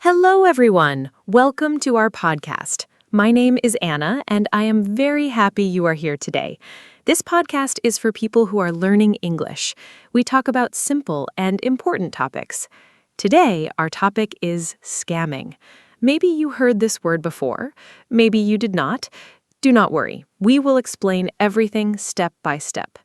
Hello, everyone. Welcome to our podcast. My name is Anna, and I am very happy you are here today. This podcast is for people who are learning English. We talk about simple and important topics. Today, our topic is scamming. Maybe you heard this word before. Maybe you did not. Do not worry. We will explain everything step by step.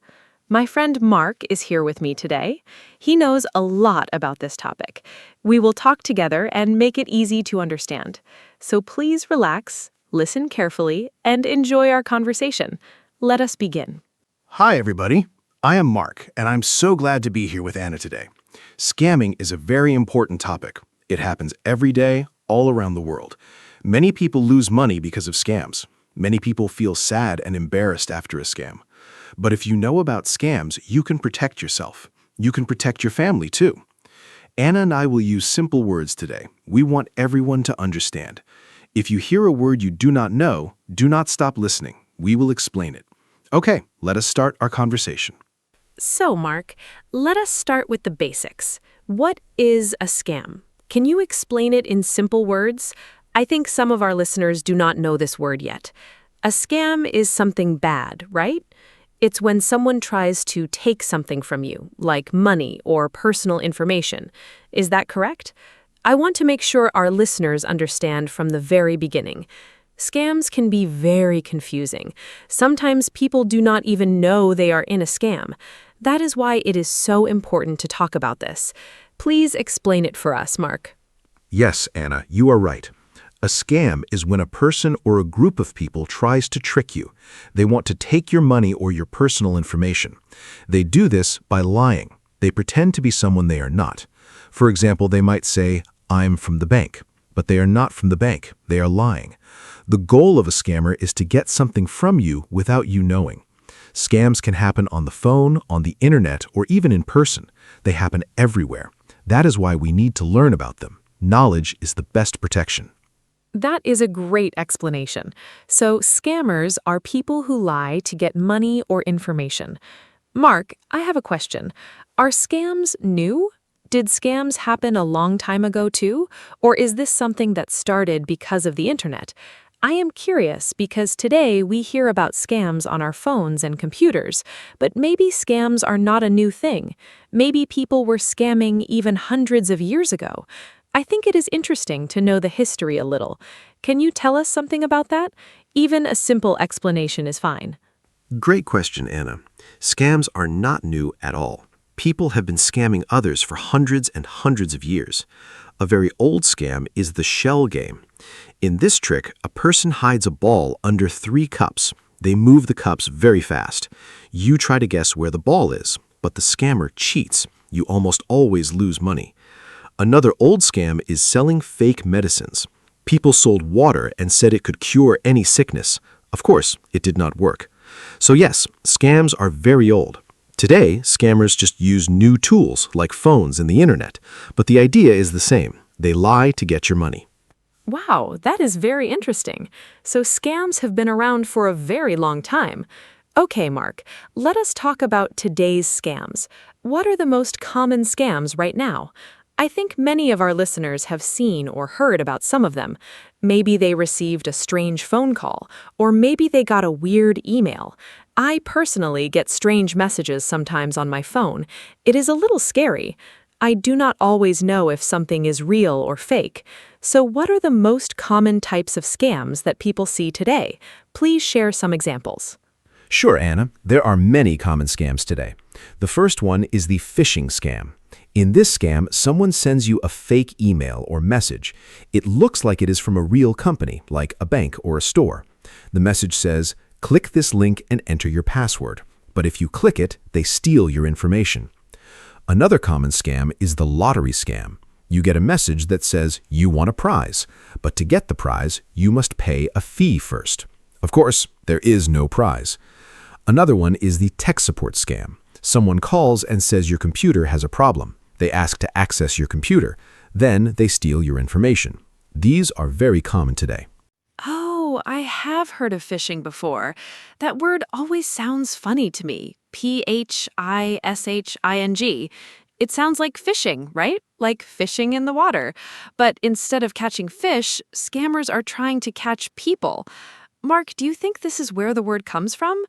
My friend Mark is here with me today. He knows a lot about this topic. We will talk together and make it easy to understand. So please relax, listen carefully, and enjoy our conversation. Let us begin. Hi, everybody. I am Mark, and I'm so glad to be here with Anna today. Scamming is a very important topic. It happens every day, all around the world. Many people lose money because of scams. Many people feel sad and embarrassed after a scam. But if you know about scams, you can protect yourself. You can protect your family, too. Anna and I will use simple words today. We want everyone to understand. If you hear a word you do not know, do not stop listening. We will explain it. Okay, let us start our conversation. So, Mark, let us start with the basics. What is a scam? Can you explain it in simple words? I think some of our listeners do not know this word yet. A scam is something bad, right? It's when someone tries to take something from you, like money or personal information. Is that correct? I want to make sure our listeners understand from the very beginning. Scams can be very confusing. Sometimes people do not even know they are in a scam. That is why it is so important to talk about this. Please explain it for us, Mark. Yes, Anna, you are right. A scam is when a person or a group of people tries to trick you. They want to take your money or your personal information. They do this by lying. They pretend to be someone they are not. For example, they might say, "I'm from the bank," but they are not from the bank. They are lying. The goal of a scammer is to get something from you without you knowing. Scams can happen on the phone, on the internet, or even in person. They happen everywhere. That is why we need to learn about them. Knowledge is the best protection. That is a great explanation. So, scammers are people who lie to get money or information. Mark, I have a question. Are scams new? Did scams happen a long time ago too? Or is this something that started because of the internet? I am curious because today we hear about scams on our phones and computers, but maybe scams are not a new thing. Maybe people were scamming even hundreds of years ago. I think it is interesting to know the history a little. Can you tell us something about that? Even a simple explanation is fine. Great question, Anna. Scams are not new at all. People have been scamming others for hundreds and hundreds of years. A very old scam is the shell game. In this trick, a person hides a ball under 3 cups. They move the cups very fast. You try to guess where the ball is, but the scammer cheats. You almost always lose money. Another old scam is selling fake medicines. People sold water and said it could cure any sickness. Of course, it did not work. So yes, scams are very old. Today, scammers just use new tools like phones and the internet. But the idea is the same. They lie to get your money. Wow, that is very interesting. So scams have been around for a very long time. Okay, Mark, let us talk about today's scams. What are the most common scams right now? I think many of our listeners have seen or heard about some of them. Maybe they received a strange phone call, or maybe they got a weird email. I personally get strange messages sometimes on my phone. It is a little scary. I do not always know if something is real or fake. So what are the most common types of scams that people see today? Please share some examples. Sure, Anna. There are many common scams today. The first one is the phishing scam. In this scam, someone sends you a fake email or message. It looks like it is from a real company, like a bank or a store. The message says, "Click this link and enter your password." But if you click it, they steal your information. Another common scam is the lottery scam. You get a message that says you want a prize, but to get the prize, you must pay a fee first. Of course, there is no prize. Another one is the tech support scam. Someone calls and says your computer has a problem. They ask to access your computer. Then they steal your information. These are very common today. Oh, I have heard of phishing before. That word always sounds funny to me. Phishing. It sounds like fishing, right? like fishing in the water. But instead of catching fish, scammers are trying to catch people. Mark, do you think this is where the word comes from?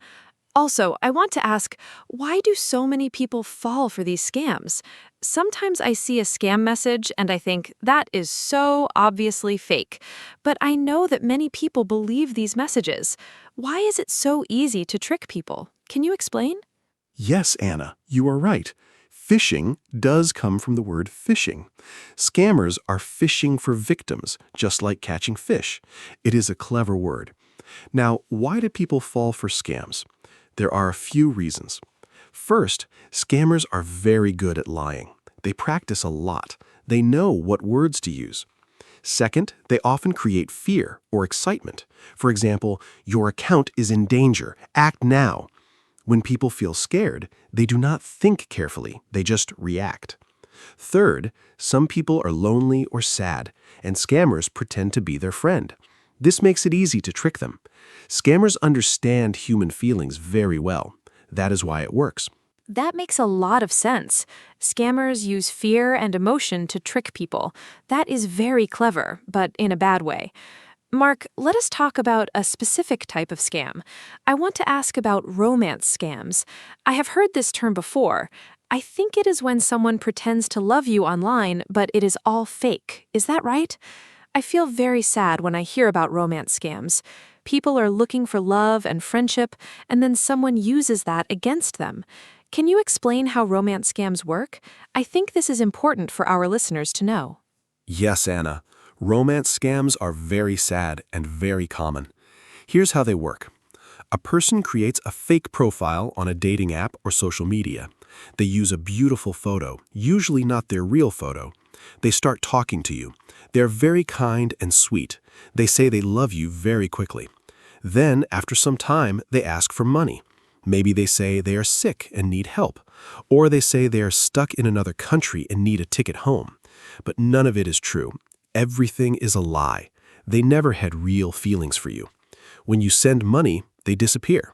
Also, I want to ask, why do so many people fall for these scams? Sometimes I see a scam message and I think, that is so obviously fake. But I know that many people believe these messages. Why is it so easy to trick people? Can you explain? Yes, Anna, you are right. Phishing does come from the word fishing. Scammers are fishing for victims, just like catching fish. It is a clever word. Now, why do people fall for scams? There are a few reasons. First, scammers are very good at lying. They practice a lot. They know what words to use. Second, they often create fear or excitement. For example, your account is in danger. Act now. When people feel scared, they do not think carefully. They just react. Third, some people are lonely or sad, and scammers pretend to be their friend. This makes it easy to trick them. Scammers understand human feelings very well. That is why it works. That makes a lot of sense. Scammers use fear and emotion to trick people. That is very clever, but in a bad way. Mark, let us talk about a specific type of scam. I want to ask about romance scams. I have heard this term before. I think it is when someone pretends to love you online, but it is all fake. Is that right? I feel very sad when I hear about romance scams. People are looking for love and friendship, and then someone uses that against them. Can you explain how romance scams work? I think this is important for our listeners to know. Yes, Anna. Romance scams are very sad and very common. Here's how they work. A person creates a fake profile on a dating app or social media. They use a beautiful photo, usually not their real photo. They start talking to you. They're very kind and sweet. They say they love you very quickly. Then, after some time, they ask for money. Maybe they say they are sick and need help. Or they say they are stuck in another country and need a ticket home. But none of it is true. Everything is a lie. They never had real feelings for you. When you send money, they disappear.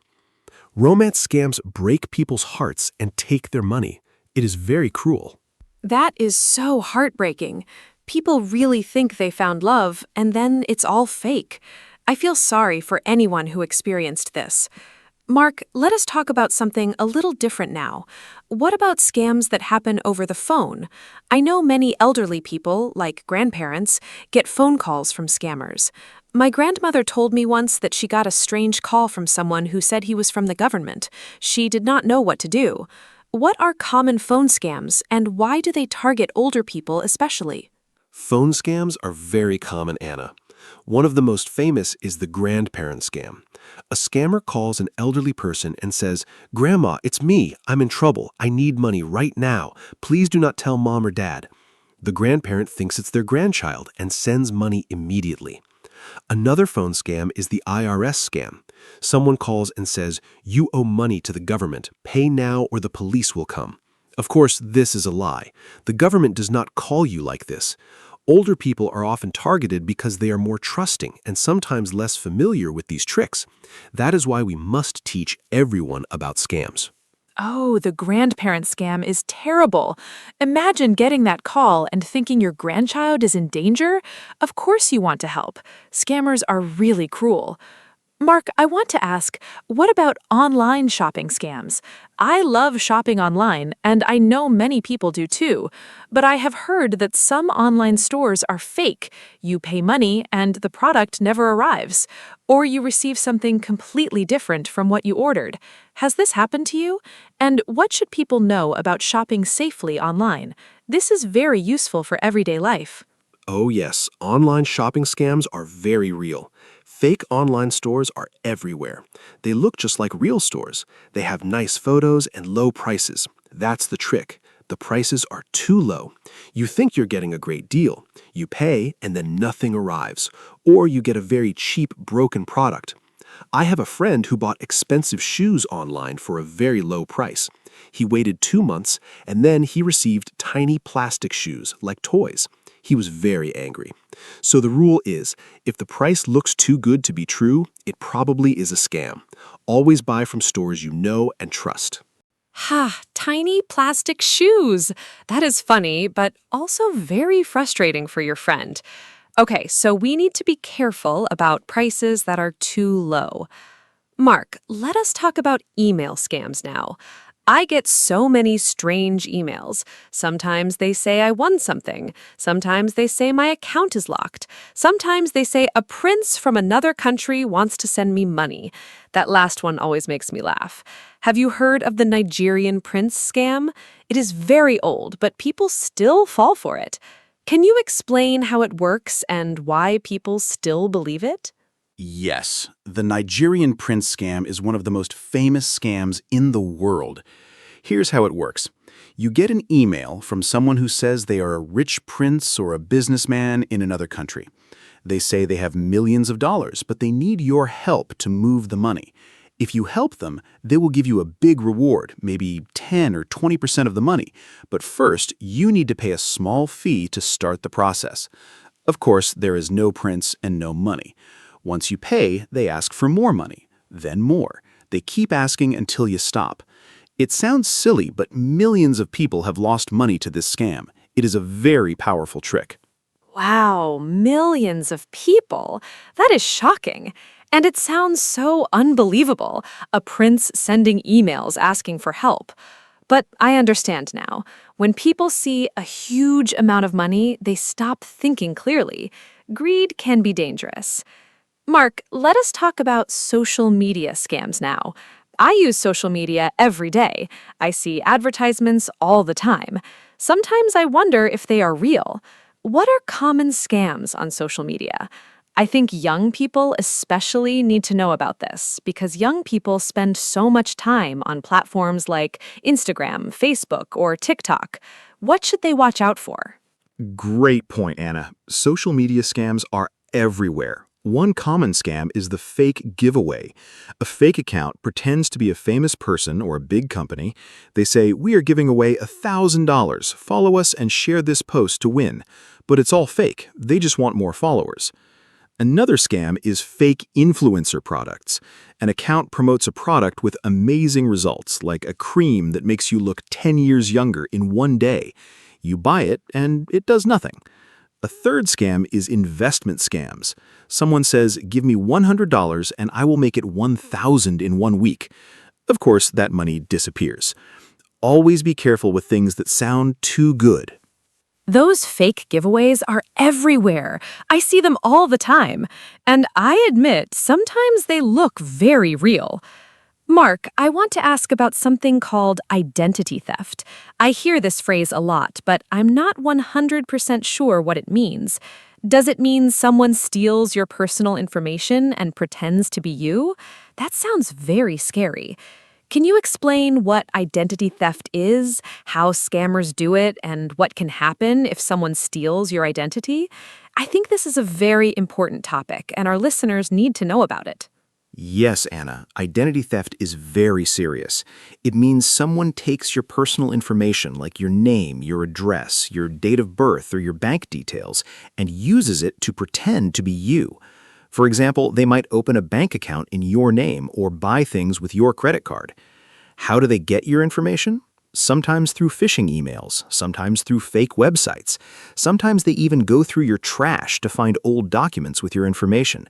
Romance scams break people's hearts and take their money. It is very cruel. That is so heartbreaking. People really think they found love, and then it's all fake. I feel sorry for anyone who experienced this. Mark, let us talk about something a little different now. What about scams that happen over the phone? I know many elderly people, like grandparents, get phone calls from scammers. My grandmother told me once that she got a strange call from someone who said he was from the government. She did not know what to do. What are common phone scams, and why do they target older people especially? Phone scams are very common, Anna. One of the most famous is the grandparent scam. A scammer calls an elderly person and says, "Grandma, it's me. I'm in trouble. I need money right now. Please do not tell mom or dad." The grandparent thinks it's their grandchild and sends money immediately. Another phone scam is the IRS scam. Someone calls and says, "You owe money to the government. Pay now or the police will come." Of course, this is a lie. The government does not call you like this. Older people are often targeted because they are more trusting and sometimes less familiar with these tricks. That is why we must teach everyone about scams. Oh, the grandparent scam is terrible. Imagine getting that call and thinking your grandchild is in danger. Of course you want to help. Scammers are really cruel. Mark, I want to ask, what about online shopping scams? I love shopping online, and I know many people do too. But I have heard that some online stores are fake. You pay money, and the product never arrives. Or you receive something completely different from what you ordered. Has this happened to you? And what should people know about shopping safely online? This is very useful for everyday life. Oh yes, online shopping scams are very real. Fake online stores are everywhere. They look just like real stores. They have nice photos and low prices. That's the trick. The prices are too low. You think you're getting a great deal. You pay and then nothing arrives. Or you get a very cheap, broken product. I have a friend who bought expensive shoes online for a very low price. He waited 2 months and then he received tiny plastic shoes like toys. He was very angry. So the rule is, if the price looks too good to be true, it probably is a scam. Always buy from stores you know and trust. Ha, tiny plastic shoes. That is funny, but also very frustrating for your friend. Okay, so we need to be careful about prices that are too low. Mark, let us talk about email scams now. I get so many strange emails. Sometimes they say I won something. Sometimes they say my account is locked. Sometimes they say a prince from another country wants to send me money. That last one always makes me laugh. Have you heard of the Nigerian prince scam? It is very old, but people still fall for it. Can you explain how it works and why people still believe it? Yes, the Nigerian prince scam is one of the most famous scams in the world. Here's how it works. You get an email from someone who says they are a rich prince or a businessman in another country. They say they have millions of dollars, but they need your help to move the money. If you help them, they will give you a big reward, maybe 10 or 20% of the money. But first, you need to pay a small fee to start the process. Of course, there is no prince and no money. Once you pay, they ask for more money, then more. They keep asking until you stop. It sounds silly, but millions of people have lost money to this scam. It is a very powerful trick. Wow, millions of people. That is shocking. And it sounds so unbelievable, a prince sending emails asking for help. But I understand now. When people see a huge amount of money, they stop thinking clearly. Greed can be dangerous. Mark, let us talk about social media scams now. I use social media every day. I see advertisements all the time. Sometimes I wonder if they are real. What are common scams on social media? I think young people especially need to know about this because young people spend so much time on platforms like Instagram, Facebook, or TikTok. What should they watch out for? Great point, Anna. Social media scams are everywhere. One common scam is the fake giveaway. A fake account pretends to be a famous person or a big company. They say, "We are giving away $1,000. Follow us and share this post to win." But it's all fake. They just want more followers. Another scam is fake influencer products. An account promotes a product with amazing results, like a cream that makes you look 10 years younger in one day. You buy it, and it does nothing. A third scam is investment scams. Someone says, "Give me $100 and I will make it 1,000 in 1 week." Of course, that money disappears. Always be careful with things that sound too good. Those fake giveaways are everywhere. I see them all the time. And I admit, sometimes they look very real. Mark, I want to ask about something called identity theft. I hear this phrase a lot, but I'm not 100% sure what it means. Does it mean someone steals your personal information and pretends to be you? That sounds very scary. Can you explain what identity theft is, how scammers do it, and what can happen if someone steals your identity? I think this is a very important topic, and our listeners need to know about it. Yes, Anna, identity theft is very serious. It means someone takes your personal information like your name, your address, your date of birth, or your bank details, and uses it to pretend to be you. For example, they might open a bank account in your name or buy things with your credit card. How do they get your information? Sometimes through phishing emails, sometimes through fake websites. Sometimes they even go through your trash to find old documents with your information.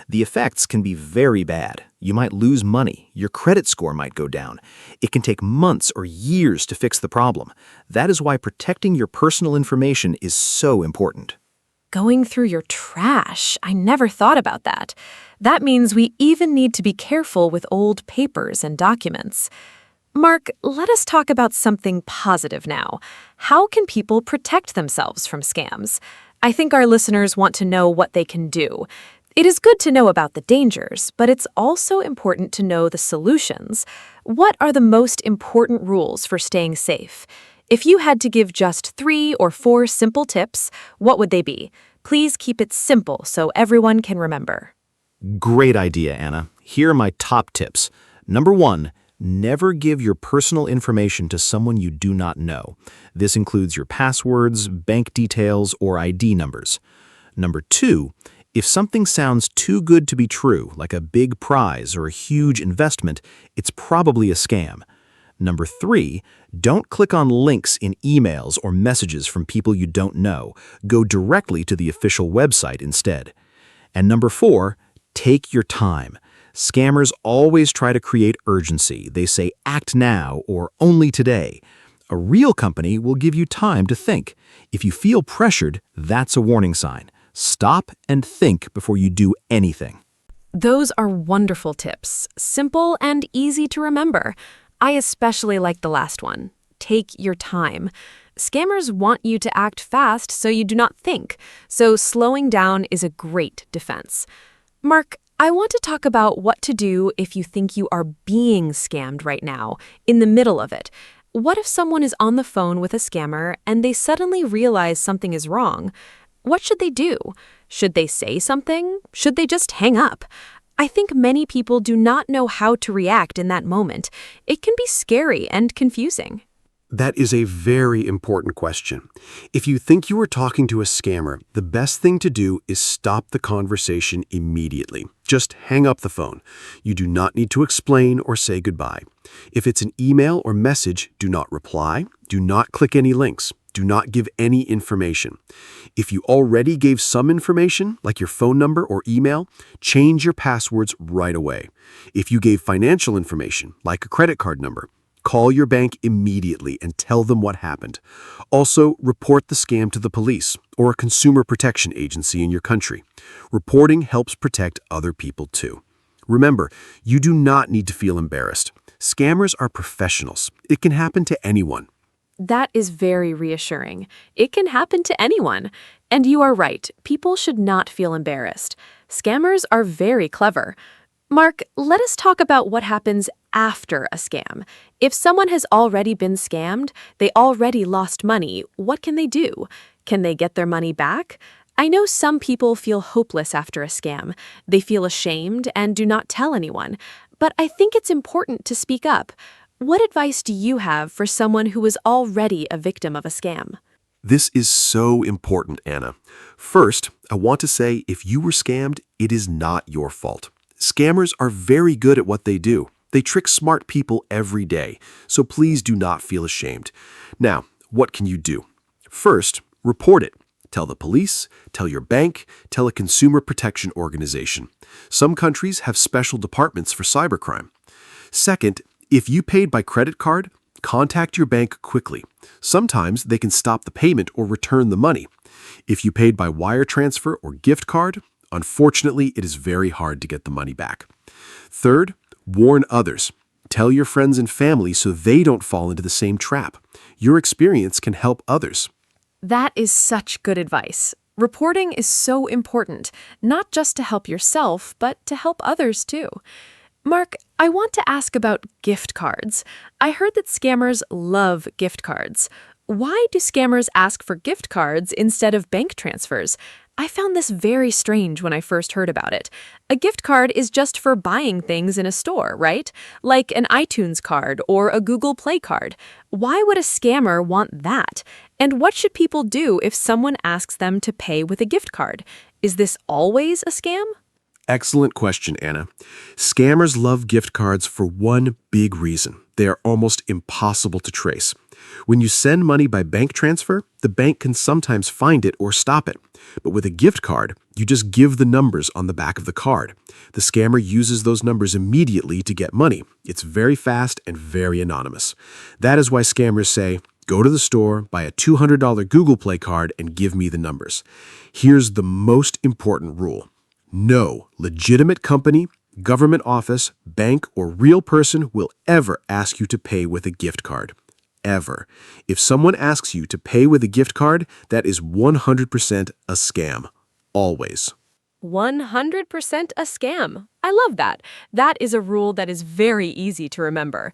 The effects can be very bad. You might lose money. Your credit score might go down. It can take months or years to fix the problem. That is why protecting your personal information is so important. Going through your trash. I never thought about that. That means we even need to be careful with old papers and documents. Mark, let us talk about something positive now. How can people protect themselves from scams? I think our listeners want to know what they can do. It is good to know about the dangers, but it's also important to know the solutions. What are the most important rules for staying safe? If you had to give just 3 or 4 simple tips, what would they be? Please keep it simple so everyone can remember. Great idea, Anna. Here are my top tips. Number 1, never give your personal information to someone you do not know. This includes your passwords, bank details, or ID numbers. Number 2, if something sounds too good to be true, like a big prize or a huge investment, it's probably a scam. Number 3, don't click on links in emails or messages from people you don't know. Go directly to the official website instead. And number 4, take your time. Scammers always try to create urgency. They say act now or only today. A real company will give you time to think. If you feel pressured, that's a warning sign. Stop and think before you do anything. Those are wonderful tips, simple and easy to remember. I especially like the last one. Take your time. Scammers want you to act fast so you do not think, so slowing down is a great defense. Mark, I want to talk about what to do if you think you are being scammed right now, in the middle of it. What if someone is on the phone with a scammer and they suddenly realize something is wrong? What should they do? Should they say something? Should they just hang up? I think many people do not know how to react in that moment. It can be scary and confusing. That is a very important question. If you think you are talking to a scammer, the best thing to do is stop the conversation immediately. Just hang up the phone. You do not need to explain or say goodbye. If it's an email or message, do not reply. Do not click any links. Do not give any information. If you already gave some information, like your phone number or email, change your passwords right away. If you gave financial information, like a credit card number, call your bank immediately and tell them what happened. Also, report the scam to the police or a consumer protection agency in your country. Reporting helps protect other people too. Remember, you do not need to feel embarrassed. Scammers are professionals. It can happen to anyone. That is very reassuring. It can happen to anyone. And you are right, people should not feel embarrassed. Scammers are very clever. Mark, let us talk about what happens after a scam. If someone has already been scammed, they already lost money, what can they do? Can they get their money back? I know some people feel hopeless after a scam. They feel ashamed and do not tell anyone. But I think it's important to speak up. What advice do you have for someone who was already a victim of a scam? This is so important, Anna. First, I want to say if you were scammed, it is not your fault. Scammers are very good at what they do. They trick smart people every day, so please do not feel ashamed. Now, what can you do? First, report it. Tell the police, tell your bank, tell a consumer protection organization. Some countries have special departments for cybercrime. Second, if you paid by credit card, contact your bank quickly. Sometimes they can stop the payment or return the money. If you paid by wire transfer or gift card, unfortunately, it is very hard to get the money back. Third, warn others. Tell your friends and family so they don't fall into the same trap. Your experience can help others. That is such good advice. Reporting is so important, not just to help yourself, but to help others too. Mark, I want to ask about gift cards. I heard that scammers love gift cards. Why do scammers ask for gift cards instead of bank transfers? I found this very strange when I first heard about it. A gift card is just for buying things in a store, right? Like an iTunes card or a Google Play card. Why would a scammer want that? And what should people do if someone asks them to pay with a gift card? Is this always a scam? Excellent question, Anna. Scammers love gift cards for one big reason. They are almost impossible to trace. When you send money by bank transfer, the bank can sometimes find it or stop it. But with a gift card, you just give the numbers on the back of the card. The scammer uses those numbers immediately to get money. It's very fast and very anonymous. That is why scammers say, go to the store, buy a $200 Google Play card, and give me the numbers. Here's the most important rule. No legitimate company, government office, bank, or real person will ever ask you to pay with a gift card. Ever. If someone asks you to pay with a gift card, that is 100% a scam. Always. 100% a scam. I love that. That is a rule that is very easy to remember.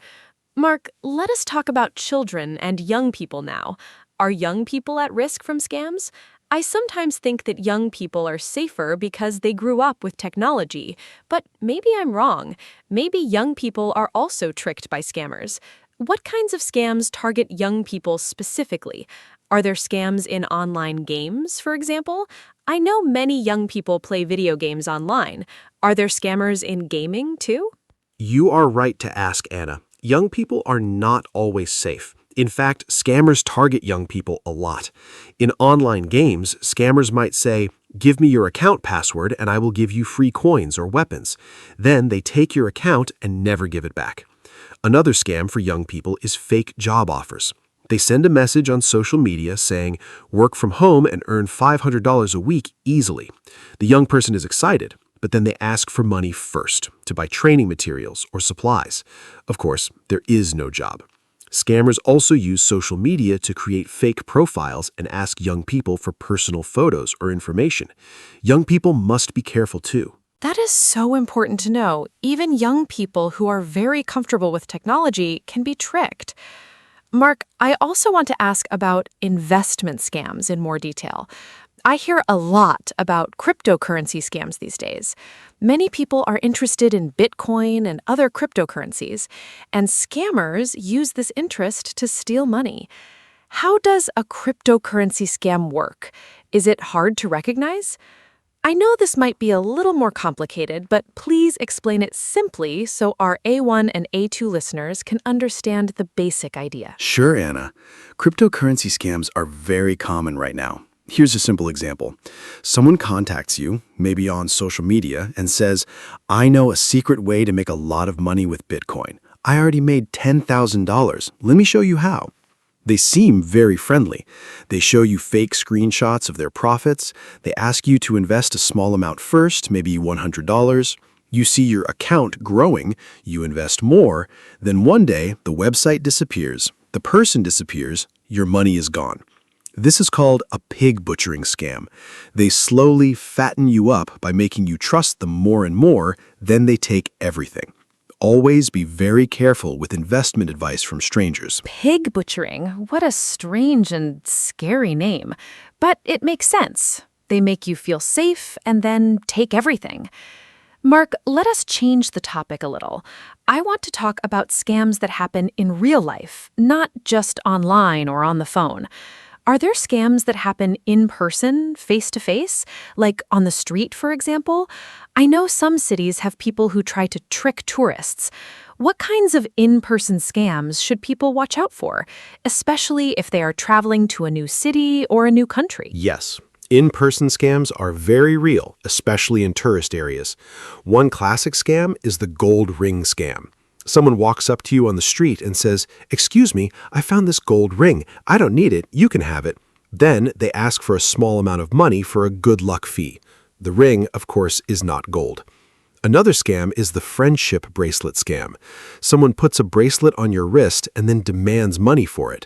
Mark, let us talk about children and young people now. Are young people at risk from scams? I sometimes think that young people are safer because they grew up with technology, but maybe I'm wrong. Maybe young people are also tricked by scammers. What kinds of scams target young people specifically? Are there scams in online games, for example? I know many young people play video games online. Are there scammers in gaming, too? You are right to ask, Anna. Young people are not always safe. In fact, scammers target young people a lot. In online games, scammers might say, "Give me your account password and I will give you free coins or weapons." Then they take your account and never give it back. Another scam for young people is fake job offers. They send a message on social media saying, "Work from home and earn $500 a week easily." The young person is excited, but then they ask for money first to buy training materials or supplies. Of course, there is no job. Scammers also use social media to create fake profiles and ask young people for personal photos or information. Young people must be careful too. That is so important to know. Even young people who are very comfortable with technology can be tricked. Mark, I also want to ask about investment scams in more detail. I hear a lot about cryptocurrency scams these days. Many people are interested in Bitcoin and other cryptocurrencies, and scammers use this interest to steal money. How does a cryptocurrency scam work? Is it hard to recognize? I know this might be a little more complicated, but please explain it simply so our A1 and A2 listeners can understand the basic idea. Sure, Anna. Cryptocurrency scams are very common right now. Here's a simple example. Someone contacts you, maybe on social media, and says, "I know a secret way to make a lot of money with Bitcoin. I already made $10,000. Let me show you how." They seem very friendly. They show you fake screenshots of their profits. They ask you to invest a small amount first, maybe $100. You see your account growing, you invest more, then one day the website disappears, the person disappears, your money is gone. This is called a pig butchering scam. They slowly fatten you up by making you trust them more and more, then they take everything. Always be very careful with investment advice from strangers. Pig butchering? What a strange and scary name. But it makes sense. They make you feel safe and then take everything. Mark, let us change the topic a little. I want to talk about scams that happen in real life, not just online or on the phone. Are there scams that happen in person, face-to-face, like on the street, for example? I know some cities have people who try to trick tourists. What kinds of in-person scams should people watch out for, especially if they are traveling to a new city or a new country? Yes. In-person scams are very real, especially in tourist areas. One classic scam is the gold ring scam. Someone walks up to you on the street and says, "Excuse me, I found this gold ring. I don't need it. You can have it." Then they ask for a small amount of money for a good luck fee. The ring, of course, is not gold. Another scam is the friendship bracelet scam. Someone puts a bracelet on your wrist and then demands money for it.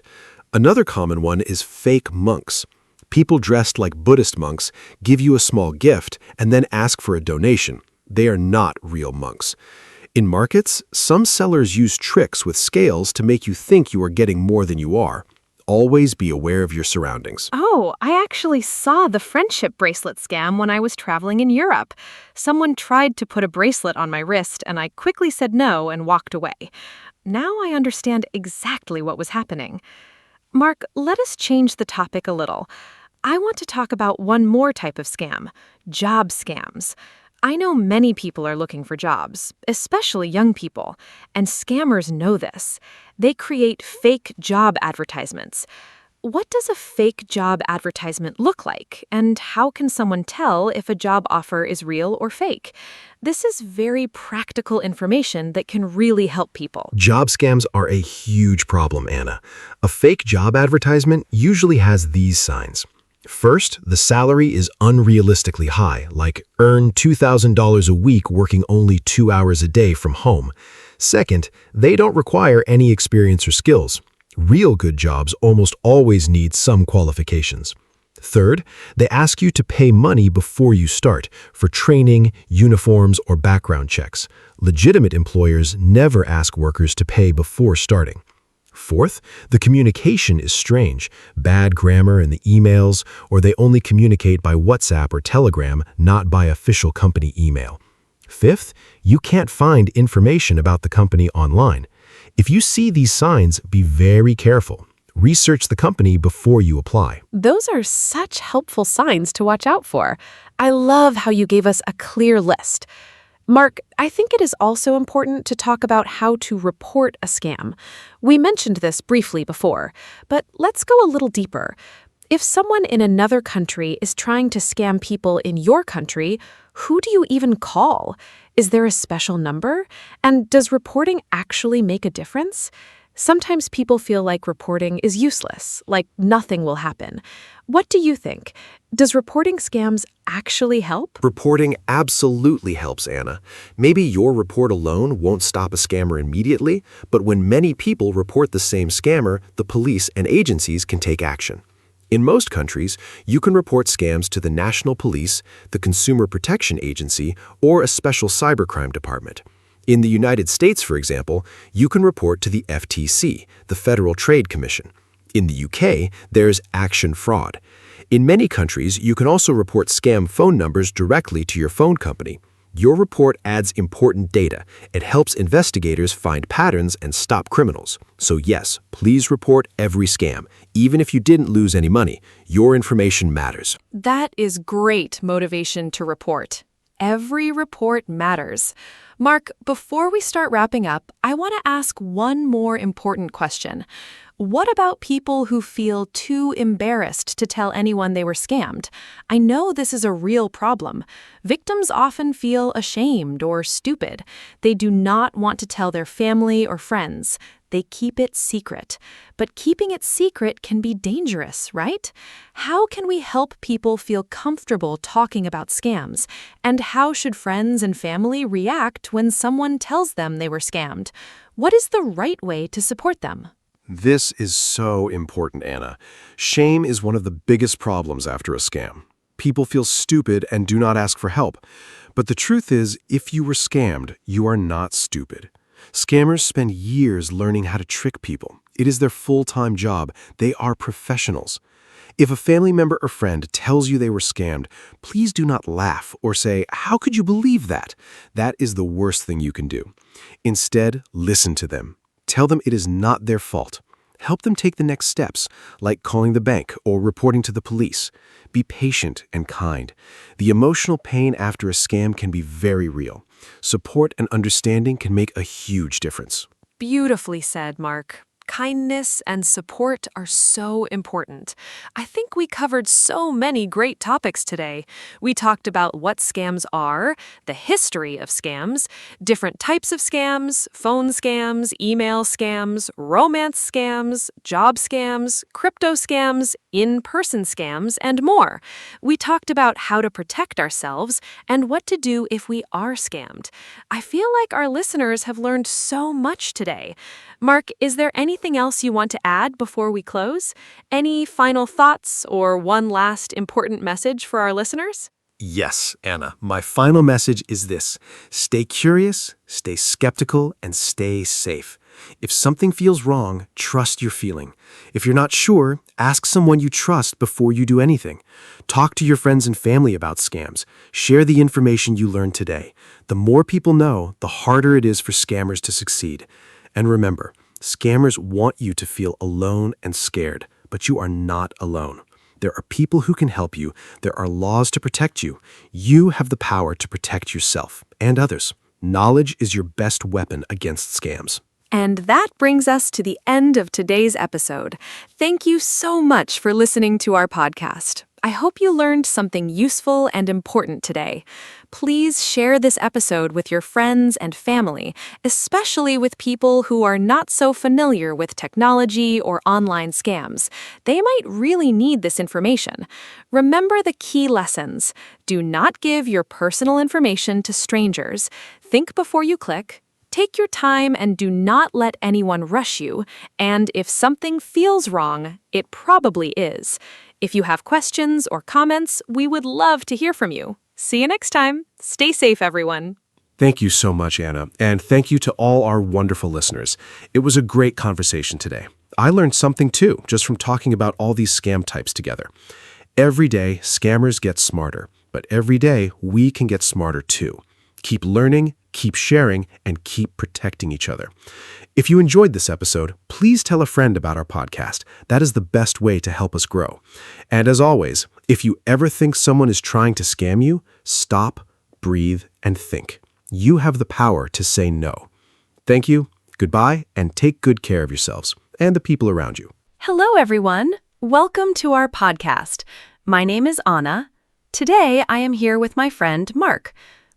Another common one is fake monks. People dressed like Buddhist monks give you a small gift and then ask for a donation. They are not real monks. In markets, some sellers use tricks with scales to make you think you are getting more than you are. Always be aware of your surroundings. Oh, I actually saw the friendship bracelet scam when I was traveling in Europe. Someone tried to put a bracelet on my wrist, and I quickly said no and walked away. Now I understand exactly what was happening. Mark, let us change the topic a little. I want to talk about one more type of scam, job scams. I know many people are looking for jobs, especially young people, and scammers know this. They create fake job advertisements. What does a fake job advertisement look like, and how can someone tell if a job offer is real or fake? This is very practical information that can really help people. Job scams are a huge problem, Anna. A fake job advertisement usually has these signs. First, the salary is unrealistically high, like earn $2,000 a week working only 2 hours a day from home. Second, they don't require any experience or skills. Real good jobs almost always need some qualifications. Third, they ask you to pay money before you start for training, uniforms, or background checks. Legitimate employers never ask workers to pay before starting. Fourth, the communication is strange, bad grammar in the emails, or they only communicate by WhatsApp or Telegram, not by official company email. Fifth, you can't find information about the company online. If you see these signs, be very careful. Research the company before you apply. Those are such helpful signs to watch out for. I love how you gave us a clear list. Mark, I think it is also important to talk about how to report a scam. We mentioned this briefly before, but let's go a little deeper. If someone in another country is trying to scam people in your country, who do you even call? Is there a special number? And does reporting actually make a difference? Sometimes people feel like reporting is useless, like nothing will happen. What do you think? Does reporting scams actually help? Reporting absolutely helps, Anna. Maybe your report alone won't stop a scammer immediately, but when many people report the same scammer, the police and agencies can take action. In most countries, you can report scams to the National Police, the Consumer Protection Agency, or a special cybercrime department. In the United States, for example, you can report to the FTC, the Federal Trade Commission. In the UK, there's Action Fraud. In many countries, you can also report scam phone numbers directly to your phone company. Your report adds important data. It helps investigators find patterns and stop criminals. So yes, please report every scam. Even if you didn't lose any money, your information matters. That is great motivation to report. Every report matters. Mark, before we start wrapping up, I want to ask one more important question. What about people who feel too embarrassed to tell anyone they were scammed? I know this is a real problem. Victims often feel ashamed or stupid. They do not want to tell their family or friends. They keep it secret. But keeping it secret can be dangerous, right? How can we help people feel comfortable talking about scams? And how should friends and family react when someone tells them they were scammed? What is the right way to support them? This is so important, Anna. Shame is one of the biggest problems after a scam. People feel stupid and do not ask for help. But the truth is, if you were scammed, you are not stupid. Scammers spend years learning how to trick people. It is their full-time job. They are professionals. If a family member or friend tells you they were scammed, please do not laugh or say, "How could you believe that?" That is the worst thing you can do. Instead, listen to them. Tell them it is not their fault. Help them take the next steps, like calling the bank or reporting to the police. Be patient and kind. The emotional pain after a scam can be very real. Support and understanding can make a huge difference. Beautifully said, Mark. Kindness and support are so important. I think we covered so many great topics today. We talked about what scams are, the history of scams, different types of scams, phone scams, email scams, romance scams, job scams, crypto scams, in-person scams, and more. We talked about how to protect ourselves and what to do if we are scammed. I feel like our listeners have learned so much today. Mark, is there anything else you want to add before we close? Any final thoughts or one last important message for our listeners? Yes, Anna. My final message is this. Stay curious, stay skeptical, and stay safe. If something feels wrong, trust your feeling. If you're not sure, ask someone you trust before you do anything. Talk to your friends and family about scams. Share the information you learned today. The more people know, the harder it is for scammers to succeed. And remember, scammers want you to feel alone and scared, but you are not alone. There are people who can help you. There are laws to protect you. You have the power to protect yourself and others. Knowledge is your best weapon against scams. And that brings us to the end of today's episode. Thank you so much for listening to our podcast. I hope you learned something useful and important today. Please share this episode with your friends and family, especially with people who are not so familiar with technology or online scams. They might really need this information. Remember the key lessons. Do not give your personal information to strangers. Think before you click. Take your time and do not let anyone rush you. And if something feels wrong, it probably is. If you have questions or comments, we would love to hear from you. See you next time. Stay safe, everyone. Thank you so much, Anna, and thank you to all our wonderful listeners. It was a great conversation today. I learned something too, just from talking about all these scam types together. Every day, scammers get smarter, but every day, we can get smarter too. Keep learning, keep sharing, and keep protecting each other. If you enjoyed this episode, please tell a friend about our podcast. That is the best way to help us grow. And as always, if you ever think someone is trying to scam you, stop, breathe, and think. You have the power to say no. Thank you, goodbye, and take good care of yourselves and the people around you. Hello, everyone. Welcome to our podcast. My name is Anna. Today, I am here with my friend, Mark.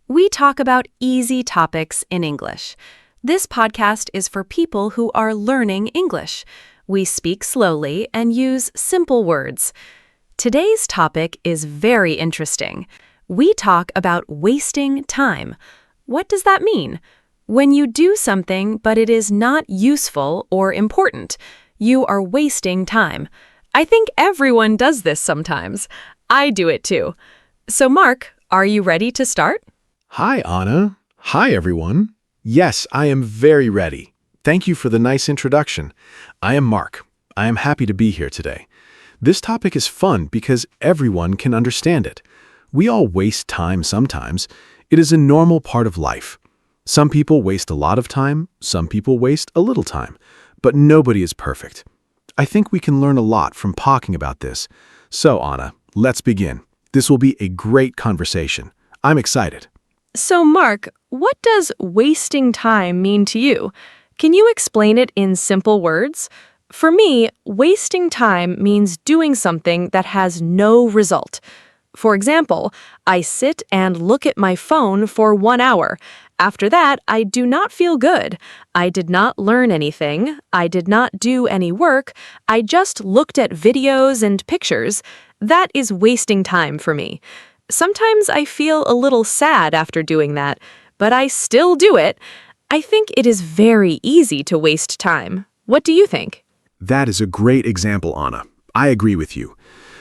We talk about easy topics in English. This podcast is for people who are learning English. We speak slowly and use simple words. Today's topic is very interesting. We talk about wasting time. What does that mean? When you do something but it is not useful or important, you are wasting time. I think everyone does this sometimes. I do it too. So Mark, are you ready to start? Hi, Anna. Hi, everyone. Yes, I am very ready. Thank you for the nice introduction. I am Mark. I am happy to be here today. This topic is fun because everyone can understand it. We all waste time sometimes. It is a normal part of life. Some people waste a lot of time, some people waste a little time, but nobody is perfect. I think we can learn a lot from talking about this. So, Anna, let's begin. This will be a great conversation. I'm excited. So Mark, what does wasting time mean to you? Can you explain it in simple words? For me, wasting time means doing something that has no result. For example, I sit and look at my phone for 1 hour. After that, I do not feel good. I did not learn anything. I did not do any work. I just looked at videos and pictures. That is wasting time for me. Sometimes I feel a little sad after doing that, but I still do it. I think it is very easy to waste time. What do you think? That is a great example, Anna. I agree with you.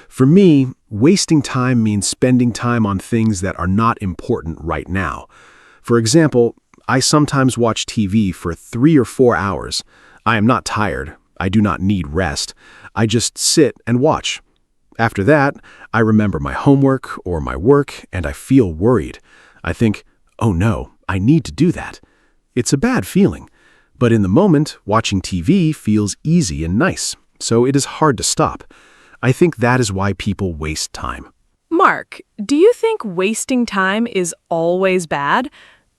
For me, wasting time means spending time on things that are not important right now. For example, I sometimes watch TV for 3 or 4 hours. I am not tired. I do not need rest. I just sit and watch. After that, I remember my homework or my work, and I feel worried. I think, oh no, I need to do that. It's a bad feeling. But in the moment, watching TV feels easy and nice, so it is hard to stop. I think that is why people waste time. Mark, do you think wasting time is always bad?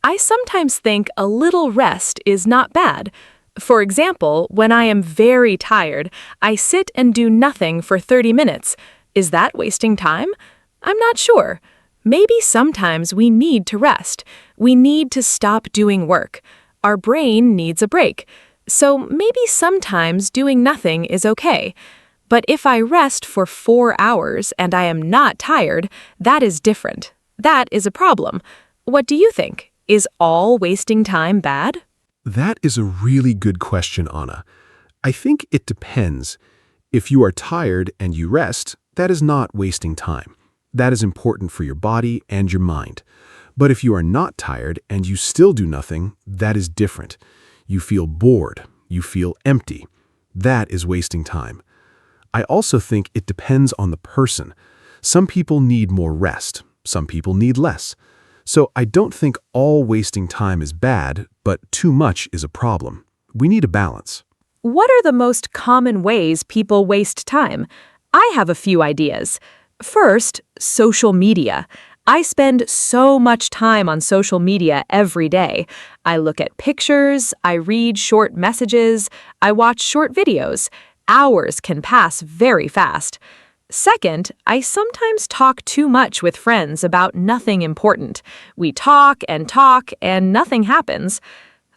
I sometimes think a little rest is not bad. For example, when I am very tired, I sit and do nothing for 30 minutes. Is that wasting time? I'm not sure. Maybe sometimes we need to rest. We need to stop doing work. Our brain needs a break. So maybe sometimes doing nothing is okay. But if I rest for 4 hours and I am not tired, that is different. That is a problem. What do you think? Is all wasting time bad? That is a really good question, Anna. I think it depends. If you are tired and you rest, that is not wasting time. That is important for your body and your mind. But if you are not tired and you still do nothing, that is different. You feel bored. You feel empty. That is wasting time. I also think it depends on the person. Some people need more rest. Some people need less. So I don't think all wasting time is bad, but too much is a problem. We need a balance. What are the most common ways people waste time? I have a few ideas. First, social media. I spend so much time on social media every day. I look at pictures, I read short messages, I watch short videos. Hours can pass very fast. Second, I sometimes talk too much with friends about nothing important. We talk and nothing happens.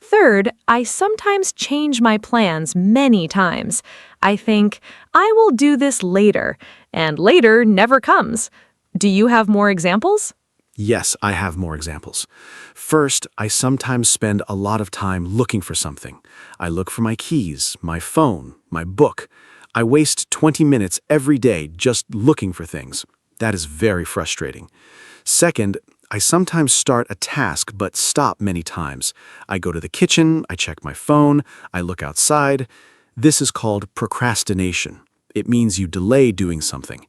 Third, I sometimes change my plans many times. I think, I will do this later, and later never comes. Do you have more examples? Yes, I have more examples. First, I sometimes spend a lot of time looking for something. I look for my keys, my phone, my book. I waste 20 minutes every day just looking for things. That is very frustrating. Second, I sometimes start a task but stop many times. I go to the kitchen, I check my phone, I look outside. This is called procrastination. It means you delay doing something.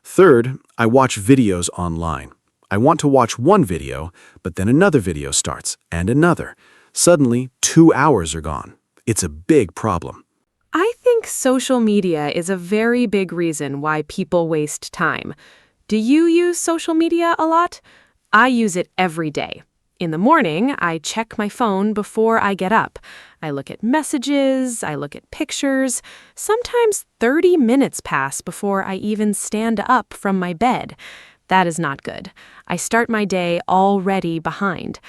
Third, I watch videos online. I want to watch one video, but then another video starts, and another. Suddenly, 2 hours are gone. It's a big problem. I think social media is a very big reason why people waste time. Do you use social media a lot? I use it every day. In the morning, I check my phone before I get up. I look at messages, I look at pictures. Sometimes 30 minutes pass before I even stand up from my bed. That is not good. I start my day already behind.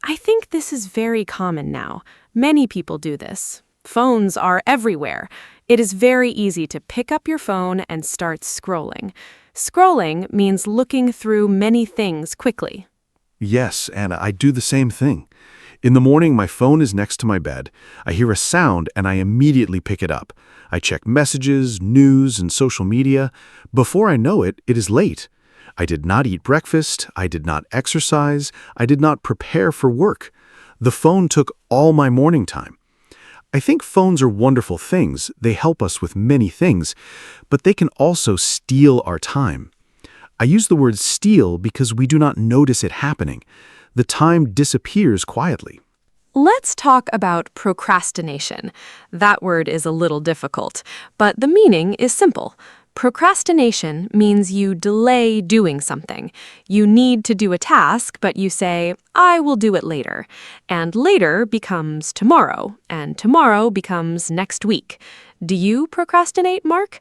I think this is very common now. Many people do this. Phones are everywhere. It is very easy to pick up your phone and start scrolling. Scrolling means looking through many things quickly. Yes, Anna, I do the same thing. In the morning, my phone is next to my bed. I hear a sound and I immediately pick it up. I check messages, news, and social media. Before I know it, it is late. I did not eat breakfast. I did not exercise. I did not prepare for work. The phone took all my morning time. I think phones are wonderful things. They help us with many things, but they can also steal our time. I use the word steal because we do not notice it happening. The time disappears quietly. Let's talk about procrastination. That word is a little difficult, but the meaning is simple. Procrastination means you delay doing something. You need to do a task, but you say, I will do it later. And later becomes tomorrow, and tomorrow becomes next week. Do you procrastinate, Mark?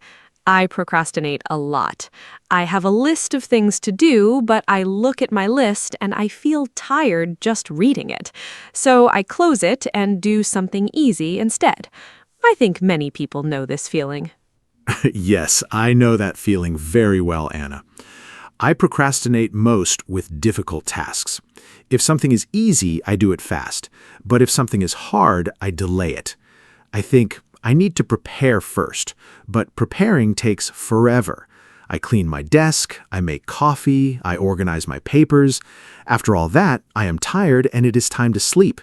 I procrastinate a lot. I have a list of things to do, but I look at my list and I feel tired just reading it. So I close it and do something easy instead. I think many people know this feeling. Yes, I know that feeling very well, Anna. I procrastinate most with difficult tasks. If something is easy, I do it fast. But if something is hard, I delay it. I think I need to prepare first, but preparing takes forever. I clean my desk, I make coffee, I organize my papers. After all that, I am tired and it is time to sleep.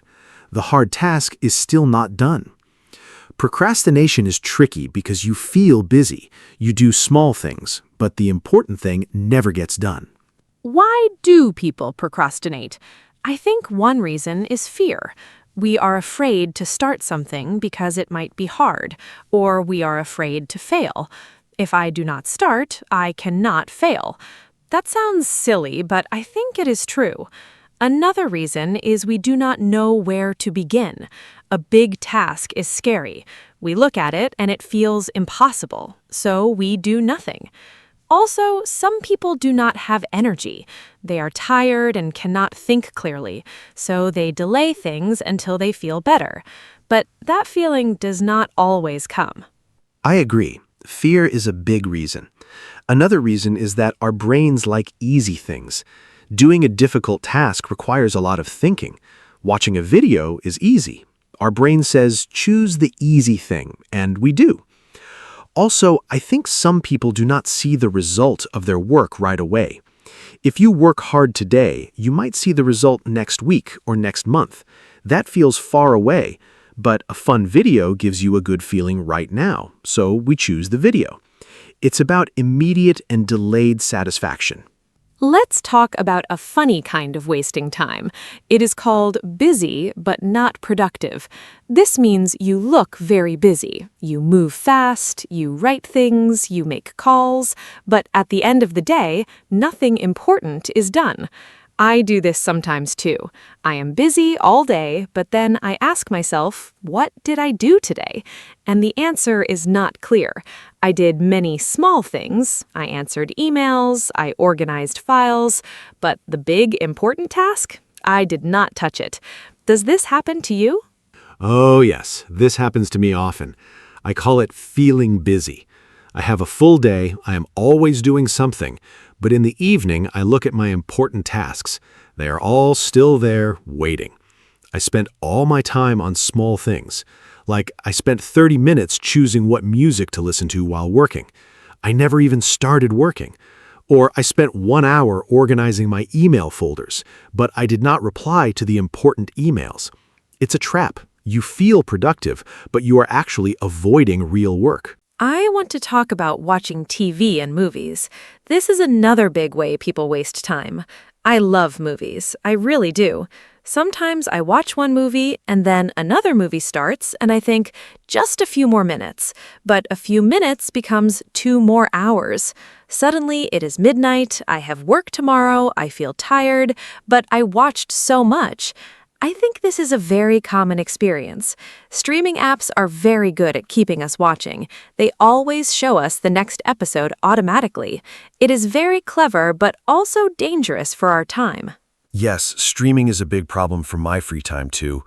The hard task is still not done. Procrastination is tricky because you feel busy. You do small things, but the important thing never gets done. Why do people procrastinate? I think one reason is fear. We are afraid to start something because it might be hard, or we are afraid to fail. If I do not start, I cannot fail. That sounds silly, but I think it is true. Another reason is we do not know where to begin. A big task is scary. We look at it and it feels impossible, so we do nothing. Also, some people do not have energy. They are tired and cannot think clearly, so they delay things until they feel better. But that feeling does not always come. I agree. Fear is a big reason. Another reason is that our brains like easy things. Doing a difficult task requires a lot of thinking. Watching a video is easy. Our brain says, choose the easy thing, and we do. Also, I think some people do not see the result of their work right away. If you work hard today, you might see the result next week or next month. That feels far away, but a fun video gives you a good feeling right now, so we choose the video. It's about immediate and delayed satisfaction. Let's talk about a funny kind of wasting time. It is called busy, but not productive. This means you look very busy. You move fast, you write things, you make calls, but at the end of the day, nothing important is done. I do this sometimes too. I am busy all day, but then I ask myself, what did I do today? And the answer is not clear. I did many small things. I answered emails, I organized files, but the big important task? I did not touch it. Does this happen to you? Oh yes, this happens to me often. I call it feeling busy. I have a full day, I am always doing something, but in the evening I look at my important tasks. They are all still there, waiting. I spent all my time on small things. Like, I spent 30 minutes choosing what music to listen to while working. I never even started working. Or I spent 1 hour organizing my email folders, but I did not reply to the important emails. It's a trap. You feel productive, but you are actually avoiding real work. I want to talk about watching TV and movies. This is another big way people waste time. I love movies. I really do. Sometimes I watch one movie and then another movie starts and I think, just a few more minutes. But a few minutes becomes 2 more hours. Suddenly, it is midnight, I have work tomorrow, I feel tired, but I watched so much. I think this is a very common experience. Streaming apps are very good at keeping us watching. They always show us the next episode automatically. It is very clever, but also dangerous for our time. Yes, streaming is a big problem for my free time too.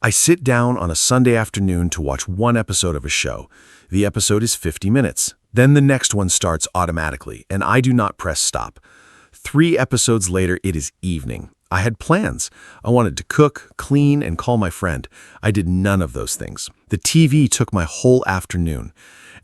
I sit down on a Sunday afternoon to watch one episode of a show. The episode is 50 minutes. Then the next one starts automatically, and I do not press stop. 3 episodes later, it is evening. I had plans. I wanted to cook, clean, and call my friend. I did none of those things. The TV took my whole afternoon.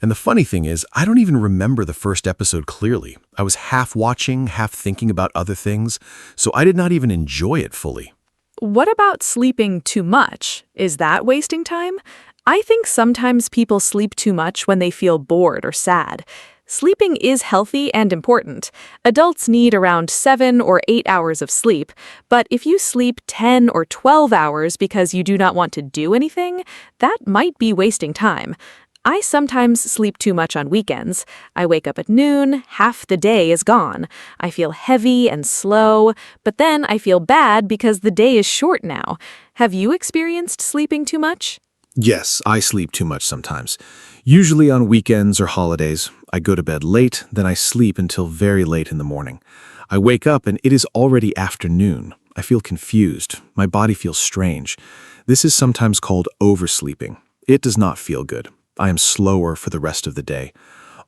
And the funny thing is, I don't even remember the first episode clearly. I was half watching, half thinking about other things, so I did not even enjoy it fully. What about sleeping too much? Is that wasting time? I think sometimes people sleep too much when they feel bored or sad. Sleeping is healthy and important. Adults need around 7 or 8 hours of sleep, but if you sleep 10 or 12 hours because you do not want to do anything, that might be wasting time. I sometimes sleep too much on weekends. I wake up at noon, half the day is gone. I feel heavy and slow, but then I feel bad because the day is short now. Have you experienced sleeping too much? Yes, I sleep too much sometimes. Usually on weekends or holidays. I go to bed late, then I sleep until very late in the morning. I wake up and it is already afternoon. I feel confused. My body feels strange. This is sometimes called oversleeping. It does not feel good. I am slower for the rest of the day.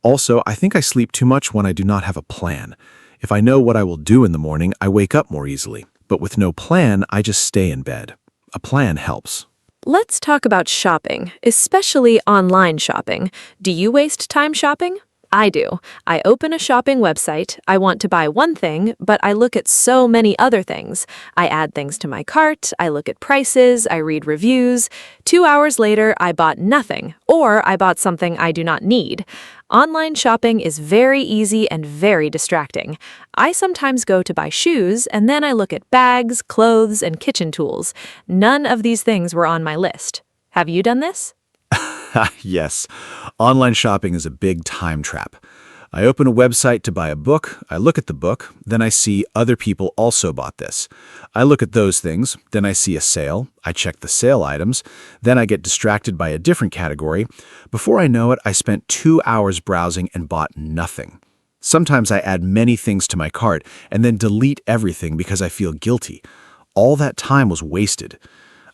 Also, I think I sleep too much when I do not have a plan. If I know what I will do in the morning, I wake up more easily. But with no plan, I just stay in bed. A plan helps. Let's talk about shopping, especially online shopping. Do you waste time shopping? I do. I open a shopping website, I want to buy one thing, but I look at so many other things. I add things to my cart, I look at prices, I read reviews. 2 hours later, I bought nothing, or I bought something I do not need. Online shopping is very easy and very distracting. I sometimes go to buy shoes, and then I look at bags, clothes, and kitchen tools. None of these things were on my list. Have you done this? Yes, online shopping is a big time trap. I open a website to buy a book, I look at the book, then I see other people also bought this. I look at those things, then I see a sale, I check the sale items, then I get distracted by a different category. Before I know it, I spent 2 hours browsing and bought nothing. Sometimes I add many things to my cart and then delete everything because I feel guilty. All that time was wasted.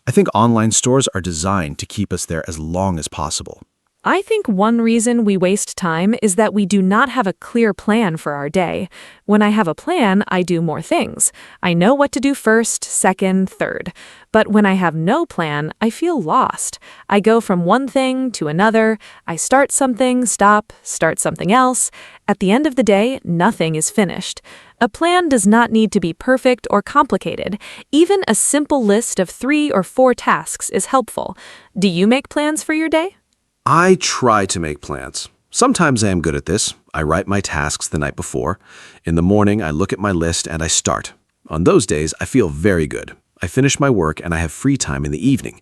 I think online stores are designed to keep us there as long as possible. I think one reason we waste time is that we do not have a clear plan for our day. When I have a plan, I do more things. I know what to do first, second, third. But when I have no plan, I feel lost. I go from one thing to another. I start something, stop, start something else. At the end of the day, nothing is finished. A plan does not need to be perfect or complicated. Even a simple list of 3 or 4 tasks is helpful. Do you make plans for your day? I try to make plans. Sometimes I am good at this. I write my tasks the night before. In the morning, I look at my list and I start. On those days, I feel very good. I finish my work and I have free time in the evening.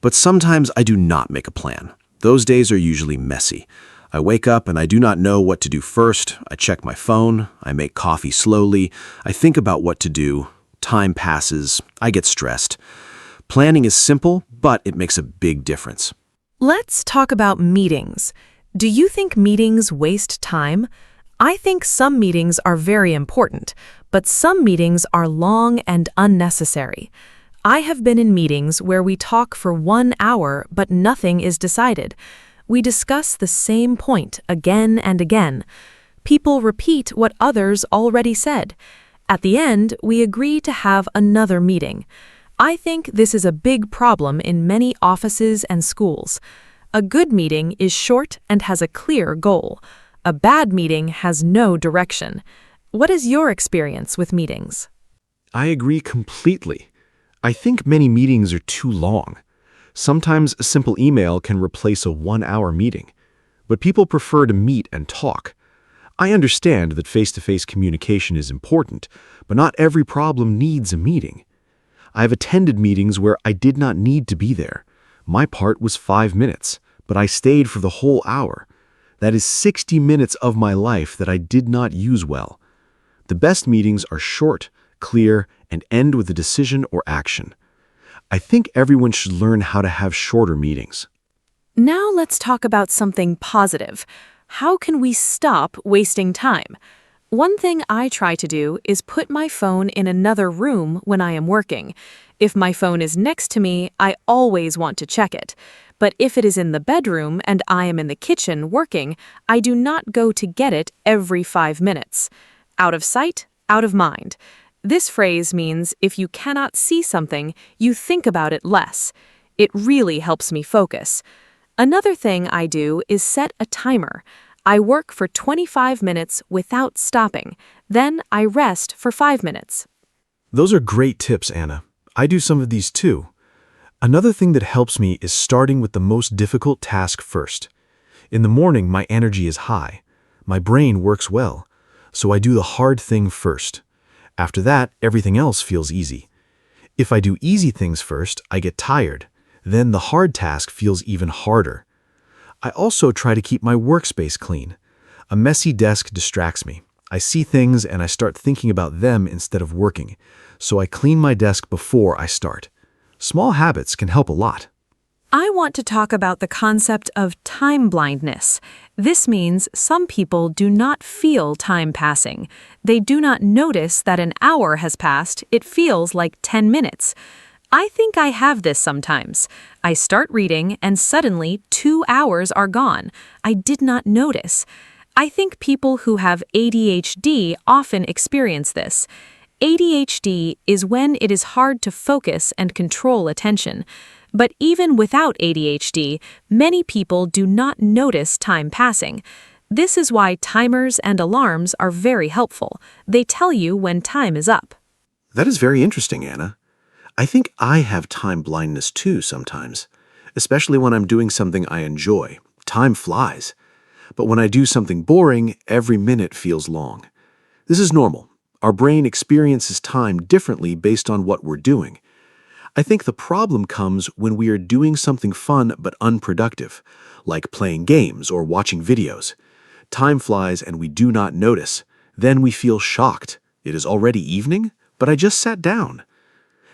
But sometimes I do not make a plan. Those days are usually messy. I wake up and I do not know what to do first. I check my phone. I make coffee slowly. I think about what to do. Time passes. I get stressed. Planning is simple, but it makes a big difference. Let's talk about meetings. Do you think meetings waste time? I think some meetings are very important, but some meetings are long and unnecessary. I have been in meetings where we talk for 1 hour, but nothing is decided. We discuss the same point again and again. People repeat what others already said. At the end, we agree to have another meeting. I think this is a big problem in many offices and schools. A good meeting is short and has a clear goal. A bad meeting has no direction. What is your experience with meetings? I agree completely. I think many meetings are too long. Sometimes a simple email can replace a 1-hour meeting. But people prefer to meet and talk. I understand that face-to-face communication is important, but not every problem needs a meeting. I've attended meetings where I did not need to be there. My part was 5 minutes, but I stayed for the whole hour. That is 60 minutes of my life that I did not use well. The best meetings are short, clear, and end with a decision or action. I think everyone should learn how to have shorter meetings. Now let's talk about something positive. How can we stop wasting time? One thing I try to do is put my phone in another room when I am working. If my phone is next to me, I always want to check it. But if it is in the bedroom and I am in the kitchen working, I do not go to get it every 5 minutes. Out of sight, out of mind. This phrase means if you cannot see something, you think about it less. It really helps me focus. Another thing I do is set a timer. I work for 25 minutes without stopping. Then I rest for 5 minutes. Those are great tips, Anna. I do some of these too. Another thing that helps me is starting with the most difficult task first. In the morning, my energy is high. My brain works well, so I do the hard thing first. After that, everything else feels easy. If I do easy things first, I get tired. Then the hard task feels even harder. I also try to keep my workspace clean. A messy desk distracts me. I see things and I start thinking about them instead of working, so I clean my desk before I start. Small habits can help a lot. I want to talk about the concept of time blindness. This means some people do not feel time passing. They do not notice that an hour has passed. It feels like 10 minutes. I think I have this sometimes. I start reading and suddenly 2 hours are gone. I did not notice. I think people who have ADHD often experience this. ADHD is when it is hard to focus and control attention. But even without ADHD, many people do not notice time passing. This is why timers and alarms are very helpful. They tell you when time is up. That is very interesting, Anna. I think I have time blindness too sometimes, especially when I'm doing something I enjoy. Time flies. But when I do something boring, every minute feels long. This is normal. Our brain experiences time differently based on what we're doing. I think the problem comes when we are doing something fun but unproductive, like playing games or watching videos. Time flies and we do not notice. Then we feel shocked. It is already evening, but I just sat down.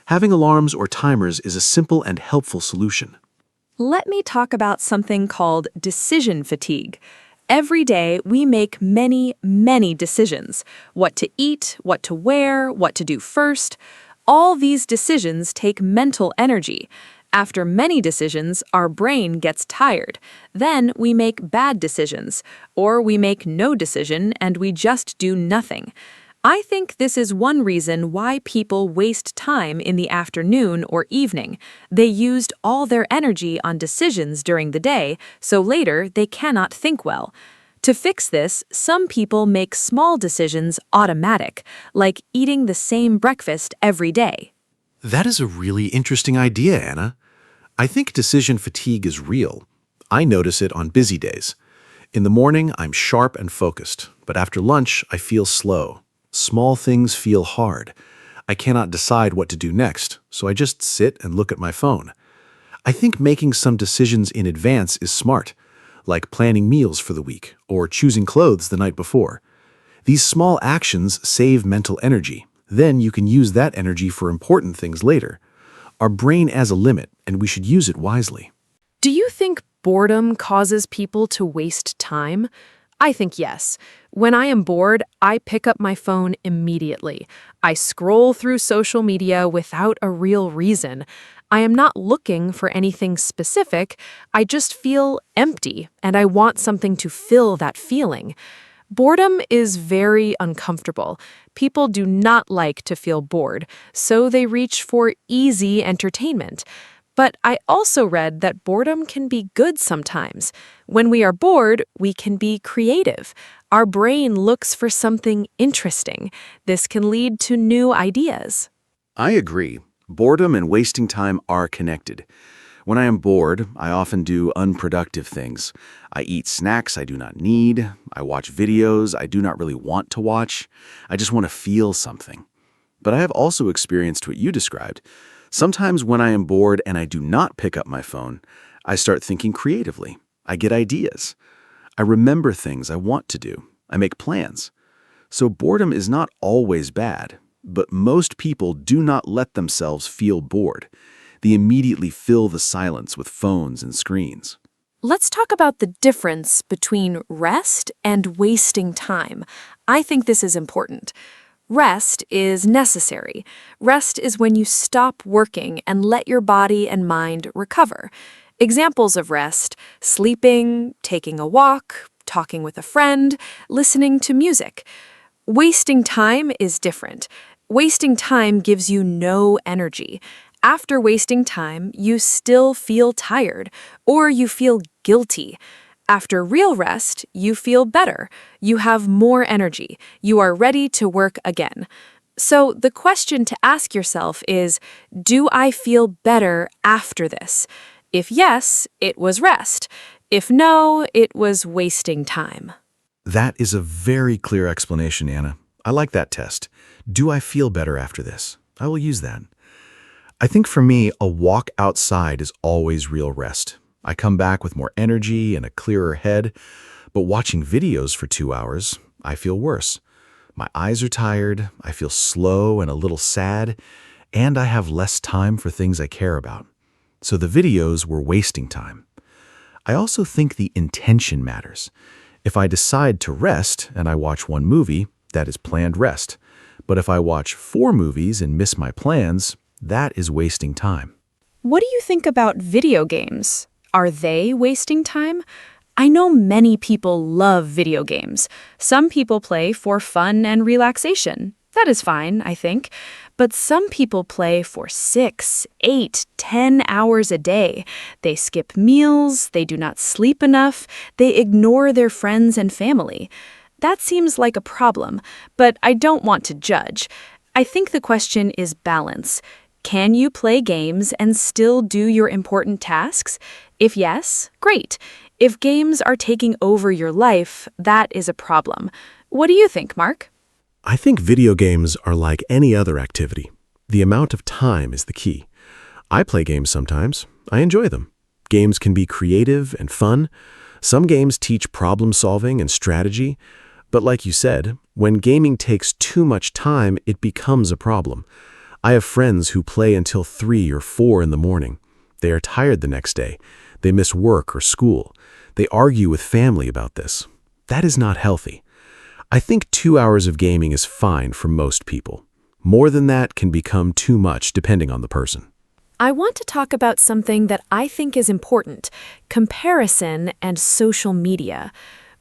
Having alarms or timers is a simple and helpful solution. Let me talk about something called decision fatigue. Every day, we make many, many decisions. What to eat, what to wear, what to do first. All these decisions take mental energy. After many decisions, our brain gets tired. Then we make bad decisions, or we make no decision and we just do nothing. I think this is one reason why people waste time in the afternoon or evening. They used all their energy on decisions during the day, so later they cannot think well. To fix this, some people make small decisions automatic, like eating the same breakfast every day. That is a really interesting idea, Anna. I think decision fatigue is real. I notice it on busy days. In the morning, I'm sharp and focused, but after lunch, I feel slow. Small things feel hard. I cannot decide what to do next, so I just sit and look at my phone. I think making some decisions in advance is smart, like planning meals for the week or choosing clothes the night before. These small actions save mental energy. Then you can use that energy for important things later. Our brain has a limit, and we should use it wisely. Do you think boredom causes people to waste time? I think yes. When I am bored, I pick up my phone immediately. I scroll through social media without a real reason. I am not looking for anything specific. I just feel empty, and I want something to fill that feeling. Boredom is very uncomfortable. People do not like to feel bored, so they reach for easy entertainment. But I also read that boredom can be good sometimes. When we are bored, we can be creative. Our brain looks for something interesting. This can lead to new ideas. I agree. Boredom and wasting time are connected. When I am bored, I often do unproductive things. I eat snacks I do not need. I watch videos I do not really want to watch. I just want to feel something. But I have also experienced what you described. Sometimes when I am bored and I do not pick up my phone, I start thinking creatively. I get ideas. I remember things I want to do. I make plans. So boredom is not always bad, but most people do not let themselves feel bored. They immediately fill the silence with phones and screens. Let's talk about the difference between rest and wasting time. I think this is important. Rest is necessary. Rest is when you stop working and let your body and mind recover. Examples of rest: sleeping, taking a walk, talking with a friend, listening to music. Wasting time is different. Wasting time gives you no energy. After wasting time, you still feel tired, or you feel guilty. After real rest, you feel better. You have more energy. You are ready to work again. So the question to ask yourself is, do I feel better after this? If yes, it was rest. If no, it was wasting time. That is a very clear explanation, Anna. I like that test. Do I feel better after this? I will use that. I think for me, a walk outside is always real rest. I come back with more energy and a clearer head, but watching videos for 2 hours, I feel worse. My eyes are tired, I feel slow and a little sad, and I have less time for things I care about. So the videos were wasting time. I also think the intention matters. If I decide to rest and I watch one movie, that is planned rest. But if I watch 4 movies and miss my plans, that is wasting time. What do you think about video games? Are they wasting time? I know many people love video games. Some people play for fun and relaxation. That is fine, I think. But some people play for 6, 8, 10 hours a day. They skip meals, they do not sleep enough, they ignore their friends and family. That seems like a problem, but I don't want to judge. I think the question is balance. Can you play games and still do your important tasks? If yes, great. If games are taking over your life, that is a problem. What do you think, Mark? I think video games are like any other activity. The amount of time is the key. I play games sometimes. I enjoy them. Games can be creative and fun. Some games teach problem solving and strategy. But like you said, when gaming takes too much time, it becomes a problem. I have friends who play until 3 or 4 in the morning. They are tired the next day. They miss work or school. They argue with family about this. That is not healthy. I think 2 hours of gaming is fine for most people. More than that can become too much depending on the person. I want to talk about something that I think is important: comparison and social media.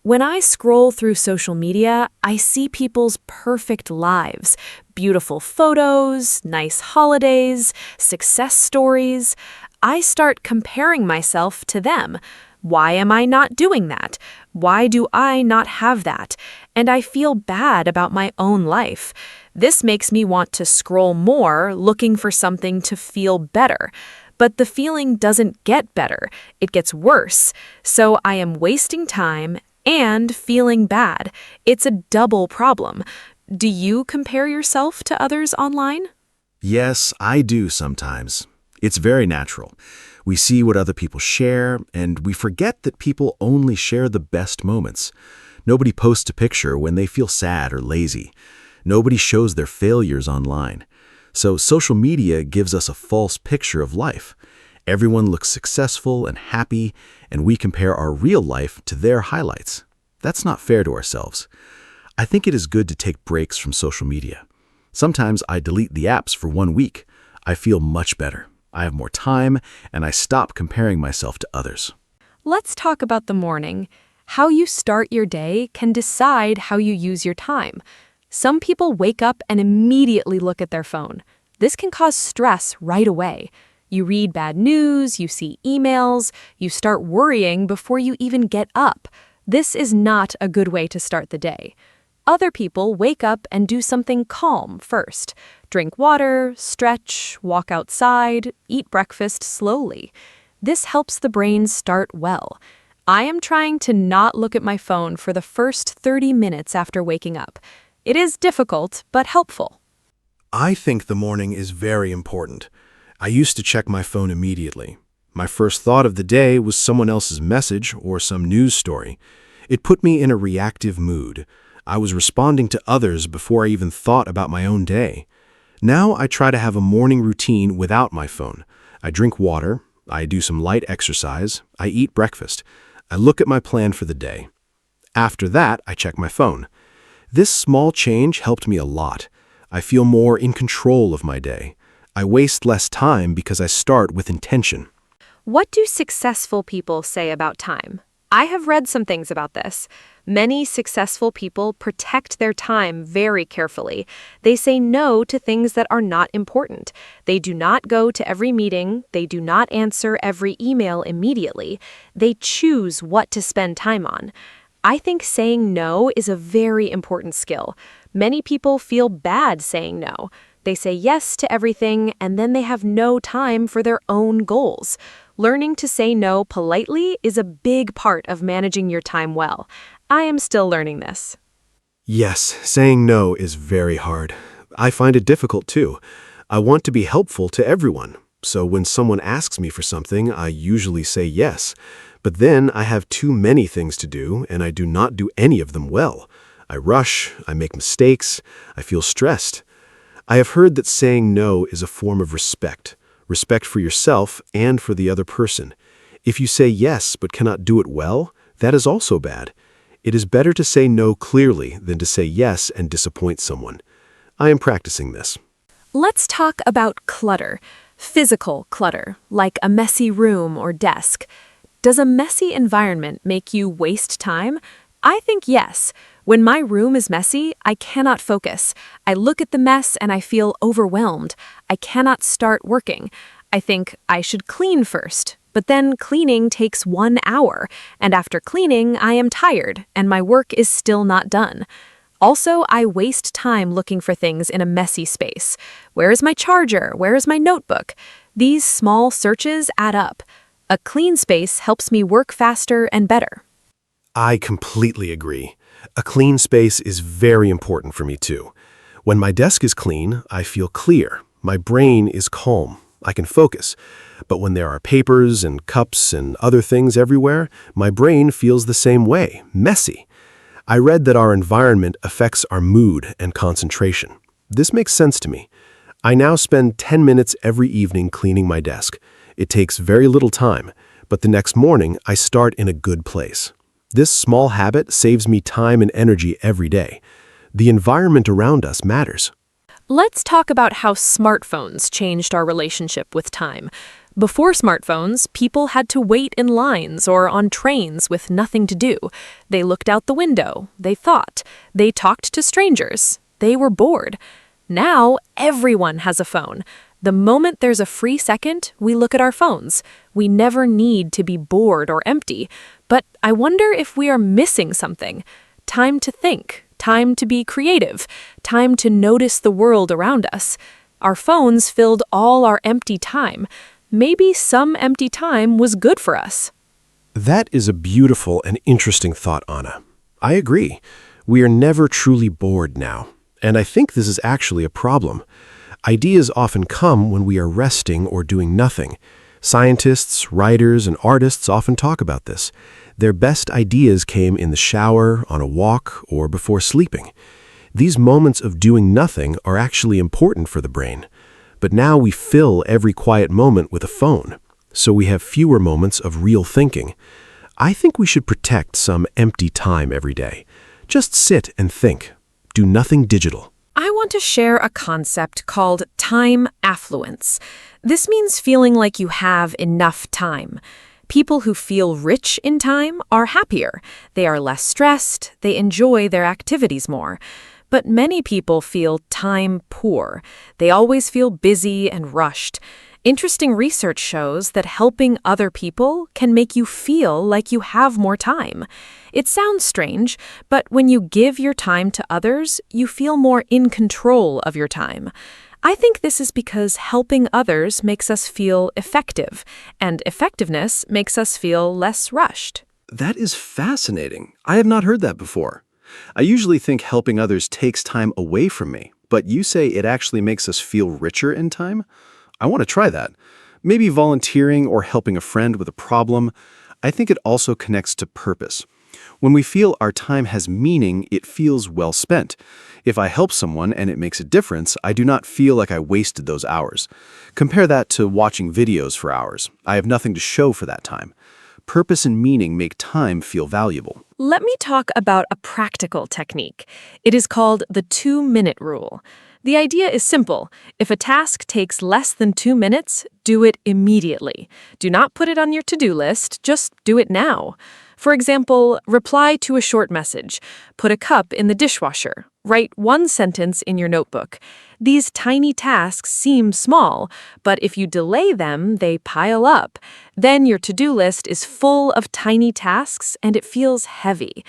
When I scroll through social media, I see people's perfect lives, beautiful photos, nice holidays, success stories. I start comparing myself to them. Why am I not doing that? Why do I not have that? And I feel bad about my own life. This makes me want to scroll more, looking for something to feel better. But the feeling doesn't get better. It gets worse. So I am wasting time and feeling bad. It's a double problem. Do you compare yourself to others online? Yes, I do sometimes. It's very natural. We see what other people share, and we forget that people only share the best moments. Nobody posts a picture when they feel sad or lazy. Nobody shows their failures online. So social media gives us a false picture of life. Everyone looks successful and happy, and we compare our real life to their highlights. That's not fair to ourselves. I think it is good to take breaks from social media. Sometimes I delete the apps for 1 week. I feel much better. I have more time, and I stop comparing myself to others. Let's talk about the morning. How you start your day can decide how you use your time. Some people wake up and immediately look at their phone. This can cause stress right away. You read bad news, you see emails, you start worrying before you even get up. This is not a good way to start the day. Other people wake up and do something calm first. Drink water, stretch, walk outside, eat breakfast slowly. This helps the brain start well. I am trying to not look at my phone for the first 30 minutes after waking up. It is difficult, but helpful. I think the morning is very important. I used to check my phone immediately. My first thought of the day was someone else's message or some news story. It put me in a reactive mood. I was responding to others before I even thought about my own day. Now I try to have a morning routine without my phone. I drink water, I do some light exercise, I eat breakfast. I look at my plan for the day. After that, I check my phone. This small change helped me a lot. I feel more in control of my day. I waste less time because I start with intention. What do successful people say about time? I have read some things about this. Many successful people protect their time very carefully. They say no to things that are not important. They do not go to every meeting. They do not answer every email immediately. They choose what to spend time on. I think saying no is a very important skill. Many people feel bad saying no. They say yes to everything, and then they have no time for their own goals. Learning to say no politely is a big part of managing your time well. I am still learning this. Yes, saying no is very hard. I find it difficult too. I want to be helpful to everyone, so when someone asks me for something, I usually say yes. But then I have too many things to do, and I do not do any of them well. I rush, I make mistakes, I feel stressed. I have heard that saying no is a form of respect for yourself and for the other person. If you say yes but cannot do it well, that is also bad. It is better to say no clearly than to say yes and disappoint someone. I am practicing this. Let's talk about clutter. Physical clutter, like a messy room or desk. Does a messy environment make you waste time? I think yes. When my room is messy, I cannot focus. I look at the mess and I feel overwhelmed. I cannot start working. I think I should clean first. But then cleaning takes 1 hour, and after cleaning, I am tired, and my work is still not done. Also, I waste time looking for things in a messy space. Where is my charger? Where is my notebook? These small searches add up. A clean space helps me work faster and better. I completely agree. A clean space is very important for me too. When my desk is clean, I feel clear. My brain is calm. I can focus. But when there are papers and cups and other things everywhere, my brain feels the same way, messy. I read that our environment affects our mood and concentration. This makes sense to me. I now spend 10 minutes every evening cleaning my desk. It takes very little time, but the next morning I start in a good place. This small habit saves me time and energy every day. The environment around us matters. Let's talk about how smartphones changed our relationship with time. Before smartphones, people had to wait in lines or on trains with nothing to do. They looked out the window, they thought, they talked to strangers, they were bored. Now, everyone has a phone. The moment there's a free second, we look at our phones. We never need to be bored or empty. But I wonder if we are missing something. Time to think, time to be creative, time to notice the world around us. Our phones filled all our empty time. Maybe some empty time was good for us. That is a beautiful and interesting thought, Anna. I agree. We are never truly bored now. And I think this is actually a problem. Ideas often come when we are resting or doing nothing. Scientists, writers, and artists often talk about this. Their best ideas came in the shower, on a walk, or before sleeping. These moments of doing nothing are actually important for the brain. But now we fill every quiet moment with a phone, so we have fewer moments of real thinking. I think we should protect some empty time every day. Just sit and think. Do nothing digital. I want to share a concept called time affluence. This means feeling like you have enough time. People who feel rich in time are happier. They are less stressed. They enjoy their activities more. But many people feel time poor. They always feel busy and rushed. Interesting research shows that helping other people can make you feel like you have more time. It sounds strange, but when you give your time to others, you feel more in control of your time. I think this is because helping others makes us feel effective, and effectiveness makes us feel less rushed. That is fascinating. I have not heard that before. I usually think helping others takes time away from me, but you say it actually makes us feel richer in time? I want to try that. Maybe volunteering or helping a friend with a problem. I think it also connects to purpose. When we feel our time has meaning, it feels well spent. If I help someone and it makes a difference, I do not feel like I wasted those hours. Compare that to watching videos for hours. I have nothing to show for that time. Purpose and meaning make time feel valuable. Let me talk about a practical technique. It is called the 2-minute rule. The idea is simple. If a task takes less than 2 minutes, do it immediately. Do not put it on your to-do list, just do it now. For example, reply to a short message. Put a cup in the dishwasher. Write one sentence in your notebook. These tiny tasks seem small, but if you delay them, they pile up. Then your to-do list is full of tiny tasks and it feels heavy.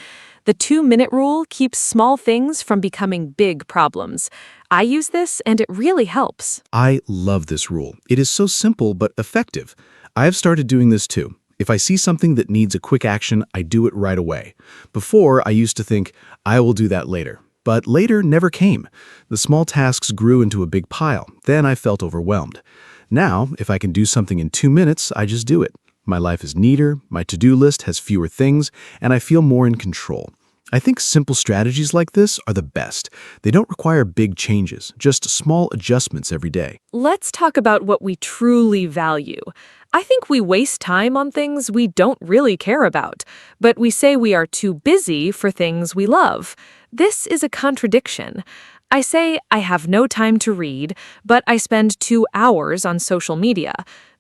The 2-minute rule keeps small things from becoming big problems. I use this and it really helps. I love this rule. It is so simple but effective. I have started doing this too. If I see something that needs a quick action, I do it right away. Before, I used to think, I will do that later. But later never came. The small tasks grew into a big pile. Then I felt overwhelmed. Now, if I can do something in 2 minutes, I just do it. My life is neater, my to-do list has fewer things, and I feel more in control. I think simple strategies like this are the best. They don't require big changes, just small adjustments every day. Let's talk about what we truly value. I think we waste time on things we don't really care about, but we say we are too busy for things we love. This is a contradiction. I say I have no time to read, but I spend 2 hours on social media.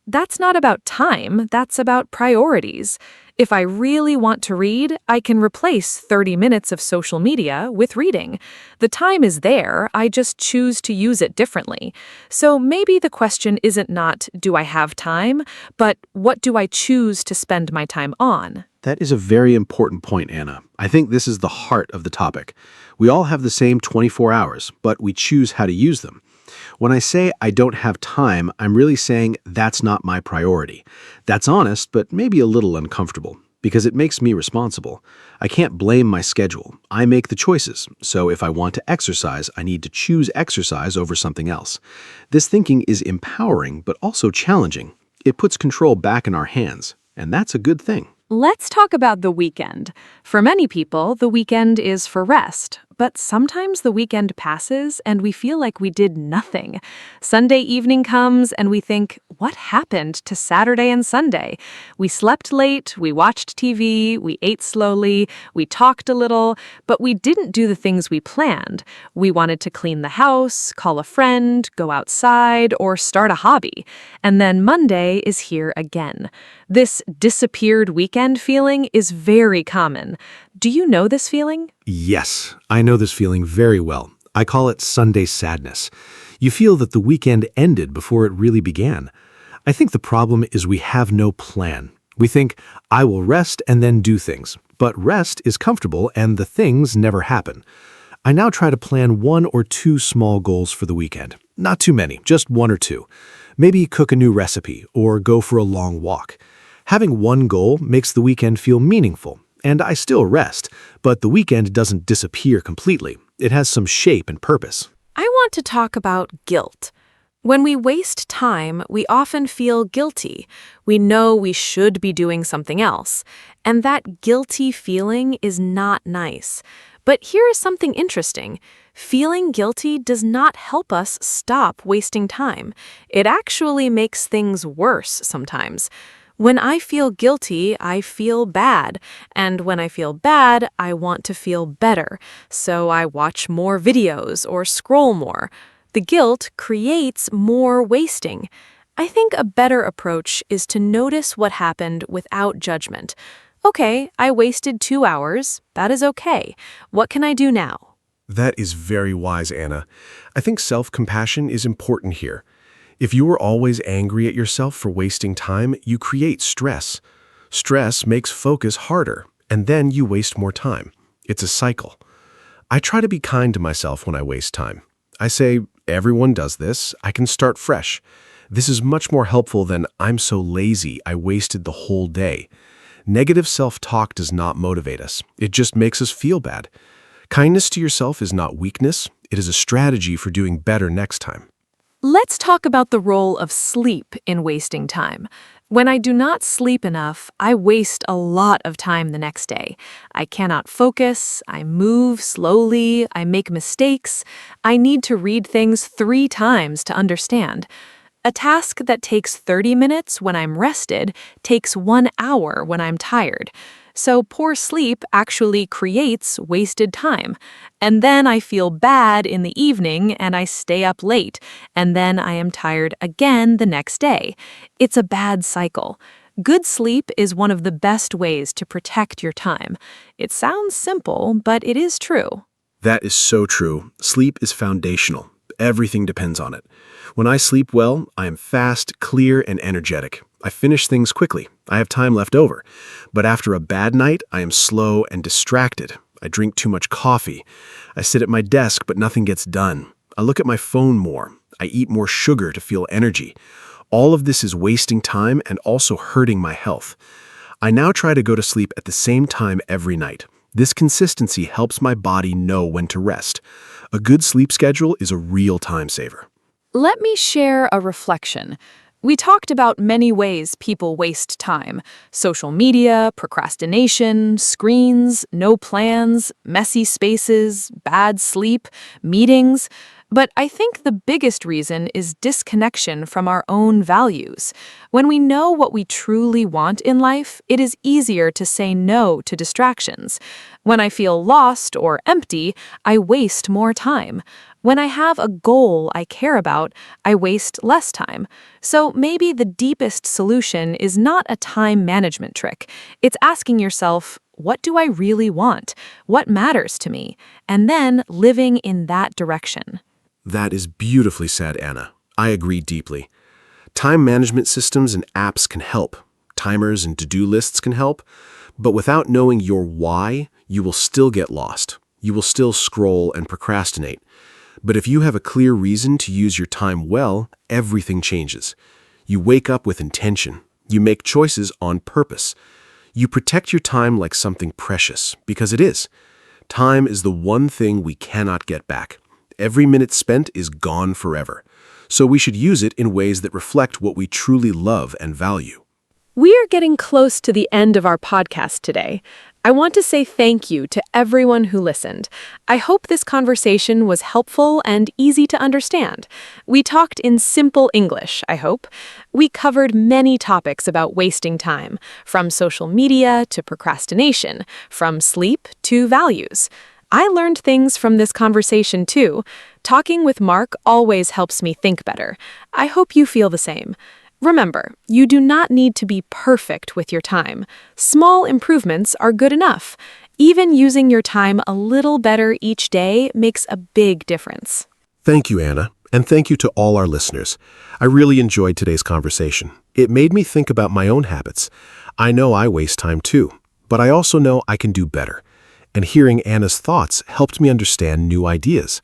That's not about time, that's about priorities. If I really want to read, I can replace 30 minutes of social media with reading. The time is there, I just choose to use it differently. So maybe the question isn't not, do I have time, but what do I choose to spend my time on? That is a very important point, Anna. I think this is the heart of the topic. We all have the same 24 hours, but we choose how to use them. When I say I don't have time, I'm really saying that's not my priority. That's honest, but maybe a little uncomfortable, because it makes me responsible. I can't blame my schedule. I make the choices. So if I want to exercise, I need to choose exercise over something else. This thinking is empowering, but also challenging. It puts control back in our hands, and that's a good thing. Let's talk about the weekend. For many people, the weekend is for rest, but sometimes the weekend passes and we feel like we did nothing. Sunday evening comes and we think, what happened to Saturday and Sunday? We slept late, we watched TV, we ate slowly, we talked a little, but we didn't do the things we planned. We wanted to clean the house, call a friend, go outside, or start a hobby. And then Monday is here again. This disappeared weekend feeling is very common. Do you know this feeling? Yes, I know this feeling very well. I call it Sunday sadness. You feel that the weekend ended before it really began. I think the problem is we have no plan. We think, I will rest and then do things. But rest is comfortable and the things never happen. I now try to plan 1 or 2 small goals for the weekend. Not too many, just 1 or 2. Maybe cook a new recipe or go for a long walk. Having one goal makes the weekend feel meaningful, and I still rest, but the weekend doesn't disappear completely. It has some shape and purpose. I want to talk about guilt. When we waste time, we often feel guilty. We know we should be doing something else, and that guilty feeling is not nice. But here is something interesting. Feeling guilty does not help us stop wasting time. It actually makes things worse sometimes. When I feel guilty, I feel bad. And when I feel bad, I want to feel better. So I watch more videos or scroll more. The guilt creates more wasting. I think a better approach is to notice what happened without judgment. Okay, I wasted 2 hours. That is okay. What can I do now? That is very wise, Anna. I think self-compassion is important here. If you are always angry at yourself for wasting time, you create stress. Stress makes focus harder, and then you waste more time. It's a cycle. I try to be kind to myself when I waste time. I say, everyone does this, I can start fresh. This is much more helpful than I'm so lazy, I wasted the whole day. Negative self-talk does not motivate us. It just makes us feel bad. Kindness to yourself is not weakness. It is a strategy for doing better next time. Let's talk about the role of sleep in wasting time. When I do not sleep enough, I waste a lot of time the next day. I cannot focus, I move slowly, I make mistakes, I need to read things 3 times to understand. A task that takes 30 minutes when I'm rested takes 1 hour when I'm tired. So poor sleep actually creates wasted time. And then I feel bad in the evening and I stay up late, and then I am tired again the next day. It's a bad cycle. Good sleep is one of the best ways to protect your time. It sounds simple, but it is true. That is so true. Sleep is foundational. Everything depends on it. When I sleep well, I am fast, clear, and energetic. I finish things quickly. I have time left over. But after a bad night, I am slow and distracted. I drink too much coffee. I sit at my desk, but nothing gets done. I look at my phone more. I eat more sugar to feel energy. All of this is wasting time and also hurting my health. I now try to go to sleep at the same time every night. This consistency helps my body know when to rest. A good sleep schedule is a real time saver. Let me share a reflection. We talked about many ways people waste time: social media, procrastination, screens, no plans, messy spaces, bad sleep, meetings. But I think the biggest reason is disconnection from our own values. When we know what we truly want in life, it is easier to say no to distractions. When I feel lost or empty, I waste more time. When I have a goal I care about, I waste less time. So maybe the deepest solution is not a time management trick. It's asking yourself, what do I really want? What matters to me? And then living in that direction. That is beautifully said, Anna. I agree deeply. Time management systems and apps can help. Timers and to-do lists can help. But without knowing your why, you will still get lost. You will still scroll and procrastinate. But if you have a clear reason to use your time well, everything changes. You wake up with intention. You make choices on purpose. You protect your time like something precious, because it is. Time is the one thing we cannot get back. Every minute spent is gone forever. So we should use it in ways that reflect what we truly love and value. We are getting close to the end of our podcast today. I want to say thank you to everyone who listened. I hope this conversation was helpful and easy to understand. We talked in simple English, I hope. We covered many topics about wasting time, from social media to procrastination, from sleep to values. I learned things from this conversation too. Talking with Mark always helps me think better. I hope you feel the same. Remember, you do not need to be perfect with your time. Small improvements are good enough. Even using your time a little better each day makes a big difference. Thank you, Anna, and thank you to all our listeners. I really enjoyed today's conversation. It made me think about my own habits. I know I waste time too, but I also know I can do better. And hearing Anna's thoughts helped me understand new ideas.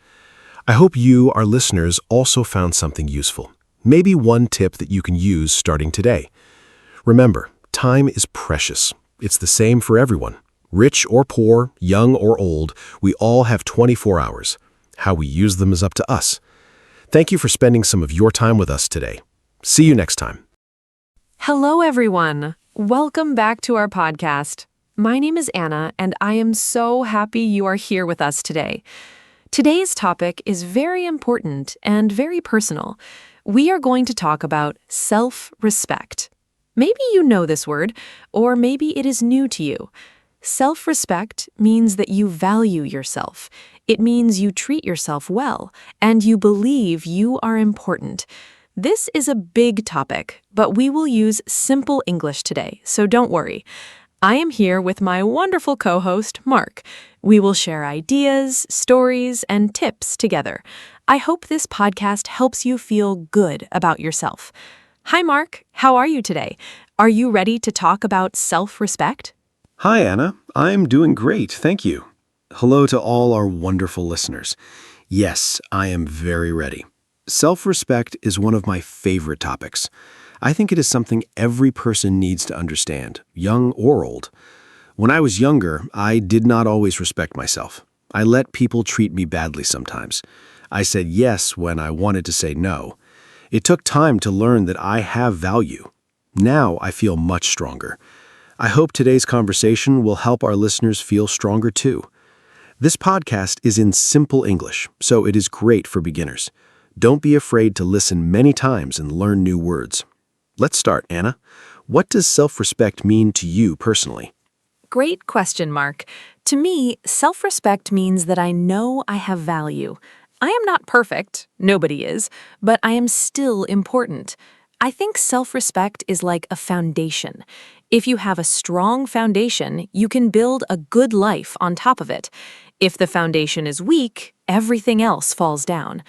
I hope you, our listeners, also found something useful. Maybe one tip that you can use starting today. Remember, time is precious. It's the same for everyone. Rich or poor, young or old, we all have 24 hours. How we use them is up to us. Thank you for spending some of your time with us today. See you next time. Hello, everyone. Welcome back to our podcast. My name is Anna, and I am so happy you are here with us today. Today's topic is very important and very personal. We are going to talk about self-respect. Maybe you know this word, or maybe it is new to you. Self-respect means that you value yourself. It means you treat yourself well, and you believe you are important. This is a big topic, but we will use simple English today, so don't worry. I am here with my wonderful co-host, Mark. We will share ideas, stories, and tips together. I hope this podcast helps you feel good about yourself. Hi, Mark. How are you today? Are you ready to talk about self-respect? Hi, Anna. I'm doing great, thank you. Hello to all our wonderful listeners. Yes, I am very ready. Self-respect is one of my favorite topics. I think it is something every person needs to understand, young or old. When I was younger, I did not always respect myself. I let people treat me badly sometimes. I said yes when I wanted to say no. It took time to learn that I have value. Now I feel much stronger. I hope today's conversation will help our listeners feel stronger too. This podcast is in simple English, so it is great for beginners. Don't be afraid to listen many times and learn new words. Let's start, Anna. What does self-respect mean to you personally? Great question, Mark. To me, self-respect means that I know I have value. I am not perfect, nobody is, but I am still important. I think self-respect is like a foundation. If you have a strong foundation, you can build a good life on top of it. If the foundation is weak, everything else falls down.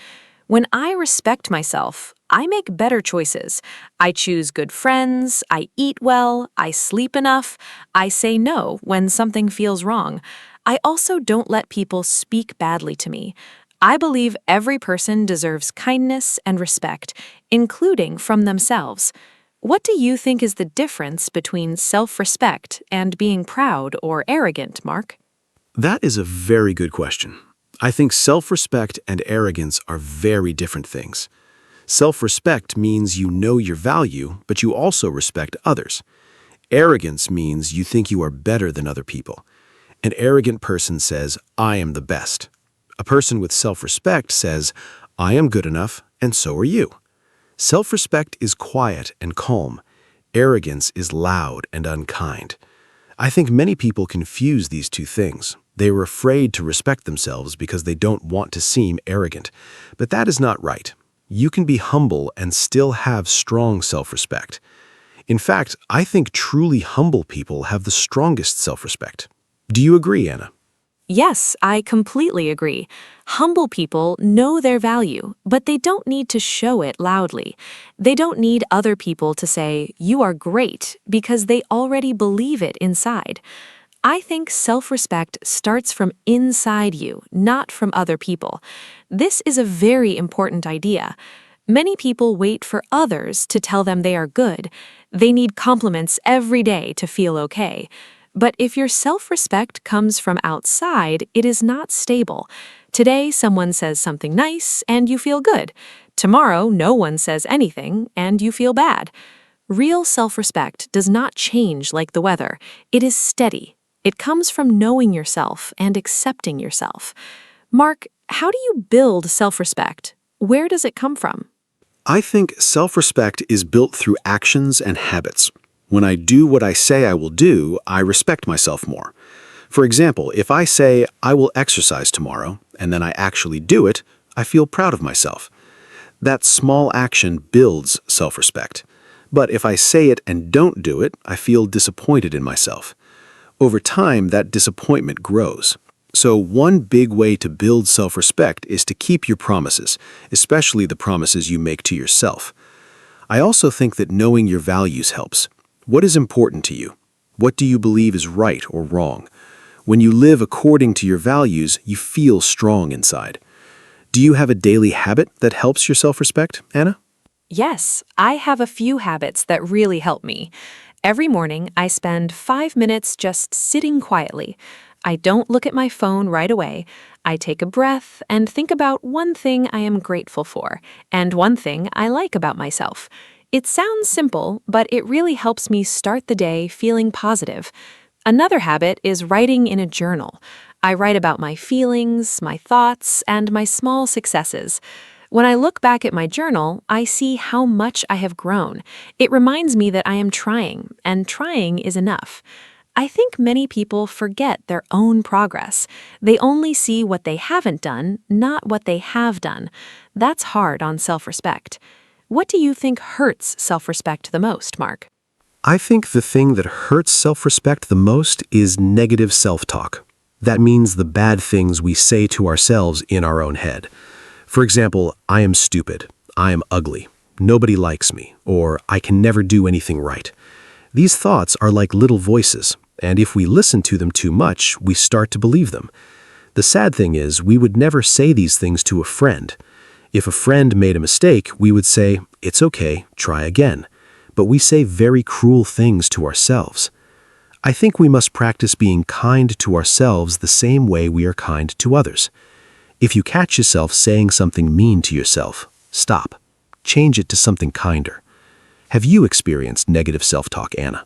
When I respect myself, I make better choices. I choose good friends, I eat well, I sleep enough, I say no when something feels wrong. I also don't let people speak badly to me. I believe every person deserves kindness and respect, including from themselves. What do you think is the difference between self-respect and being proud or arrogant, Mark? That is a very good question. I think self-respect and arrogance are very different things. Self-respect means you know your value, but you also respect others. Arrogance means you think you are better than other people. An arrogant person says, "I am the best." A person with self-respect says, "I am good enough, and so are you." Self-respect is quiet and calm. Arrogance is loud and unkind. I think many people confuse these two things. They are afraid to respect themselves because they don't want to seem arrogant. But that is not right. You can be humble and still have strong self-respect. In fact, I think truly humble people have the strongest self-respect. Do you agree, Anna? Yes, I completely agree. Humble people know their value, but they don't need to show it loudly. They don't need other people to say, "You are great," because they already believe it inside. I think self-respect starts from inside you, not from other people. This is a very important idea. Many people wait for others to tell them they are good. They need compliments every day to feel okay. But if your self-respect comes from outside, it is not stable. Today, someone says something nice, and you feel good. Tomorrow, no one says anything, and you feel bad. Real self-respect does not change like the weather. It is steady. It comes from knowing yourself and accepting yourself. Mark, how do you build self-respect? Where does it come from? I think self-respect is built through actions and habits. When I do what I say I will do, I respect myself more. For example, if I say I will exercise tomorrow, and then I actually do it, I feel proud of myself. That small action builds self-respect. But if I say it and don't do it, I feel disappointed in myself. Over time, that disappointment grows. So one big way to build self-respect is to keep your promises, especially the promises you make to yourself. I also think that knowing your values helps. What is important to you? What do you believe is right or wrong? When you live according to your values, you feel strong inside. Do you have a daily habit that helps your self-respect, Anna? Yes, I have a few habits that really help me. Every morning, I spend 5 minutes just sitting quietly. I don't look at my phone right away. I take a breath and think about one thing I am grateful for and one thing I like about myself. It sounds simple, but it really helps me start the day feeling positive. Another habit is writing in a journal. I write about my feelings, my thoughts, and my small successes. When I look back at my journal, I see how much I have grown. It reminds me that I am trying, and trying is enough. I think many people forget their own progress. They only see what they haven't done, not what they have done. That's hard on self-respect. What do you think hurts self-respect the most, Mark? I think the thing that hurts self-respect the most is negative self-talk. That means the bad things we say to ourselves in our own head. For example, I am stupid, I am ugly, nobody likes me, or I can never do anything right. These thoughts are like little voices, and if we listen to them too much, we start to believe them. The sad thing is, we would never say these things to a friend. If a friend made a mistake, we would say, "It's okay, try again." But we say very cruel things to ourselves. I think we must practice being kind to ourselves the same way we are kind to others. If you catch yourself saying something mean to yourself, stop. Change it to something kinder. Have you experienced negative self-talk, Anna?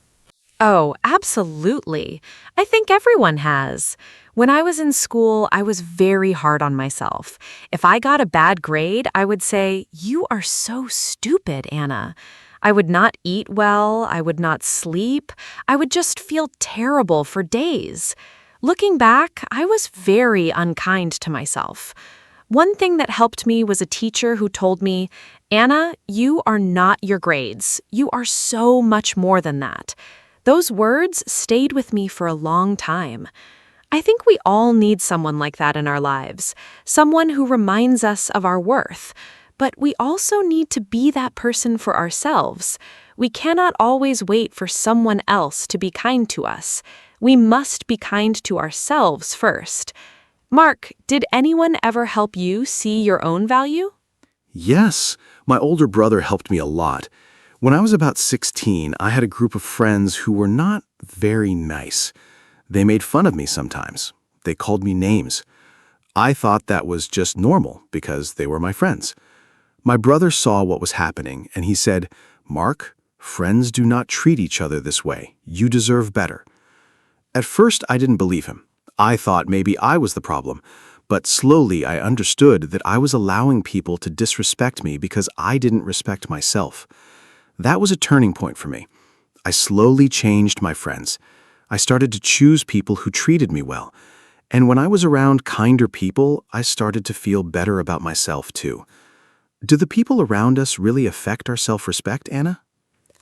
Oh, absolutely. I think everyone has. When I was in school, I was very hard on myself. If I got a bad grade, I would say, "You are so stupid, Anna." I would not eat well, I would not sleep, I would just feel terrible for days. Looking back, I was very unkind to myself. One thing that helped me was a teacher who told me, "Anna, you are not your grades. You are so much more than that." Those words stayed with me for a long time. I think we all need someone like that in our lives, someone who reminds us of our worth. But we also need to be that person for ourselves. We cannot always wait for someone else to be kind to us. We must be kind to ourselves first. Mark, did anyone ever help you see your own value? Yes, my older brother helped me a lot. When I was about 16, I had a group of friends who were not very nice. They made fun of me sometimes. They called me names. I thought that was just normal because they were my friends. My brother saw what was happening and he said, "Mark, friends do not treat each other this way. You deserve better." At first, I didn't believe him. I thought maybe I was the problem, but slowly I understood that I was allowing people to disrespect me because I didn't respect myself. That was a turning point for me. I slowly changed my friends. I started to choose people who treated me well. And when I was around kinder people, I started to feel better about myself too. Do the people around us really affect our self-respect, Anna?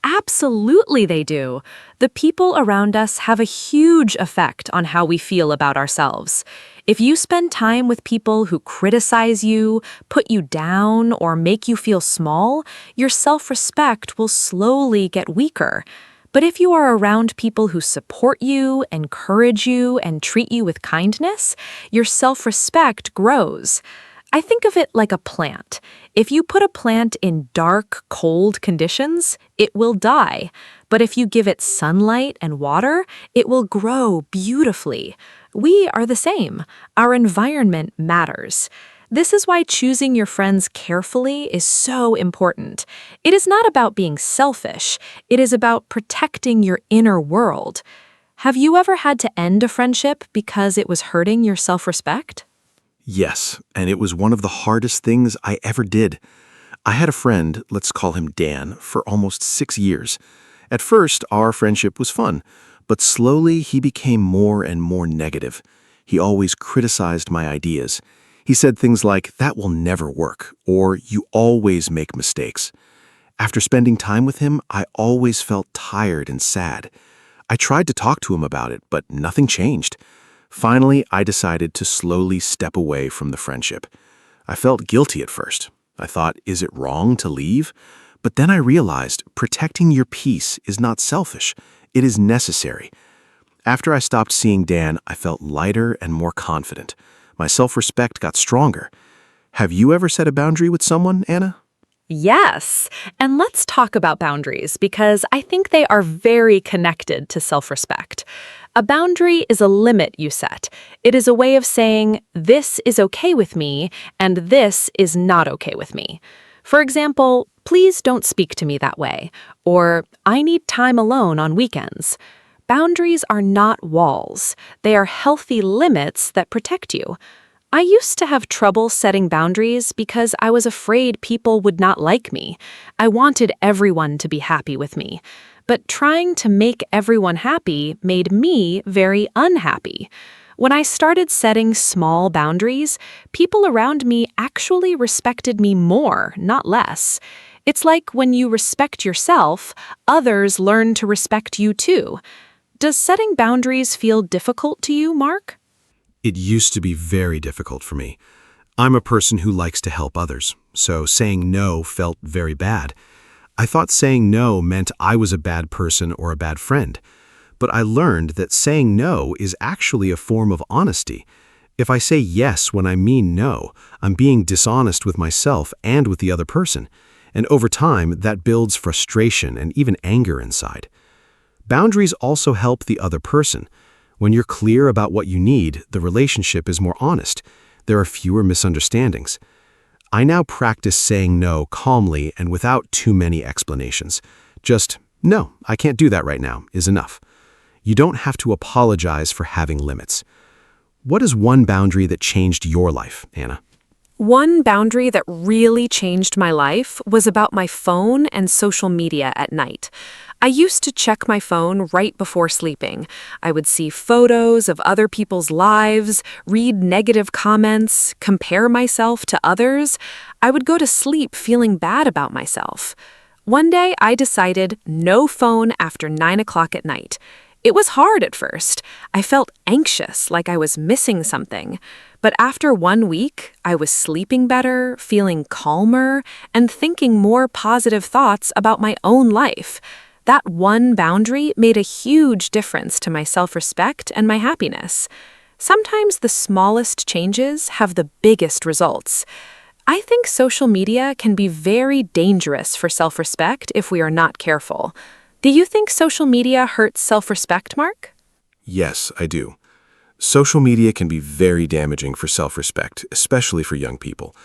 Absolutely, they do. The people around us have a huge effect on how we feel about ourselves. If you spend time with people who criticize you, put you down, or make you feel small, your self-respect will slowly get weaker. But if you are around people who support you, encourage you, and treat you with kindness, your self-respect grows. I think of it like a plant. If you put a plant in dark, cold conditions, it will die. But if you give it sunlight and water, it will grow beautifully. We are the same. Our environment matters. This is why choosing your friends carefully is so important. It is not about being selfish. It is about protecting your inner world. Have you ever had to end a friendship because it was hurting your self-respect? Yes, and it was one of the hardest things I ever did. I had a friend, let's call him Dan, for almost 6 years. At first, our friendship was fun, but slowly he became more and more negative. He always criticized my ideas. He said things like, "That will never work," or "You always make mistakes." After spending time with him, I always felt tired and sad. I tried to talk to him about it, but nothing changed. Finally, I decided to slowly step away from the friendship. I felt guilty at first. I thought, is it wrong to leave? But then I realized protecting your peace is not selfish. It is necessary. After I stopped seeing Dan, I felt lighter and more confident. My self-respect got stronger. Have you ever set a boundary with someone, Anna? Yes, and let's talk about boundaries because I think they are very connected to self-respect. A boundary is a limit you set. It is a way of saying, this is okay with me, and this is not okay with me. For example, please don't speak to me that way, or I need time alone on weekends. Boundaries are not walls. They are healthy limits that protect you. I used to have trouble setting boundaries because I was afraid people would not like me. I wanted everyone to be happy with me. But trying to make everyone happy made me very unhappy. When I started setting small boundaries, people around me actually respected me more, not less. It's like when you respect yourself, others learn to respect you too. Does setting boundaries feel difficult to you, Mark? It used to be very difficult for me. I'm a person who likes to help others, so saying no felt very bad. I thought saying no meant I was a bad person or a bad friend. But I learned that saying no is actually a form of honesty. If I say yes when I mean no, I'm being dishonest with myself and with the other person. And over time, that builds frustration and even anger inside. Boundaries also help the other person. When you're clear about what you need, the relationship is more honest. There are fewer misunderstandings. I now practice saying no calmly and without too many explanations. Just, "No, I can't do that right now," is enough. You don't have to apologize for having limits. What is one boundary that changed your life, Anna? One boundary that really changed my life was about my phone and social media at night. I used to check my phone right before sleeping. I would see photos of other people's lives, read negative comments, compare myself to others. I would go to sleep feeling bad about myself. One day, I decided no phone after 9 o'clock at night. It was hard at first. I felt anxious, like I was missing something. But after 1 week, I was sleeping better, feeling calmer, and thinking more positive thoughts about my own life. That one boundary made a huge difference to my self-respect and my happiness. Sometimes the smallest changes have the biggest results. I think social media can be very dangerous for self-respect if we are not careful. Do you think social media hurts self-respect, Mark? Yes, I do. Social media can be very damaging for self-respect, especially for young people.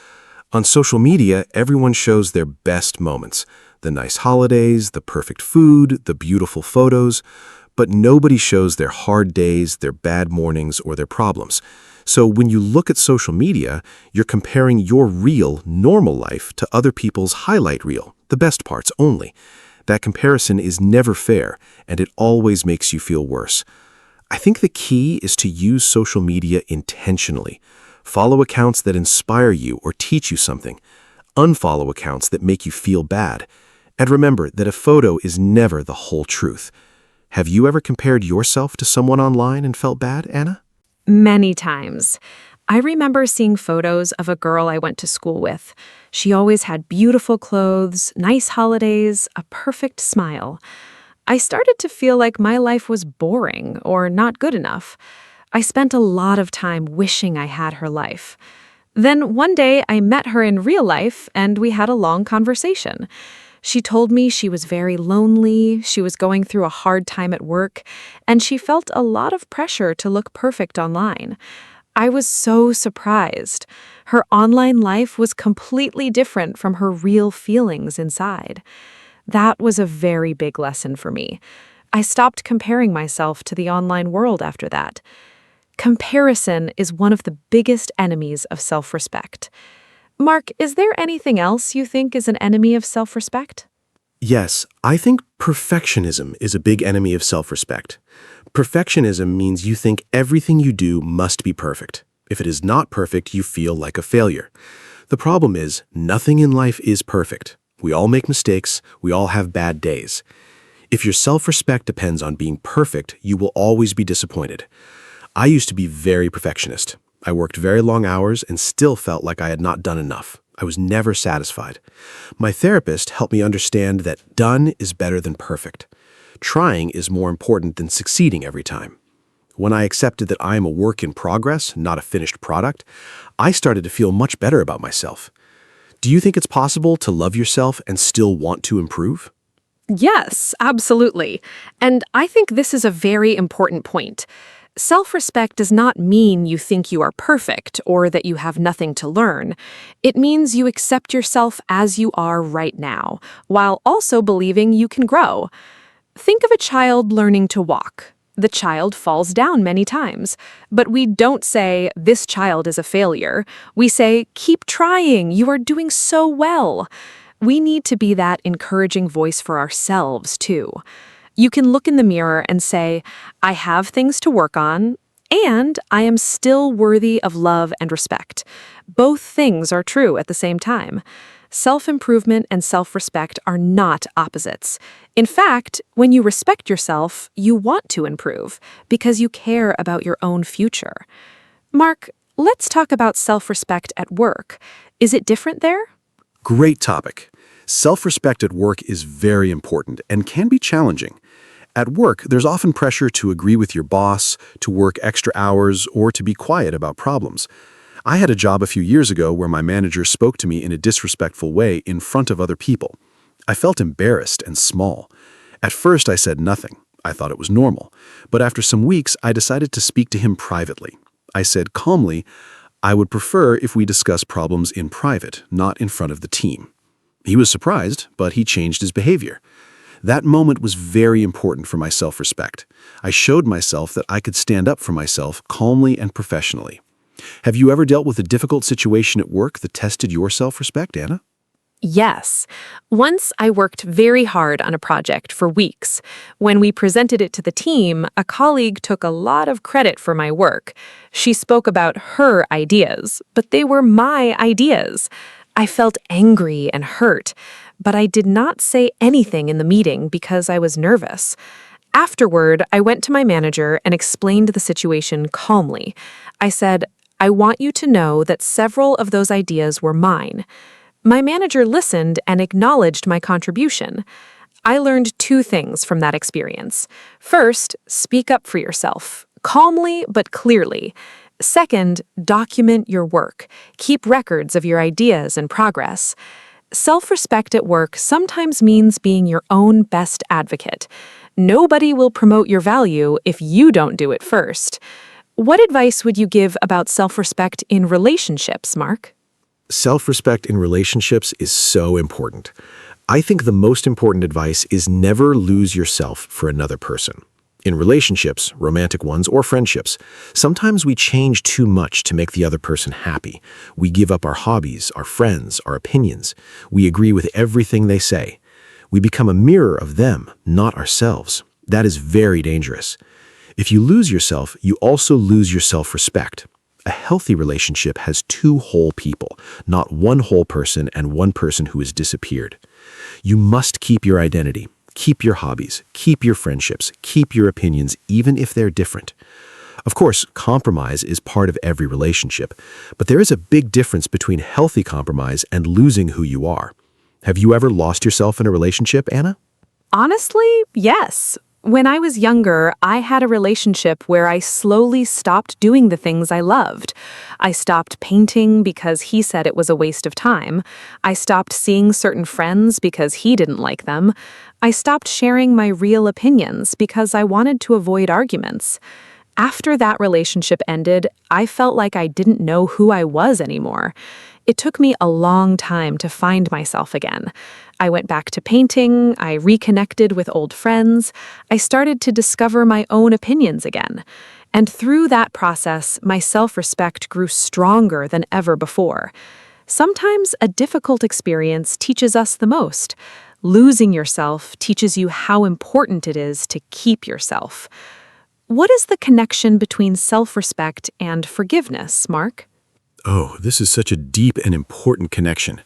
On social media, everyone shows their best moments, the nice holidays, the perfect food, the beautiful photos, but nobody shows their hard days, their bad mornings, or their problems. So when you look at social media, you're comparing your real, normal life to other people's highlight reel, the best parts only. That comparison is never fair, and it always makes you feel worse. I think the key is to use social media intentionally. Follow accounts that inspire you or teach you something. Unfollow accounts that make you feel bad. And remember that a photo is never the whole truth. Have you ever compared yourself to someone online and felt bad, Anna? Many times. I remember seeing photos of a girl I went to school with. She always had beautiful clothes, nice holidays, a perfect smile. I started to feel like my life was boring or not good enough. I spent a lot of time wishing I had her life. Then one day I met her in real life and we had a long conversation. She told me she was very lonely, she was going through a hard time at work, and she felt a lot of pressure to look perfect online. I was so surprised. Her online life was completely different from her real feelings inside. That was a very big lesson for me. I stopped comparing myself to the online world after that. Comparison is one of the biggest enemies of self-respect. Mark, is there anything else you think is an enemy of self-respect? Yes, I think perfectionism is a big enemy of self-respect. Perfectionism means you think everything you do must be perfect. If it is not perfect, you feel like a failure. The problem is, nothing in life is perfect. We all make mistakes, we all have bad days. If your self-respect depends on being perfect, you will always be disappointed. I used to be very perfectionist. I worked very long hours and still felt like I had not done enough. I was never satisfied. My therapist helped me understand that done is better than perfect. Trying is more important than succeeding every time. When I accepted that I am a work in progress, not a finished product, I started to feel much better about myself. Do you think it's possible to love yourself and still want to improve? Yes, absolutely. And I think this is a very important point. Self-respect does not mean you think you are perfect or that you have nothing to learn. It means you accept yourself as you are right now, while also believing you can grow. Think of a child learning to walk. The child falls down many times, but we don't say, "This child is a failure." We say, "Keep trying, you are doing so well." We need to be that encouraging voice for ourselves, too. You can look in the mirror and say, "I have things to work on, and I am still worthy of love and respect." Both things are true at the same time. Self-improvement and self-respect are not opposites. In fact, when you respect yourself, you want to improve because you care about your own future. Mark, let's talk about self-respect at work. Is it different there? Great topic. Self-respect at work is very important and can be challenging. At work, there's often pressure to agree with your boss, to work extra hours, or to be quiet about problems. I had a job a few years ago where my manager spoke to me in a disrespectful way in front of other people. I felt embarrassed and small. At first, I said nothing. I thought it was normal. But after some weeks, I decided to speak to him privately. I said calmly, "I would prefer if we discuss problems in private, not in front of the team." He was surprised, but he changed his behavior. That moment was very important for my self-respect. I showed myself that I could stand up for myself calmly and professionally. Have you ever dealt with a difficult situation at work that tested your self-respect, Anna? Yes. Once I worked very hard on a project for weeks. When we presented it to the team, a colleague took a lot of credit for my work. She spoke about her ideas, but they were my ideas. I felt angry and hurt, but I did not say anything in the meeting because I was nervous. Afterward, I went to my manager and explained the situation calmly. I said, "I want you to know that several of those ideas were mine." My manager listened and acknowledged my contribution. I learned two things from that experience. First, speak up for yourself, calmly but clearly. Second, document your work. Keep records of your ideas and progress. Self-respect at work sometimes means being your own best advocate. Nobody will promote your value if you don't do it first. What advice would you give about self-respect in relationships, Mark? Self-respect in relationships is so important. I think the most important advice is never lose yourself for another person. In relationships, romantic ones or friendships, sometimes we change too much to make the other person happy. We give up our hobbies, our friends, our opinions. We agree with everything they say. We become a mirror of them, not ourselves. That is very dangerous. If you lose yourself, you also lose your self-respect. A healthy relationship has two whole people, not one whole person and one person who has disappeared. You must keep your identity, keep your hobbies, keep your friendships, keep your opinions, even if they're different. Of course, compromise is part of every relationship, but there is a big difference between healthy compromise and losing who you are. Have you ever lost yourself in a relationship, Anna? Honestly, yes. When I was younger, I had a relationship where I slowly stopped doing the things I loved. I stopped painting because he said it was a waste of time. I stopped seeing certain friends because he didn't like them. I stopped sharing my real opinions because I wanted to avoid arguments. After that relationship ended, I felt like I didn't know who I was anymore. It took me a long time to find myself again. I went back to painting, I reconnected with old friends, I started to discover my own opinions again. And through that process, my self-respect grew stronger than ever before. Sometimes a difficult experience teaches us the most. Losing yourself teaches you how important it is to keep yourself. What is the connection between self-respect and forgiveness, Mark? Oh, this is such a deep and important connection.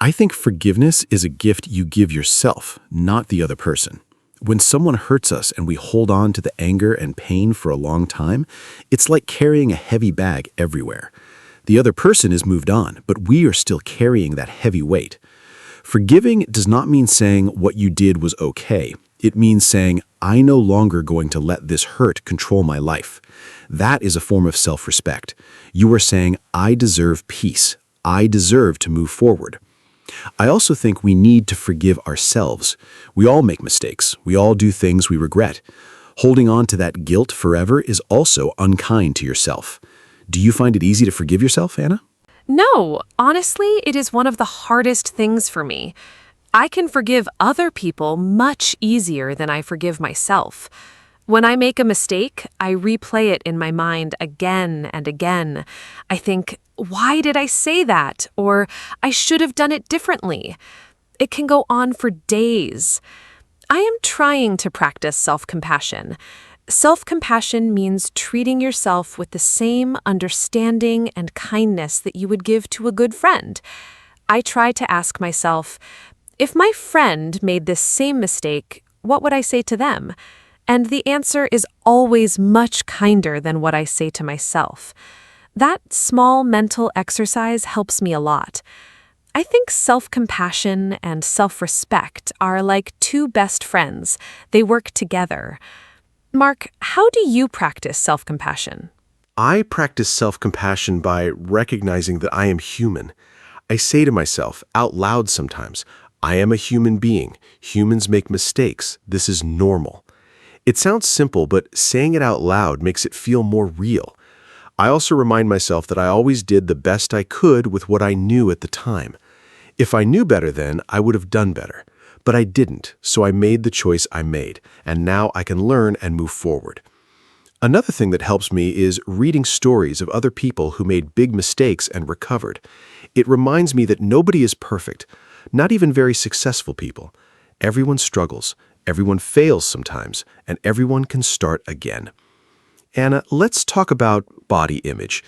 I think forgiveness is a gift you give yourself, not the other person. When someone hurts us and we hold on to the anger and pain for a long time, it's like carrying a heavy bag everywhere. The other person is moved on, but we are still carrying that heavy weight. Forgiving does not mean saying what you did was okay. It means saying, I'm no longer going to let this hurt control my life. That is a form of self-respect. You are saying, I deserve peace. I deserve to move forward. I also think we need to forgive ourselves. We all make mistakes. We all do things we regret. Holding on to that guilt forever is also unkind to yourself. Do you find it easy to forgive yourself, Anna? No, honestly, it is one of the hardest things for me. I can forgive other people much easier than I forgive myself. When I make a mistake, I replay it in my mind again and again. I think, why did I say that? Or I should have done it differently. It can go on for days. I am trying to practice self-compassion. Self-compassion means treating yourself with the same understanding and kindness that you would give to a good friend. I try to ask myself, if my friend made this same mistake, what would I say to them? And the answer is always much kinder than what I say to myself. That small mental exercise helps me a lot. I think self-compassion and self-respect are like two best friends. They work together. Mark, how do you practice self-compassion? I practice self-compassion by recognizing that I am human. I say to myself out loud sometimes, I am a human being. Humans make mistakes. This is normal. It sounds simple, but saying it out loud makes it feel more real. I also remind myself that I always did the best I could with what I knew at the time. If I knew better then, I would have done better. But I didn't, so I made the choice I made, and now I can learn and move forward. Another thing that helps me is reading stories of other people who made big mistakes and recovered. It reminds me that nobody is perfect, not even very successful people. Everyone struggles, everyone fails sometimes, and everyone can start again. Anna, let's talk about body image.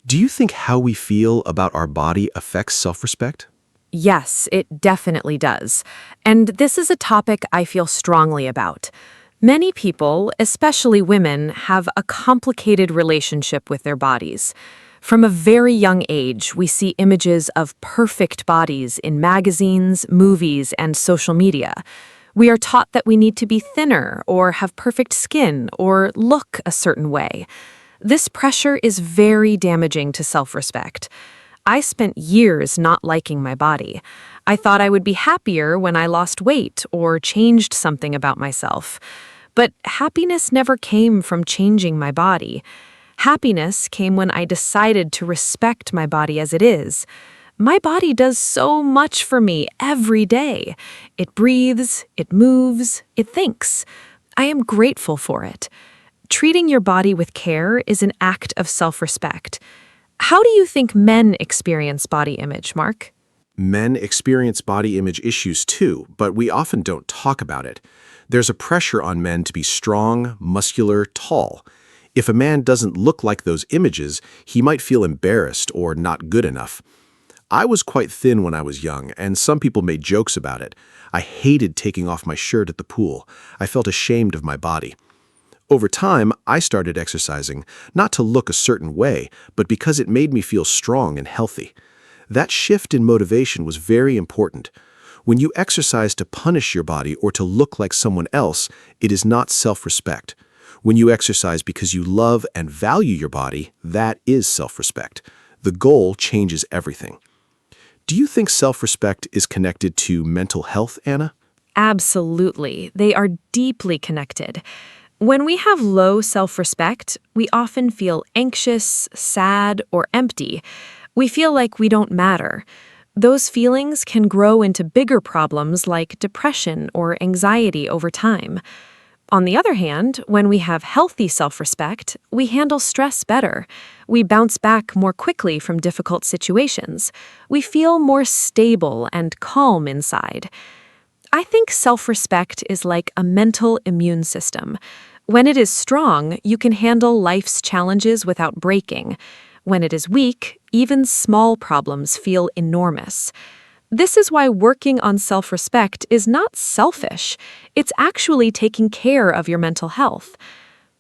Do you think how we feel about our body affects self-respect? Yes, it definitely does. And this is a topic I feel strongly about. Many people, especially women, have a complicated relationship with their bodies. From a very young age, we see images of perfect bodies in magazines, movies, and social media. We are taught that we need to be thinner or have perfect skin or look a certain way. This pressure is very damaging to self-respect. I spent years not liking my body. I thought I would be happier when I lost weight or changed something about myself. But happiness never came from changing my body. Happiness came when I decided to respect my body as it is. My body does so much for me every day. It breathes, it moves, it thinks. I am grateful for it. Treating your body with care is an act of self-respect. How do you think men experience body image, Mark? Men experience body image issues too, but we often don't talk about it. There's a pressure on men to be strong, muscular, tall. If a man doesn't look like those images, he might feel embarrassed or not good enough. I was quite thin when I was young, and some people made jokes about it. I hated taking off my shirt at the pool. I felt ashamed of my body. Over time, I started exercising, not to look a certain way, but because it made me feel strong and healthy. That shift in motivation was very important. When you exercise to punish your body or to look like someone else, it is not self-respect. When you exercise because you love and value your body, that is self-respect. The goal changes everything. Do you think self-respect is connected to mental health, Anna? Absolutely. They are deeply connected. When we have low self-respect, we often feel anxious, sad, or empty. We feel like we don't matter. Those feelings can grow into bigger problems like depression or anxiety over time. On the other hand, when we have healthy self-respect, we handle stress better. We bounce back more quickly from difficult situations. We feel more stable and calm inside. I think self-respect is like a mental immune system. When it is strong, you can handle life's challenges without breaking. When it is weak, even small problems feel enormous. This is why working on self-respect is not selfish. It's actually taking care of your mental health.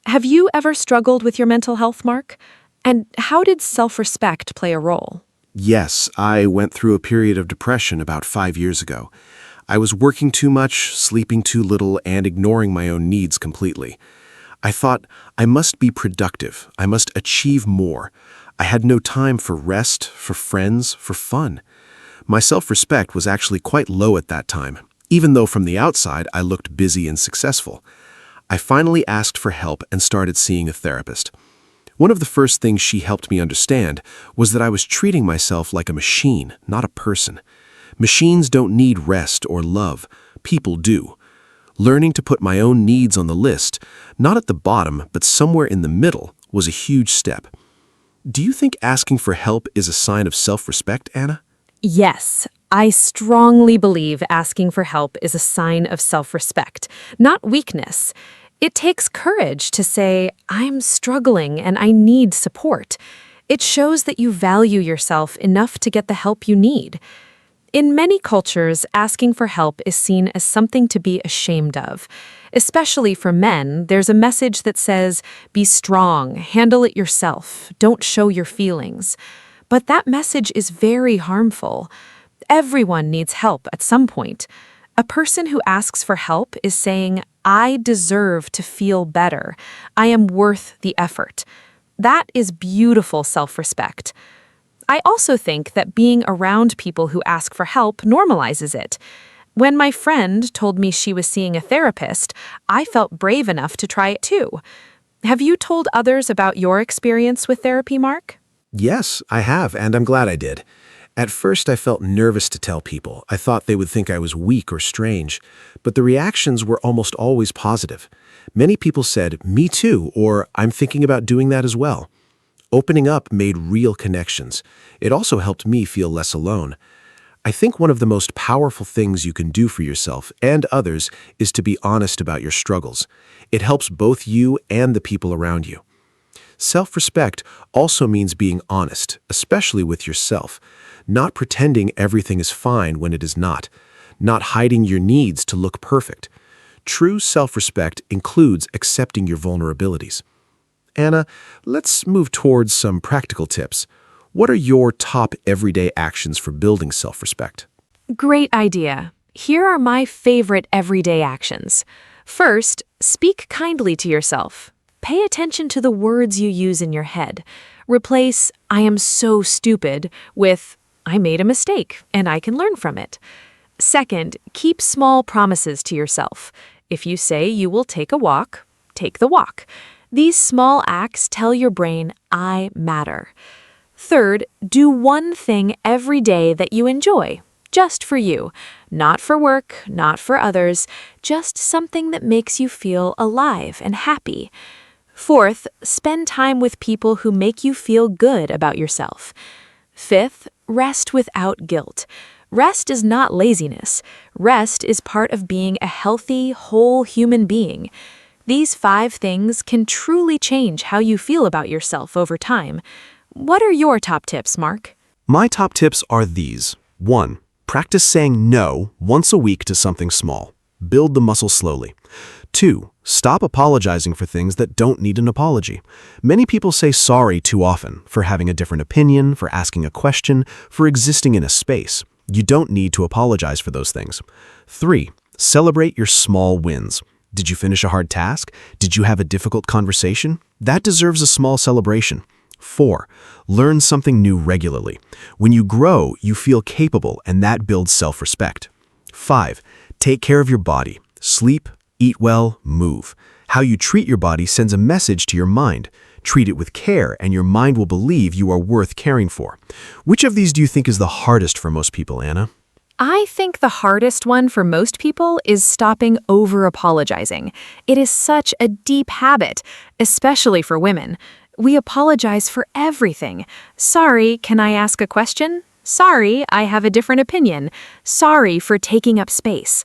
Have you ever struggled with your mental health, Mark? And how did self-respect play a role? Yes, I went through a period of depression about 5 years ago. I was working too much, sleeping too little, and ignoring my own needs completely. I thought, I must be productive. I must achieve more. I had no time for rest, for friends, for fun. My self-respect was actually quite low at that time, even though from the outside I looked busy and successful. I finally asked for help and started seeing a therapist. One of the first things she helped me understand was that I was treating myself like a machine, not a person. Machines don't need rest or love. People do. Learning to put my own needs on the list, not at the bottom, but somewhere in the middle, was a huge step. Do you think asking for help is a sign of self-respect, Anna? Yes, I strongly believe asking for help is a sign of self-respect, not weakness. It takes courage to say, I'm struggling and I need support. It shows that you value yourself enough to get the help you need. In many cultures, asking for help is seen as something to be ashamed of. Especially for men, there's a message that says, be strong, handle it yourself, don't show your feelings. But that message is very harmful. Everyone needs help at some point. A person who asks for help is saying, I deserve to feel better. I am worth the effort. That is beautiful self-respect. I also think that being around people who ask for help normalizes it. When my friend told me she was seeing a therapist, I felt brave enough to try it too. Have you told others about your experience with therapy, Mark? Yes, I have, and I'm glad I did. At first, I felt nervous to tell people. I thought they would think I was weak or strange, but the reactions were almost always positive. Many people said, "Me too," or "I'm thinking about doing that as well." Opening up made real connections. It also helped me feel less alone. I think one of the most powerful things you can do for yourself and others is to be honest about your struggles. It helps both you and the people around you. Self-respect also means being honest, especially with yourself, not pretending everything is fine when it is not hiding your needs to look perfect. True self-respect includes accepting your vulnerabilities. Anna, let's move towards some practical tips. What are your top everyday actions for building self-respect? Great idea. Here are my favorite everyday actions. First, speak kindly to yourself. Pay attention to the words you use in your head. Replace "I am so stupid" with "I made a mistake and I can learn from it." Second, keep small promises to yourself. If you say you will take a walk, take the walk. These small acts tell your brain, "I matter." Third, do one thing every day that you enjoy, just for you. Not for work, not for others, just something that makes you feel alive and happy. Fourth, spend time with people who make you feel good about yourself. Fifth, rest without guilt. Rest is not laziness. Rest is part of being a healthy, whole human being. These 5 things can truly change how you feel about yourself over time. What are your top tips, Mark? My top tips are these. 1. Practice saying no once a week to something small. Build the muscle slowly. 2. Stop apologizing for things that don't need an apology. Many people say sorry too often for having a different opinion, for asking a question, for existing in a space. You don't need to apologize for those things. 3. Celebrate your small wins. Did you finish a hard task? Did you have a difficult conversation? That deserves a small celebration. 4. Learn something new regularly. When you grow, you feel capable, and that builds self-respect. 5. Take care of your body. Sleep, eat well, move. How you treat your body sends a message to your mind. Treat it with care, and your mind will believe you are worth caring for. Which of these do you think is the hardest for most people, Anna? I think the hardest one for most people is stopping over-apologizing. It is such a deep habit, especially for women. We apologize for everything. Sorry, can I ask a question? Sorry, I have a different opinion. Sorry for taking up space.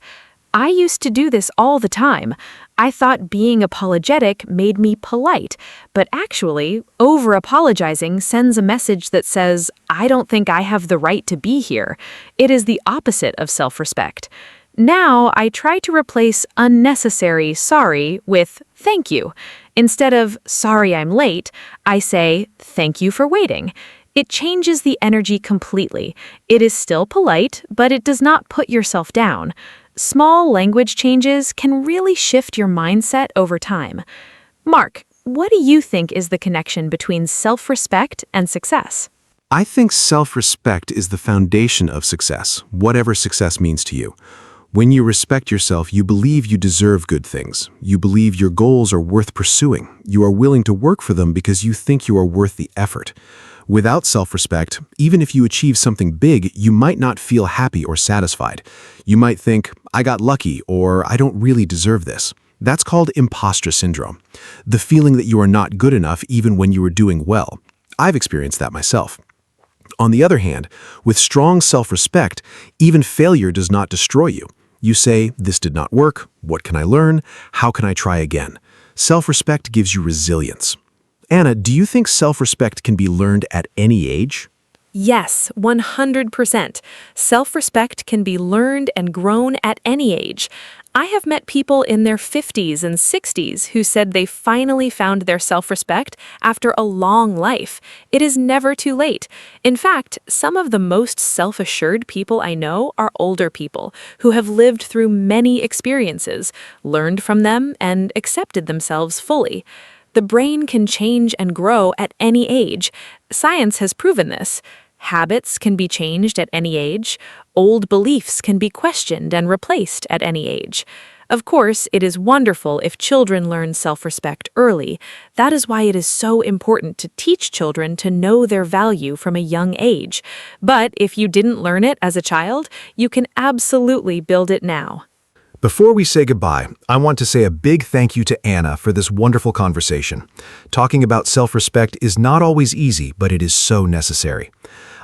I used to do this all the time. I thought being apologetic made me polite, but actually, over-apologizing sends a message that says, "I don't think I have the right to be here." It is the opposite of self-respect. Now, I try to replace unnecessary sorry with thank you. Instead of "sorry I'm late," I say "thank you for waiting." It changes the energy completely. It is still polite, but it does not put yourself down. Small language changes can really shift your mindset over time. Mark, what do you think is the connection between self-respect and success? I think self-respect is the foundation of success, whatever success means to you. When you respect yourself, you believe you deserve good things. You believe your goals are worth pursuing. You are willing to work for them because you think you are worth the effort. Without self-respect, even if you achieve something big, you might not feel happy or satisfied. You might think, "I got lucky," or "I don't really deserve this." That's called imposter syndrome, the feeling that you are not good enough even when you are doing well. I've experienced that myself. On the other hand, with strong self-respect, even failure does not destroy you. You say, "This did not work. What can I learn? How can I try again?" Self-respect gives you resilience. Anna, do you think self-respect can be learned at any age? Yes, 100%. Self-respect can be learned and grown at any age. I have met people in their 50s and 60s who said they finally found their self-respect after a long life. It is never too late. In fact, some of the most self-assured people I know are older people who have lived through many experiences, learned from them, and accepted themselves fully. The brain can change and grow at any age. Science has proven this. Habits can be changed at any age. Old beliefs can be questioned and replaced at any age. Of course, it is wonderful if children learn self-respect early. That is why it is so important to teach children to know their value from a young age. But if you didn't learn it as a child, you can absolutely build it now. Before we say goodbye, I want to say a big thank you to Anna for this wonderful conversation. Talking about self-respect is not always easy, but it is so necessary.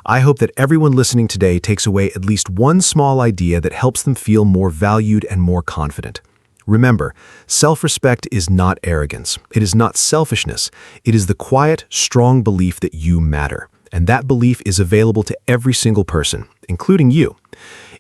I hope that everyone listening today takes away at least one small idea that helps them feel more valued and more confident. Remember, self-respect is not arrogance. It is not selfishness. It is the quiet, strong belief that you matter. And that belief is available to every single person, including you.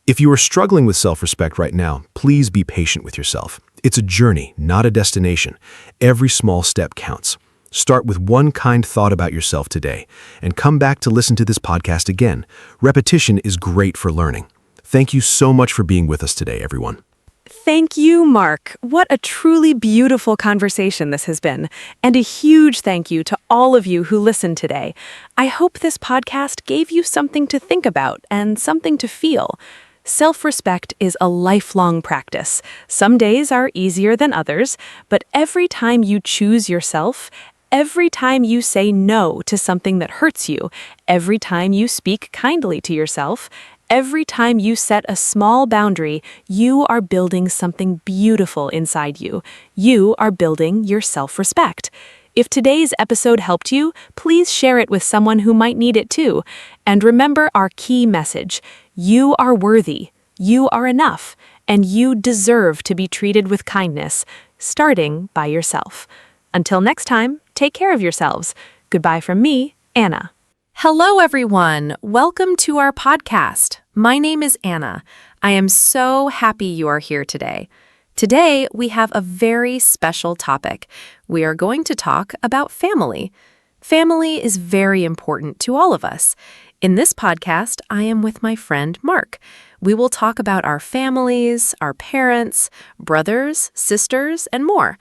If you are struggling with self-respect right now, please be patient with yourself. It's a journey, not a destination. Every small step counts. Start with one kind thought about yourself today, and come back to listen to this podcast again. Repetition is great for learning. Thank you so much for being with us today, everyone. Thank you, Mark. What a truly beautiful conversation this has been. And a huge thank you to all of you who listened today. I hope this podcast gave you something to think about and something to feel. Self-respect is a lifelong practice. Some days are easier than others, but every time you choose yourself, every time you say no to something that hurts you, every time you speak kindly to yourself, every time you set a small boundary, you are building something beautiful inside you. You are building your self-respect. If today's episode helped you, please share it with someone who might need it too. And remember our key message: you are worthy, you are enough, and you deserve to be treated with kindness, starting by yourself. Until next time, take care of yourselves. Goodbye from me, Anna. Hello, everyone. Welcome to our podcast. My name is Anna. I am so happy you are here today. Today, we have a very special topic. We are going to talk about family. Family is very important to all of us. In this podcast, I am with my friend Mark. We will talk about our families, our parents, brothers, sisters, and more.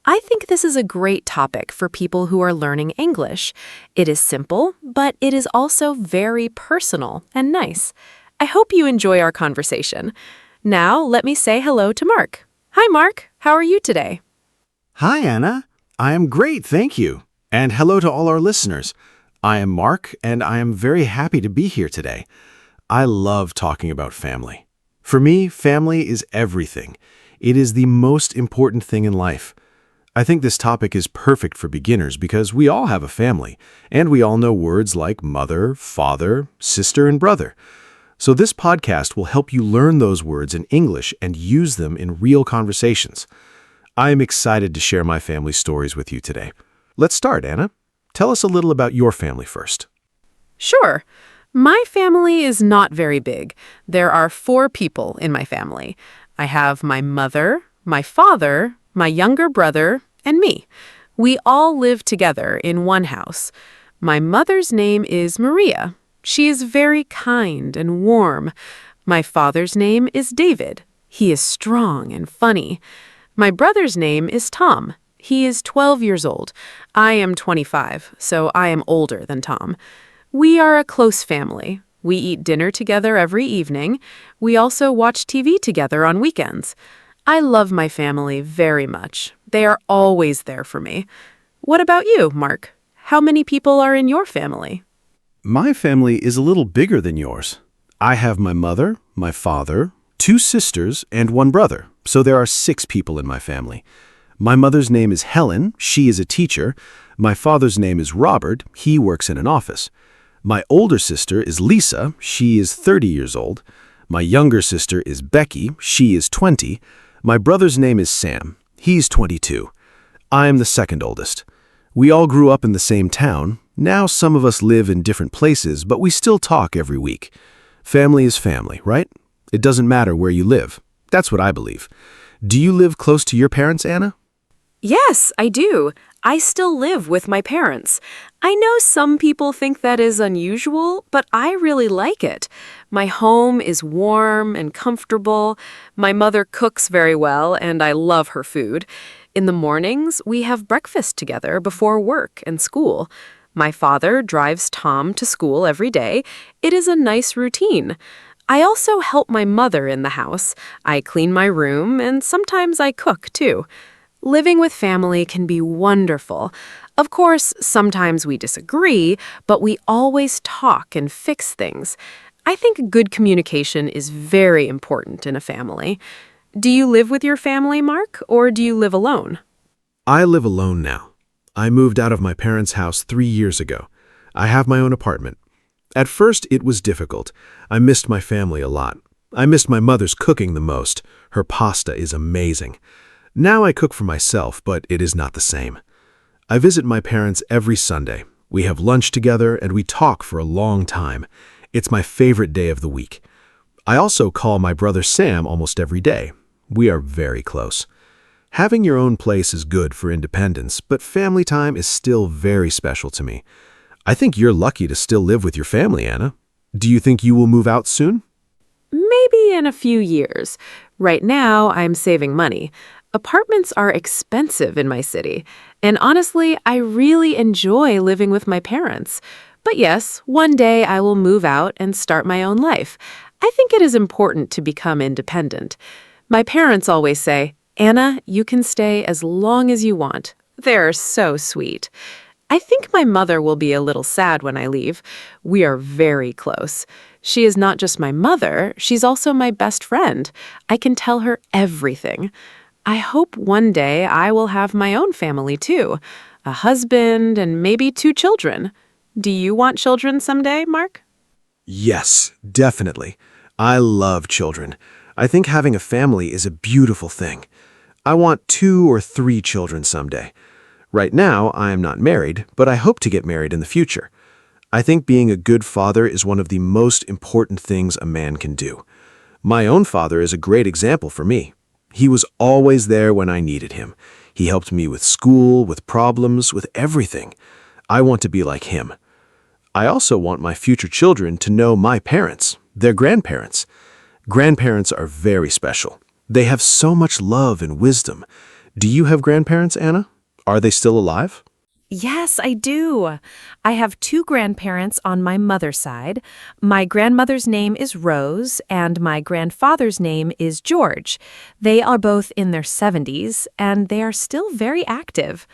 I think this is a great topic for people who are learning English. It is simple, but it is also very personal and nice. I hope you enjoy our conversation. Now, let me say hello to Mark. Hi, Mark. How are you today? Hi, Anna. I am great, thank you. And hello to all our listeners. I am Mark, and I am very happy to be here today. I love talking about family. For me, family is everything. It is the most important thing in life. I think this topic is perfect for beginners because we all have a family, and we all know words like mother, father, sister, and brother. So this podcast will help you learn those words in English and use them in real conversations. I am excited to share my family stories with you today. Let's start, Anna. Tell us a little about your family first. Sure. My family is not very big. There are 4 people in my family. I have my mother, my father, my younger brother, and me. We all live together in one house. My mother's name is Maria. She is very kind and warm. My father's name is David. He is strong and funny. My brother's name is Tom. He is 12 years old. I am 25, so I am older than Tom. We are a close family. We eat dinner together every evening. We also watch TV together on weekends. I love my family very much. They are always there for me. What about you, Mark? How many people are in your family? My family is a little bigger than yours. I have my mother, my father, 2 sisters, and 1 brother, so there are 6 people in my family. My mother's name is Helen. She is a teacher. My father's name is Robert. He works in an office. My older sister is Lisa. She is 30 years old. My younger sister is Becky. She is 20. My brother's name is Sam. He's 22. I am the second oldest. We all grew up in the same town. Now some of us live in different places, but we still talk every week. Family is family, right? It doesn't matter where you live. That's what I believe. Do you live close to your parents, Anna? Yes, I do. I still live with my parents. I know some people think that is unusual, but I really like it. My home is warm and comfortable. My mother cooks very well, and I love her food. In the mornings, we have breakfast together before work and school. My father drives Tom to school every day. It is a nice routine. I also help my mother in the house. I clean my room, and sometimes I cook, too. Living with family can be wonderful. Of course, sometimes we disagree, but we always talk and fix things. I think good communication is very important in a family. Do you live with your family, Mark, or do you live alone? I live alone now. I moved out of my parents' house 3 years ago. I have my own apartment. At first, it was difficult. I missed my family a lot. I missed my mother's cooking the most. Her pasta is amazing. Now I cook for myself, but it is not the same. I visit my parents every Sunday. We have lunch together and we talk for a long time. It's my favorite day of the week. I also call my brother Sam almost every day. We are very close. Having your own place is good for independence, but family time is still very special to me. I think you're lucky to still live with your family, Anna. Do you think you will move out soon? Maybe in a few years. Right now, I'm saving money. Apartments are expensive in my city, and honestly, I really enjoy living with my parents. But yes, one day I will move out and start my own life. I think it is important to become independent. My parents always say, "Anna, you can stay as long as you want." They're so sweet. I think my mother will be a little sad when I leave. We are very close. She is not just my mother, she's also my best friend. I can tell her everything. I hope one day I will have my own family too, a husband and maybe 2 children. Do you want children someday, Mark? Yes, definitely. I love children. I think having a family is a beautiful thing. I want 2 or 3 children someday. Right now, I am not married, but I hope to get married in the future. I think being a good father is one of the most important things a man can do. My own father is a great example for me. He was always there when I needed him. He helped me with school, with problems, with everything. I want to be like him. I also want my future children to know my parents, their grandparents. Grandparents are very special. They have so much love and wisdom. Do you have grandparents, Anna? Are they still alive? Yes, I do. I have 2 grandparents on my mother's side. My grandmother's name is Rose, and my grandfather's name is George. They are both in their 70s, and they are still very active.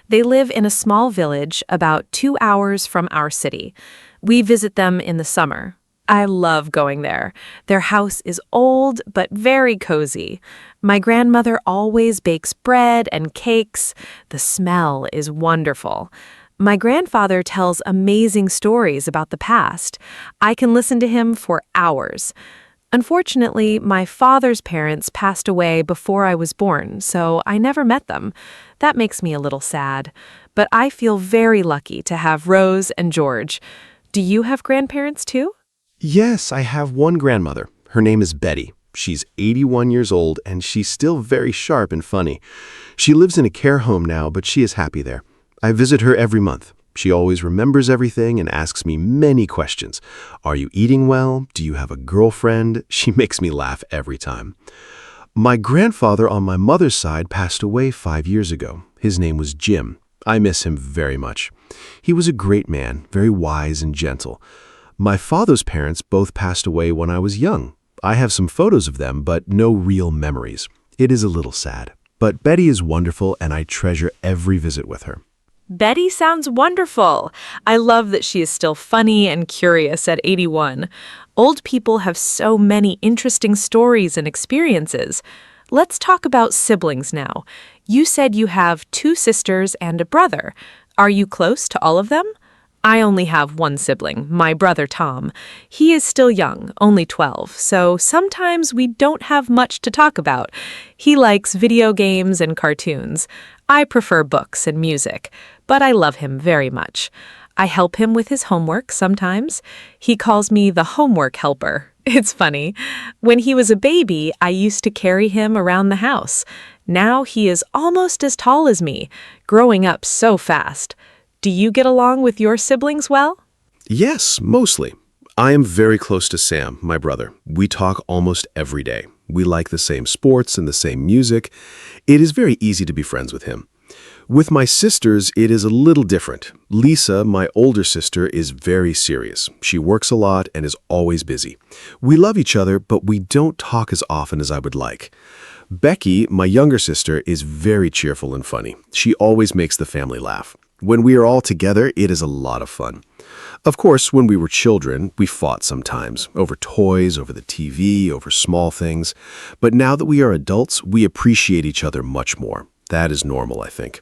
They live in a small village about 2 hours from our city. We visit them in the summer. I love going there. Their house is old but very cozy. My grandmother always bakes bread and cakes. The smell is wonderful. My grandfather tells amazing stories about the past. I can listen to him for hours. Unfortunately, my father's parents passed away before I was born, so I never met them. That makes me a little sad. But I feel very lucky to have Rose and George. Do you have grandparents too? Yes, I have one grandmother. Her name is Betty. She's 81 years old, and she's still very sharp and funny. She lives in a care home now, but she is happy there. I visit her every month. She always remembers everything and asks me many questions. Are you eating well? Do you have a girlfriend? She makes me laugh every time. My grandfather on my mother's side passed away 5 years ago. His name was Jim. I miss him very much. He was a great man, very wise and gentle. My father's parents both passed away when I was young. I have some photos of them, but no real memories. It is a little sad. But Betty is wonderful, and I treasure every visit with her. Betty sounds wonderful. I love that she is still funny and curious at 81. Old people have so many interesting stories and experiences. Let's talk about siblings now. You said you have 2 sisters and a brother. Are you close to all of them? I only have one sibling, my brother Tom. He is still young, only 12, so sometimes we don't have much to talk about. He likes video games and cartoons. I prefer books and music, but I love him very much. I help him with his homework sometimes. He calls me the homework helper. It's funny. When he was a baby, I used to carry him around the house. Now he is almost as tall as me, growing up so fast. Do you get along with your siblings well? Yes, mostly. I am very close to Sam, my brother. We talk almost every day. We like the same sports and the same music. It is very easy to be friends with him. With my sisters, it is a little different. Lisa, my older sister, is very serious. She works a lot and is always busy. We love each other, but we don't talk as often as I would like. Becky, my younger sister, is very cheerful and funny. She always makes the family laugh. When we are all together, it is a lot of fun. Of course, when we were children, we fought sometimes, over toys, over the TV, over small things. But now that we are adults, we appreciate each other much more. That is normal, I think.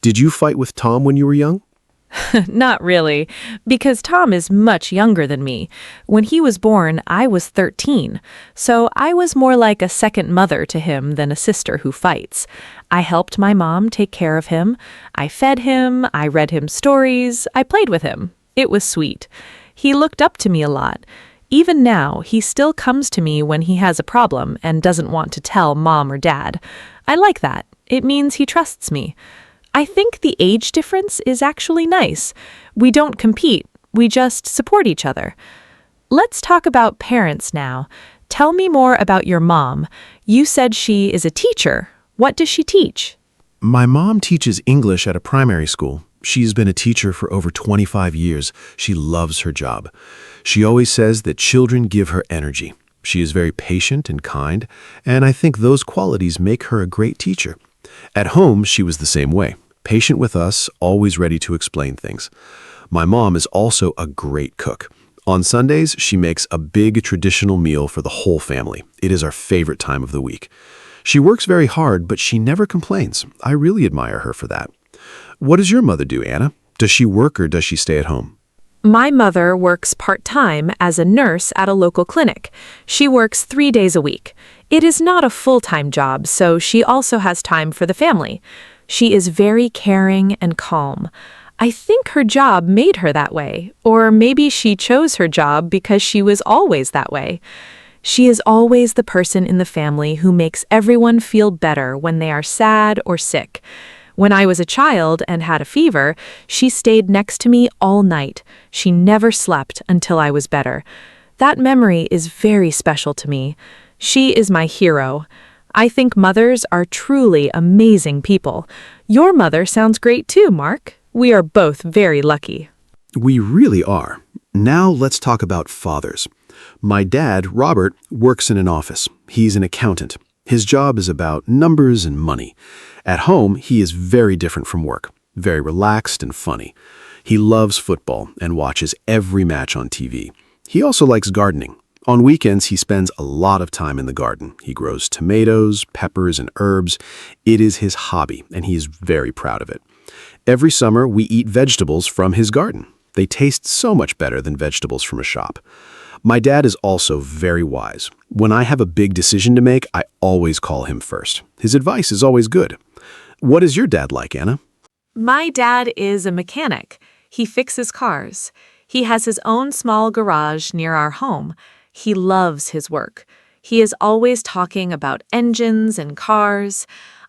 Did you fight with Tom when you were young? Not really, because Tom is much younger than me. When he was born, I was 13, so I was more like a second mother to him than a sister who fights. I helped my mom take care of him. I fed him, I read him stories, I played with him. It was sweet. He looked up to me a lot. Even now, he still comes to me when he has a problem and doesn't want to tell mom or dad. I like that. It means he trusts me. I think the age difference is actually nice. We don't compete, we just support each other. Let's talk about parents now. Tell me more about your mom. You said she is a teacher. What does she teach? My mom teaches English at a primary school. She's been a teacher for over 25 years. She loves her job. She always says that children give her energy. She is very patient and kind, and I think those qualities make her a great teacher. At home, she was the same way, patient with us, always ready to explain things. My mom is also a great cook. On Sundays, she makes a big traditional meal for the whole family. It is our favorite time of the week. She works very hard, but she never complains. I really admire her for that. What does your mother do, Anna? Does she work or does she stay at home? My mother works part-time as a nurse at a local clinic. She works 3 days a week. It is not a full-time job, so she also has time for the family. She is very caring and calm. I think her job made her that way, or maybe she chose her job because she was always that way. She is always the person in the family who makes everyone feel better when they are sad or sick. When I was a child and had a fever, she stayed next to me all night. She never slept until I was better. That memory is very special to me. She is my hero. I think mothers are truly amazing people. Your mother sounds great too, Mark. We are both very lucky. We really are. Now let's talk about fathers. My dad, Robert, works in an office. He's an accountant. His job is about numbers and money. At home, he is very different from work, very relaxed and funny. He loves football and watches every match on TV. He also likes gardening. On weekends, he spends a lot of time in the garden. He grows tomatoes, peppers, and herbs. It is his hobby, and he is very proud of it. Every summer, we eat vegetables from his garden. They taste so much better than vegetables from a shop. My dad is also very wise. When I have a big decision to make, I always call him first. His advice is always good. What is your dad like, Anna? My dad is a mechanic. He fixes cars. He has his own small garage near our home. He loves his work. He is always talking about engines and cars.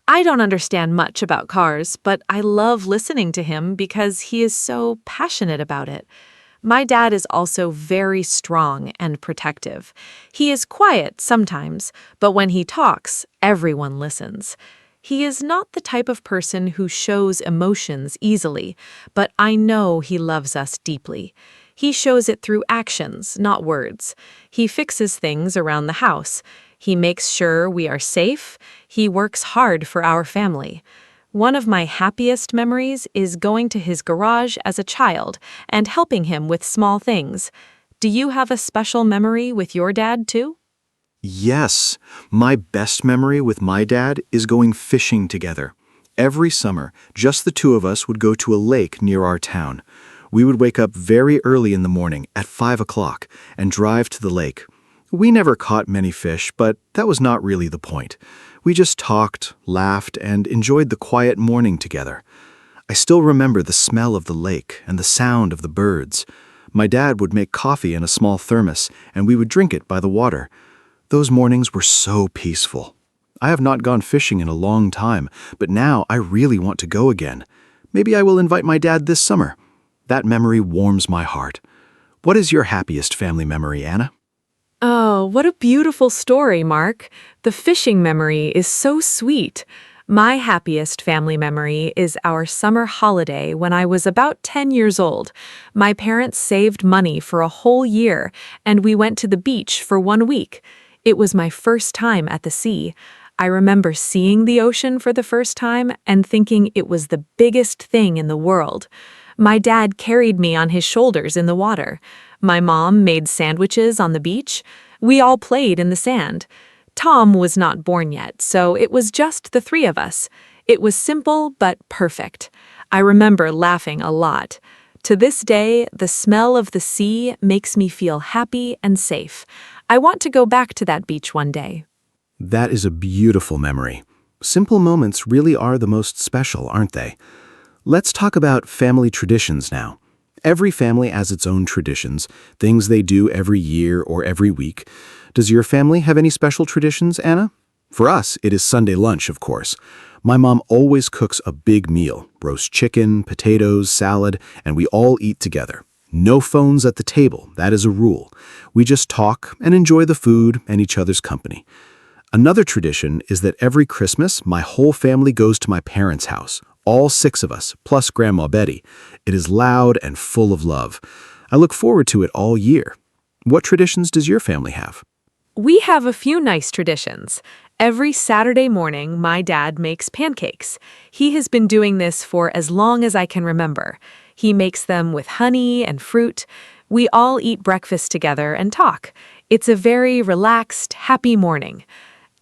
I don't understand much about cars, but I love listening to him because he is so passionate about it. My dad is also very strong and protective. He is quiet sometimes, but when he talks, everyone listens. He is not the type of person who shows emotions easily, but I know he loves us deeply. He shows it through actions, not words. He fixes things around the house. He makes sure we are safe. He works hard for our family. One of my happiest memories is going to his garage as a child and helping him with small things. Do you have a special memory with your dad, too? Yes, my best memory with my dad is going fishing together. Every summer, just the two of us would go to a lake near our town. We would wake up very early in the morning at 5 o'clock and drive to the lake. We never caught many fish, but that was not really the point. We just talked, laughed, and enjoyed the quiet morning together. I still remember the smell of the lake and the sound of the birds. My dad would make coffee in a small thermos, and we would drink it by the water. Those mornings were so peaceful. I have not gone fishing in a long time, but now I really want to go again. Maybe I will invite my dad this summer. That memory warms my heart. What is your happiest family memory, Anna? Oh, what a beautiful story, Mark. The fishing memory is so sweet. My happiest family memory is our summer holiday when I was about 10 years old. My parents saved money for a whole year, and we went to the beach for 1 week. It was my first time at the sea. I remember seeing the ocean for the first time and thinking it was the biggest thing in the world. My dad carried me on his shoulders in the water. My mom made sandwiches on the beach. We all played in the sand. Tom was not born yet, so it was just the three of us. It was simple but perfect. I remember laughing a lot. To this day, the smell of the sea makes me feel happy and safe. I want to go back to that beach one day. That is a beautiful memory. Simple moments really are the most special, aren't they? Let's talk about family traditions now. Every family has its own traditions, things they do every year or every week. Does your family have any special traditions, Anna? For us, it is Sunday lunch, of course. My mom always cooks a big meal, roast chicken, potatoes, salad, and we all eat together. No phones at the table, that is a rule. We just talk and enjoy the food and each other's company. Another tradition is that every Christmas, my whole family goes to my parents' house. All 6 of us, plus Grandma Betty. It is loud and full of love. I look forward to it all year. What traditions does your family have? We have a few nice traditions. Every Saturday morning, my dad makes pancakes. He has been doing this for as long as I can remember. He makes them with honey and fruit. We all eat breakfast together and talk. It's a very relaxed, happy morning.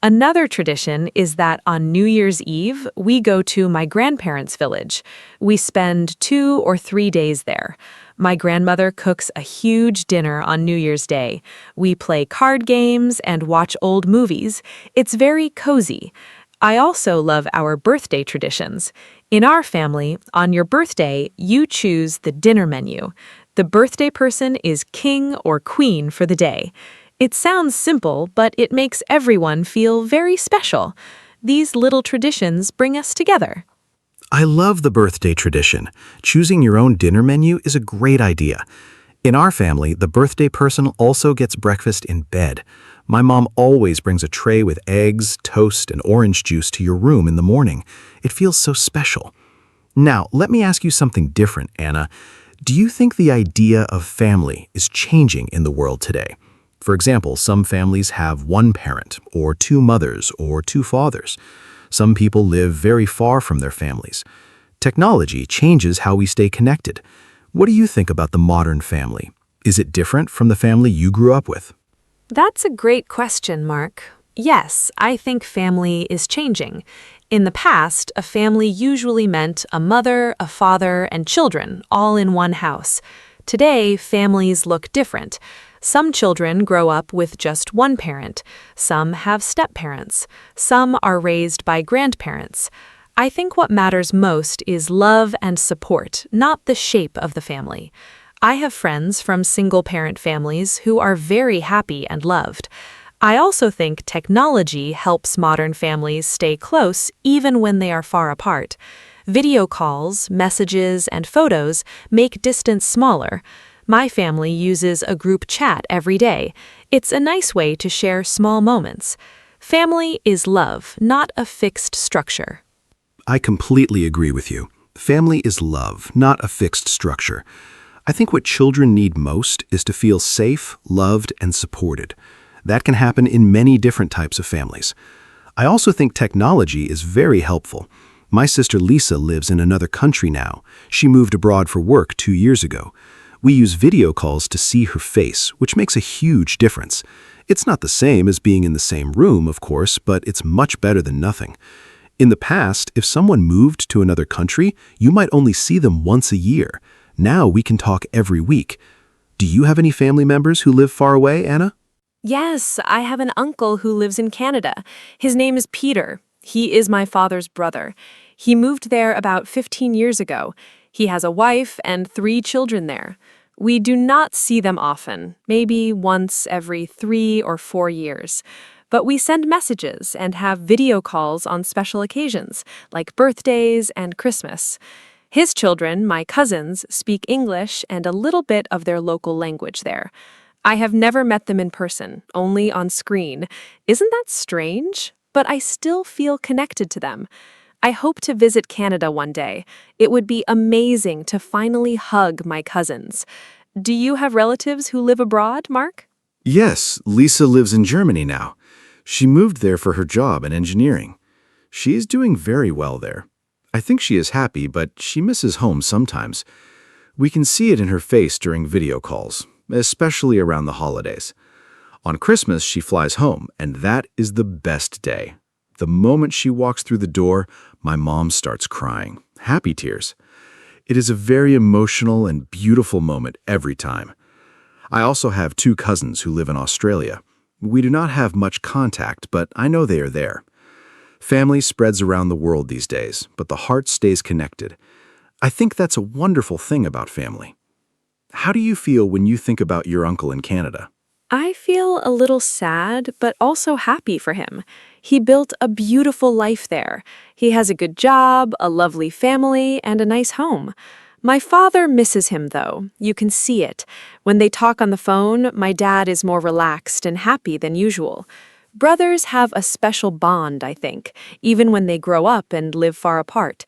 Another tradition is that on New Year's Eve, we go to my grandparents' village. We spend 2 or 3 days there. My grandmother cooks a huge dinner on New Year's Day. We play card games and watch old movies. It's very cozy. I also love our birthday traditions. In our family, on your birthday, you choose the dinner menu. The birthday person is king or queen for the day. It sounds simple, but it makes everyone feel very special. These little traditions bring us together. I love the birthday tradition. Choosing your own dinner menu is a great idea. In our family, the birthday person also gets breakfast in bed. My mom always brings a tray with eggs, toast, and orange juice to your room in the morning. It feels so special. Now, let me ask you something different, Anna. Do you think the idea of family is changing in the world today? For example, some families have one parent, or 2 mothers, or 2 fathers. Some people live very far from their families. Technology changes how we stay connected. What do you think about the modern family? Is it different from the family you grew up with? That's a great question, Mark. Yes, I think family is changing. In the past, a family usually meant a mother, a father, and children, all in one house. Today, families look different. Some children grow up with just one parent. Some have step-parents. Some are raised by grandparents. I think what matters most is love and support, not the shape of the family. I have friends from single-parent families who are very happy and loved. I also think technology helps modern families stay close even when they are far apart. Video calls, messages, and photos make distance smaller. My family uses a group chat every day. It's a nice way to share small moments. Family is love, not a fixed structure. I completely agree with you. Family is love, not a fixed structure. I think what children need most is to feel safe, loved, and supported. That can happen in many different types of families. I also think technology is very helpful. My sister Lisa lives in another country now. She moved abroad for work 2 years ago. We use video calls to see her face, which makes a huge difference. It's not the same as being in the same room, of course, but it's much better than nothing. In the past, if someone moved to another country, you might only see them once a year. Now we can talk every week. Do you have any family members who live far away, Anna? Yes, I have an uncle who lives in Canada. His name is Peter. He is my father's brother. He moved there about 15 years ago. He has a wife and 3 children there. We do not see them often, maybe once every 3 or 4 years. But we send messages and have video calls on special occasions, like birthdays and Christmas. His children, my cousins, speak English and a little bit of their local language there. I have never met them in person, only on screen. Isn't that strange? But I still feel connected to them. I hope to visit Canada one day. It would be amazing to finally hug my cousins. Do you have relatives who live abroad, Mark? Yes, Lisa lives in Germany now. She moved there for her job in engineering. She is doing very well there. I think she is happy, but she misses home sometimes. We can see it in her face during video calls, especially around the holidays. On Christmas, she flies home, and that is the best day. The moment she walks through the door, my mom starts crying, happy tears. It is a very emotional and beautiful moment every time. I also have 2 cousins who live in Australia. We do not have much contact, but I know they are there. Family spreads around the world these days, but the heart stays connected. I think that's a wonderful thing about family. How do you feel when you think about your uncle in Canada? I feel a little sad, but also happy for him. He built a beautiful life there. He has a good job, a lovely family, and a nice home. My father misses him, though. You can see it. When they talk on the phone, my dad is more relaxed and happy than usual. Brothers have a special bond, I think, even when they grow up and live far apart.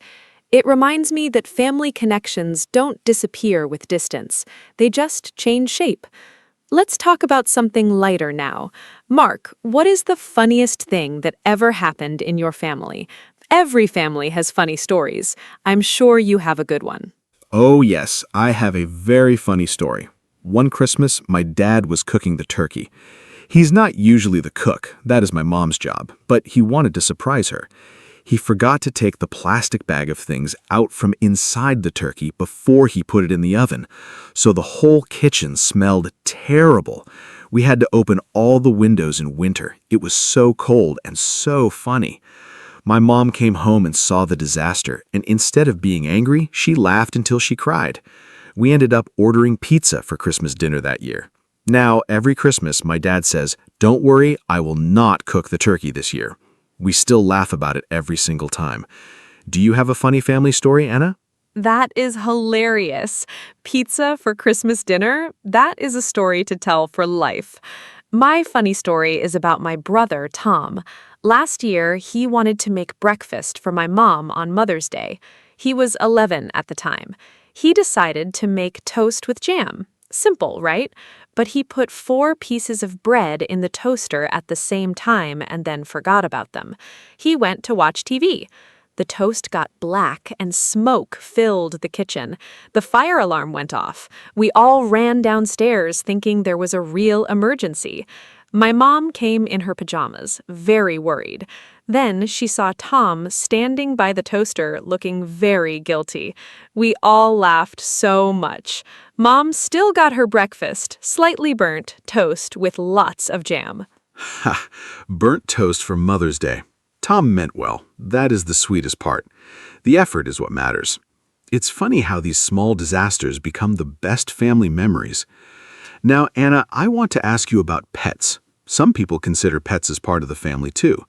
It reminds me that family connections don't disappear with distance. They just change shape. Let's talk about something lighter now. Mark, what is the funniest thing that ever happened in your family? Every family has funny stories. I'm sure you have a good one. Oh yes, I have a very funny story. One Christmas, my dad was cooking the turkey. He's not usually the cook, that is my mom's job, but he wanted to surprise her. He forgot to take the plastic bag of things out from inside the turkey before he put it in the oven, so the whole kitchen smelled terrible. We had to open all the windows in winter. It was so cold and so funny. My mom came home and saw the disaster, and instead of being angry, she laughed until she cried. We ended up ordering pizza for Christmas dinner that year. Now, every Christmas, my dad says, "Don't worry, I will not cook the turkey this year." We still laugh about it every single time. Do you have a funny family story, Anna? That is hilarious. Pizza for Christmas dinner? That is a story to tell for life. My funny story is about my brother, Tom. Last year, he wanted to make breakfast for my mom on Mother's Day. He was 11 at the time. He decided to make toast with jam. Simple, right? But he put 4 pieces of bread in the toaster at the same time and then forgot about them. He went to watch TV. The toast got black and smoke filled the kitchen. The fire alarm went off. We all ran downstairs thinking there was a real emergency. My mom came in her pajamas, very worried. Then she saw Tom standing by the toaster looking very guilty. We all laughed so much. Mom still got her breakfast, slightly burnt toast with lots of jam. Ha! Burnt toast for Mother's Day. Tom meant well. That is the sweetest part. The effort is what matters. It's funny how these small disasters become the best family memories. Now, Anna, I want to ask you about pets. Some people consider pets as part of the family too.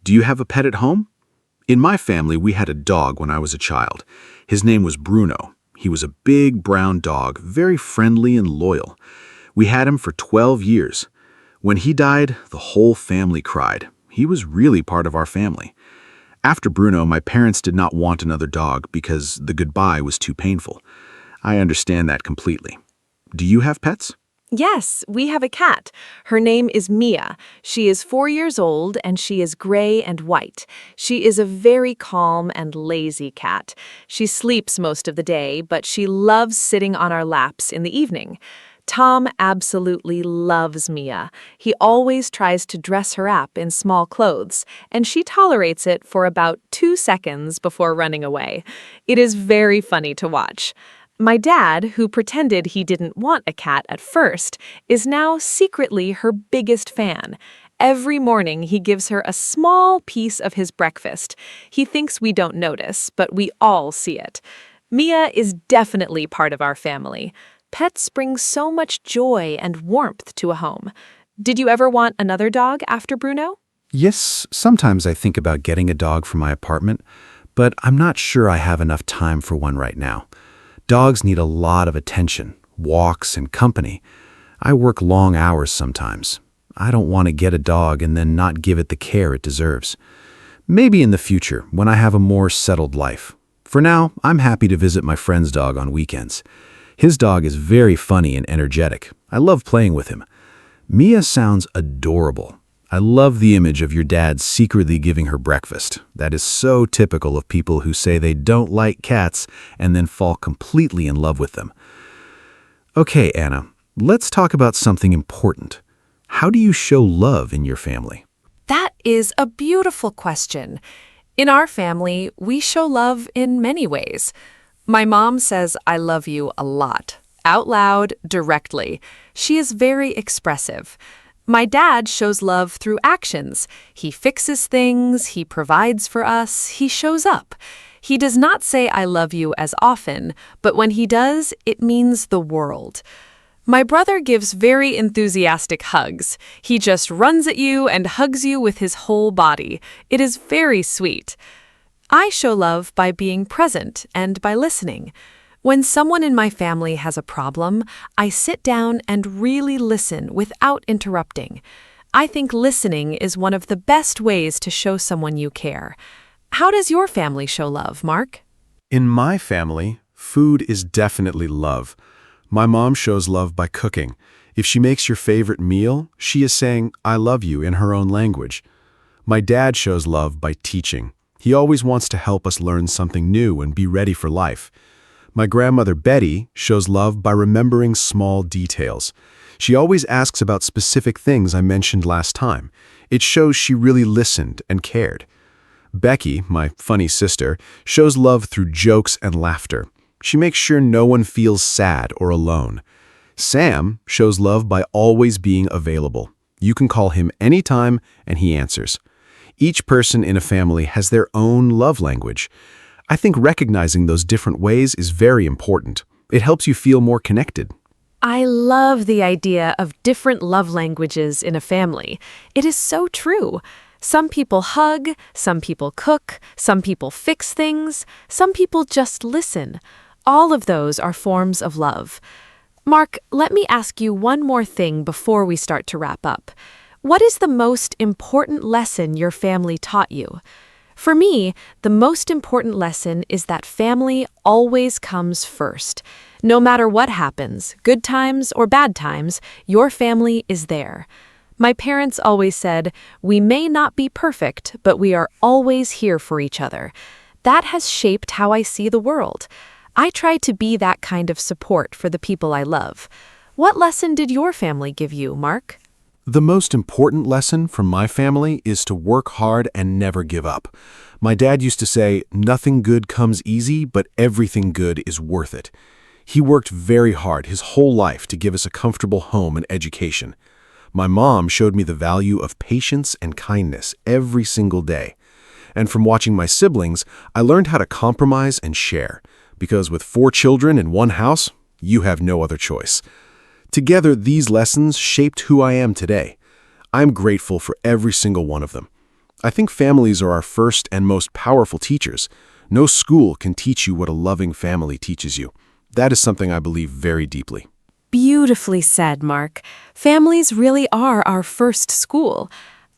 Do you have a pet at home? In my family, we had a dog when I was a child. His name was Bruno. He was a big brown dog, very friendly and loyal. We had him for 12 years. When he died, the whole family cried. He was really part of our family. After Bruno, my parents did not want another dog because the goodbye was too painful. I understand that completely. Do you have pets? Yes, we have a cat. Her name is Mia. She is 4 years old and she is gray and white. She is a very calm and lazy cat. She sleeps most of the day, but she loves sitting on our laps in the evening. Tom absolutely loves Mia. He always tries to dress her up in small clothes, and she tolerates it for about 2 seconds before running away. It is very funny to watch. My dad, who pretended he didn't want a cat at first, is now secretly her biggest fan. Every morning he gives her a small piece of his breakfast. He thinks we don't notice, but we all see it. Mia is definitely part of our family. Pets bring so much joy and warmth to a home. Did you ever want another dog after Bruno? Yes, sometimes I think about getting a dog for my apartment, but I'm not sure I have enough time for one right now. Dogs need a lot of attention, walks, and company. I work long hours sometimes. I don't want to get a dog and then not give it the care it deserves. Maybe in the future, when I have a more settled life. For now, I'm happy to visit my friend's dog on weekends. His dog is very funny and energetic. I love playing with him. Mia sounds adorable. I love the image of your dad secretly giving her breakfast. That is so typical of people who say they don't like cats and then fall completely in love with them. Okay, Anna, let's talk about something important. How do you show love in your family? That is a beautiful question. In our family, we show love in many ways. My mom says I love you a lot, out loud, directly. She is very expressive. My dad shows love through actions. He fixes things, he provides for us, he shows up. He does not say I love you as often, but when he does, it means the world. My brother gives very enthusiastic hugs. He just runs at you and hugs you with his whole body. It is very sweet. I show love by being present and by listening. When someone in my family has a problem, I sit down and really listen without interrupting. I think listening is one of the best ways to show someone you care. How does your family show love, Mark? In my family, food is definitely love. My mom shows love by cooking. If she makes your favorite meal, she is saying, "I love you" in her own language. My dad shows love by teaching. He always wants to help us learn something new and be ready for life. My grandmother Betty shows love by remembering small details. She always asks about specific things I mentioned last time. It shows she really listened and cared. Becky, my funny sister, shows love through jokes and laughter. She makes sure no one feels sad or alone. Sam shows love by always being available. You can call him anytime and he answers. Each person in a family has their own love language. I think recognizing those different ways is very important. It helps you feel more connected. I love the idea of different love languages in a family. It is so true. Some people hug, some people cook, some people fix things, some people just listen. All of those are forms of love. Mark, let me ask you one more thing before we start to wrap up. What is the most important lesson your family taught you? For me, the most important lesson is that family always comes first. No matter what happens, good times or bad times, your family is there. My parents always said, "We may not be perfect, but we are always here for each other." That has shaped how I see the world. I try to be that kind of support for the people I love. What lesson did your family give you, Mark? The most important lesson from my family is to work hard and never give up. My dad used to say, "Nothing good comes easy, but everything good is worth it." He worked very hard his whole life to give us a comfortable home and education. My mom showed me the value of patience and kindness every single day. And from watching my siblings, I learned how to compromise and share. Because with 4 children in one house, you have no other choice. Together, these lessons shaped who I am today. I'm grateful for every single one of them. I think families are our first and most powerful teachers. No school can teach you what a loving family teaches you. That is something I believe very deeply. Beautifully said, Mark. Families really are our first school.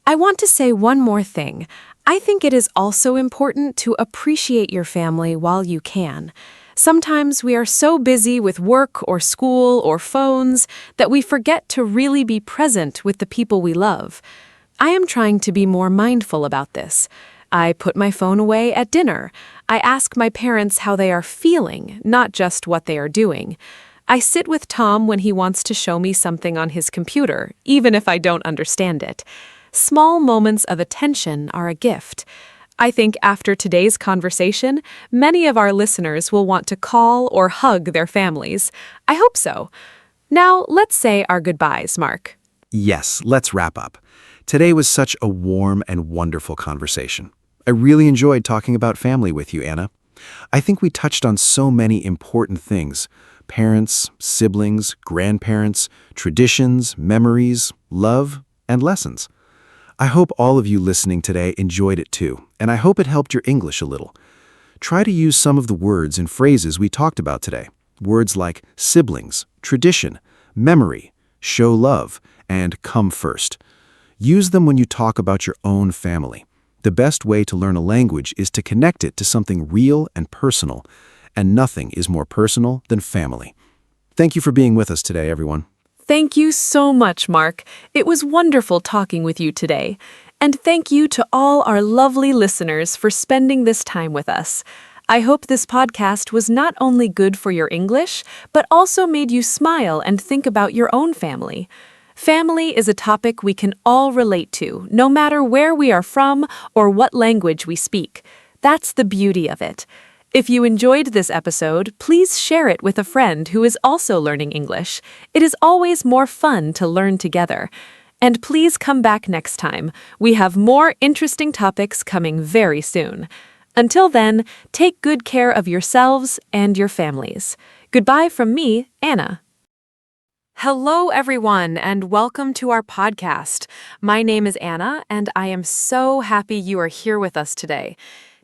I want to say one more thing. I think it is also important to appreciate your family while you can. Sometimes we are so busy with work or school or phones that we forget to really be present with the people we love. I am trying to be more mindful about this. I put my phone away at dinner. I ask my parents how they are feeling, not just what they are doing. I sit with Tom when he wants to show me something on his computer, even if I don't understand it. Small moments of attention are a gift. I think after today's conversation, many of our listeners will want to call or hug their families. I hope so. Now, let's say our goodbyes, Mark. Yes, let's wrap up. Today was such a warm and wonderful conversation. I really enjoyed talking about family with you, Anna. I think we touched on so many important things: parents, siblings, grandparents, traditions, memories, love, and lessons. I hope all of you listening today enjoyed it too, and I hope it helped your English a little. Try to use some of the words and phrases we talked about today. Words like siblings, tradition, memory, show love, and come first. Use them when you talk about your own family. The best way to learn a language is to connect it to something real and personal, and nothing is more personal than family. Thank you for being with us today, everyone. Thank you so much, Mark. It was wonderful talking with you today. And thank you to all our lovely listeners for spending this time with us. I hope this podcast was not only good for your English, but also made you smile and think about your own family. Family is a topic we can all relate to, no matter where we are from or what language we speak. That's the beauty of it. If you enjoyed this episode, please share it with a friend who is also learning English. It is always more fun to learn together. And please come back next time. We have more interesting topics coming very soon. Until then, take good care of yourselves and your families. Goodbye from me, Anna. Hello, everyone, and welcome to our podcast. My name is Anna, and I am so happy you are here with us today.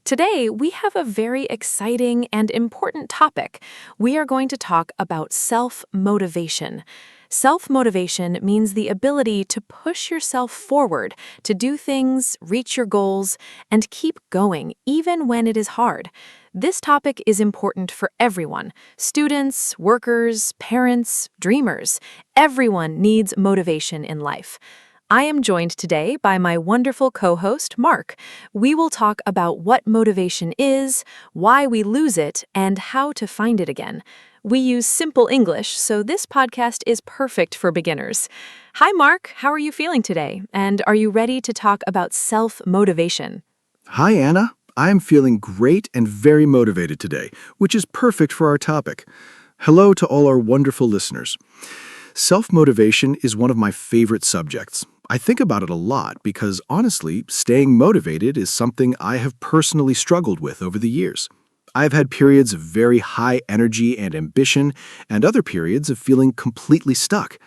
Today, we have a very exciting and important topic. We are going to talk about self-motivation. Self-motivation means the ability to push yourself forward, to do things, reach your goals, and keep going even when it is hard. This topic is important for everyone: students, workers, parents, dreamers. Everyone needs motivation in life. I am joined today by my wonderful co-host, Mark. We will talk about what motivation is, why we lose it, and how to find it again. We use simple English, so this podcast is perfect for beginners. Hi, Mark. How are you feeling today? And are you ready to talk about self-motivation? Hi, Anna. I am feeling great and very motivated today, which is perfect for our topic. Hello to all our wonderful listeners. Self-motivation is one of my favorite subjects. I think about it a lot because, honestly, staying motivated is something I have personally struggled with over the years. I've had periods of very high energy and ambition, and other periods of feeling completely stuck.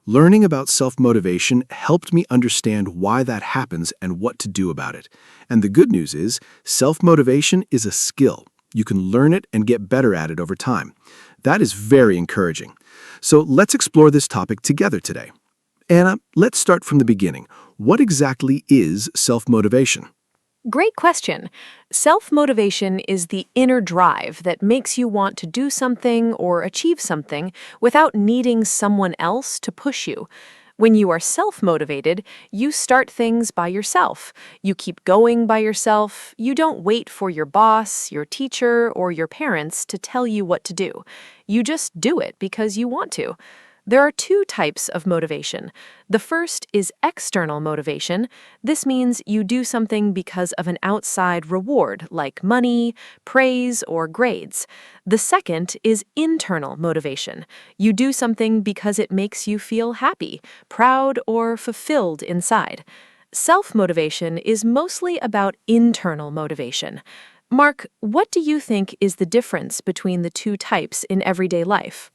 Learning about self-motivation helped me understand why that happens and what to do about it. And the good news is, self-motivation is a skill. You can learn it and get better at it over time. That is very encouraging. So let's explore this topic together today. Anna, let's start from the beginning. What exactly is self-motivation? Great question. Self-motivation is the inner drive that makes you want to do something or achieve something without needing someone else to push you. When you are self-motivated, you start things by yourself. You keep going by yourself. You don't wait for your boss, your teacher, or your parents to tell you what to do. You just do it because you want to. There are two types of motivation. The first is external motivation. This means you do something because of an outside reward, like money, praise, or grades. The second is internal motivation. You do something because it makes you feel happy, proud, or fulfilled inside. Self-motivation is mostly about internal motivation. Mark, what do you think is the difference between the two types in everyday life?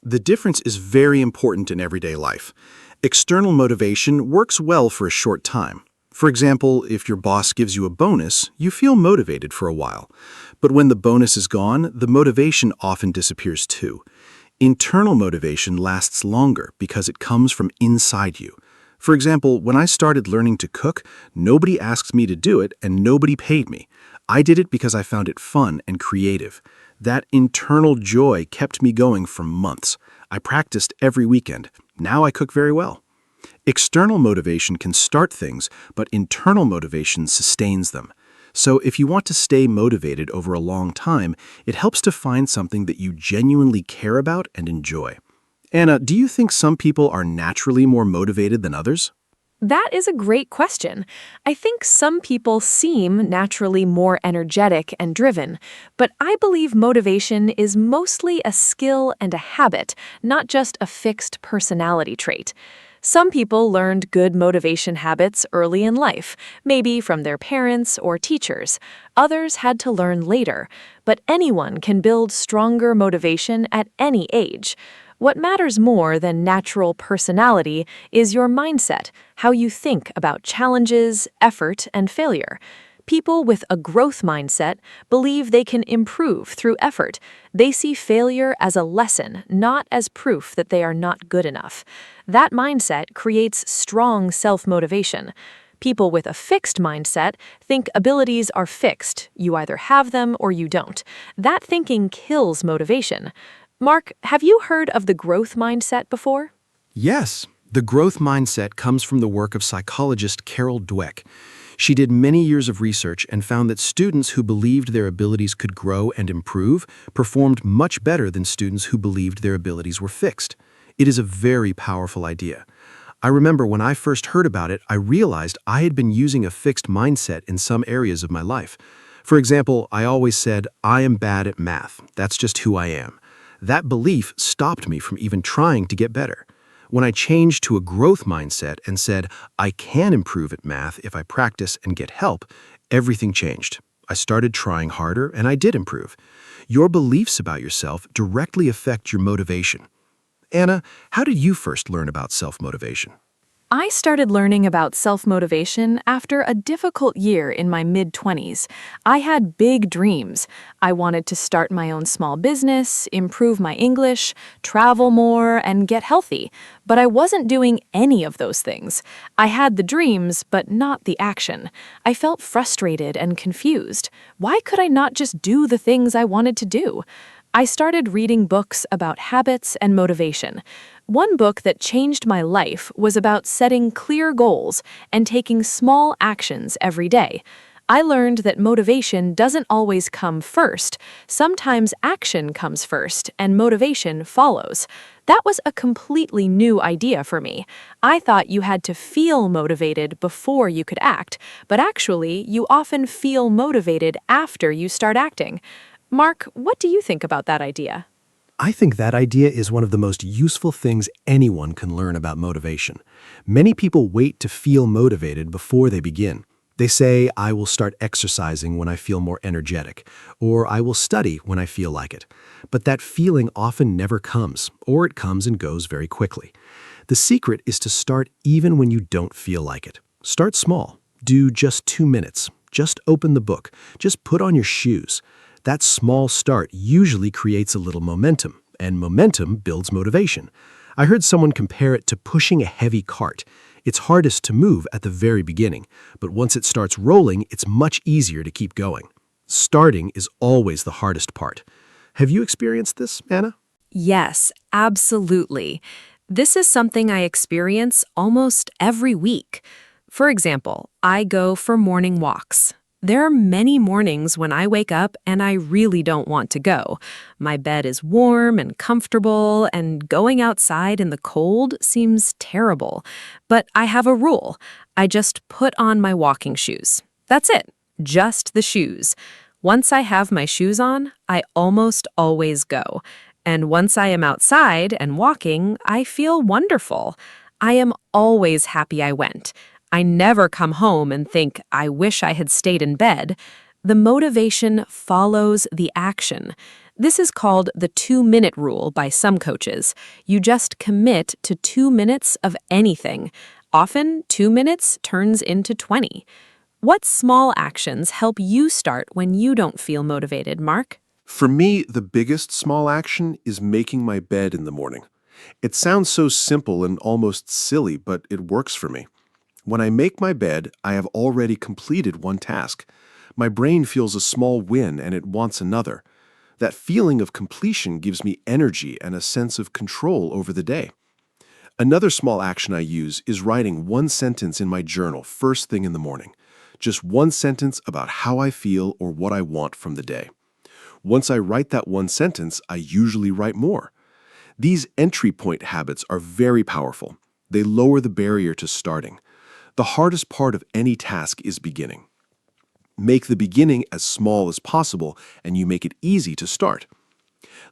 The difference is very important in everyday life. External motivation works well for a short time. For example, if your boss gives you a bonus, you feel motivated for a while. But when the bonus is gone, the motivation often disappears too. Internal motivation lasts longer because it comes from inside you. For example, when I started learning to cook, nobody asked me to do it and nobody paid me. I did it because I found it fun and creative. That internal joy kept me going for months. I practiced every weekend. Now I cook very well. External motivation can start things, but internal motivation sustains them. So if you want to stay motivated over a long time, it helps to find something that you genuinely care about and enjoy. Anna, do you think some people are naturally more motivated than others? That is a great question. I think some people seem naturally more energetic and driven, but I believe motivation is mostly a skill and a habit, not just a fixed personality trait. Some people learned good motivation habits early in life, maybe from their parents or teachers. Others had to learn later, but anyone can build stronger motivation at any age. What matters more than natural personality is your mindset, how you think about challenges, effort, and failure. People with a growth mindset believe they can improve through effort. They see failure as a lesson, not as proof that they are not good enough. That mindset creates strong self-motivation. People with a fixed mindset think abilities are fixed. You either have them or you don't. That thinking kills motivation. Mark, have you heard of the growth mindset before? Yes, the growth mindset comes from the work of psychologist Carol Dweck. She did many years of research and found that students who believed their abilities could grow and improve performed much better than students who believed their abilities were fixed. It is a very powerful idea. I remember when I first heard about it, I realized I had been using a fixed mindset in some areas of my life. For example, I always said, I am bad at math. That's just who I am. That belief stopped me from even trying to get better. When I changed to a growth mindset and said, I can improve at math if I practice and get help, everything changed. I started trying harder and I did improve. Your beliefs about yourself directly affect your motivation. Anna, how did you first learn about self-motivation? I started learning about self-motivation after a difficult year in my mid-20s. I had big dreams. I wanted to start my own small business, improve my English, travel more, and get healthy. But I wasn't doing any of those things. I had the dreams, but not the action. I felt frustrated and confused. Why could I not just do the things I wanted to do? I started reading books about habits and motivation. One book that changed my life was about setting clear goals and taking small actions every day. I learned that motivation doesn't always come first. Sometimes action comes first and motivation follows. That was a completely new idea for me. I thought you had to feel motivated before you could act, but actually, you often feel motivated after you start acting. Mark, what do you think about that idea? I think that idea is one of the most useful things anyone can learn about motivation. Many people wait to feel motivated before they begin. They say, I will start exercising when I feel more energetic, or I will study when I feel like it. But that feeling often never comes, or it comes and goes very quickly. The secret is to start even when you don't feel like it. Start small. Do just 2 minutes. Just open the book. Just put on your shoes. That small start usually creates a little momentum, and momentum builds motivation. I heard someone compare it to pushing a heavy cart. It's hardest to move at the very beginning, but once it starts rolling, it's much easier to keep going. Starting is always the hardest part. Have you experienced this, Anna? Yes, absolutely. This is something I experience almost every week. For example, I go for morning walks. There are many mornings when I wake up and I really don't want to go. My bed is warm and comfortable, and going outside in the cold seems terrible. But I have a rule. I just put on my walking shoes. That's it. Just the shoes. Once I have my shoes on, I almost always go. And once I am outside and walking, I feel wonderful. I am always happy I went. I never come home and think, I wish I had stayed in bed. The motivation follows the action. This is called the 2-minute rule by some coaches. You just commit to 2 minutes of anything. Often, 2 minutes turns into 20. What small actions help you start when you don't feel motivated, Mark? For me, the biggest small action is making my bed in the morning. It sounds so simple and almost silly, but it works for me. When I make my bed, I have already completed one task. My brain feels a small win and it wants another. That feeling of completion gives me energy and a sense of control over the day. Another small action I use is writing one sentence in my journal first thing in the morning. Just one sentence about how I feel or what I want from the day. Once I write that one sentence, I usually write more. These entry point habits are very powerful. They lower the barrier to starting. The hardest part of any task is beginning. Make the beginning as small as possible, and you make it easy to start.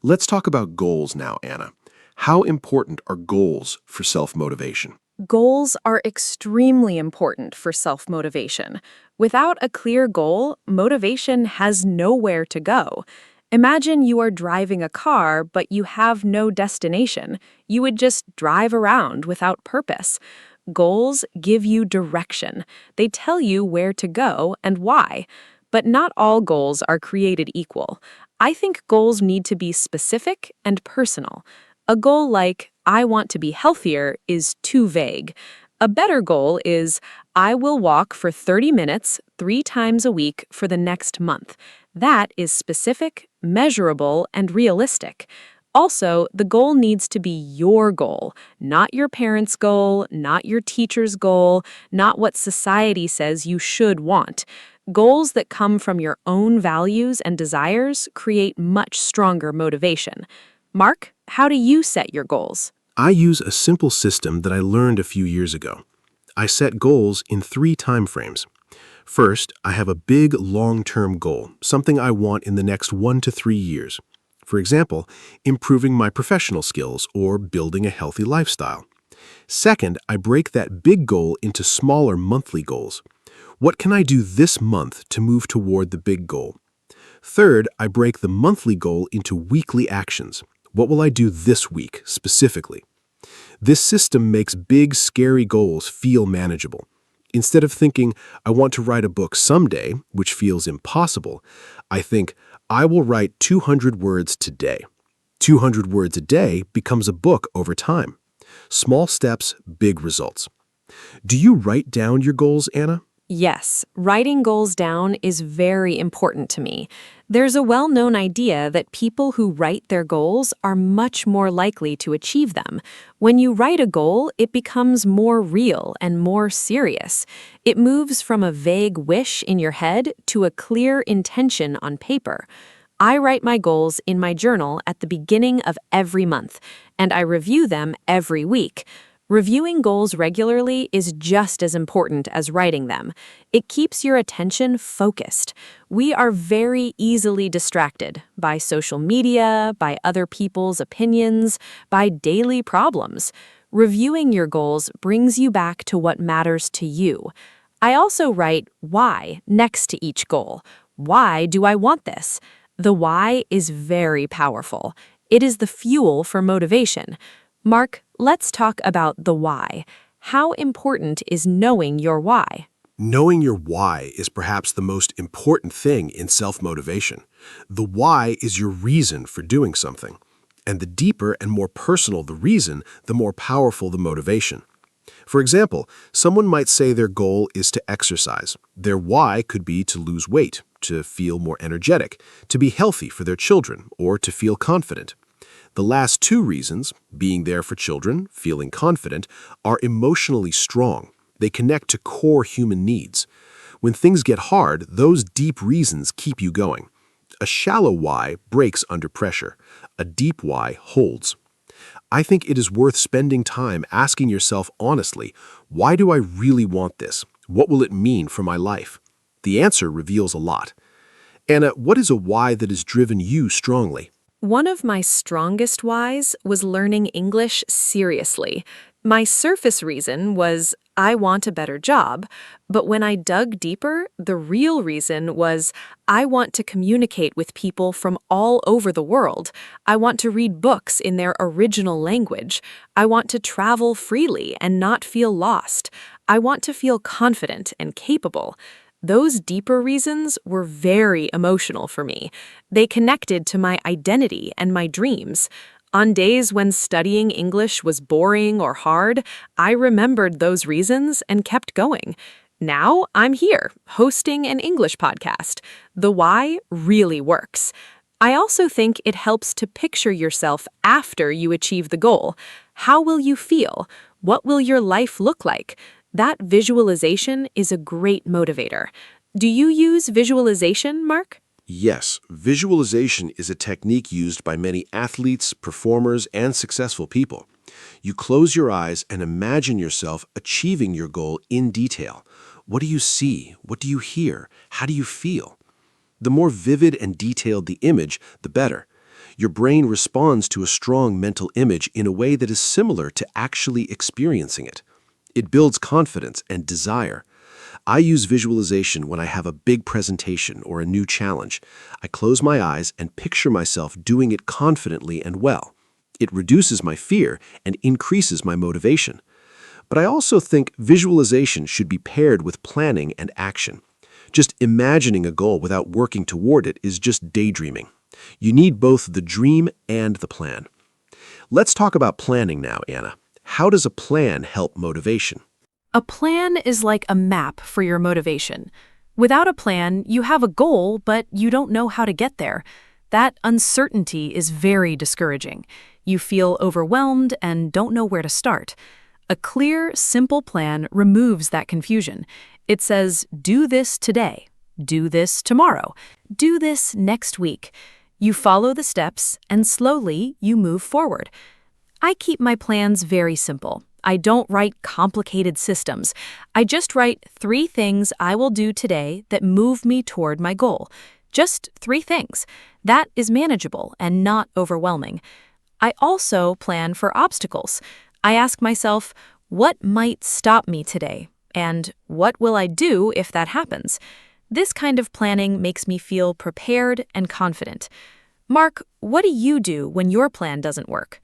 Let's talk about goals now, Anna. How important are goals for self-motivation? Goals are extremely important for self-motivation. Without a clear goal, motivation has nowhere to go. Imagine you are driving a car, but you have no destination. You would just drive around without purpose. Goals give you direction. They tell you where to go and why. But not all goals are created equal. I think goals need to be specific and personal. A goal like, I want to be healthier, is too vague. A better goal is, I will walk for 30 minutes 3 times a week for the next month. That is specific, measurable, and realistic. Also, the goal needs to be your goal, not your parents' goal, not your teacher's goal, not what society says you should want. Goals that come from your own values and desires create much stronger motivation. Mark, how do you set your goals? I use a simple system that I learned a few years ago. I set goals in 3 time frames. First, I have a big long-term goal, something I want in the next 1 to 3 years. For example, improving my professional skills or building a healthy lifestyle. Second, I break that big goal into smaller monthly goals. What can I do this month to move toward the big goal? Third, I break the monthly goal into weekly actions. What will I do this week, specifically? This system makes big, scary goals feel manageable. Instead of thinking, I want to write a book someday, which feels impossible, I think, I will write 200 words today. 200 words a day becomes a book over time. Small steps, big results. Do you write down your goals, Anna? Yes, writing goals down is very important to me. There's a well-known idea that people who write their goals are much more likely to achieve them. When you write a goal, it becomes more real and more serious. It moves from a vague wish in your head to a clear intention on paper. I write my goals in my journal at the beginning of every month, and I review them every week. Reviewing goals regularly is just as important as writing them. It keeps your attention focused. We are very easily distracted by social media, by other people's opinions, by daily problems. Reviewing your goals brings you back to what matters to you. I also write why next to each goal. Why do I want this? The why is very powerful. It is the fuel for motivation. Mark, let's talk about the why. How important is knowing your why? Knowing your why is perhaps the most important thing in self-motivation. The why is your reason for doing something. And the deeper and more personal the reason, the more powerful the motivation. For example, someone might say their goal is to exercise. Their why could be to lose weight, to feel more energetic, to be healthy for their children, or to feel confident. The last 2 reasons, being there for children, feeling confident, are emotionally strong. They connect to core human needs. When things get hard, those deep reasons keep you going. A shallow why breaks under pressure. A deep why holds. I think it is worth spending time asking yourself honestly, why do I really want this? What will it mean for my life? The answer reveals a lot. Anna, what is a why that has driven you strongly? One of my strongest whys was learning English seriously. My surface reason was I want a better job, but when I dug deeper, the real reason was I want to communicate with people from all over the world. I want to read books in their original language. I want to travel freely and not feel lost. I want to feel confident and capable. Those deeper reasons were very emotional for me. They connected to my identity and my dreams. On days when studying English was boring or hard, I remembered those reasons and kept going. Now I'm here, hosting an English podcast. The why really works. I also think it helps to picture yourself after you achieve the goal. How will you feel? What will your life look like? That visualization is a great motivator. Do you use visualization, Mark? Yes, visualization is a technique used by many athletes, performers, and successful people. You close your eyes and imagine yourself achieving your goal in detail. What do you see? What do you hear? How do you feel? The more vivid and detailed the image, the better. Your brain responds to a strong mental image in a way that is similar to actually experiencing it. It builds confidence and desire. I use visualization when I have a big presentation or a new challenge. I close my eyes and picture myself doing it confidently and well. It reduces my fear and increases my motivation. But I also think visualization should be paired with planning and action. Just imagining a goal without working toward it is just daydreaming. You need both the dream and the plan. Let's talk about planning now, Anna. How does a plan help motivation? A plan is like a map for your motivation. Without a plan, you have a goal, but you don't know how to get there. That uncertainty is very discouraging. You feel overwhelmed and don't know where to start. A clear, simple plan removes that confusion. It says, do this today, do this tomorrow, do this next week. You follow the steps, and slowly you move forward. I keep my plans very simple. I don't write complicated systems. I just write 3 things I will do today that move me toward my goal. Just 3 things. That is manageable and not overwhelming. I also plan for obstacles. I ask myself, what might stop me today? And what will I do if that happens? This kind of planning makes me feel prepared and confident. Mark, what do you do when your plan doesn't work?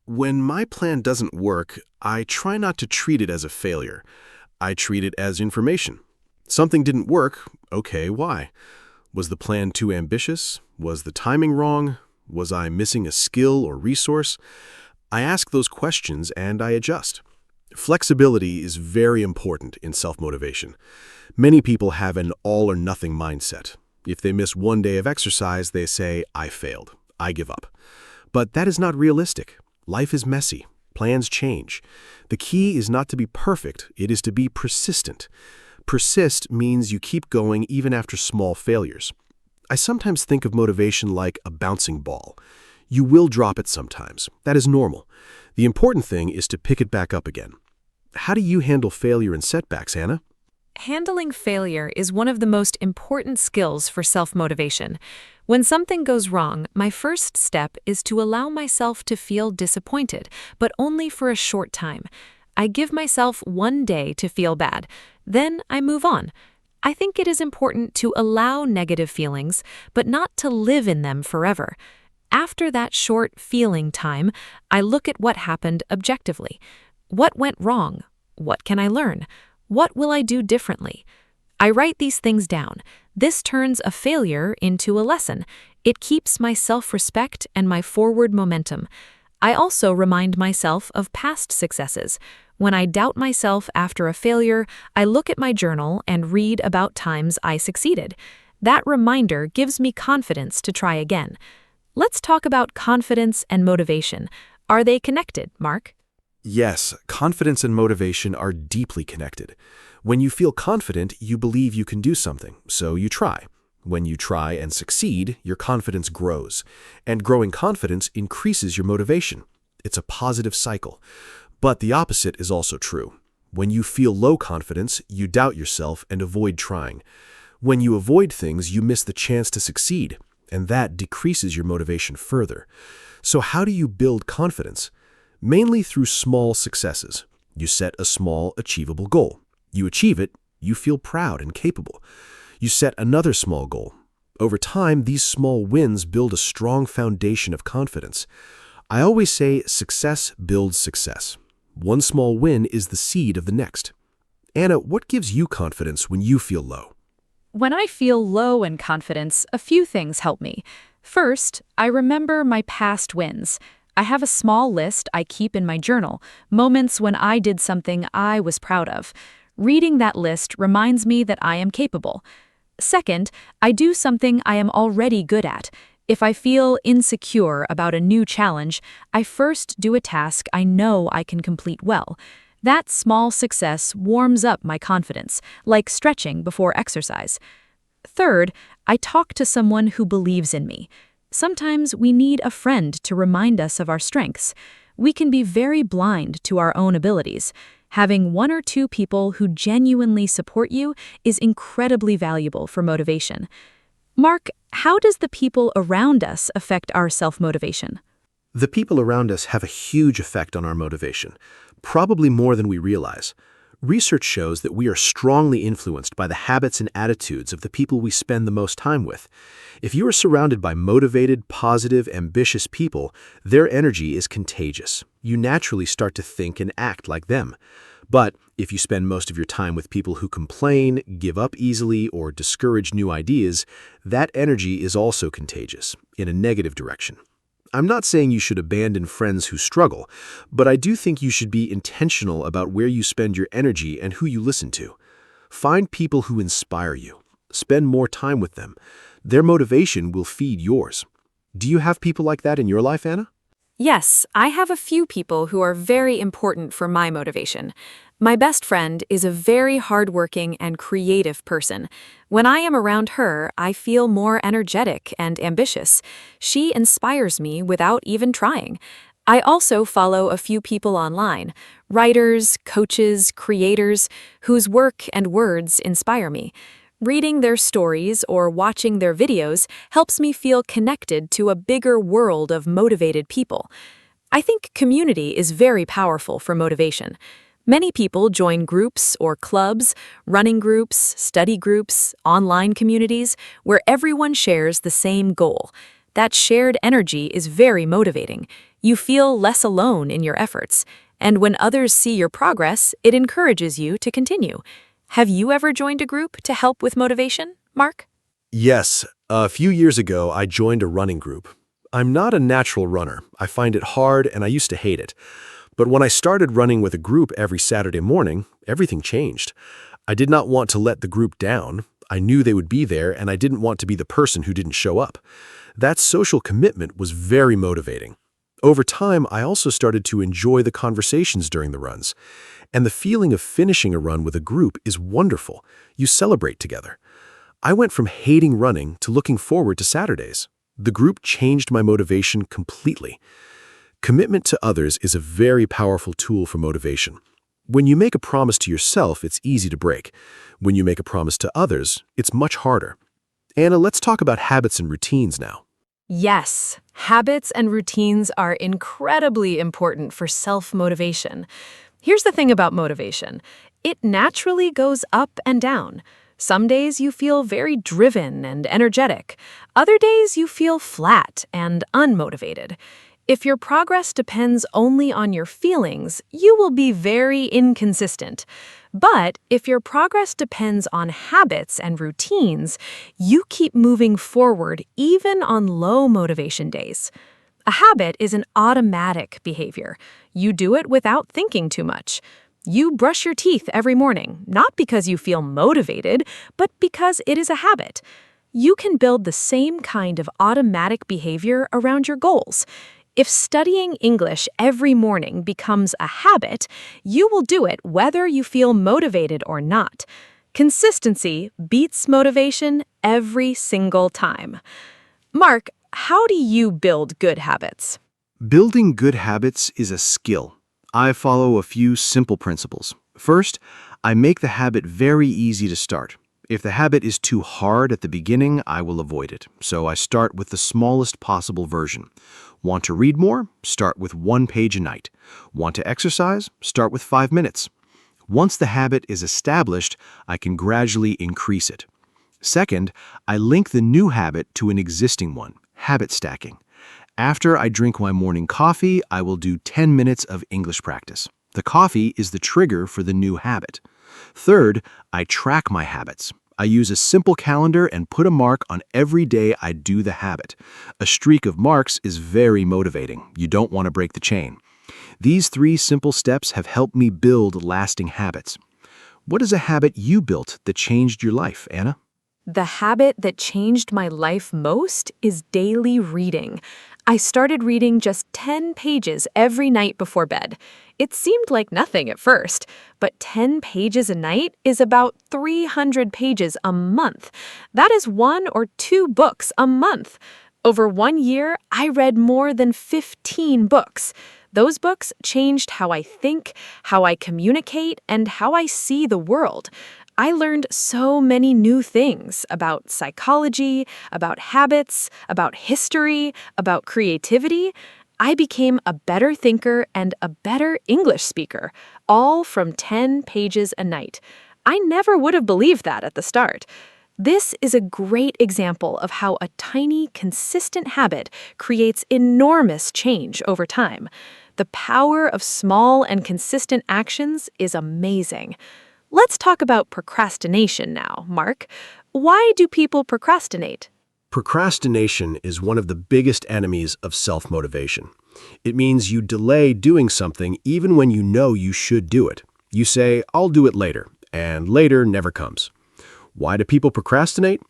When my plan doesn't work, I try not to treat it as a failure. I treat it as information. Something didn't work. Okay, why? Was the plan too ambitious? Was the timing wrong? Was I missing a skill or resource? I ask those questions and I adjust. Flexibility is very important in self-motivation. Many people have an all-or-nothing mindset. If they miss one day of exercise, they say, I failed. I give up. But that is not realistic. Life is messy. Plans change. The key is not to be perfect, it is to be persistent. Persist means you keep going even after small failures. I sometimes think of motivation like a bouncing ball. You will drop it sometimes. That is normal. The important thing is to pick it back up again. How do you handle failure and setbacks, Hannah? Handling failure is one of the most important skills for self-motivation. When something goes wrong, my first step is to allow myself to feel disappointed, but only for a short time. I give myself 1 day to feel bad. Then I move on. I think it is important to allow negative feelings, but not to live in them forever. After that short feeling time, I look at what happened objectively. What went wrong? What can I learn? What will I do differently? I write these things down. This turns a failure into a lesson. It keeps my self-respect and my forward momentum. I also remind myself of past successes. When I doubt myself after a failure, I look at my journal and read about times I succeeded. That reminder gives me confidence to try again. Let's talk about confidence and motivation. Are they connected, Mark? Yes, confidence and motivation are deeply connected. When you feel confident, you believe you can do something, so you try. When you try and succeed, your confidence grows. And growing confidence increases your motivation. It's a positive cycle. But the opposite is also true. When you feel low confidence, you doubt yourself and avoid trying. When you avoid things, you miss the chance to succeed, and that decreases your motivation further. So how do you build confidence? Mainly through small successes. You set a small, achievable goal. You achieve it, you feel proud and capable. You set another small goal. Over time, these small wins build a strong foundation of confidence. I always say success builds success. One small win is the seed of the next. Anna, what gives you confidence when you feel low? When I feel low in confidence, a few things help me. First, I remember my past wins. I have a small list I keep in my journal, moments when I did something I was proud of. Reading that list reminds me that I am capable. Second, I do something I am already good at. If I feel insecure about a new challenge, I first do a task I know I can complete well. That small success warms up my confidence, like stretching before exercise. Third, I talk to someone who believes in me. Sometimes we need a friend to remind us of our strengths. We can be very blind to our own abilities. Having 1 or 2 people who genuinely support you is incredibly valuable for motivation. Mark, how does the people around us affect our self-motivation? The people around us have a huge effect on our motivation, probably more than we realize. Research shows that we are strongly influenced by the habits and attitudes of the people we spend the most time with. If you are surrounded by motivated, positive, ambitious people, their energy is contagious. You naturally start to think and act like them. But if you spend most of your time with people who complain, give up easily, or discourage new ideas, that energy is also contagious, in a negative direction. I'm not saying you should abandon friends who struggle, but I do think you should be intentional about where you spend your energy and who you listen to. Find people who inspire you. Spend more time with them. Their motivation will feed yours. Do you have people like that in your life, Anna? Yes, I have a few people who are very important for my motivation. My best friend is a very hardworking and creative person. When I am around her, I feel more energetic and ambitious. She inspires me without even trying. I also follow a few people online, writers, coaches, creators, whose work and words inspire me. Reading their stories or watching their videos helps me feel connected to a bigger world of motivated people. I think community is very powerful for motivation. Many people join groups or clubs, running groups, study groups, online communities, where everyone shares the same goal. That shared energy is very motivating. You feel less alone in your efforts. And when others see your progress, it encourages you to continue. Have you ever joined a group to help with motivation, Mark? Yes, a few years ago I joined a running group. I'm not a natural runner. I find it hard and I used to hate it. But when I started running with a group every Saturday morning, everything changed. I did not want to let the group down. I knew they would be there and I didn't want to be the person who didn't show up. That social commitment was very motivating. Over time, I also started to enjoy the conversations during the runs. And the feeling of finishing a run with a group is wonderful. You celebrate together. I went from hating running to looking forward to Saturdays. The group changed my motivation completely. Commitment to others is a very powerful tool for motivation. When you make a promise to yourself, it's easy to break. When you make a promise to others, it's much harder. Anna, let's talk about habits and routines now. Yes, habits and routines are incredibly important for self-motivation. Here's the thing about motivation. It naturally goes up and down. Some days you feel very driven and energetic. Other days you feel flat and unmotivated. If your progress depends only on your feelings, you will be very inconsistent. But if your progress depends on habits and routines, you keep moving forward even on low motivation days. A habit is an automatic behavior. You do it without thinking too much. You brush your teeth every morning, not because you feel motivated, but because it is a habit. You can build the same kind of automatic behavior around your goals. If studying English every morning becomes a habit, you will do it whether you feel motivated or not. Consistency beats motivation every single time. Mark, how do you build good habits? Building good habits is a skill. I follow a few simple principles. First, I make the habit very easy to start. If the habit is too hard at the beginning, I will avoid it. So I start with the smallest possible version. Want to read more? Start with 1 page a night. Want to exercise? Start with 5 minutes. Once the habit is established, I can gradually increase it. Second, I link the new habit to an existing one, habit stacking. After I drink my morning coffee, I will do 10 minutes of English practice. The coffee is the trigger for the new habit. Third, I track my habits. I use a simple calendar and put a mark on every day I do the habit. A streak of marks is very motivating. You don't want to break the chain. These 3 simple steps have helped me build lasting habits. What is a habit you built that changed your life, Anna? The habit that changed my life most is daily reading. I started reading just 10 pages every night before bed. It seemed like nothing at first, but 10 pages a night is about 300 pages a month. That is 1 or 2 books a month. Over 1 year, I read more than 15 books. Those books changed how I think, how I communicate, and how I see the world. I learned so many new things about psychology, about habits, about history, about creativity. I became a better thinker and a better English speaker, all from 10 pages a night. I never would have believed that at the start. This is a great example of how a tiny, consistent habit creates enormous change over time. The power of small and consistent actions is amazing. Let's talk about procrastination now, Mark. Why do people procrastinate? Procrastination is one of the biggest enemies of self-motivation. It means you delay doing something even when you know you should do it. You say, "I'll do it later," and later never comes. Why do people procrastinate?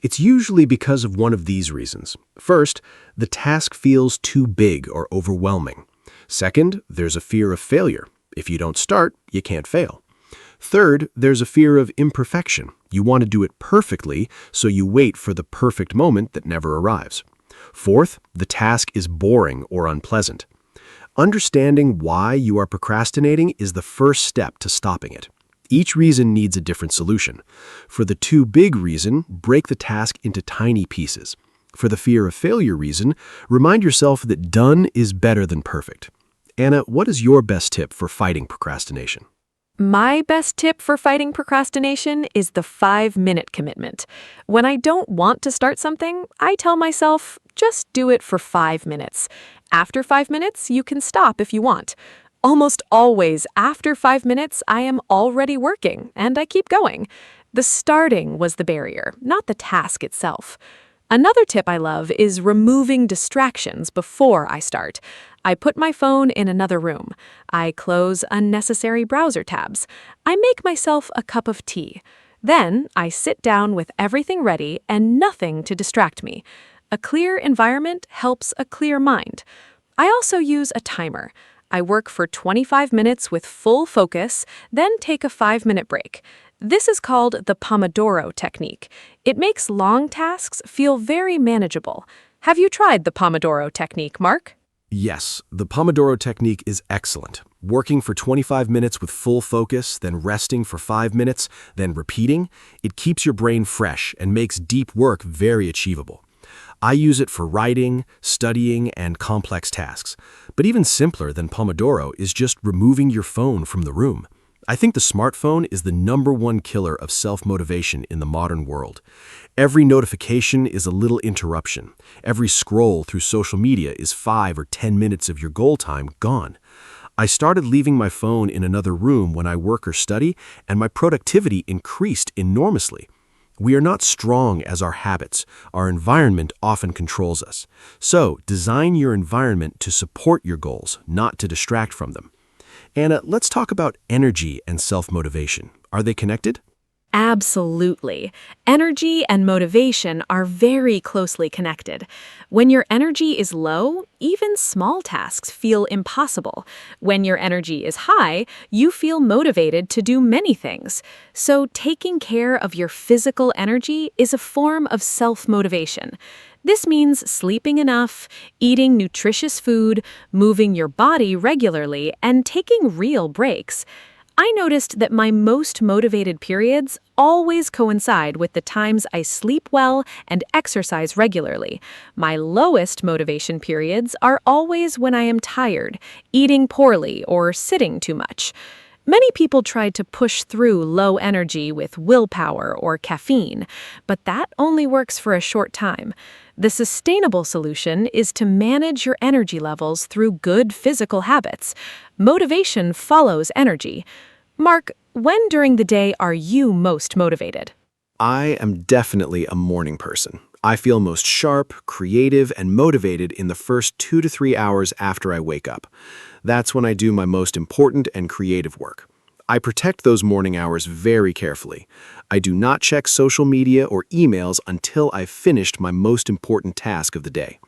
It's usually because of one of these reasons. First, the task feels too big or overwhelming. Second, there's a fear of failure. If you don't start, you can't fail. Third, there's a fear of imperfection. You want to do it perfectly, so you wait for the perfect moment that never arrives. Fourth, the task is boring or unpleasant. Understanding why you are procrastinating is the first step to stopping it. Each reason needs a different solution. For the too big reason, break the task into tiny pieces. For the fear of failure reason, remind yourself that done is better than perfect. Anna, what is your best tip for fighting procrastination? My best tip for fighting procrastination is the 5-minute commitment. When I don't want to start something, I tell myself, just do it for 5 minutes. After 5 minutes, you can stop if you want. Almost always, after 5 minutes, I am already working, and I keep going. The starting was the barrier, not the task itself. Another tip I love is removing distractions before I start. I put my phone in another room. I close unnecessary browser tabs. I make myself a cup of tea. Then I sit down with everything ready and nothing to distract me. A clear environment helps a clear mind. I also use a timer. I work for 25 minutes with full focus, then take a 5-minute break. This is called the Pomodoro technique. It makes long tasks feel very manageable. Have you tried the Pomodoro technique, Mark? Yes, the Pomodoro technique is excellent. Working for 25 minutes with full focus, then resting for 5 minutes, then repeating, it keeps your brain fresh and makes deep work very achievable. I use it for writing, studying, and complex tasks. But even simpler than Pomodoro is just removing your phone from the room. I think the smartphone is the #1 killer of self-motivation in the modern world. Every notification is a little interruption. Every scroll through social media is 5 or 10 minutes of your goal time gone. I started leaving my phone in another room when I work or study, and my productivity increased enormously. We are not strong as our habits. Our environment often controls us. So, design your environment to support your goals, not to distract from them. Anna, let's talk about energy and self-motivation. Are they connected? Absolutely. Energy and motivation are very closely connected. When your energy is low, even small tasks feel impossible. When your energy is high, you feel motivated to do many things. So taking care of your physical energy is a form of self-motivation. This means sleeping enough, eating nutritious food, moving your body regularly, and taking real breaks. I noticed that my most motivated periods always coincide with the times I sleep well and exercise regularly. My lowest motivation periods are always when I am tired, eating poorly, or sitting too much. Many people try to push through low energy with willpower or caffeine, but that only works for a short time. The sustainable solution is to manage your energy levels through good physical habits. Motivation follows energy. Mark, when during the day are you most motivated? I am definitely a morning person. I feel most sharp, creative, and motivated in the first 2 to 3 hours after I wake up. That's when I do my most important and creative work. I protect those morning hours very carefully. I do not check social media or emails until I've finished my most important task of the day.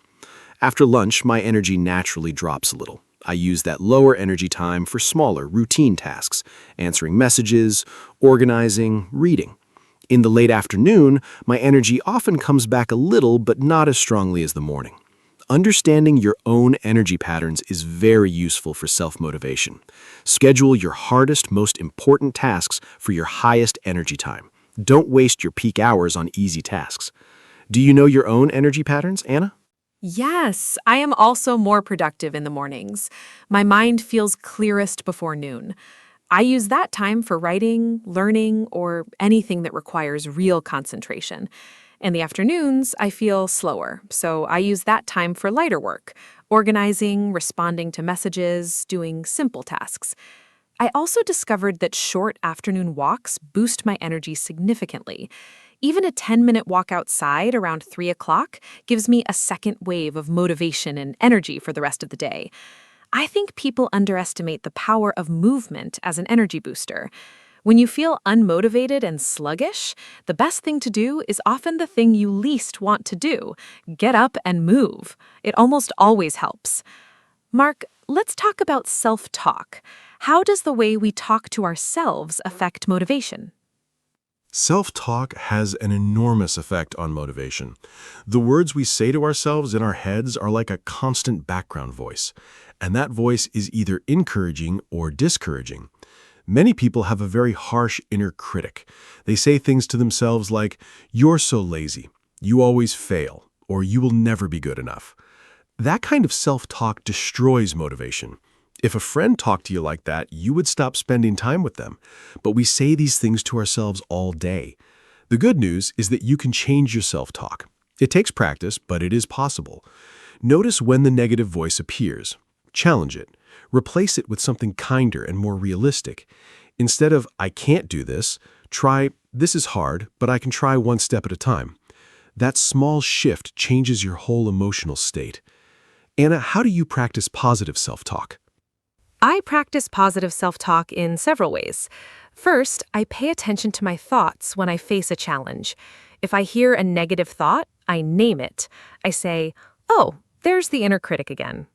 After lunch, my energy naturally drops a little. I use that lower energy time for smaller, routine tasks, answering messages, organizing, reading. In the late afternoon, my energy often comes back a little, but not as strongly as the morning. Understanding your own energy patterns is very useful for self-motivation. Schedule your hardest, most important tasks for your highest energy time. Don't waste your peak hours on easy tasks. Do you know your own energy patterns, Anna? Yes, I am also more productive in the mornings. My mind feels clearest before noon. I use that time for writing, learning, or anything that requires real concentration. In the afternoons, I feel slower, so I use that time for lighter work, organizing, responding to messages, doing simple tasks. I also discovered that short afternoon walks boost my energy significantly. Even a 10-minute walk outside around 3 o'clock gives me a second wave of motivation and energy for the rest of the day. I think people underestimate the power of movement as an energy booster. When you feel unmotivated and sluggish, the best thing to do is often the thing you least want to do. Get up and move. It almost always helps. Mark, let's talk about self-talk. How does the way we talk to ourselves affect motivation? Self-talk has an enormous effect on motivation. The words we say to ourselves in our heads are like a constant background voice, and that voice is either encouraging or discouraging. Many people have a very harsh inner critic. They say things to themselves like, "You're so lazy," "You always fail," or "You will never be good enough." That kind of self-talk destroys motivation. If a friend talked to you like that, you would stop spending time with them. But we say these things to ourselves all day. The good news is that you can change your self-talk. It takes practice, but it is possible. Notice when the negative voice appears. Challenge it. Replace it with something kinder and more realistic. Instead of, "I can't do this," try, "This is hard, but I can try one step at a time." That small shift changes your whole emotional state. Anna, how do you practice positive self-talk? I practice positive self-talk in several ways. First, I pay attention to my thoughts when I face a challenge. If I hear a negative thought, I name it. I say, "Oh, there's the inner critic again."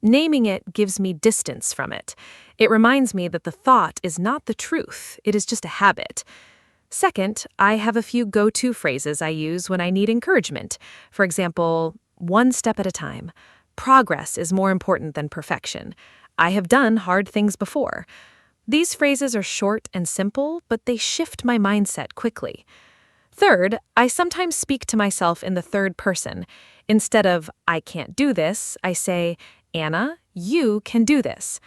Naming it gives me distance from it. It reminds me that the thought is not the truth, it is just a habit. Second, I have a few go-to phrases I use when I need encouragement. For example, "One step at a time." "Progress is more important than perfection." "I have done hard things before." These phrases are short and simple, but they shift my mindset quickly. Third, I sometimes speak to myself in the third person. Instead of, "I can't do this," I say, "Anna, you can do this."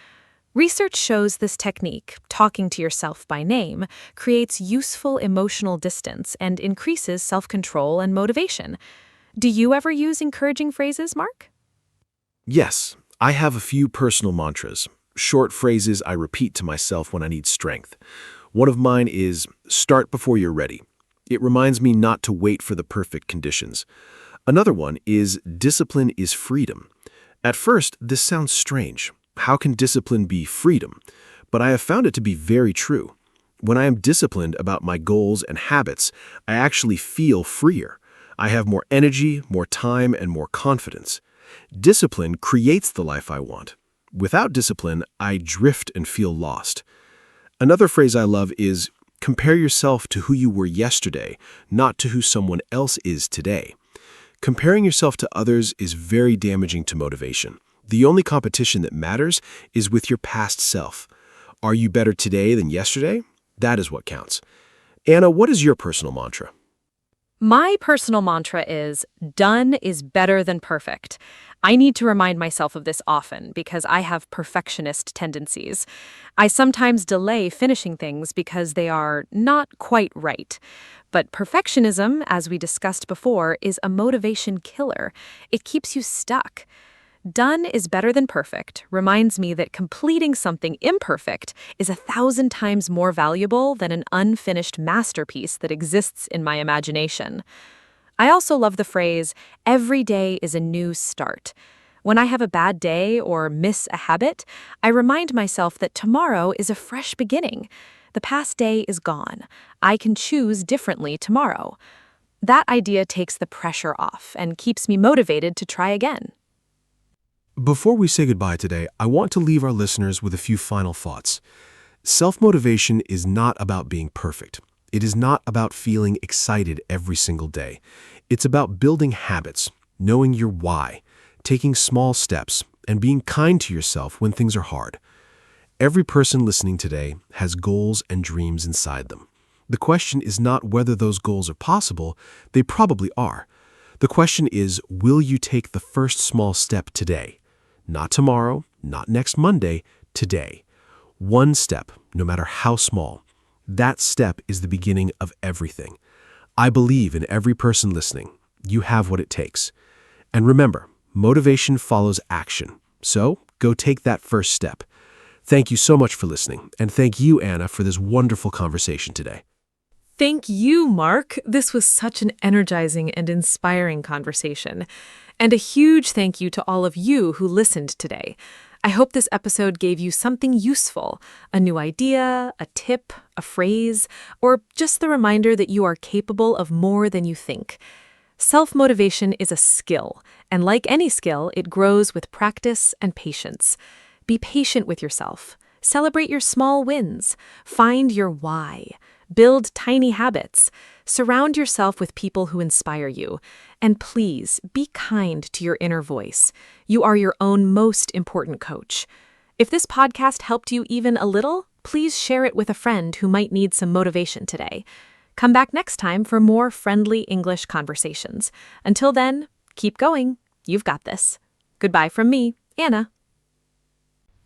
Research shows this technique, talking to yourself by name, creates useful emotional distance and increases self-control and motivation. Do you ever use encouraging phrases, Mark? Yes, I have a few personal mantras, short phrases I repeat to myself when I need strength. One of mine is, "Start before you're ready." It reminds me not to wait for the perfect conditions. Another one is, "Discipline is freedom." At first, this sounds strange. How can discipline be freedom? But I have found it to be very true. When I am disciplined about my goals and habits, I actually feel freer. I have more energy, more time, and more confidence. Discipline creates the life I want. Without discipline, I drift and feel lost. Another phrase I love is, "Compare yourself to who you were yesterday, not to who someone else is today." Comparing yourself to others is very damaging to motivation. The only competition that matters is with your past self. Are you better today than yesterday? That is what counts. Anna, what is your personal mantra? My personal mantra is, "Done is better than perfect." I need to remind myself of this often because I have perfectionist tendencies. I sometimes delay finishing things because they are not quite right. But perfectionism, as we discussed before, is a motivation killer. It keeps you stuck. Done is better than perfect reminds me that completing something imperfect is 1,000 times more valuable than an unfinished masterpiece that exists in my imagination. I also love the phrase, "Every day is a new start." When I have a bad day or miss a habit, I remind myself that tomorrow is a fresh beginning. The past day is gone. I can choose differently tomorrow. That idea takes the pressure off and keeps me motivated to try again. Before we say goodbye today, I want to leave our listeners with a few final thoughts. Self-motivation is not about being perfect. It is not about feeling excited every single day. It's about building habits, knowing your why, taking small steps, and being kind to yourself when things are hard. Every person listening today has goals and dreams inside them. The question is not whether those goals are possible, they probably are. The question is, will you take the first small step today? Not tomorrow, not next Monday, today. One step, no matter how small. That step is the beginning of everything. I believe in every person listening. You have what it takes. And remember, motivation follows action. So go take that first step. Thank you so much for listening, and thank you, Anna, for this wonderful conversation today. Thank you, Mark. This was such an energizing and inspiring conversation. And a huge thank you to all of you who listened today. I hope this episode gave you something useful, a new idea, a tip, a phrase, or just the reminder that you are capable of more than you think. Self-motivation is a skill, and like any skill, it grows with practice and patience. Be patient with yourself. Celebrate your small wins. Find your why. Build tiny habits. Surround yourself with people who inspire you. And please, be kind to your inner voice. You are your own most important coach. If this podcast helped you even a little, please share it with a friend who might need some motivation today. Come back next time for more friendly English conversations. Until then, keep going. You've got this. Goodbye from me, Anna.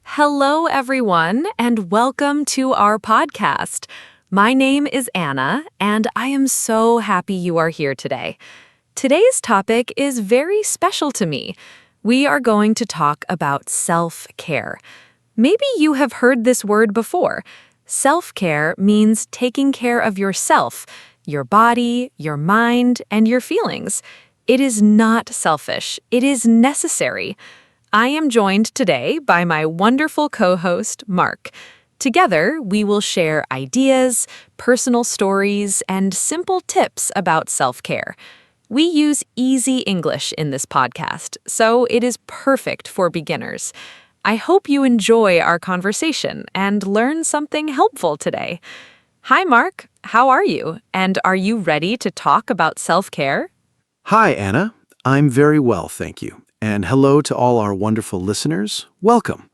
Hello, everyone, and welcome to our podcast. My name is Anna, and I am so happy you are here today. Today's topic is very special to me. We are going to talk about self-care. Maybe you have heard this word before. Self-care means taking care of yourself, your body, your mind, and your feelings. It is not selfish. It is necessary. I am joined today by my wonderful co-host, Mark. Together, we will share ideas, personal stories, and simple tips about self-care. We use easy English in this podcast, so it is perfect for beginners. I hope you enjoy our conversation and learn something helpful today. Hi, Mark. How are you? And are you ready to talk about self-care? Hi, Anna. I'm very well, thank you. And hello to all our wonderful listeners. Welcome.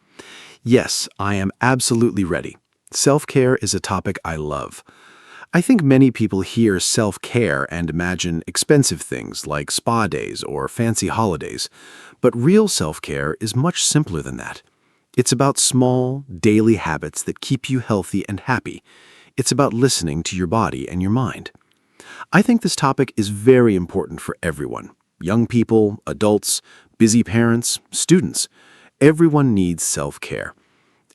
Yes, I am absolutely ready. Self-care is a topic I love. I think many people hear self-care and imagine expensive things like spa days or fancy holidays. But real self-care is much simpler than that. It's about small, daily habits that keep you healthy and happy. It's about listening to your body and your mind. I think this topic is very important for everyone. Young people, adults, busy parents, students. Everyone needs self-care.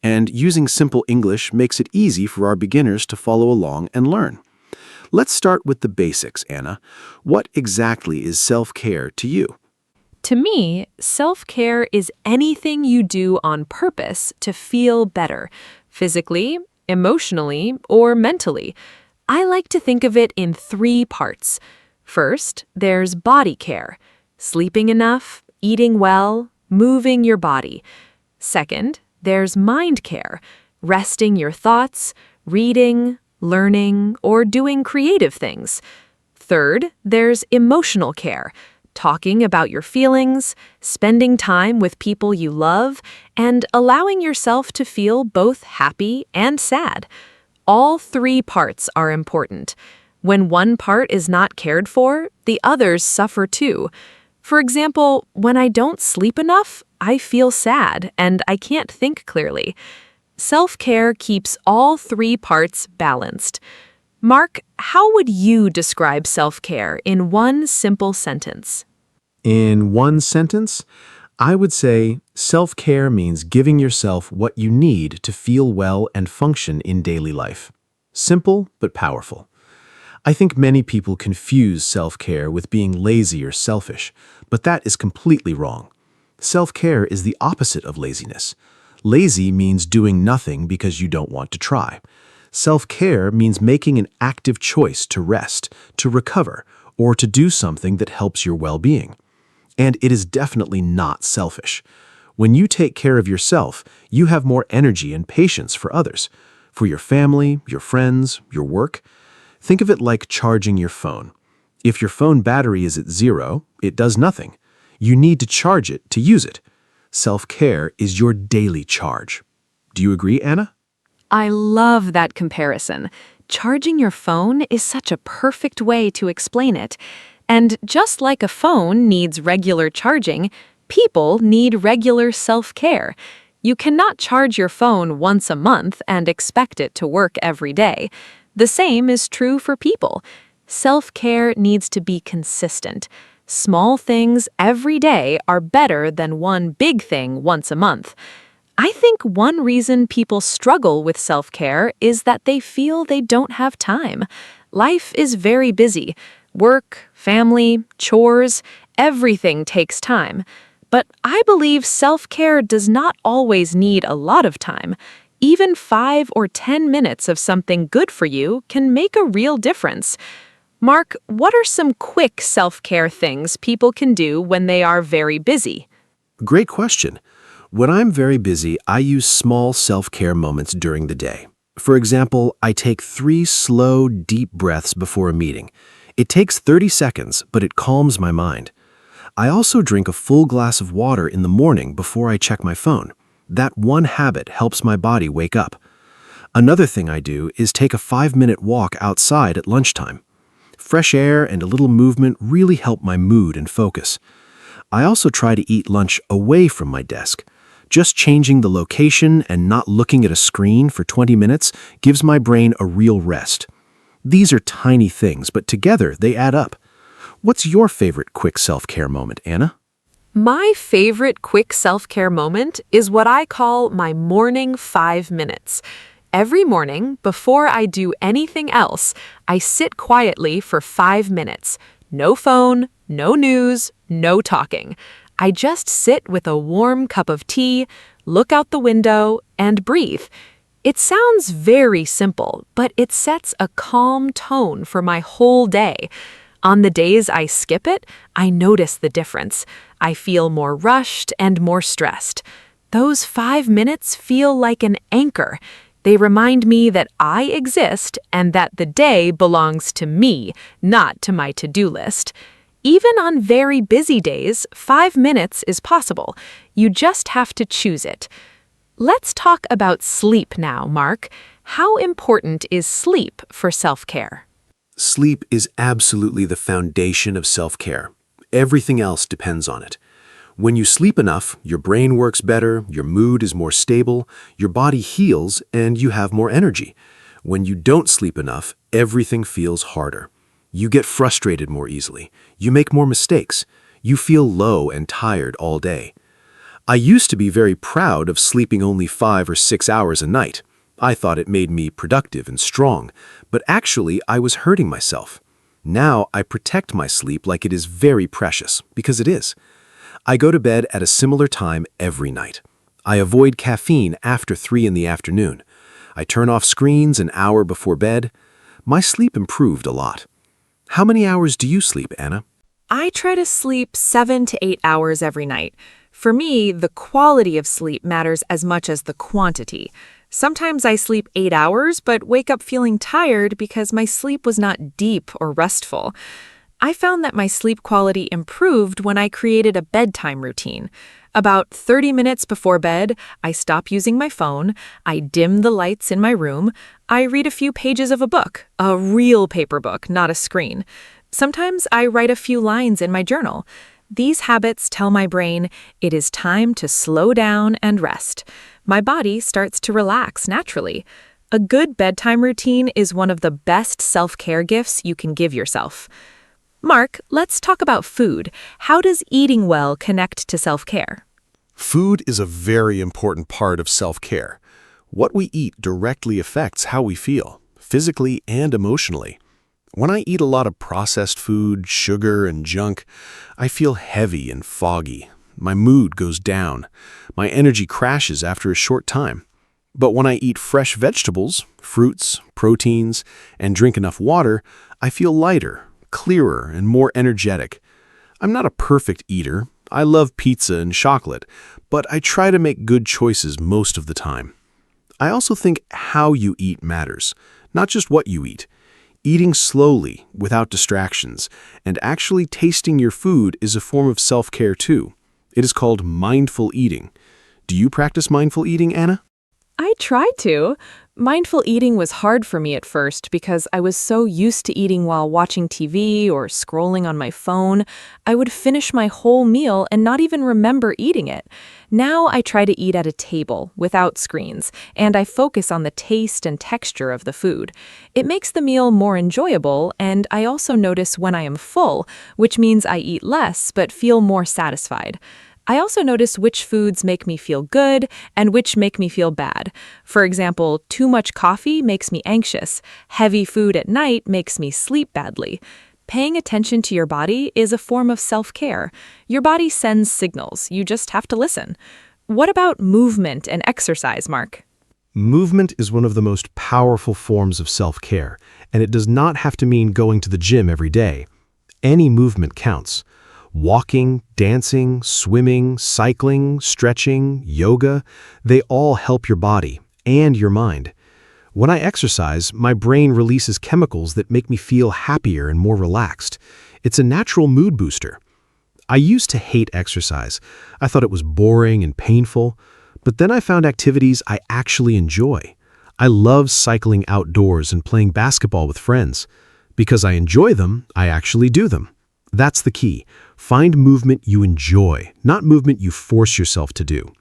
And using simple English makes it easy for our beginners to follow along and learn. Let's start with the basics, Anna. What exactly is self-care to you? To me, self-care is anything you do on purpose to feel better, physically, emotionally, or mentally. I like to think of it in 3 parts. First, there's body care, sleeping enough, eating well, moving your body. Second, there's mind care, resting your thoughts, reading, learning, or doing creative things. Third, there's emotional care, talking about your feelings, spending time with people you love, and allowing yourself to feel both happy and sad. All 3 parts are important. When one part is not cared for, the others suffer too. For example, when I don't sleep enough, I feel sad and I can't think clearly. Self-care keeps all 3 parts balanced. Mark, how would you describe self-care in one simple sentence? In one sentence, I would say self-care means giving yourself what you need to feel well and function in daily life. Simple but powerful. I think many people confuse self-care with being lazy or selfish, but that is completely wrong. Self-care is the opposite of laziness. Lazy means doing nothing because you don't want to try. Self-care means making an active choice to rest, to recover, or to do something that helps your well-being. And it is definitely not selfish. When you take care of yourself, you have more energy and patience for others, for your family, your friends, your work. Think of it like charging your phone. If your phone battery is at 0, it does nothing. You need to charge it to use it. Self-care is your daily charge. Do you agree, Anna? I love that comparison. Charging your phone is such a perfect way to explain it. And just like a phone needs regular charging, people need regular self-care. You cannot charge your phone once a month and expect it to work every day. The same is true for people. Self-care needs to be consistent. Small things every day are better than one big thing once a month. I think one reason people struggle with self-care is that they feel they don't have time. Life is very busy. Work, family, chores, everything takes time. But I believe self-care does not always need a lot of time. Even 5 or 10 minutes of something good for you can make a real difference. Mark, what are some quick self-care things people can do when they are very busy? Great question. When I'm very busy, I use small self-care moments during the day. For example, I take 3 slow, deep breaths before a meeting. It takes 30 seconds, but it calms my mind. I also drink a full glass of water in the morning before I check my phone. That one habit helps my body wake up. Another thing I do is take a 5-minute walk outside at lunchtime. Fresh air and a little movement really help my mood and focus. I also try to eat lunch away from my desk. Just changing the location and not looking at a screen for 20 minutes gives my brain a real rest. These are tiny things, but together they add up. What's your favorite quick self-care moment, Anna? My favorite quick self-care moment is what I call my morning 5 minutes. Every morning, before I do anything else, I sit quietly for 5 minutes. No phone, no news, no talking. I just sit with a warm cup of tea, look out the window, and breathe. It sounds very simple, but it sets a calm tone for my whole day. On the days I skip it, I notice the difference. I feel more rushed and more stressed. Those 5 minutes feel like an anchor. They remind me that I exist and that the day belongs to me, not to my to-do list. Even on very busy days, 5 minutes is possible. You just have to choose it. Let's talk about sleep now, Mark. How important is sleep for self-care? Sleep is absolutely the foundation of self-care. Everything else depends on it. When you sleep enough, your brain works better, your mood is more stable, your body heals, and you have more energy. When you don't sleep enough, everything feels harder. You get frustrated more easily. You make more mistakes. You feel low and tired all day. I used to be very proud of sleeping only 5 or 6 hours a night. I thought it made me productive and strong, but actually I was hurting myself. Now I protect my sleep like it is very precious, because it is. I go to bed at a similar time every night. I avoid caffeine after 3 in the afternoon. I turn off screens an hour before bed. My sleep improved a lot. How many hours do you sleep, Anna? I try to sleep 7 to 8 hours every night. For me, the quality of sleep matters as much as the quantity. Sometimes I sleep 8 hours, but wake up feeling tired because my sleep was not deep or restful. I found that my sleep quality improved when I created a bedtime routine. About 30 minutes before bed, I stop using my phone, I dim the lights in my room, I read a few pages of a book, a real paper book, not a screen. Sometimes I write a few lines in my journal. These habits tell my brain it is time to slow down and rest. My body starts to relax naturally. A good bedtime routine is one of the best self-care gifts you can give yourself. Mark, let's talk about food. How does eating well connect to self-care? Food is a very important part of self-care. What we eat directly affects how we feel, physically and emotionally. When I eat a lot of processed food, sugar, and junk, I feel heavy and foggy. My mood goes down. My energy crashes after a short time. But when I eat fresh vegetables, fruits, proteins, and drink enough water, I feel lighter, clearer, and more energetic. I'm not a perfect eater. I love pizza and chocolate, but I try to make good choices most of the time. I also think how you eat matters, not just what you eat. Eating slowly, without distractions, and actually tasting your food is a form of self-care too. It is called mindful eating. Do you practice mindful eating, Anna? I tried to. Mindful eating was hard for me at first because I was so used to eating while watching TV or scrolling on my phone. I would finish my whole meal and not even remember eating it. Now I try to eat at a table without screens, and I focus on the taste and texture of the food. It makes the meal more enjoyable, and I also notice when I am full, which means I eat less but feel more satisfied. I also notice which foods make me feel good and which make me feel bad. For example, too much coffee makes me anxious. Heavy food at night makes me sleep badly. Paying attention to your body is a form of self-care. Your body sends signals, you just have to listen. What about movement and exercise, Mark? Movement is one of the most powerful forms of self-care, and it does not have to mean going to the gym every day. Any movement counts. Walking, dancing, swimming, cycling, stretching, yoga, they all help your body and your mind. When I exercise, my brain releases chemicals that make me feel happier and more relaxed. It's a natural mood booster. I used to hate exercise. I thought it was boring and painful, but then I found activities I actually enjoy. I love cycling outdoors and playing basketball with friends. Because I enjoy them, I actually do them. That's the key. Find movement you enjoy, not movement you force yourself to do.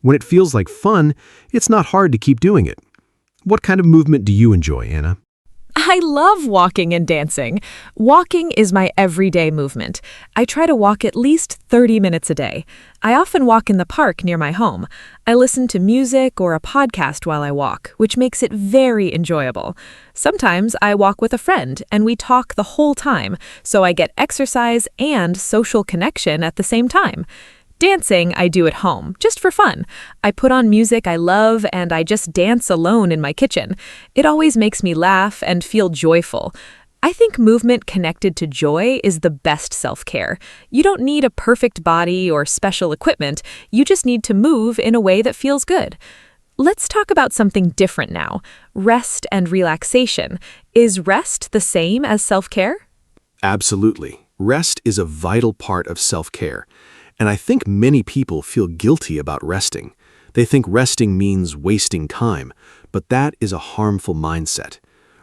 When it feels like fun, it's not hard to keep doing it. What kind of movement do you enjoy, Anna? I love walking and dancing. Walking is my everyday movement. I try to walk at least 30 minutes a day. I often walk in the park near my home. I listen to music or a podcast while I walk, which makes it very enjoyable. Sometimes I walk with a friend and we talk the whole time, so I get exercise and social connection at the same time. Dancing I do at home, just for fun. I put on music I love and I just dance alone in my kitchen. It always makes me laugh and feel joyful. I think movement connected to joy is the best self-care. You don't need a perfect body or special equipment, you just need to move in a way that feels good. Let's talk about something different now. Rest and relaxation. Is rest the same as self-care? Absolutely. Rest is a vital part of self-care. And I think many people feel guilty about resting. They think resting means wasting time, but that is a harmful mindset.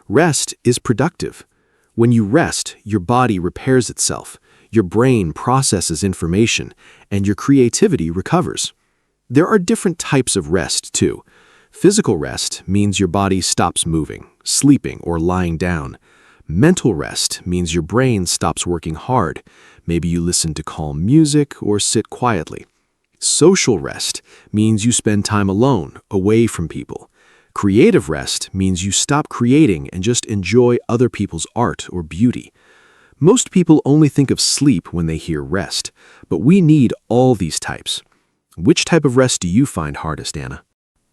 Rest is productive. When you rest, your body repairs itself, your brain processes information, and your creativity recovers. There are different types of rest, too. Physical rest means your body stops moving, sleeping, or lying down. Mental rest means your brain stops working hard. Maybe you listen to calm music or sit quietly. Social rest means you spend time alone, away from people. Creative rest means you stop creating and just enjoy other people's art or beauty. Most people only think of sleep when they hear rest, but we need all these types. Which type of rest do you find hardest, Anna?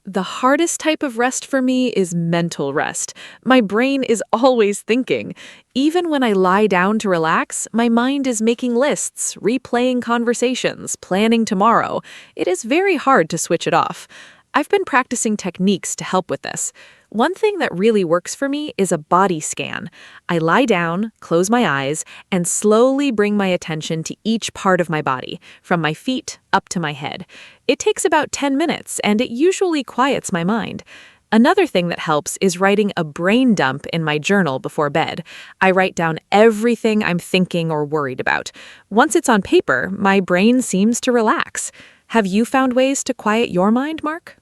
The hardest type of rest for me is mental rest. My brain is always thinking. Even when I lie down to relax, my mind is making lists, replaying conversations, planning tomorrow. It is very hard to switch it off. I've been practicing techniques to help with this. One thing that really works for me is a body scan. I lie down, close my eyes, and slowly bring my attention to each part of my body, from my feet up to my head. It takes about 10 minutes, and it usually quiets my mind. Another thing that helps is writing a brain dump in my journal before bed. I write down everything I'm thinking or worried about. Once it's on paper, my brain seems to relax. Have you found ways to quiet your mind, Mark?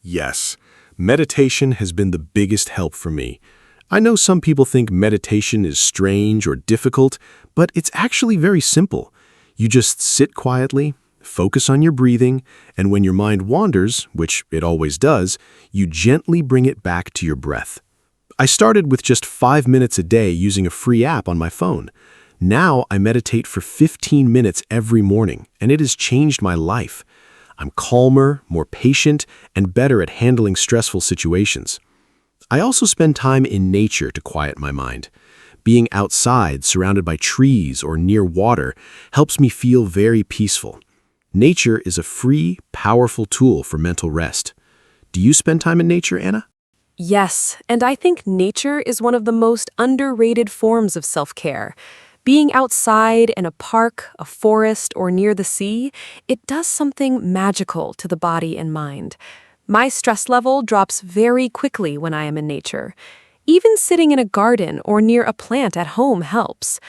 Yes. Meditation has been the biggest help for me. I know some people think meditation is strange or difficult, but it's actually very simple. You just sit quietly, focus on your breathing, and when your mind wanders, which it always does, you gently bring it back to your breath. I started with just 5 minutes a day using a free app on my phone. Now I meditate for 15 minutes every morning, and it has changed my life. I'm calmer, more patient, and better at handling stressful situations. I also spend time in nature to quiet my mind. Being outside, surrounded by trees or near water, helps me feel very peaceful. Nature is a free, powerful tool for mental rest. Do you spend time in nature, Anna? Yes, and I think nature is one of the most underrated forms of self-care. Being outside in a park, a forest, or near the sea, it does something magical to the body and mind. My stress level drops very quickly when I am in nature. Even sitting in a garden or near a plant at home helps.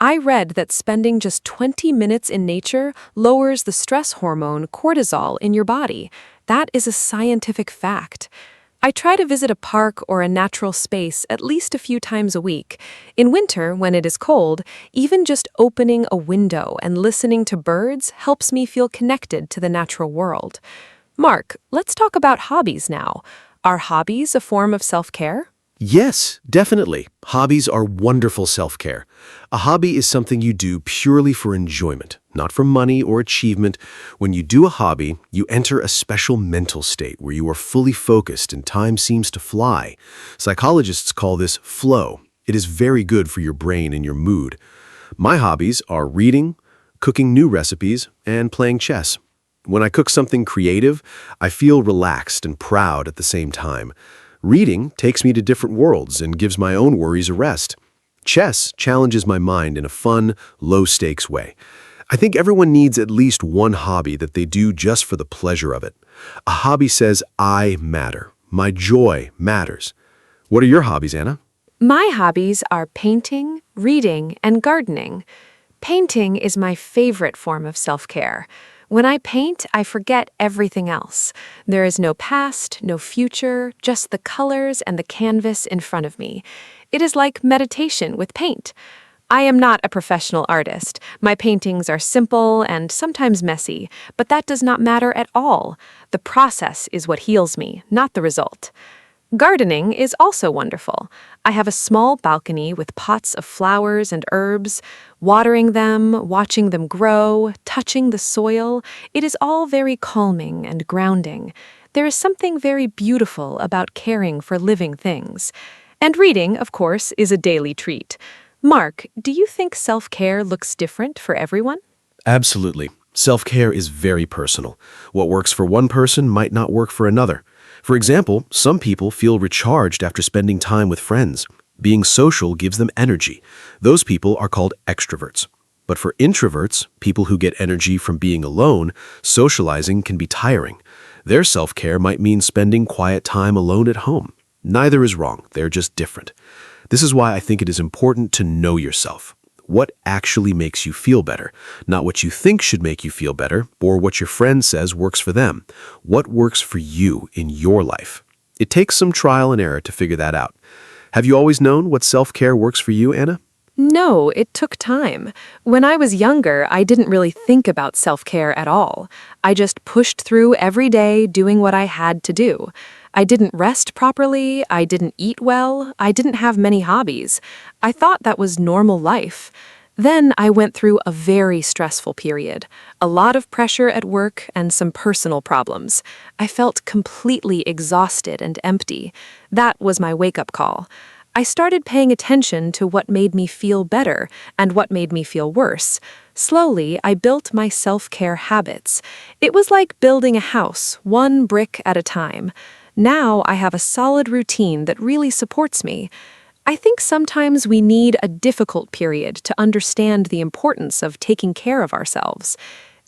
I read that spending just 20 minutes in nature lowers the stress hormone cortisol in your body. That is a scientific fact. I try to visit a park or a natural space at least a few times a week. In winter, when it is cold, even just opening a window and listening to birds helps me feel connected to the natural world. Mark, let's talk about hobbies now. Are hobbies a form of self-care? Yes, definitely. Hobbies are wonderful self-care. A hobby is something you do purely for enjoyment, not for money or achievement. When you do a hobby, you enter a special mental state where you are fully focused and time seems to fly. Psychologists call this flow. It is very good for your brain and your mood. My hobbies are reading, cooking new recipes, and playing chess. When I cook something creative, I feel relaxed and proud at the same time. Reading takes me to different worlds and gives my own worries a rest. Chess challenges my mind in a fun, low-stakes way. I think everyone needs at least one hobby that they do just for the pleasure of it. A hobby says, I matter. My joy matters. What are your hobbies, Anna? My hobbies are painting, reading, and gardening. Painting is my favorite form of self-care. When I paint, I forget everything else. There is no past, no future, just the colors and the canvas in front of me. It is like meditation with paint. I am not a professional artist. My paintings are simple and sometimes messy, but that does not matter at all. The process is what heals me, not the result. Gardening is also wonderful. I have a small balcony with pots of flowers and herbs. Watering them, watching them grow, touching the soil, it is all very calming and grounding. There is something very beautiful about caring for living things. And reading, of course, is a daily treat. Mark, do you think self-care looks different for everyone? Absolutely. Self-care is very personal. What works for one person might not work for another. For example, some people feel recharged after spending time with friends. Being social gives them energy. Those people are called extroverts. But for introverts, people who get energy from being alone, socializing can be tiring. Their self-care might mean spending quiet time alone at home. Neither is wrong, they're just different. This is why I think it is important to know yourself. What actually makes you feel better? Not what you think should make you feel better, or what your friend says works for them. What works for you in your life? It takes some trial and error to figure that out. Have you always known what self-care works for you, Anna? No, it took time. When I was younger, I didn't really think about self-care at all. I just pushed through every day doing what I had to do. I didn't rest properly, I didn't eat well, I didn't have many hobbies. I thought that was normal life. Then I went through a very stressful period, a lot of pressure at work and some personal problems. I felt completely exhausted and empty. That was my wake-up call. I started paying attention to what made me feel better and what made me feel worse. Slowly, I built my self-care habits. It was like building a house, one brick at a time. Now I have a solid routine that really supports me. I think sometimes we need a difficult period to understand the importance of taking care of ourselves.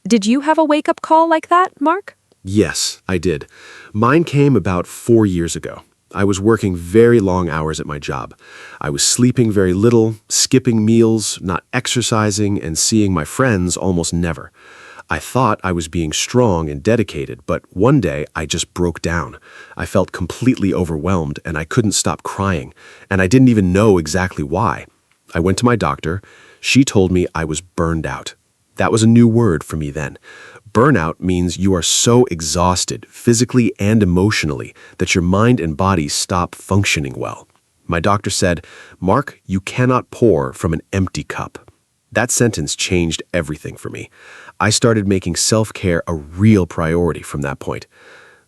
Did you have a wake-up call like that, Mark? Yes, I did. Mine came about 4 years ago. I was working very long hours at my job. I was sleeping very little, skipping meals, not exercising, and seeing my friends almost never. I thought I was being strong and dedicated, but one day I just broke down. I felt completely overwhelmed and I couldn't stop crying, and I didn't even know exactly why. I went to my doctor. She told me I was burned out. That was a new word for me then. Burnout means you are so exhausted, physically and emotionally, that your mind and body stop functioning well. My doctor said, "Mark, you cannot pour from an empty cup." That sentence changed everything for me. I started making self-care a real priority from that point.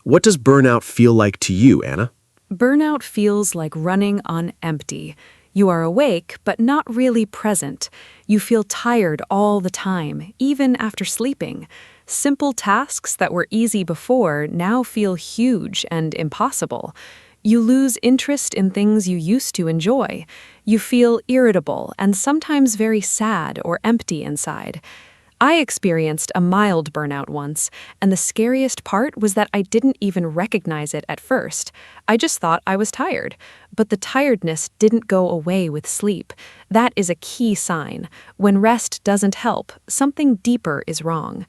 What does burnout feel like to you, Anna? Burnout feels like running on empty. You are awake, but not really present. You feel tired all the time, even after sleeping. Simple tasks that were easy before now feel huge and impossible. You lose interest in things you used to enjoy. You feel irritable and sometimes very sad or empty inside. I experienced a mild burnout once, and the scariest part was that I didn't even recognize it at first. I just thought I was tired. But the tiredness didn't go away with sleep. That is a key sign. When rest doesn't help, something deeper is wrong.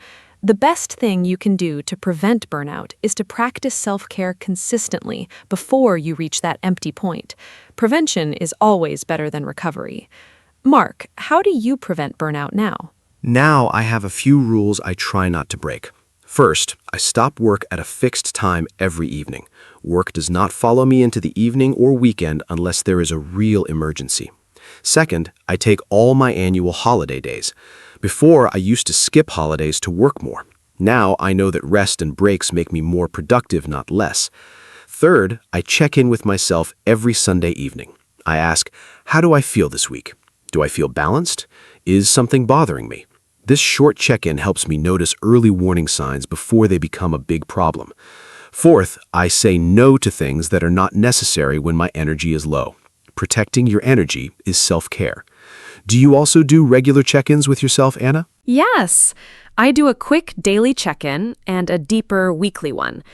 The best thing you can do to prevent burnout is to practice self-care consistently before you reach that empty point. Prevention is always better than recovery. Mark, how do you prevent burnout now? Now I have a few rules I try not to break. First, I stop work at a fixed time every evening. Work does not follow me into the evening or weekend unless there is a real emergency. Second, I take all my annual holiday days. Before, I used to skip holidays to work more. Now I know that rest and breaks make me more productive, not less. Third, I check in with myself every Sunday evening. I ask, how do I feel this week? Do I feel balanced? Is something bothering me? This short check-in helps me notice early warning signs before they become a big problem. Fourth, I say no to things that are not necessary when my energy is low. Protecting your energy is self-care. Do you also do regular check-ins with yourself, Anna? Yes, I do a quick daily check-in and a deeper weekly one.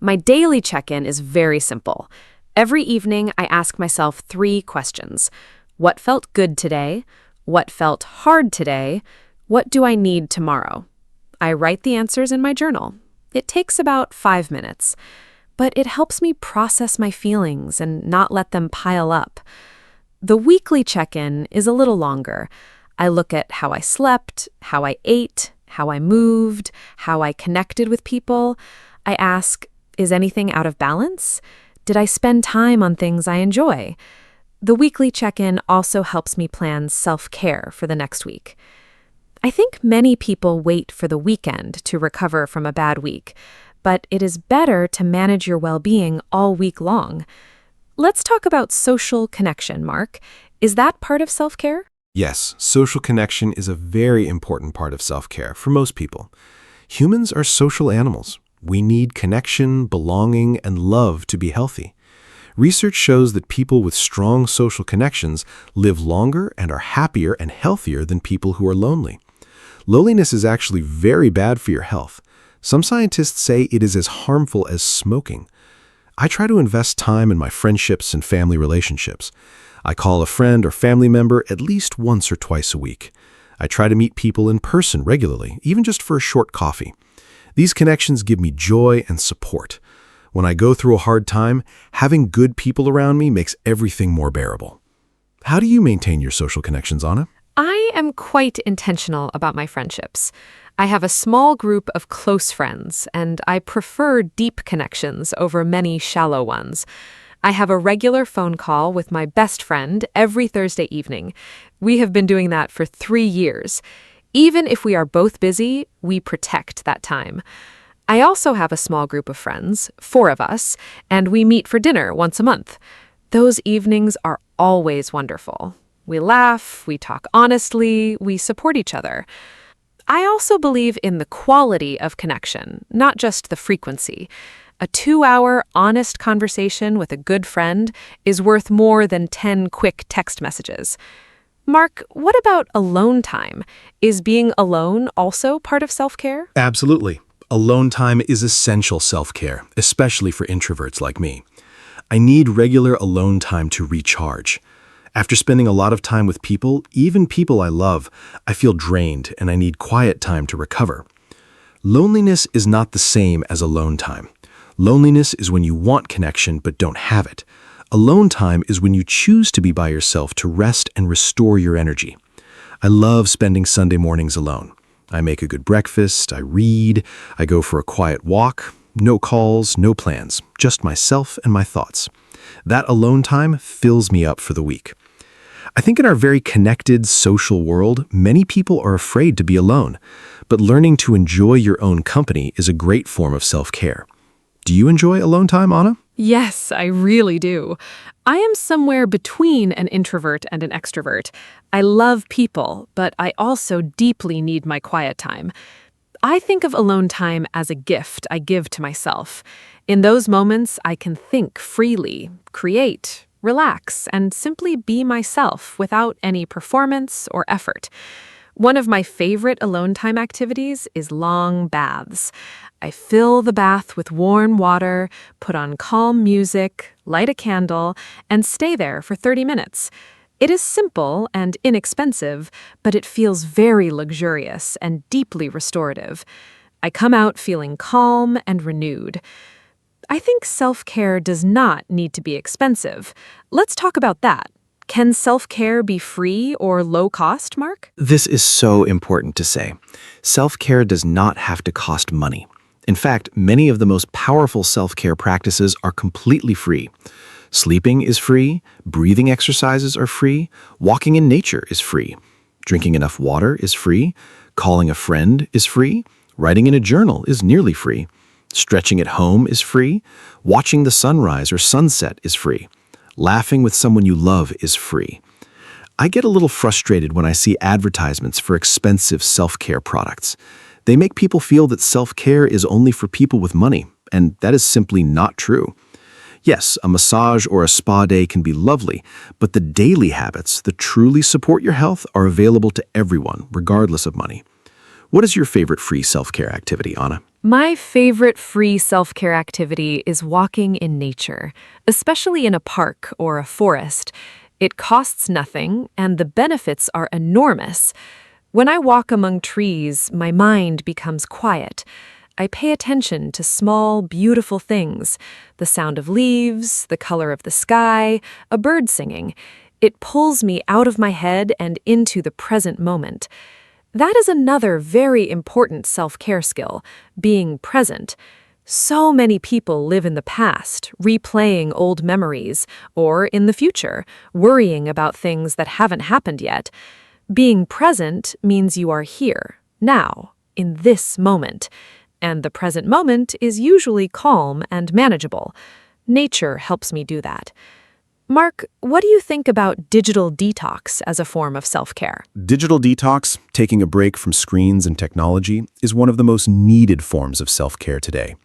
My daily check-in is very simple. Every evening, I ask myself 3 questions. What felt good today? What felt hard today? What do I need tomorrow? I write the answers in my journal. It takes about 5 minutes, but it helps me process my feelings and not let them pile up. The weekly check-in is a little longer. I look at how I slept, how I ate, how I moved, how I connected with people. I ask, is anything out of balance? Did I spend time on things I enjoy? The weekly check-in also helps me plan self-care for the next week. I think many people wait for the weekend to recover from a bad week, but it is better to manage your well-being all week long. Let's talk about social connection, Mark. Is that part of self-care? Yes, social connection is a very important part of self-care for most people. Humans are social animals. We need connection, belonging, and love to be healthy. Research shows that people with strong social connections live longer and are happier and healthier than people who are lonely. Loneliness is actually very bad for your health. Some scientists say it is as harmful as smoking. I try to invest time in my friendships and family relationships. I call a friend or family member at least once or twice a week. I try to meet people in person regularly, even just for a short coffee. These connections give me joy and support. When I go through a hard time, having good people around me makes everything more bearable. How do you maintain your social connections, Anna? I am quite intentional about my friendships. I have a small group of close friends, and I prefer deep connections over many shallow ones. I have a regular phone call with my best friend every Thursday evening. We have been doing that for 3 years. Even if we are both busy, we protect that time. I also have a small group of friends, 4 of us, and we meet for dinner once a month. Those evenings are always wonderful. We laugh, we talk honestly, we support each other. I also believe in the quality of connection, not just the frequency. A 2-hour honest conversation with a good friend is worth more than 10 quick text messages. Mark, what about alone time? Is being alone also part of self-care? Absolutely. Alone time is essential self-care, especially for introverts like me. I need regular alone time to recharge. After spending a lot of time with people, even people I love, I feel drained and I need quiet time to recover. Loneliness is not the same as alone time. Loneliness is when you want connection but don't have it. Alone time is when you choose to be by yourself to rest and restore your energy. I love spending Sunday mornings alone. I make a good breakfast, I read, I go for a quiet walk. No calls, no plans, just myself and my thoughts. That alone time fills me up for the week. I think in our very connected social world, many people are afraid to be alone, but learning to enjoy your own company is a great form of self-care. Do you enjoy alone time, Anna? Yes, I really do. I am somewhere between an introvert and an extrovert. I love people, but I also deeply need my quiet time. I think of alone time as a gift I give to myself. In those moments, I can think freely, create, relax, and simply be myself without any performance or effort. One of my favorite alone time activities is long baths. I fill the bath with warm water, put on calm music, light a candle, and stay there for 30 minutes. It is simple and inexpensive, but it feels very luxurious and deeply restorative. I come out feeling calm and renewed. I think self-care does not need to be expensive. Let's talk about that. Can self-care be free or low cost, Mark? This is so important to say. Self-care does not have to cost money. In fact, many of the most powerful self-care practices are completely free. Sleeping is free, breathing exercises are free, walking in nature is free, drinking enough water is free, calling a friend is free, writing in a journal is nearly free, stretching at home is free, watching the sunrise or sunset is free, laughing with someone you love is free. I get a little frustrated when I see advertisements for expensive self-care products. They make people feel that self-care is only for people with money, and that is simply not true. Yes, a massage or a spa day can be lovely, but the daily habits that truly support your health are available to everyone, regardless of money. What is your favorite free self-care activity, Anna? My favorite free self-care activity is walking in nature, especially in a park or a forest. It costs nothing, and the benefits are enormous. When I walk among trees, my mind becomes quiet. I pay attention to small, beautiful things, the sound of leaves, the color of the sky, a bird singing. It pulls me out of my head and into the present moment. That is another very important self-care skill, being present. So many people live in the past, replaying old memories, or in the future, worrying about things that haven't happened yet. Being present means you are here, now, in this moment. And the present moment is usually calm and manageable. Nature helps me do that. Mark, what do you think about digital detox as a form of self-care? Digital detox, taking a break from screens and technology, is one of the most needed forms of self-care today.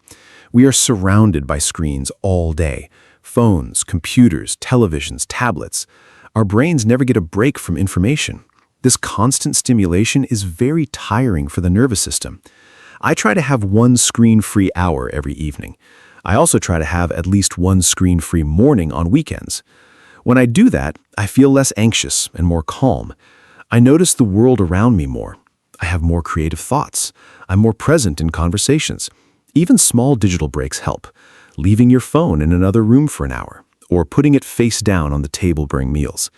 We are surrounded by screens all day. Phones, computers, televisions, tablets. Our brains never get a break from information. This constant stimulation is very tiring for the nervous system. I try to have one screen-free hour every evening. I also try to have at least one screen-free morning on weekends. When I do that, I feel less anxious and more calm. I notice the world around me more. I have more creative thoughts. I'm more present in conversations. Even small digital breaks help. Leaving your phone in another room for an hour, or putting it face down on the table during meals.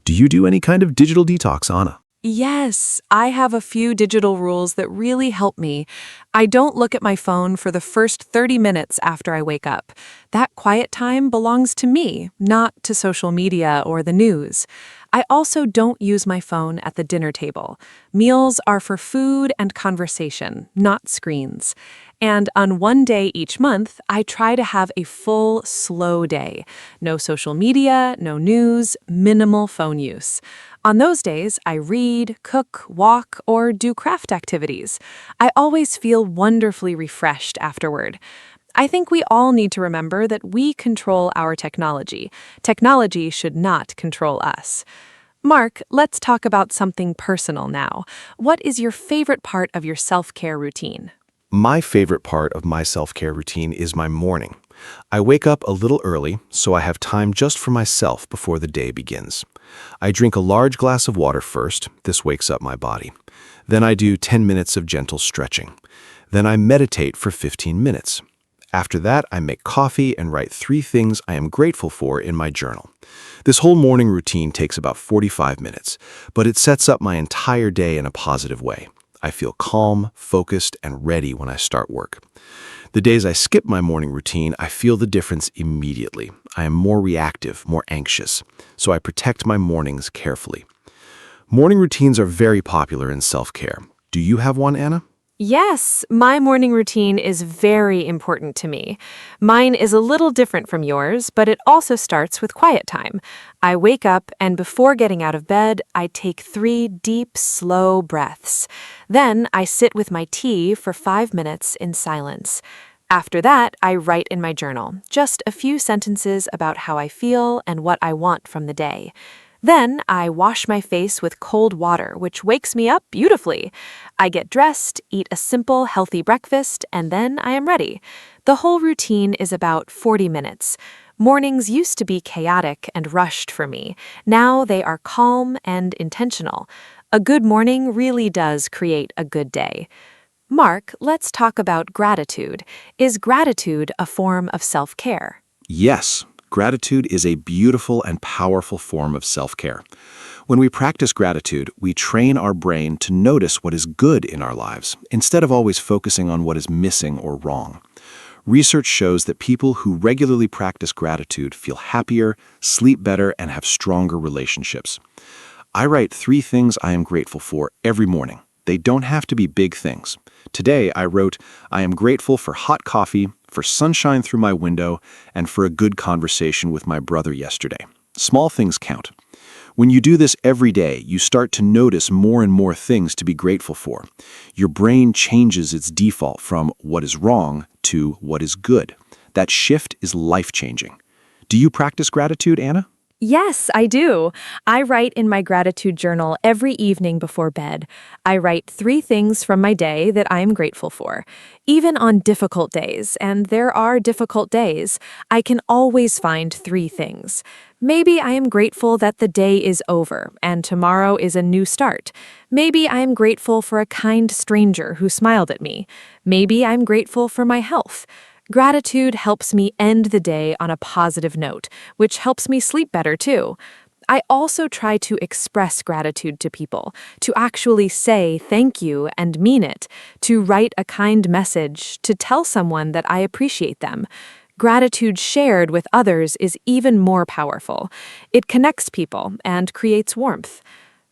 Do you do any kind of digital detox, Anna? Yes, I have a few digital rules that really help me. I don't look at my phone for the first 30 minutes after I wake up. That quiet time belongs to me, not to social media or the news. I also don't use my phone at the dinner table. Meals are for food and conversation, not screens. And on one day each month, I try to have a full, slow day. No social media, no news, minimal phone use. On those days, I read, cook, walk, or do craft activities. I always feel wonderfully refreshed afterward. I think we all need to remember that we control our technology. Technology should not control us. Mark, let's talk about something personal now. What is your favorite part of your self-care routine? My favorite part of my self-care routine is my morning. I wake up a little early, so I have time just for myself before the day begins. I drink a large glass of water first. This wakes up my body. Then I do 10 minutes of gentle stretching. Then I meditate for 15 minutes. After that, I make coffee and write 3 things I am grateful for in my journal. This whole morning routine takes about 45 minutes, but it sets up my entire day in a positive way. I feel calm, focused, and ready when I start work. The days I skip my morning routine, I feel the difference immediately. I am more reactive, more anxious, so I protect my mornings carefully. Morning routines are very popular in self-care. Do you have one, Anna? Yes, my morning routine is very important to me. Mine is a little different from yours, but it also starts with quiet time. I wake up, and before getting out of bed, I take 3 deep, slow breaths. Then I sit with my tea for 5 minutes in silence. After that, I write in my journal, just a few sentences about how I feel and what I want from the day. Then I wash my face with cold water, which wakes me up beautifully. I get dressed, eat a simple, healthy breakfast, and then I am ready. The whole routine is about 40 minutes. Mornings used to be chaotic and rushed for me. Now they are calm and intentional. A good morning really does create a good day. Mark, let's talk about gratitude. Is gratitude a form of self-care? Yes, gratitude is a beautiful and powerful form of self-care. When we practice gratitude, we train our brain to notice what is good in our lives, instead of always focusing on what is missing or wrong. Research shows that people who regularly practice gratitude feel happier, sleep better, and have stronger relationships. I write 3 things I am grateful for every morning. They don't have to be big things. Today, I wrote, I am grateful for hot coffee, for sunshine through my window, and for a good conversation with my brother yesterday. Small things count. When you do this every day, you start to notice more and more things to be grateful for. Your brain changes its default from what is wrong to what is good. That shift is life-changing. Do you practice gratitude, Anna? Yes, I do. I write in my gratitude journal every evening before bed. I write 3 things from my day that I am grateful for. Even on difficult days, and there are difficult days, I can always find 3 things. Maybe I am grateful that the day is over and tomorrow is a new start. Maybe I am grateful for a kind stranger who smiled at me. Maybe I'm grateful for my health. Gratitude helps me end the day on a positive note, which helps me sleep better too. I also try to express gratitude to people, to actually say thank you and mean it, to write a kind message, to tell someone that I appreciate them. Gratitude shared with others is even more powerful. It connects people and creates warmth.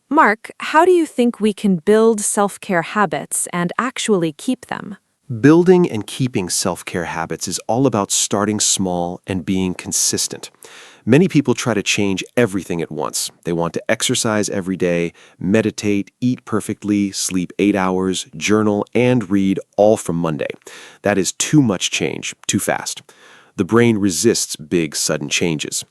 Mark, how do you think we can build self-care habits and actually keep them? Building and keeping self-care habits is all about starting small and being consistent. Many people try to change everything at once. They want to exercise every day, meditate, eat perfectly, sleep 8 hours, journal, and read all from Monday. That is too much change, too fast. The brain resists big, sudden changes.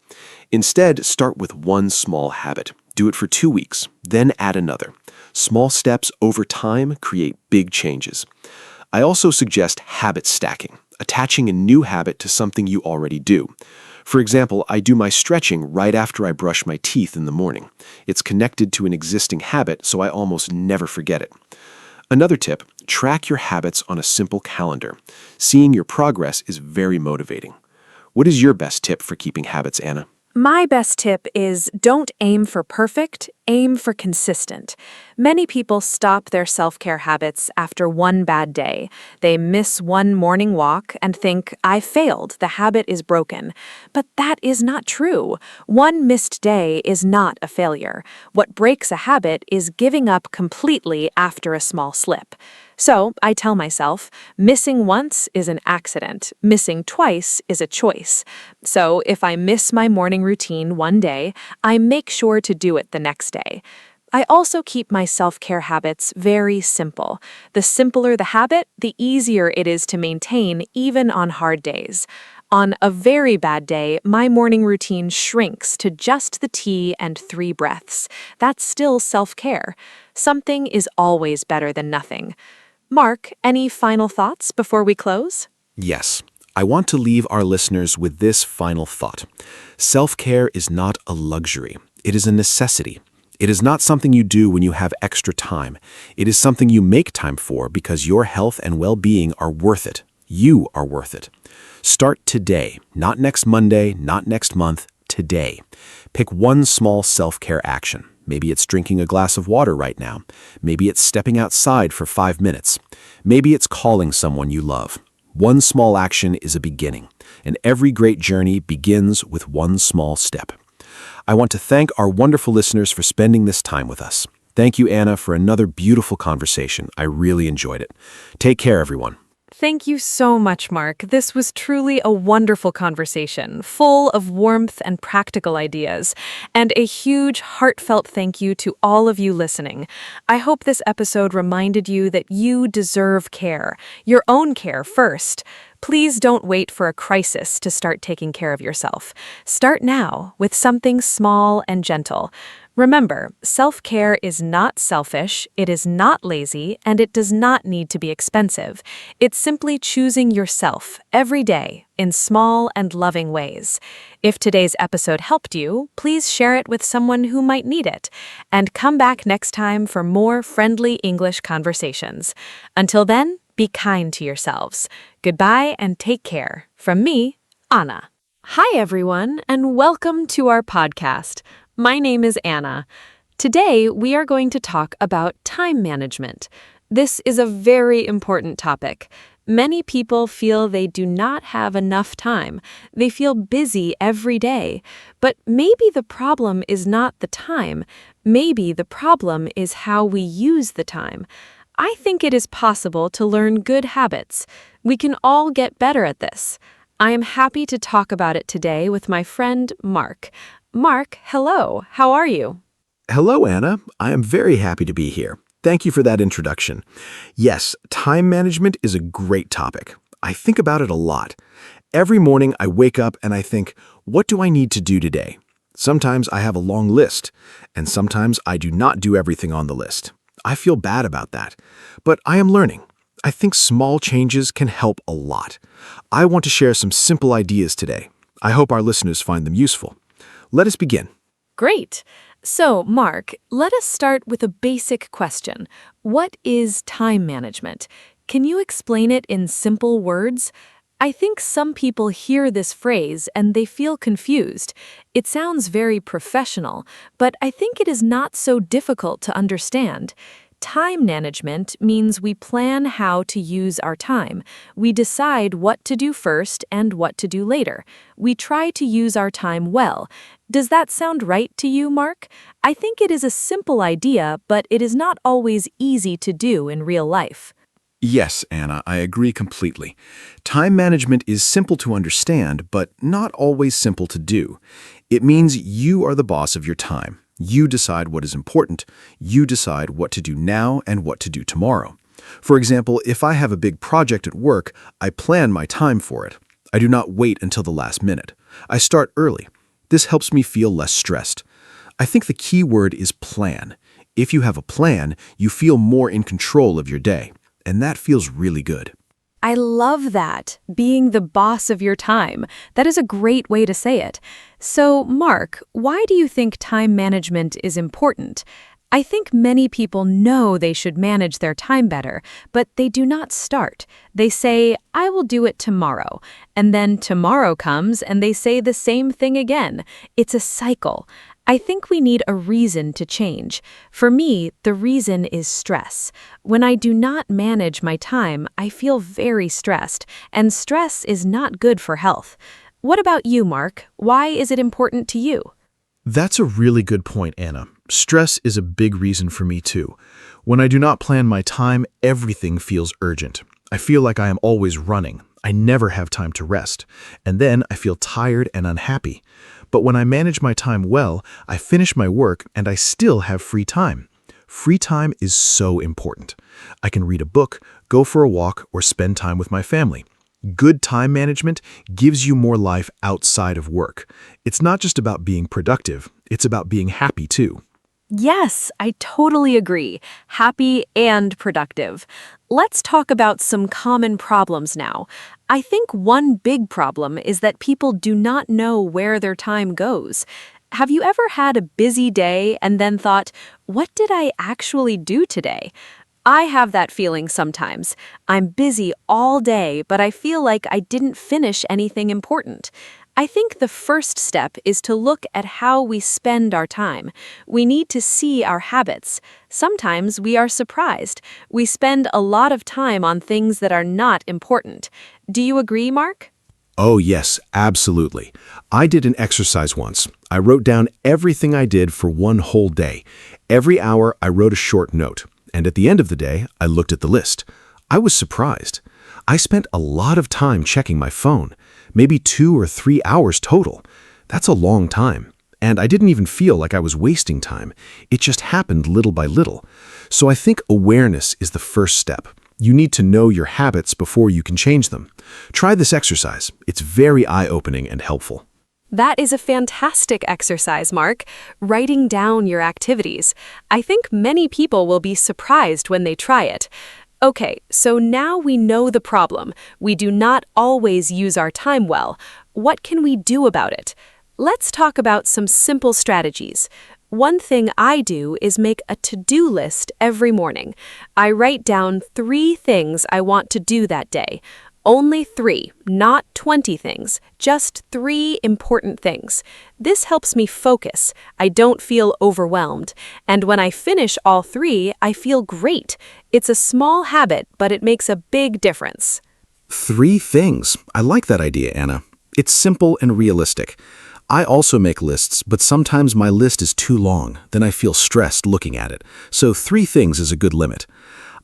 Instead, start with one small habit. Do it for 2 weeks, then add another. Small steps over time create big changes. I also suggest habit stacking, attaching a new habit to something you already do. For example, I do my stretching right after I brush my teeth in the morning. It's connected to an existing habit, so I almost never forget it. Another tip, track your habits on a simple calendar. Seeing your progress is very motivating. What is your best tip for keeping habits, Anna? My best tip is don't aim for perfect, aim for consistent. Many people stop their self-care habits after one bad day. They miss one morning walk and think, I failed, the habit is broken. But that is not true. One missed day is not a failure. What breaks a habit is giving up completely after a small slip. So I tell myself, missing once is an accident, missing twice is a choice. So if I miss my morning routine one day, I make sure to do it the next day. I also keep my self-care habits very simple. The simpler the habit, the easier it is to maintain even on hard days. On a very bad day, my morning routine shrinks to just the tea and 3 breaths. That's still self-care. Something is always better than nothing. Mark, any final thoughts before we close? Yes. I want to leave our listeners with this final thought. Self-care is not a luxury. It is a necessity. It is not something you do when you have extra time. It is something you make time for because your health and well-being are worth it. You are worth it. Start today, not next Monday, not next month, today. Pick one small self-care action. Maybe it's drinking a glass of water right now. Maybe it's stepping outside for 5 minutes. Maybe it's calling someone you love. One small action is a beginning, and every great journey begins with one small step. I want to thank our wonderful listeners for spending this time with us. Thank you, Anna, for another beautiful conversation. I really enjoyed it. Take care, everyone. Thank you so much, Mark. This was truly a wonderful conversation, full of warmth and practical ideas. And a huge, heartfelt thank you to all of you listening. I hope this episode reminded you that you deserve care, your own care first. Please don't wait for a crisis to start taking care of yourself. Start now with something small and gentle. Remember, self-care is not selfish, it is not lazy, and it does not need to be expensive. It's simply choosing yourself every day in small and loving ways. If today's episode helped you, please share it with someone who might need it. And come back next time for more friendly English conversations. Until then, be kind to yourselves. Goodbye and take care. From me, Anna. Hi, everyone, and welcome to our podcast. My name is Anna. Today, we are going to talk about time management. This is a very important topic. Many people feel they do not have enough time. They feel busy every day. But maybe the problem is not the time. Maybe the problem is how we use the time. I think it is possible to learn good habits. We can all get better at this. I am happy to talk about it today with my friend Mark. Mark, hello. How are you? Hello, Anna. I am very happy to be here. Thank you for that introduction. Yes, time management is a great topic. I think about it a lot. Every morning I wake up and I think, what do I need to do today? Sometimes I have a long list, and sometimes I do not do everything on the list. I feel bad about that, but I am learning. I think small changes can help a lot. I want to share some simple ideas today. I hope our listeners find them useful. Let us begin. Great. So, Mark, let us start with a basic question. What is time management? Can you explain it in simple words? I think some people hear this phrase and they feel confused. It sounds very professional, but I think it is not so difficult to understand. Time management means we plan how to use our time. We decide what to do first and what to do later. We try to use our time well. Does that sound right to you, Mark? I think it is a simple idea, but it is not always easy to do in real life. Yes, Anna, I agree completely. Time management is simple to understand, but not always simple to do. It means you are the boss of your time. You decide what is important. You decide what to do now and what to do tomorrow. For example, if I have a big project at work, I plan my time for it. I do not wait until the last minute. I start early. This helps me feel less stressed. I think the key word is plan. If you have a plan, you feel more in control of your day, and that feels really good. I love that, being the boss of your time. That is a great way to say it. So, Mark, why do you think time management is important? I think many people know they should manage their time better, but they do not start. They say, I will do it tomorrow. And then tomorrow comes and they say the same thing again. It's a cycle. I think we need a reason to change. For me, the reason is stress. When I do not manage my time, I feel very stressed, and stress is not good for health. What about you, Mark? Why is it important to you? That's a really good point, Anna. Stress is a big reason for me too. When I do not plan my time, everything feels urgent. I feel like I am always running. I never have time to rest. And then I feel tired and unhappy. But when I manage my time well, I finish my work and I still have free time. Free time is so important. I can read a book, go for a walk, or spend time with my family. Good time management gives you more life outside of work. It's not just about being productive, it's about being happy too. Yes, I totally agree. Happy and productive. Let's talk about some common problems now. I think one big problem is that people do not know where their time goes. Have you ever had a busy day and then thought, what did I actually do today? I have that feeling sometimes. I'm busy all day, but I feel like I didn't finish anything important. I think the first step is to look at how we spend our time. We need to see our habits. Sometimes we are surprised. We spend a lot of time on things that are not important. Do you agree, Mark? Oh, yes, absolutely. I did an exercise once. I wrote down everything I did for one whole day. Every hour, I wrote a short note. And at the end of the day, I looked at the list. I was surprised. I spent a lot of time checking my phone, maybe 2 or 3 hours total. That's a long time. And I didn't even feel like I was wasting time. It just happened little by little. So I think awareness is the first step. You need to know your habits before you can change them. Try this exercise. It's very eye-opening and helpful. That is a fantastic exercise, Mark. Writing down your activities. I think many people will be surprised when they try it. Okay, so now we know the problem. We do not always use our time well. What can we do about it? Let's talk about some simple strategies. One thing I do is make a to-do list every morning. I write down 3 things I want to do that day. Only 3, not 20 things, just 3 important things. This helps me focus. I don't feel overwhelmed. And when I finish all 3, I feel great. It's a small habit, but it makes a big difference. 3 things. I like that idea, Anna. It's simple and realistic. I also make lists, but sometimes my list is too long. Then I feel stressed looking at it. So 3 things is a good limit.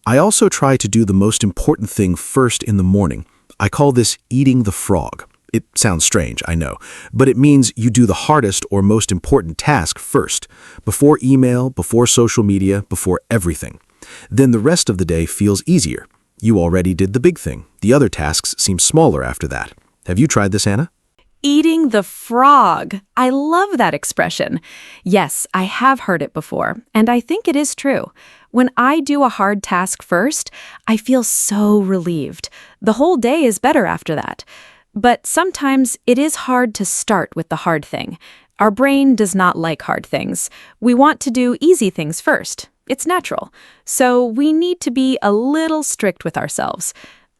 I also try to do the most important thing first in the morning. I call this eating the frog. It sounds strange, I know, but it means you do the hardest or most important task first, before email, before social media, before everything. Then the rest of the day feels easier. You already did the big thing. The other tasks seem smaller after that. Have you tried this, Anna? Eating the frog. I love that expression. Yes, I have heard it before, and I think it is true. When I do a hard task first, I feel so relieved. The whole day is better after that. But sometimes it is hard to start with the hard thing. Our brain does not like hard things. We want to do easy things first. It's natural. So we need to be a little strict with ourselves.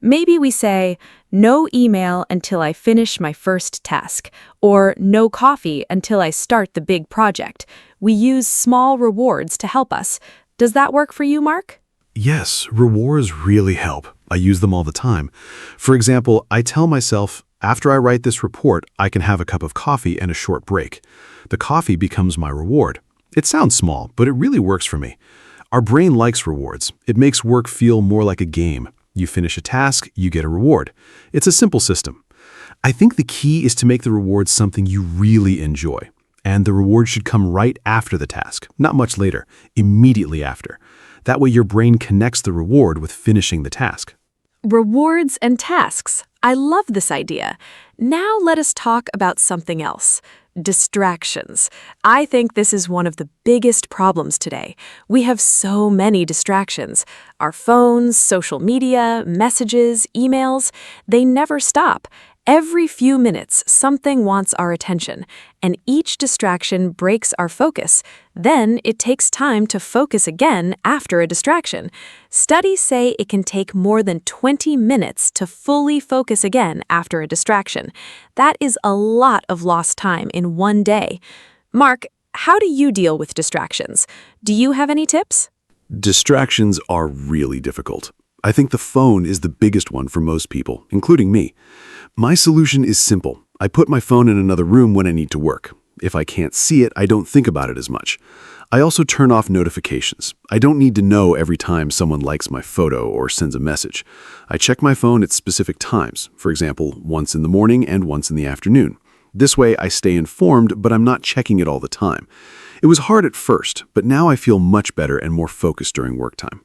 Maybe we say, no email until I finish my first task, or no coffee until I start the big project. We use small rewards to help us. Does that work for you, Mark? Yes, rewards really help. I use them all the time. For example, I tell myself, after I write this report, I can have a cup of coffee and a short break. The coffee becomes my reward. It sounds small, but it really works for me. Our brain likes rewards. It makes work feel more like a game. You finish a task, you get a reward. It's a simple system. I think the key is to make the reward something you really enjoy. And the reward should come right after the task, not much later, immediately after. That way your brain connects the reward with finishing the task. Rewards and tasks. I love this idea. Now let us talk about something else. Distractions. I think this is one of the biggest problems today. We have so many distractions. Our phones, social media, messages, emails, they never stop. Every few minutes, something wants our attention, and each distraction breaks our focus. Then it takes time to focus again after a distraction. Studies say it can take more than 20 minutes to fully focus again after a distraction. That is a lot of lost time in one day. Mark, how do you deal with distractions? Do you have any tips? Distractions are really difficult. I think the phone is the biggest one for most people, including me. My solution is simple. I put my phone in another room when I need to work. If I can't see it, I don't think about it as much. I also turn off notifications. I don't need to know every time someone likes my photo or sends a message. I check my phone at specific times, for example, once in the morning and once in the afternoon. This way I stay informed, but I'm not checking it all the time. It was hard at first, but now I feel much better and more focused during work time.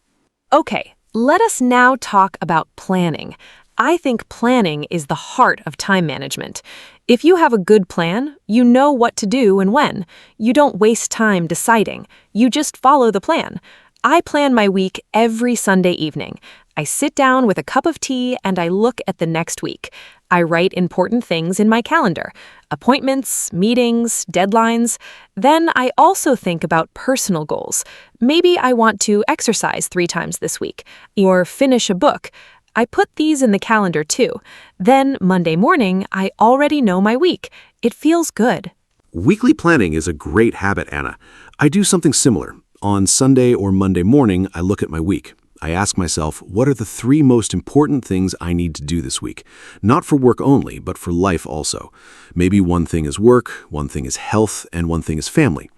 Okay, let us now talk about planning. I think planning is the heart of time management. If you have a good plan, you know what to do and when. You don't waste time deciding. You just follow the plan. I plan my week every Sunday evening. I sit down with a cup of tea and I look at the next week. I write important things in my calendar, appointments, meetings, deadlines. Then I also think about personal goals. Maybe I want to exercise 3 times this week or finish a book. I put these in the calendar too. Then Monday morning, I already know my week. It feels good. Weekly planning is a great habit, Anna. I do something similar. On Sunday or Monday morning, I look at my week. I ask myself, what are the 3 most important things I need to do this week? Not for work only, but for life also. Maybe one thing is work, one thing is health, and one thing is family.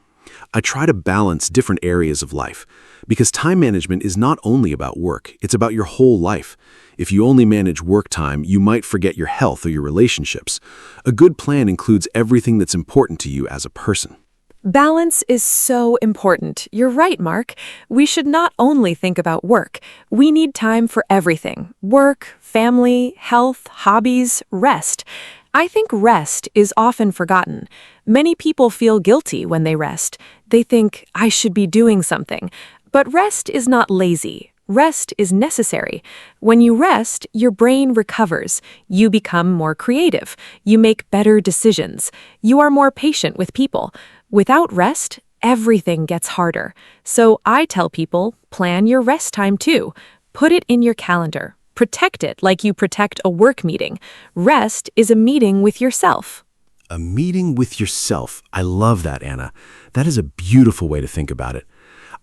I try to balance different areas of life, because time management is not only about work, it's about your whole life. If you only manage work time, you might forget your health or your relationships. A good plan includes everything that's important to you as a person. Balance is so important. You're right, Mark. We should not only think about work. We need time for everything: work, family, health, hobbies, rest. I think rest is often forgotten. Many people feel guilty when they rest. They think, I should be doing something. But rest is not lazy. Rest is necessary. When you rest, your brain recovers. You become more creative. You make better decisions. You are more patient with people. Without rest, everything gets harder. So I tell people, plan your rest time too. Put it in your calendar. Protect it like you protect a work meeting. Rest is a meeting with yourself. A meeting with yourself. I love that, Anna. That is a beautiful way to think about it.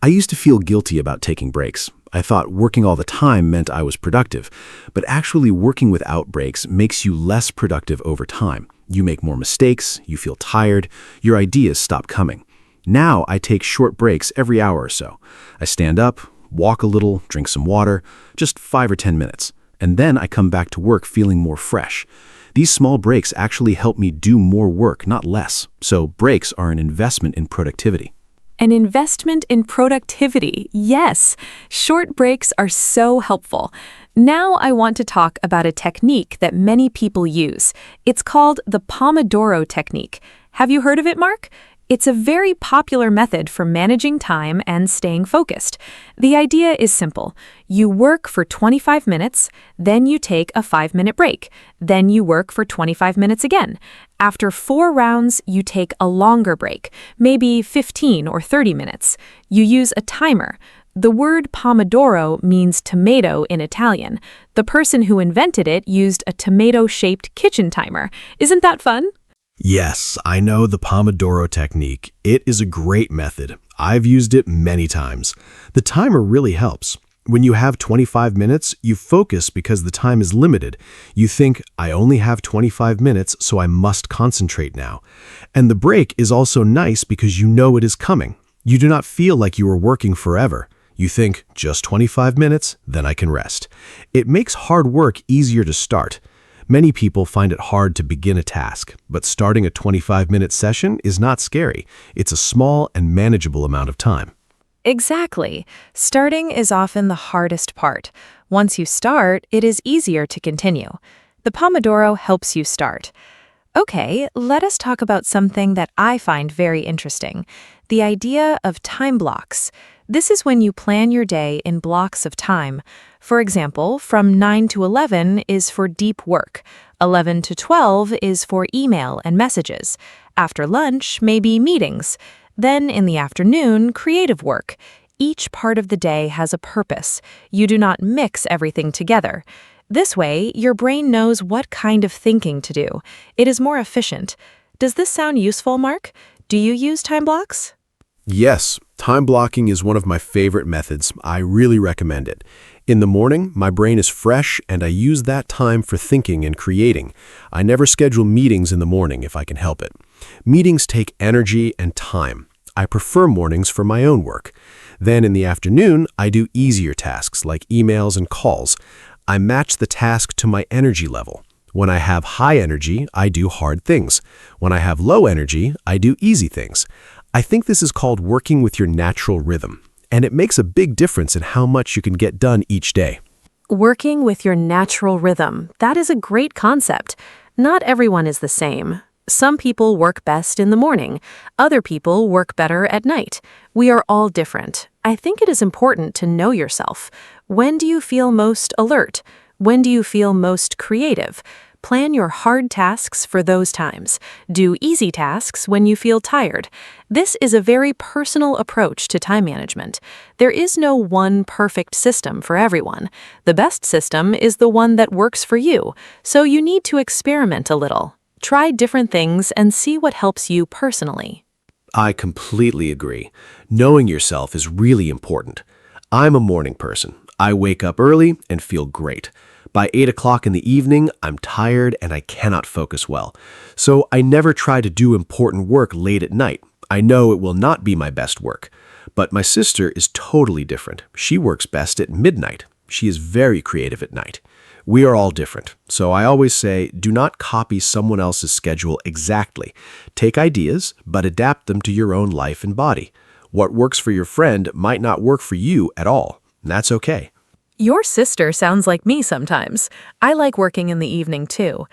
I used to feel guilty about taking breaks. I thought working all the time meant I was productive, but actually working without breaks makes you less productive over time. You make more mistakes, you feel tired, your ideas stop coming. Now I take short breaks every hour or so. I stand up, walk a little, drink some water, just 5 or 10 minutes, and then I come back to work feeling more fresh. These small breaks actually help me do more work, not less. So breaks are an investment in productivity. An investment in productivity, yes. Short breaks are so helpful. Now I want to talk about a technique that many people use. It's called the Pomodoro technique. Have you heard of it, Mark? It's a very popular method for managing time and staying focused. The idea is simple. You work for 25 minutes, then you take a 5-minute break. Then you work for 25 minutes again. After 4 rounds, you take a longer break, maybe 15 or 30 minutes. You use a timer. The word Pomodoro means tomato in Italian. The person who invented it used a tomato-shaped kitchen timer. Isn't that fun? Yes, I know the Pomodoro technique. It is a great method. I've used it many times. The timer really helps. When you have 25 minutes, you focus because the time is limited. You think, I only have 25 minutes, so I must concentrate now. And the break is also nice because you know it is coming. You do not feel like you are working forever. You think, just 25 minutes, then I can rest. It makes hard work easier to start. Many people find it hard to begin a task, but starting a 25-minute session is not scary. It's a small and manageable amount of time. Exactly. Starting is often the hardest part. Once you start, it is easier to continue. The Pomodoro helps you start. Okay, let us talk about something that I find very interesting. The idea of time blocks. This is when you plan your day in blocks of time. For example, from 9 to 11 is for deep work. 11 to 12 is for email and messages. After lunch, maybe meetings. Then in the afternoon, creative work. Each part of the day has a purpose. You do not mix everything together. This way, your brain knows what kind of thinking to do. It is more efficient. Does this sound useful, Mark? Do you use time blocks? Yes, time blocking is one of my favorite methods. I really recommend it. In the morning, my brain is fresh and I use that time for thinking and creating. I never schedule meetings in the morning if I can help it. Meetings take energy and time. I prefer mornings for my own work. Then in the afternoon, I do easier tasks like emails and calls. I match the task to my energy level. When I have high energy, I do hard things. When I have low energy, I do easy things. I think this is called working with your natural rhythm, and it makes a big difference in how much you can get done each day. Working with your natural rhythm. That is a great concept. Not everyone is the same. Some people work best in the morning. Other people work better at night. We are all different. I think it is important to know yourself. When do you feel most alert? When do you feel most creative? Plan your hard tasks for those times. Do easy tasks when you feel tired. This is a very personal approach to time management. There is no one perfect system for everyone. The best system is the one that works for you, so you need to experiment a little. Try different things and see what helps you personally. I completely agree. Knowing yourself is really important. I'm a morning person. I wake up early and feel great. By 8 o'clock in the evening, I'm tired and I cannot focus well. So I never try to do important work late at night. I know it will not be my best work. But my sister is totally different. She works best at midnight. She is very creative at night. We are all different. So I always say, do not copy someone else's schedule exactly. Take ideas, but adapt them to your own life and body. What works for your friend might not work for you at all. And that's okay. Your sister sounds like me sometimes. I like working in the evening too.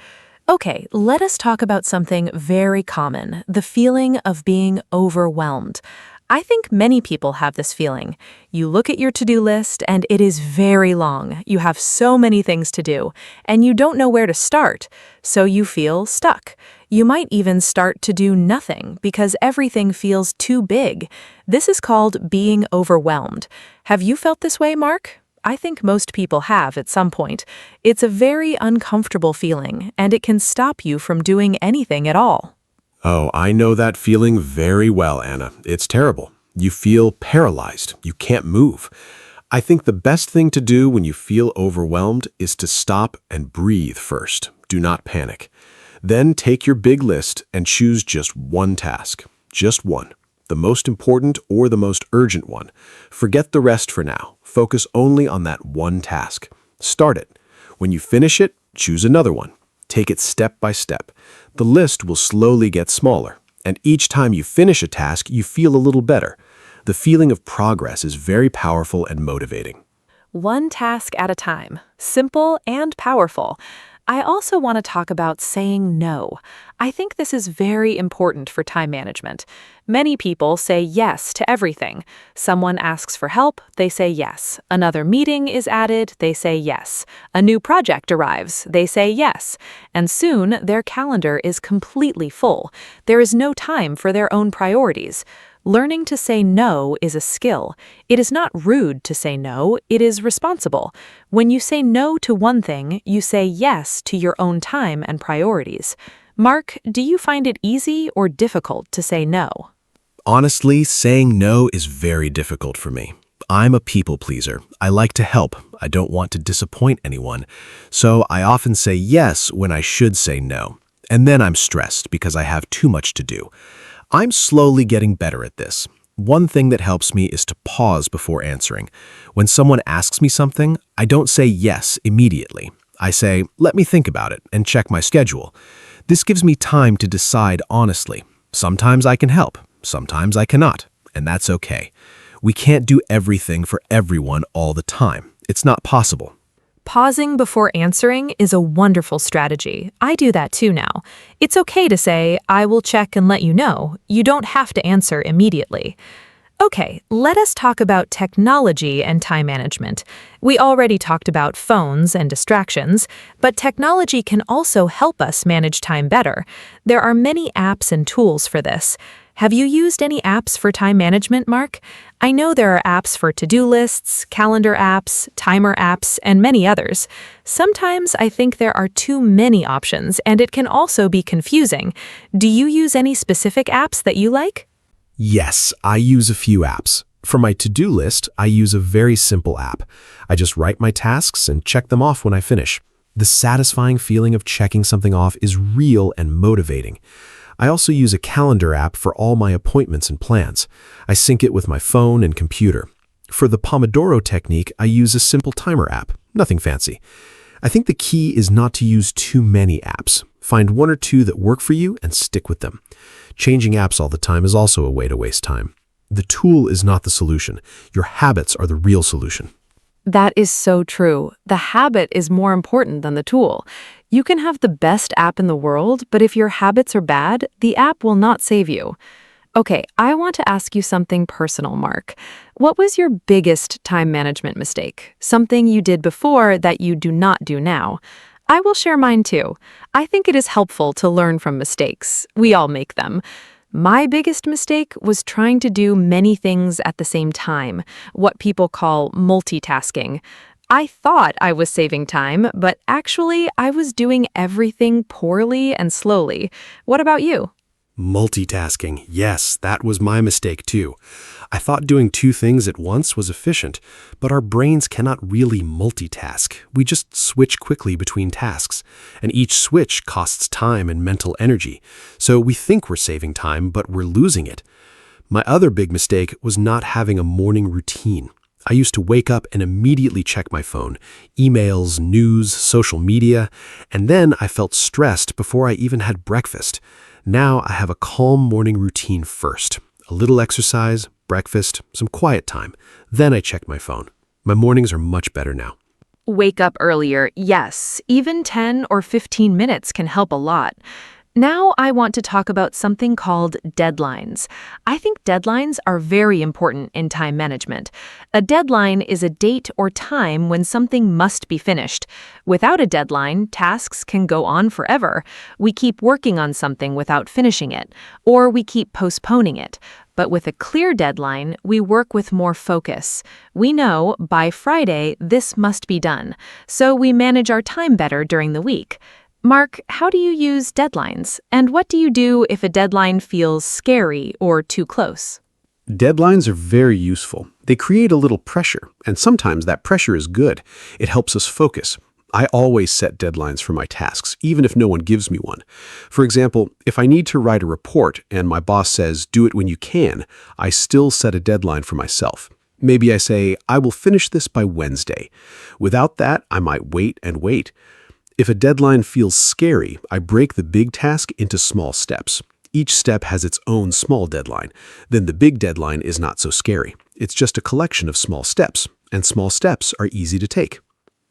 Okay, let us talk about something very common, the feeling of being overwhelmed. I think many people have this feeling. You look at your to-do list and it is very long. You have so many things to do, and you don't know where to start, so you feel stuck. You might even start to do nothing because everything feels too big. This is called being overwhelmed. Have you felt this way, Mark? I think most people have at some point. It's a very uncomfortable feeling, and it can stop you from doing anything at all. Oh, I know that feeling very well, Anna. It's terrible. You feel paralyzed. You can't move. I think the best thing to do when you feel overwhelmed is to stop and breathe first. Do not panic. Then take your big list and choose just one task. Just one. The most important or the most urgent one. Forget the rest for now. Focus only on that one task. Start it. When you finish it, choose another one. Take it step by step. The list will slowly get smaller, and each time you finish a task, you feel a little better. The feeling of progress is very powerful and motivating. One task at a time. Simple and powerful. I also want to talk about saying no. I think this is very important for time management. Many people say yes to everything. Someone asks for help, they say yes. Another meeting is added, they say yes. A new project arrives, they say yes. And soon, their calendar is completely full. There is no time for their own priorities. Learning to say no is a skill. It is not rude to say no, it is responsible. When you say no to one thing, you say yes to your own time and priorities. Mark, do you find it easy or difficult to say no? Honestly, saying no is very difficult for me. I'm a people pleaser. I like to help. I don't want to disappoint anyone. So I often say yes when I should say no. And then I'm stressed because I have too much to do. I'm slowly getting better at this. One thing that helps me is to pause before answering. When someone asks me something, I don't say yes immediately. I say, let me think about it and check my schedule. This gives me time to decide honestly. Sometimes I can help, sometimes I cannot, and that's okay. We can't do everything for everyone all the time. It's not possible. Pausing before answering is a wonderful strategy. I do that too now. It's okay to say, I will check and let you know. You don't have to answer immediately. Okay, let us talk about technology and time management. We already talked about phones and distractions, but technology can also help us manage time better. There are many apps and tools for this. Have you used any apps for time management, Mark? I know there are apps for to-do lists, calendar apps, timer apps, and many others. Sometimes I think there are too many options, and it can also be confusing. Do you use any specific apps that you like? Yes, I use a few apps. For my to-do list, I use a very simple app. I just write my tasks and check them off when I finish. The satisfying feeling of checking something off is real and motivating. I also use a calendar app for all my appointments and plans. I sync it with my phone and computer. For the Pomodoro technique, I use a simple timer app, nothing fancy. I think the key is not to use too many apps. Find one or two that work for you and stick with them. Changing apps all the time is also a way to waste time. The tool is not the solution. Your habits are the real solution. That is so true. The habit is more important than the tool. You can have the best app in the world, but if your habits are bad, the app will not save you. Okay, I want to ask you something personal, Mark. What was your biggest time management mistake? Something you did before that you do not do now? I will share mine too. I think it is helpful to learn from mistakes. We all make them. My biggest mistake was trying to do many things at the same time, what people call multitasking. I thought I was saving time, but actually I was doing everything poorly and slowly. What about you? Multitasking. Yes, that was my mistake too. I thought doing two things at once was efficient, but our brains cannot really multitask. We just switch quickly between tasks, and each switch costs time and mental energy. So we think we're saving time, but we're losing it. My other big mistake was not having a morning routine. I used to wake up and immediately check my phone, emails, news, social media, and then I felt stressed before I even had breakfast. Now I have a calm morning routine first. A little exercise, breakfast, some quiet time. Then I check my phone. My mornings are much better now. Wake up earlier, yes. Even 10 or 15 minutes can help a lot. Now I want to talk about something called deadlines. I think deadlines are very important in time management. A deadline is a date or time when something must be finished. Without a deadline, tasks can go on forever. We keep working on something without finishing it, or we keep postponing it. But with a clear deadline, we work with more focus. We know by Friday this must be done, so we manage our time better during the week. Mark, how do you use deadlines? And what do you do if a deadline feels scary or too close? Deadlines are very useful. They create a little pressure, and sometimes that pressure is good. It helps us focus. I always set deadlines for my tasks, even if no one gives me one. For example, if I need to write a report and my boss says, do it when you can, I still set a deadline for myself. Maybe I say, I will finish this by Wednesday. Without that, I might wait and wait. If a deadline feels scary, I break the big task into small steps. Each step has its own small deadline. Then the big deadline is not so scary. It's just a collection of small steps, and small steps are easy to take.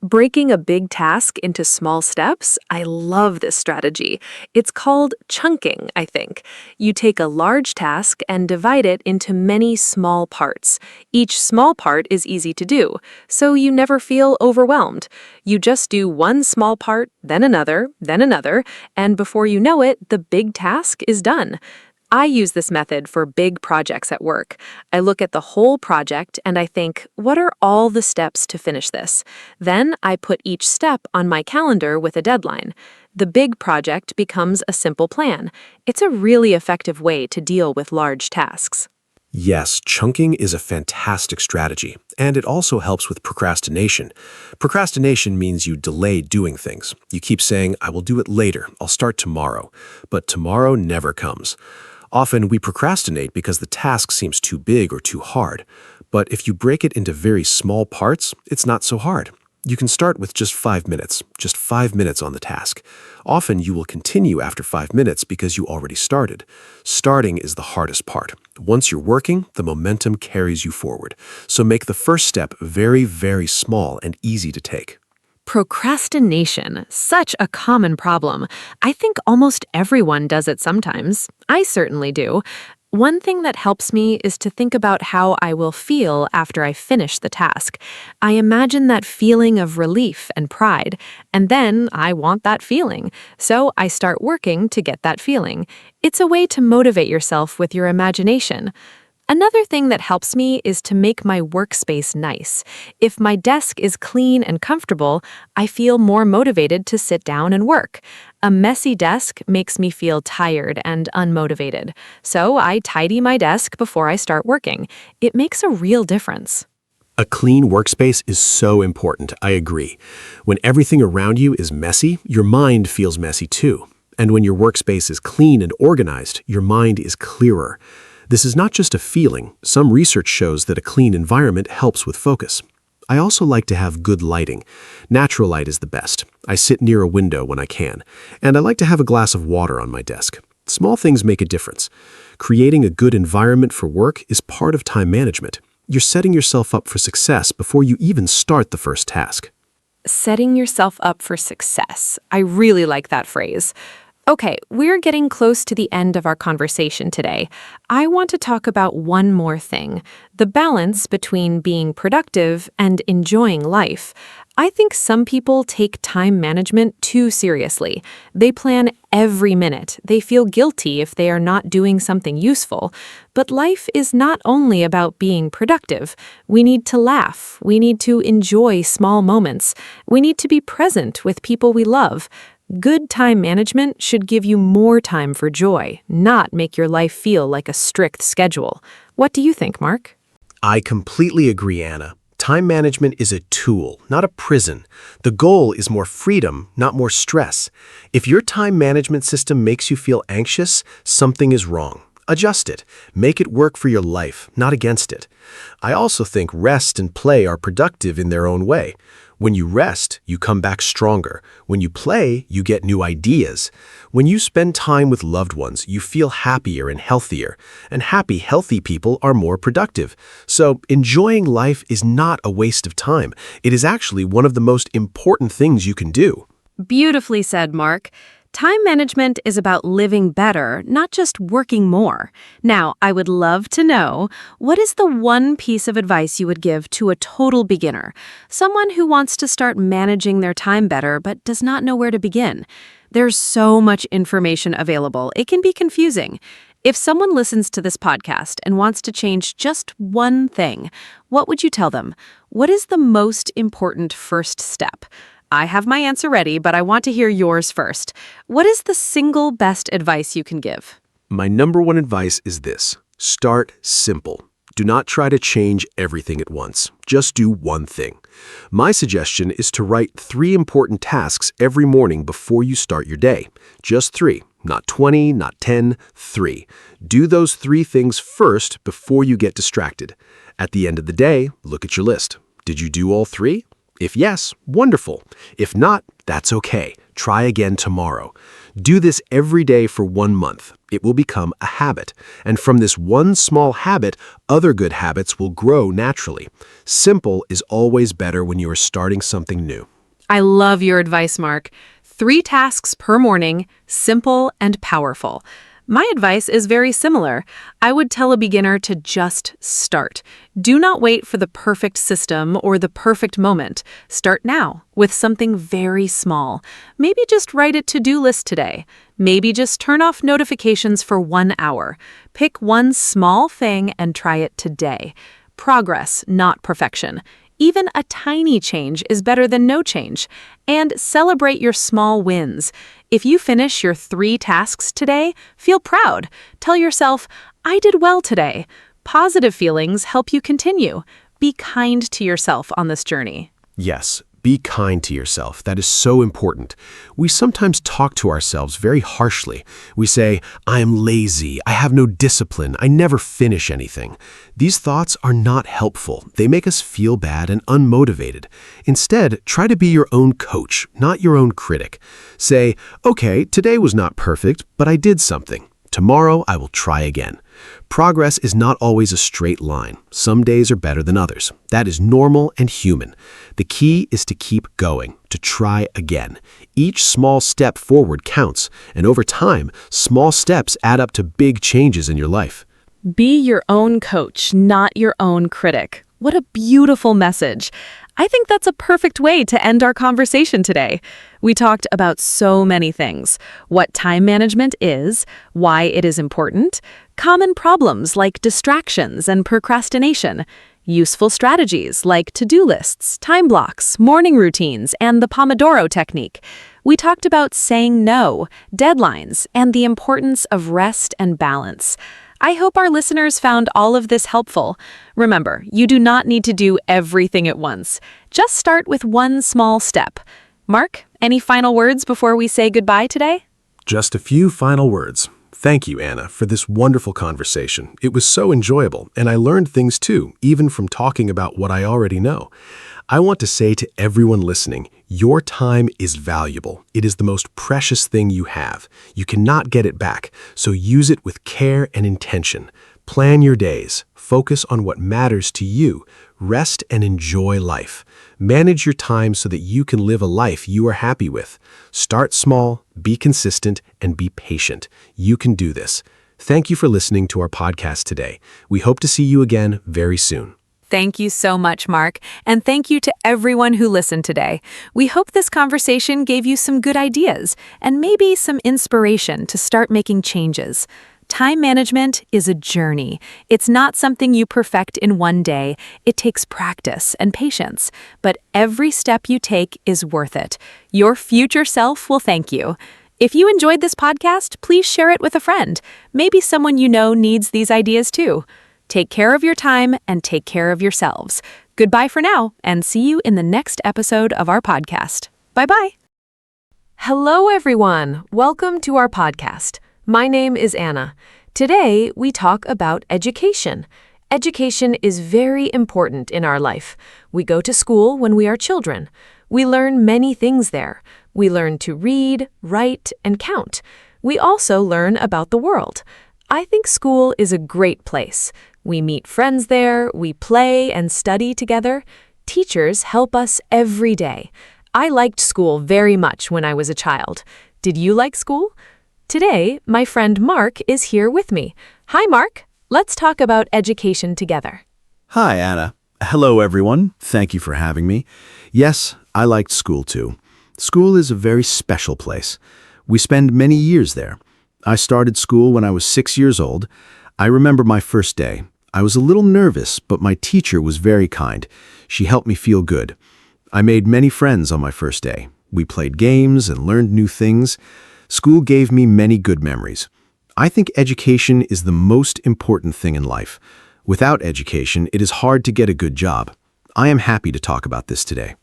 Breaking a big task into small steps, I love this strategy. It's called chunking, I think. You take a large task and divide it into many small parts. Each small part is easy to do, so you never feel overwhelmed. You just do one small part, then another, and before you know it, the big task is done. I use this method for big projects at work. I look at the whole project and I think, what are all the steps to finish this? Then I put each step on my calendar with a deadline. The big project becomes a simple plan. It's a really effective way to deal with large tasks. Yes, chunking is a fantastic strategy, and it also helps with procrastination. Procrastination means you delay doing things. You keep saying, I will do it later, I'll start tomorrow. But tomorrow never comes. Often we procrastinate because the task seems too big or too hard. But if you break it into very small parts, it's not so hard. You can start with just 5 minutes on the task. Often you will continue after 5 minutes because you already started. Starting is the hardest part. Once you're working, the momentum carries you forward. So make the first step very, very small and easy to take. Procrastination, such a common problem. I think almost everyone does it sometimes. I certainly do. One thing that helps me is to think about how I will feel after I finish the task. I imagine that feeling of relief and pride, and then I want that feeling. So I start working to get that feeling. It's a way to motivate yourself with your imagination. Another thing that helps me is to make my workspace nice. If my desk is clean and comfortable, I feel more motivated to sit down and work. A messy desk makes me feel tired and unmotivated. So I tidy my desk before I start working. It makes a real difference. A clean workspace is so important, I agree. When everything around you is messy, your mind feels messy too. And when your workspace is clean and organized, your mind is clearer. This is not just a feeling. Some research shows that a clean environment helps with focus. I also like to have good lighting. Natural light is the best. I sit near a window when I can. And I like to have a glass of water on my desk. Small things make a difference. Creating a good environment for work is part of time management. You're setting yourself up for success before you even start the first task. Setting yourself up for success. I really like that phrase. Okay, we're getting close to the end of our conversation today. I want to talk about one more thing, the balance between being productive and enjoying life. I think some people take time management too seriously. They plan every minute. They feel guilty if they are not doing something useful. But life is not only about being productive. We need to laugh. We need to enjoy small moments. We need to be present with people we love. Good time management should give you more time for joy, not make your life feel like a strict schedule. What do you think, Mark? I completely agree, Anna. Time management is a tool, not a prison. The goal is more freedom, not more stress. If your time management system makes you feel anxious, something is wrong. Adjust it. Make it work for your life, not against it. I also think rest and play are productive in their own way. When you rest, you come back stronger. When you play, you get new ideas. When you spend time with loved ones, you feel happier and healthier. And happy, healthy people are more productive. So enjoying life is not a waste of time. It is actually one of the most important things you can do. Beautifully said, Mark. Time management is about living better, not just working more. Now, I would love to know, what is the one piece of advice you would give to a total beginner? Someone who wants to start managing their time better but does not know where to begin. There's so much information available, it can be confusing. If someone listens to this podcast and wants to change just one thing, what would you tell them? What is the most important first step? I have my answer ready, but I want to hear yours first. What is the single best advice you can give? My number one advice is this: start simple. Do not try to change everything at once. Just do one thing. My suggestion is to write 3 important tasks every morning before you start your day. Just 3, not 20, not 10, 3. Do those 3 things first before you get distracted. At the end of the day, look at your list. Did you do all 3? If yes, wonderful. If not, that's okay. Try again tomorrow. Do this every day for 1 month. It will become a habit. And from this one small habit, other good habits will grow naturally. Simple is always better when you are starting something new. I love your advice, Mark. 3 tasks per morning, simple and powerful. My advice is very similar. I would tell a beginner to just start. Do not wait for the perfect system or the perfect moment. Start now with something very small. Maybe just write a to-do list today. Maybe just turn off notifications for 1 hour. Pick one small thing and try it today. Progress, not perfection. Even a tiny change is better than no change. And celebrate your small wins. If you finish your 3 tasks today, feel proud. Tell yourself, I did well today. Positive feelings help you continue. Be kind to yourself on this journey. Yes, be kind to yourself. That is so important. We sometimes talk to ourselves very harshly. We say, I am lazy, I have no discipline, I never finish anything. These thoughts are not helpful. They make us feel bad and unmotivated. Instead, try to be your own coach, not your own critic. Say, okay, today was not perfect, but I did something. Tomorrow, I will try again. Progress is not always a straight line. Some days are better than others. That is normal and human. The key is to keep going, to try again. Each small step forward counts, and over time, small steps add up to big changes in your life. Be your own coach, not your own critic. What a beautiful message. I think that's a perfect way to end our conversation today. We talked about so many things: what time management is, why it is important, common problems like distractions and procrastination, useful strategies like to-do lists, time blocks, morning routines, and the Pomodoro technique. We talked about saying no, deadlines, and the importance of rest and balance. I hope our listeners found all of this helpful. Remember, you do not need to do everything at once. Just start with one small step. Mark, any final words before we say goodbye today? Just a few final words. Thank you, Anna, for this wonderful conversation. It was so enjoyable, and I learned things too, even from talking about what I already know. I want to say to everyone listening, your time is valuable. It is the most precious thing you have. You cannot get it back, so use it with care and intention. Plan your days. Focus on what matters to you. Rest and enjoy life. Manage your time so that you can live a life you are happy with. Start small, be consistent, and be patient. You can do this. Thank you for listening to our podcast today. We hope to see you again very soon. Thank you so much, Mark, and thank you to everyone who listened today. We hope this conversation gave you some good ideas and maybe some inspiration to start making changes. Time management is a journey. It's not something you perfect in one day. It takes practice and patience, but every step you take is worth it. Your future self will thank you. If you enjoyed this podcast, please share it with a friend. Maybe someone you know needs these ideas too. Take care of your time and take care of yourselves. Goodbye for now, and see you in the next episode of our podcast. Bye-bye. Hello, everyone. Welcome to our podcast. My name is Anna. Today, we talk about education. Education is very important in our life. We go to school when we are children. We learn many things there. We learn to read, write, and count. We also learn about the world. I think school is a great place. We meet friends there, we play and study together. Teachers help us every day. I liked school very much when I was a child. Did you like school? Today, my friend Mark is here with me. Hi, Mark. Let's talk about education together. Hi, Anna. Hello, everyone. Thank you for having me. Yes, I liked school too. School is a very special place. We spend many years there. I started school when I was 6 years old. I remember my first day. I was a little nervous, but my teacher was very kind. She helped me feel good. I made many friends on my first day. We played games and learned new things. School gave me many good memories. I think education is the most important thing in life. Without education, it is hard to get a good job. I am happy to talk about this today.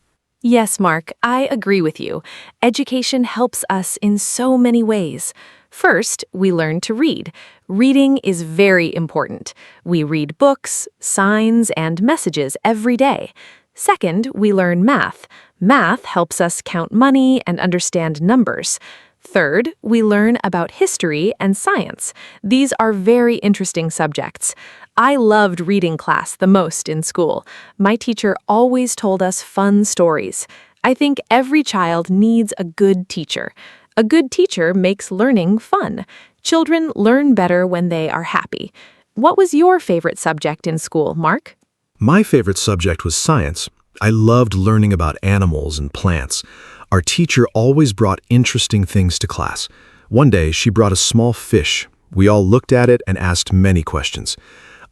Yes, Mark, I agree with you. Education helps us in so many ways. First, we learn to read. Reading is very important. We read books, signs, and messages every day. Second, we learn math. Math helps us count money and understand numbers. Third, we learn about history and science. These are very interesting subjects. I loved reading class the most in school. My teacher always told us fun stories. I think every child needs a good teacher. A good teacher makes learning fun. Children learn better when they are happy. What was your favorite subject in school, Mark? My favorite subject was science. I loved learning about animals and plants. Our teacher always brought interesting things to class. One day, she brought a small fish. We all looked at it and asked many questions.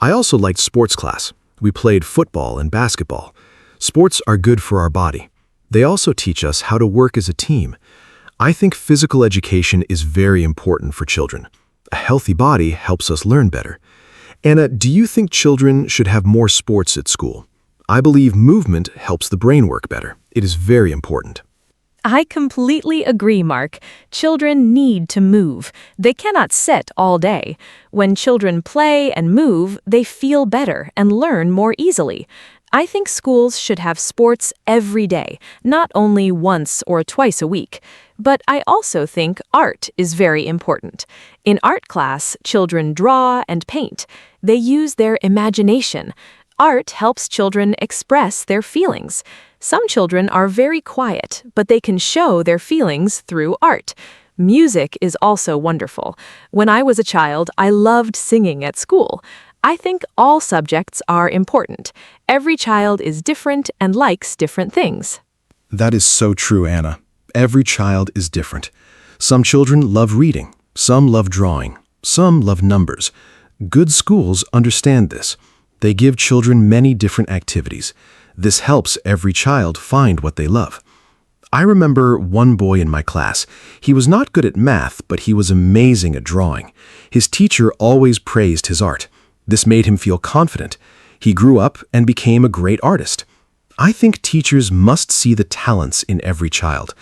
I also liked sports class. We played football and basketball. Sports are good for our body. They also teach us how to work as a team. I think physical education is very important for children. A healthy body helps us learn better. Anna, do you think children should have more sports at school? I believe movement helps the brain work better. It is very important. I completely agree, Mark. Children need to move. They cannot sit all day. When children play and move, they feel better and learn more easily. I think schools should have sports every day, not only once or twice a week. But I also think art is very important. In art class, children draw and paint. They use their imagination. Art helps children express their feelings. Some children are very quiet, but they can show their feelings through art. Music is also wonderful. When I was a child, I loved singing at school. I think all subjects are important. Every child is different and likes different things. That is so true, Anna. Every child is different. Some children love reading. Some love drawing. Some love numbers. Good schools understand this. They give children many different activities. This helps every child find what they love. I remember one boy in my class. He was not good at math, but he was amazing at drawing. His teacher always praised his art. This made him feel confident. He grew up and became a great artist. I think teachers must see the talents in every child.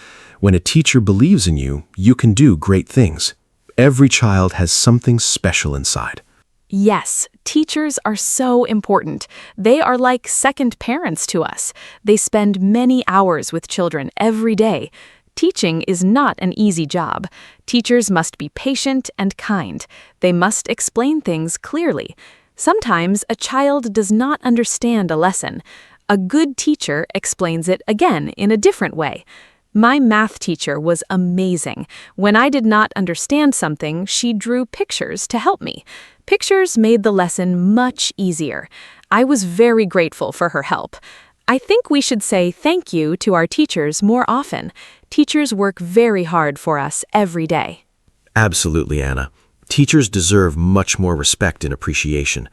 When a teacher believes in you, you can do great things. Every child has something special inside. Yes, teachers are so important. They are like second parents to us. They spend many hours with children every day. Teaching is not an easy job. Teachers must be patient and kind. They must explain things clearly. Sometimes a child does not understand a lesson. A good teacher explains it again in a different way. My math teacher was amazing. When I did not understand something, she drew pictures to help me. Pictures made the lesson much easier. I was very grateful for her help. I think we should say thank you to our teachers more often. Teachers work very hard for us every day. Absolutely, Anna. Teachers deserve much more respect and appreciation.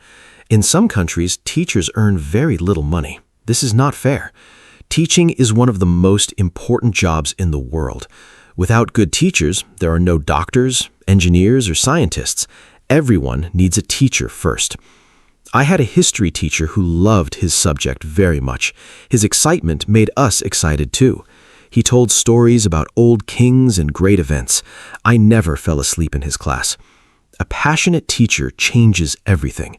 In some countries, teachers earn very little money. This is not fair. Teaching is one of the most important jobs in the world. Without good teachers, there are no doctors, engineers, or scientists. Everyone needs a teacher first. I had a history teacher who loved his subject very much. His excitement made us excited too. He told stories about old kings and great events. I never fell asleep in his class. A passionate teacher changes everything.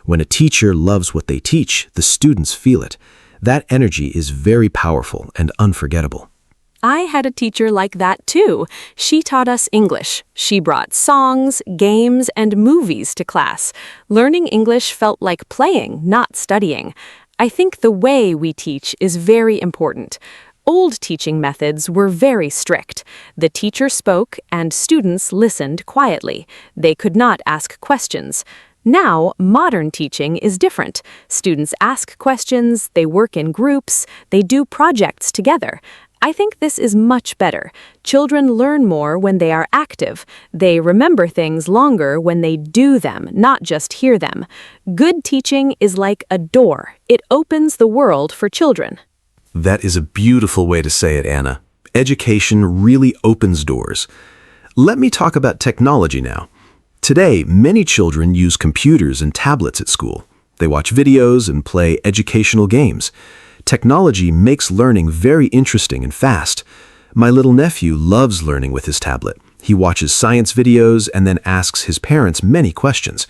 When a teacher loves what they teach, the students feel it. That energy is very powerful and unforgettable. I had a teacher like that too. She taught us English. She brought songs, games, and movies to class. Learning English felt like playing, not studying. I think the way we teach is very important. Old teaching methods were very strict. The teacher spoke and students listened quietly. They could not ask questions. Now, modern teaching is different. Students ask questions, they work in groups, they do projects together. I think this is much better. Children learn more when they are active. They remember things longer when they do them, not just hear them. Good teaching is like a door. It opens the world for children. That is a beautiful way to say it, Anna. Education really opens doors. Let me talk about technology now. Today, many children use computers and tablets at school. They watch videos and play educational games. Technology makes learning very interesting and fast. My little nephew loves learning with his tablet. He watches science videos and then asks his parents many questions.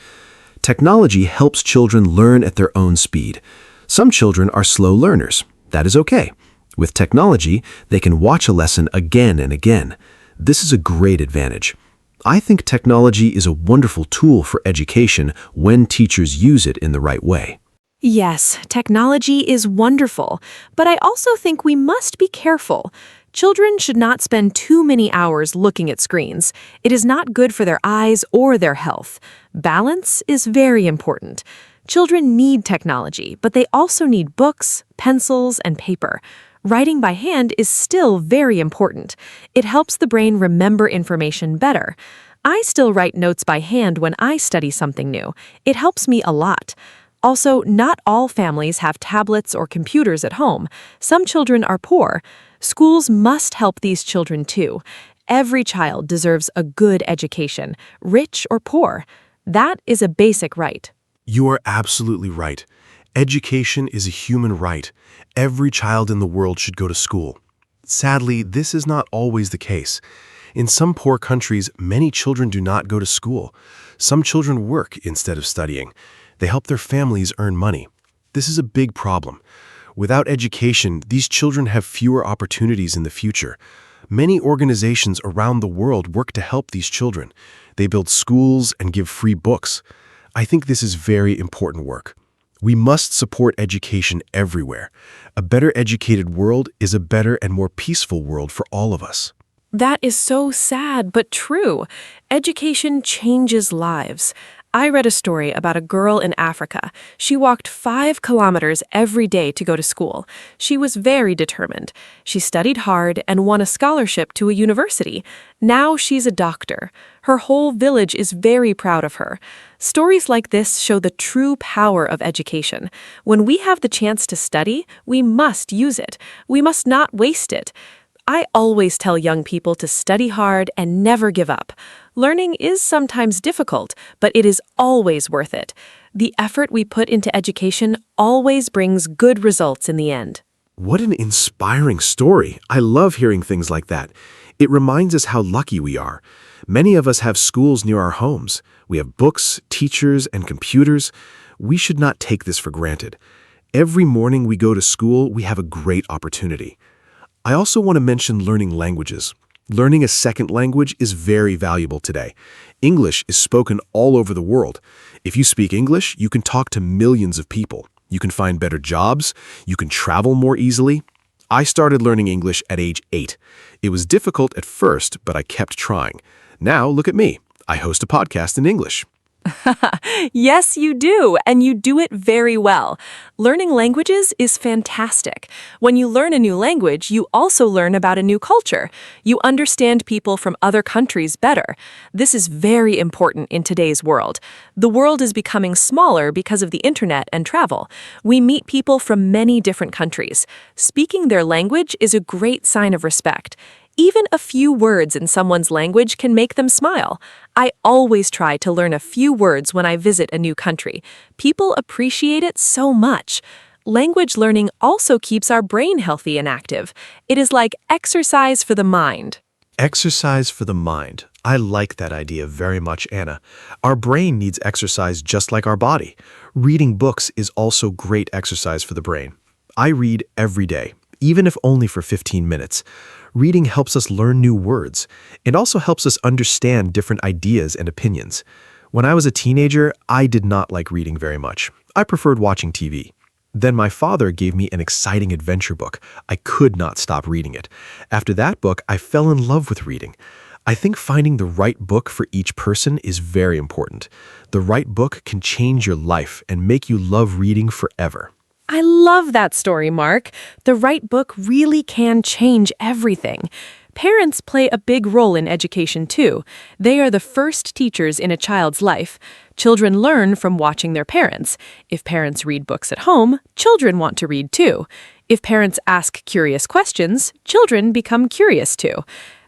Technology helps children learn at their own speed. Some children are slow learners. That is okay. With technology, they can watch a lesson again and again. This is a great advantage. I think technology is a wonderful tool for education when teachers use it in the right way. Yes, technology is wonderful, but I also think we must be careful. Children should not spend too many hours looking at screens. It is not good for their eyes or their health. Balance is very important. Children need technology, but they also need books, pencils, and paper. Writing by hand is still very important. It helps the brain remember information better. I still write notes by hand when I study something new. It helps me a lot. Also, not all families have tablets or computers at home. Some children are poor. Schools must help these children too. Every child deserves a good education, rich or poor. That is a basic right. You are absolutely right. Education is a human right. Every child in the world should go to school. Sadly, this is not always the case. In some poor countries, many children do not go to school. Some children work instead of studying. They help their families earn money. This is a big problem. Without education, these children have fewer opportunities in the future. Many organizations around the world work to help these children. They build schools and give free books. I think this is very important work. We must support education everywhere. A better educated world is a better and more peaceful world for all of us. That is so sad, but true. Education changes lives. I read a story about a girl in Africa. She walked 5 kilometers every day to go to school. She was very determined. She studied hard and won a scholarship to a university. Now she's a doctor. Her whole village is very proud of her. Stories like this show the true power of education. When we have the chance to study, we must use it. We must not waste it. I always tell young people to study hard and never give up. Learning is sometimes difficult, but it is always worth it. The effort we put into education always brings good results in the end. What an inspiring story. I love hearing things like that. It reminds us how lucky we are. Many of us have schools near our homes. We have books, teachers, and computers. We should not take this for granted. Every morning we go to school, we have a great opportunity. I also want to mention learning languages. Learning a second language is very valuable today. English is spoken all over the world. If you speak English, you can talk to millions of people. You can find better jobs. You can travel more easily. I started learning English at age 8. It was difficult at first, but I kept trying. Now, look at me. I host a podcast in English. Yes, you do, and you do it very well. Learning languages is fantastic. When you learn a new language, you also learn about a new culture. You understand people from other countries better. This is very important in today's world. The world is becoming smaller because of the internet and travel. We meet people from many different countries. Speaking their language is a great sign of respect. Even a few words in someone's language can make them smile. I always try to learn a few words when I visit a new country. People appreciate it so much. Language learning also keeps our brain healthy and active. It is like exercise for the mind. Exercise for the mind. I like that idea very much, Anna. Our brain needs exercise just like our body. Reading books is also great exercise for the brain. I read every day, even if only for 15 minutes. Reading helps us learn new words. It also helps us understand different ideas and opinions. When I was a teenager, I did not like reading very much. I preferred watching TV. Then my father gave me an exciting adventure book. I could not stop reading it. After that book, I fell in love with reading. I think finding the right book for each person is very important. The right book can change your life and make you love reading forever. I love that story, Mark. The right book really can change everything. Parents play a big role in education, too. They are the first teachers in a child's life. Children learn from watching their parents. If parents read books at home, children want to read, too. If parents ask curious questions, children become curious, too.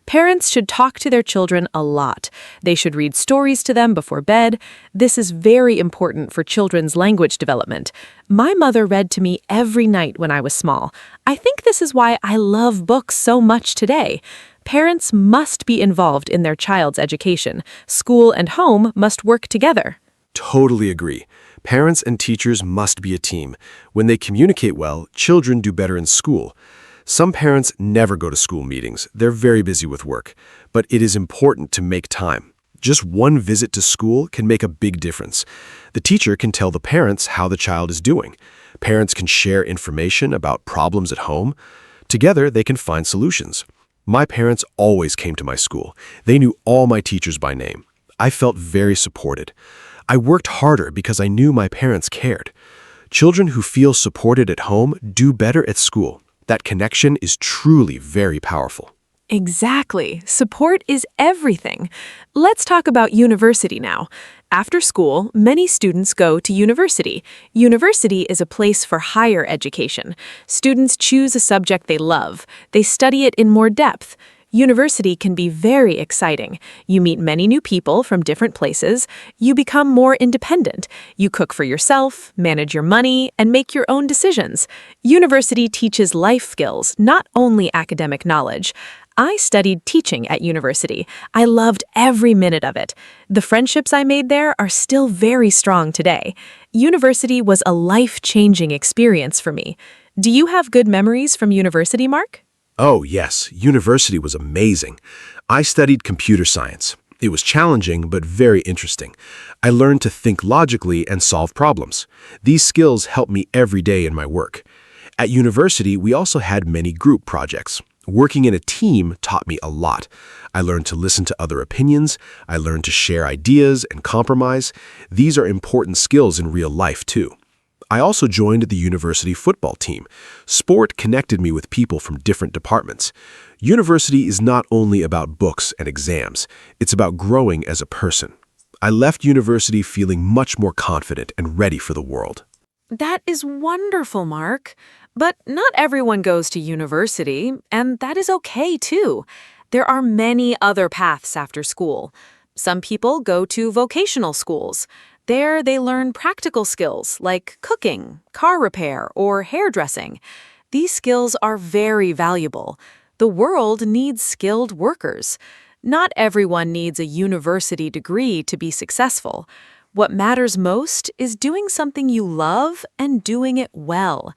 Parents should talk to their children a lot. They should read stories to them before bed. This is very important for children's language development. My mother read to me every night when I was small. I think this is why I love books so much today. Parents must be involved in their child's education. School and home must work together. Totally agree. Parents and teachers must be a team. When they communicate well, children do better in school. Some parents never go to school meetings. They're very busy with work. But it is important to make time. Just one visit to school can make a big difference. The teacher can tell the parents how the child is doing. Parents can share information about problems at home. Together, they can find solutions. My parents always came to my school. They knew all my teachers by name. I felt very supported. I worked harder because I knew my parents cared. Children who feel supported at home do better at school. That connection is truly very powerful. Exactly. Support is everything. Let's talk about university now. After school, many students go to university. University is a place for higher education. Students choose a subject they love. They study it in more depth. University can be very exciting. You meet many new people from different places. You become more independent. You cook for yourself, manage your money, and make your own decisions. University teaches life skills, not only academic knowledge. I studied teaching at university. I loved every minute of it. The friendships I made there are still very strong today. University was a life-changing experience for me. Do you have good memories from university, Mark? Oh, yes. University was amazing. I studied computer science. It was challenging, but very interesting. I learned to think logically and solve problems. These skills help me every day in my work. At university, we also had many group projects. Working in a team taught me a lot. I learned to listen to other opinions. I learned to share ideas and compromise. These are important skills in real life, too. I also joined the university football team. Sport connected me with people from different departments. University is not only about books and exams. It's about growing as a person. I left university feeling much more confident and ready for the world. That is wonderful, Mark. But not everyone goes to university, and that is okay, too. There are many other paths after school. Some people go to vocational schools. There, they learn practical skills like cooking, car repair, or hairdressing. These skills are very valuable. The world needs skilled workers. Not everyone needs a university degree to be successful. What matters most is doing something you love and doing it well.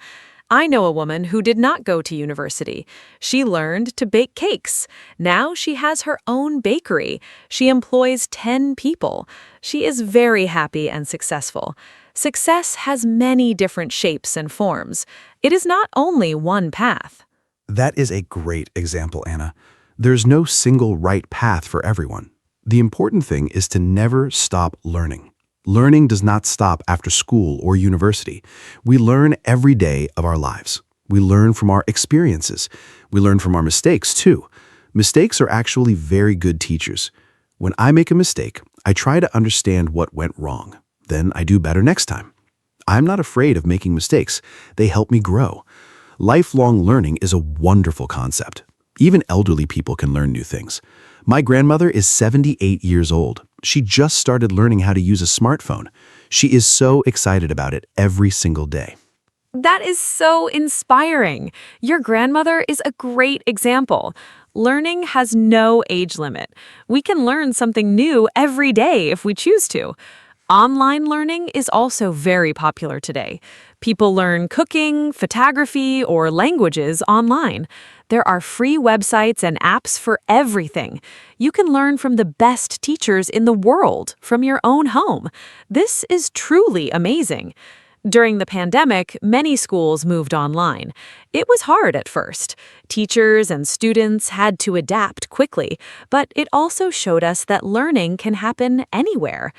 I know a woman who did not go to university. She learned to bake cakes. Now she has her own bakery. She employs 10 people. She is very happy and successful. Success has many different shapes and forms. It is not only one path. That is a great example, Anna. There's no single right path for everyone. The important thing is to never stop learning. Learning does not stop after school or university. We learn every day of our lives. We learn from our experiences. We learn from our mistakes, too. Mistakes are actually very good teachers. When I make a mistake, I try to understand what went wrong. Then I do better next time. I'm not afraid of making mistakes. They help me grow. Lifelong learning is a wonderful concept. Even elderly people can learn new things. My grandmother is 78 years old. She just started learning how to use a smartphone. She is so excited about it every single day. That is so inspiring. Your grandmother is a great example. Learning has no age limit. We can learn something new every day if we choose to. Online learning is also very popular today. People learn cooking, photography, or languages online. There are free websites and apps for everything. You can learn from the best teachers in the world from your own home. This is truly amazing. During the pandemic, many schools moved online. It was hard at first. Teachers and students had to adapt quickly, but it also showed us that learning can happen anywhere.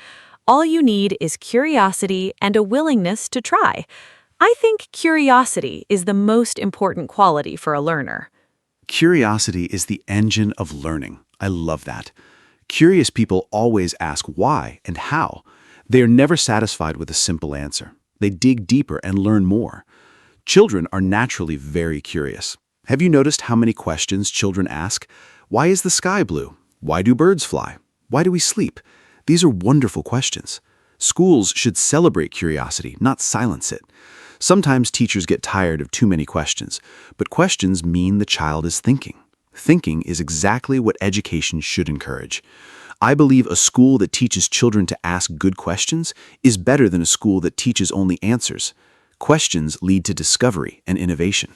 All you need is curiosity and a willingness to try. I think curiosity is the most important quality for a learner. Curiosity is the engine of learning. I love that. Curious people always ask why and how. They are never satisfied with a simple answer. They dig deeper and learn more. Children are naturally very curious. Have you noticed how many questions children ask? Why is the sky blue? Why do birds fly? Why do we sleep? These are wonderful questions. Schools should celebrate curiosity, not silence it. Sometimes teachers get tired of too many questions, but questions mean the child is thinking. Thinking is exactly what education should encourage. I believe a school that teaches children to ask good questions is better than a school that teaches only answers. Questions lead to discovery and innovation.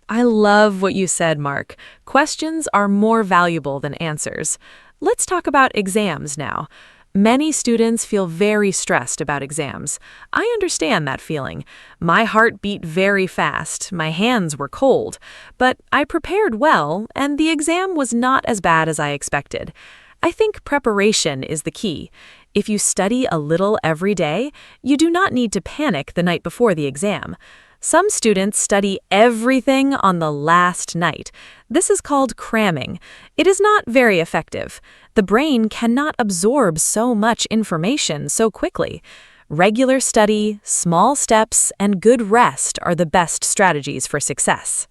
I love what you said, Mark. Questions are more valuable than answers. Let's talk about exams now. Many students feel very stressed about exams. I understand that feeling. My heart beat very fast, my hands were cold, but I prepared well, and the exam was not as bad as I expected. I think preparation is the key. If you study a little every day, you do not need to panic the night before the exam. Some students study everything on the last night. This is called cramming. It is not very effective. The brain cannot absorb so much information so quickly. Regular study, small steps, and good rest are the best strategies for success.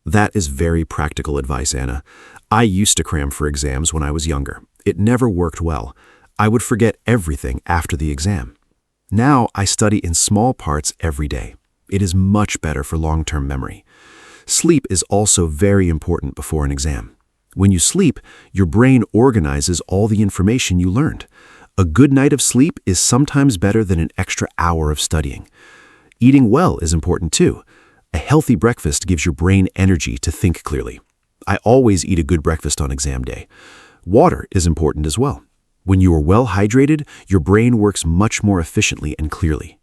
That is very practical advice, Anna. I used to cram for exams when I was younger. It never worked well. I would forget everything after the exam. Now I study in small parts every day. It is much better for long-term memory. Sleep is also very important before an exam. When you sleep, your brain organizes all the information you learned. A good night of sleep is sometimes better than an extra hour of studying. Eating well is important too. A healthy breakfast gives your brain energy to think clearly. I always eat a good breakfast on exam day. Water is important as well. When you are well hydrated, your brain works much more efficiently and clearly.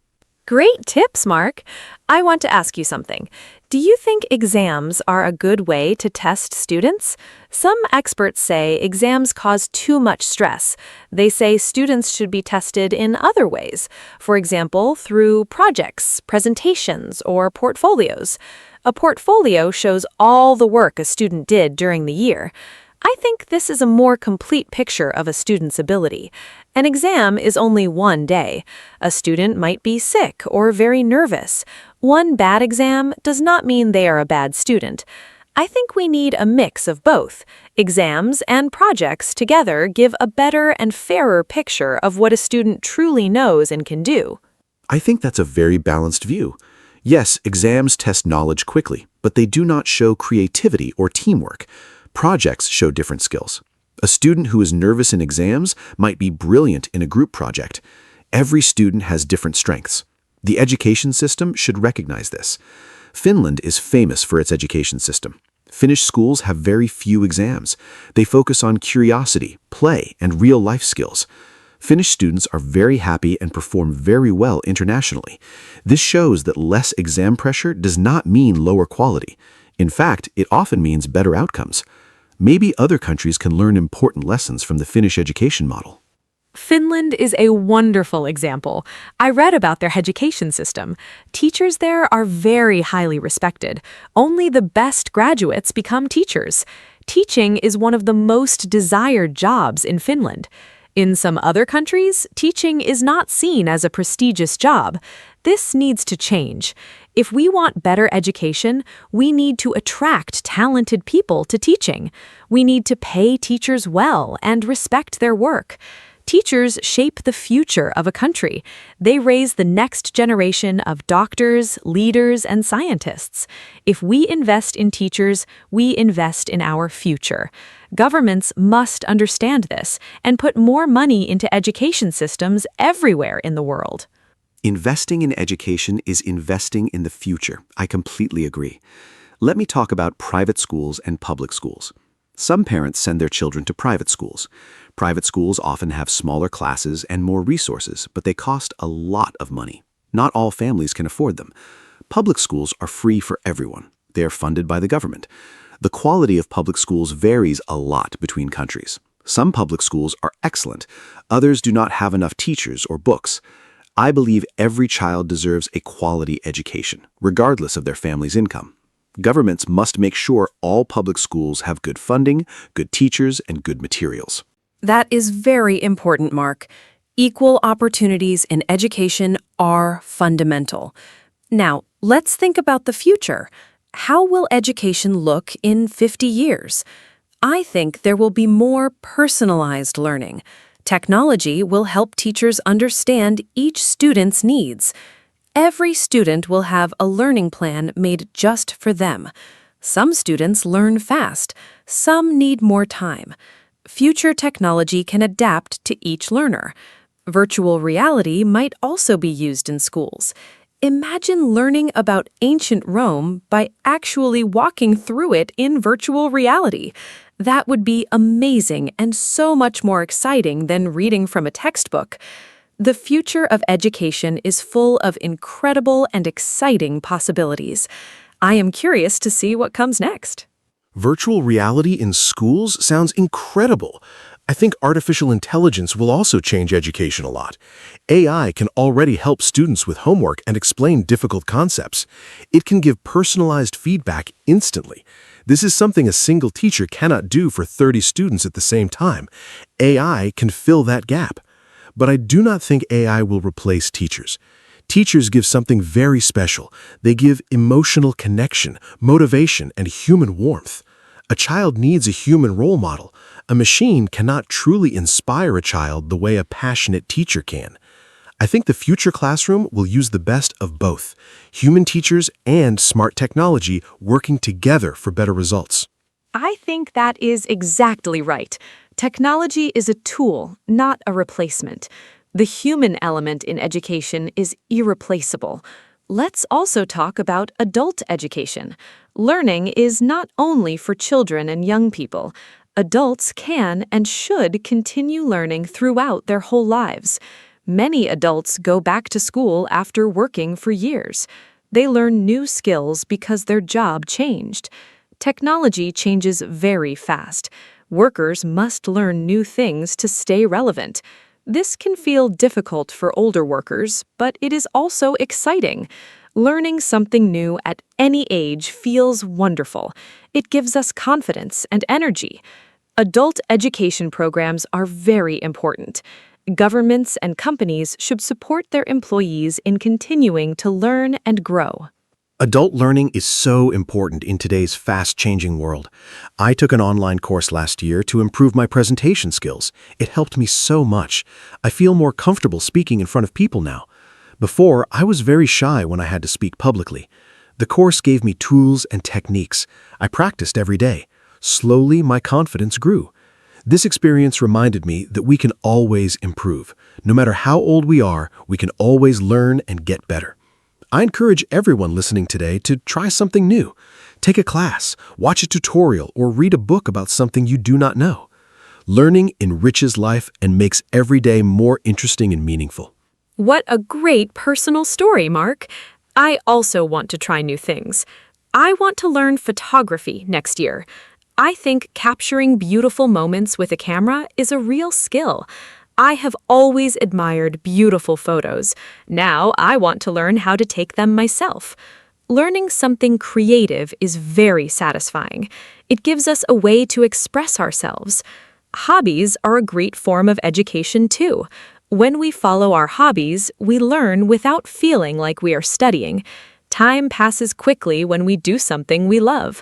Great tips, Mark. I want to ask you something. Do you think exams are a good way to test students? Some experts say exams cause too much stress. They say students should be tested in other ways, for example, through projects, presentations, or portfolios. A portfolio shows all the work a student did during the year. I think this is a more complete picture of a student's ability. An exam is only one day. A student might be sick or very nervous. One bad exam does not mean they are a bad student. I think we need a mix of both. Exams and projects together give a better and fairer picture of what a student truly knows and can do. I think that's a very balanced view. Yes, exams test knowledge quickly, but they do not show creativity or teamwork. Projects show different skills. A student who is nervous in exams might be brilliant in a group project. Every student has different strengths. The education system should recognize this. Finland is famous for its education system. Finnish schools have very few exams. They focus on curiosity, play, and real-life skills. Finnish students are very happy and perform very well internationally. This shows that less exam pressure does not mean lower quality. In fact, it often means better outcomes. Maybe other countries can learn important lessons from the Finnish education model. Finland is a wonderful example. I read about their education system. Teachers there are very highly respected. Only the best graduates become teachers. Teaching is one of the most desired jobs in Finland. In some other countries, teaching is not seen as a prestigious job. This needs to change. If we want better education, we need to attract talented people to teaching. We need to pay teachers well and respect their work. Teachers shape the future of a country. They raise the next generation of doctors, leaders, and scientists. If we invest in teachers, we invest in our future. Governments must understand this and put more money into education systems everywhere in the world. Investing in education is investing in the future. I completely agree. Let me talk about private schools and public schools. Some parents send their children to private schools. Private schools often have smaller classes and more resources, but they cost a lot of money. Not all families can afford them. Public schools are free for everyone. They are funded by the government. The quality of public schools varies a lot between countries. Some public schools are excellent. Others do not have enough teachers or books. I believe every child deserves a quality education, regardless of their family's income. Governments must make sure all public schools have good funding, good teachers, and good materials. That is very important, Mark. Equal opportunities in education are fundamental. Now, let's think about the future. How will education look in 50 years? I think there will be more personalized learning. Technology will help teachers understand each student's needs. Every student will have a learning plan made just for them. Some students learn fast, some need more time. Future technology can adapt to each learner. Virtual reality might also be used in schools. Imagine learning about ancient Rome by actually walking through it in virtual reality. That would be amazing and so much more exciting than reading from a textbook. The future of education is full of incredible and exciting possibilities. I am curious to see what comes next. Virtual reality in schools sounds incredible. I think artificial intelligence will also change education a lot. AI can already help students with homework and explain difficult concepts. It can give personalized feedback instantly. This is something a single teacher cannot do for 30 students at the same time. AI can fill that gap. But I do not think AI will replace teachers. Teachers give something very special. They give emotional connection, motivation, and human warmth. A child needs a human role model. A machine cannot truly inspire a child the way a passionate teacher can. I think the future classroom will use the best of both, human teachers and smart technology working together for better results. I think that is exactly right. Technology is a tool, not a replacement. The human element in education is irreplaceable. Let's also talk about adult education. Learning is not only for children and young people. Adults can and should continue learning throughout their whole lives. Many adults go back to school after working for years. They learn new skills because their job changed. Technology changes very fast. Workers must learn new things to stay relevant. This can feel difficult for older workers, but it is also exciting. Learning something new at any age feels wonderful. It gives us confidence and energy. Adult education programs are very important. Governments and companies should support their employees in continuing to learn and grow. Adult learning is so important in today's fast-changing world. I took an online course last year to improve my presentation skills. It helped me so much. I feel more comfortable speaking in front of people now. Before, I was very shy when I had to speak publicly. The course gave me tools and techniques. I practiced every day. Slowly, my confidence grew. This experience reminded me that we can always improve. No matter how old we are, we can always learn and get better. I encourage everyone listening today to try something new. Take a class, watch a tutorial, or read a book about something you do not know. Learning enriches life and makes every day more interesting and meaningful. What a great personal story, Mark. I also want to try new things. I want to learn photography next year. I think capturing beautiful moments with a camera is a real skill. I have always admired beautiful photos. Now I want to learn how to take them myself. Learning something creative is very satisfying. It gives us a way to express ourselves. Hobbies are a great form of education too. When we follow our hobbies, we learn without feeling like we are studying. Time passes quickly when we do something we love.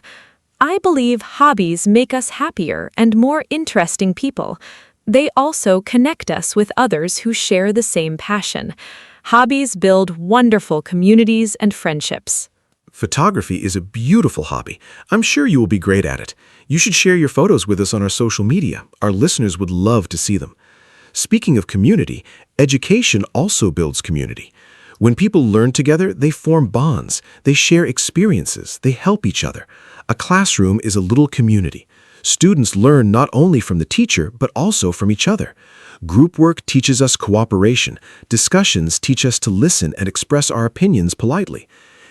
I believe hobbies make us happier and more interesting people. They also connect us with others who share the same passion. Hobbies build wonderful communities and friendships. Photography is a beautiful hobby. I'm sure you will be great at it. You should share your photos with us on our social media. Our listeners would love to see them. Speaking of community, education also builds community. When people learn together, they form bonds. They share experiences. They help each other. A classroom is a little community. Students learn not only from the teacher, but also from each other. Group work teaches us cooperation. Discussions teach us to listen and express our opinions politely.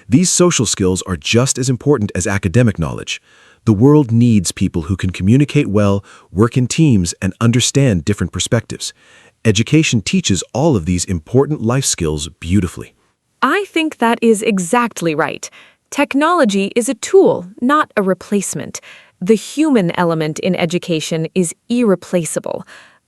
These social skills are just as important as academic knowledge. The world needs people who can communicate well, work in teams, and understand different perspectives. Education teaches all of these important life skills beautifully. I think that is exactly right. Technology is a tool, not a replacement. The human element in education is irreplaceable.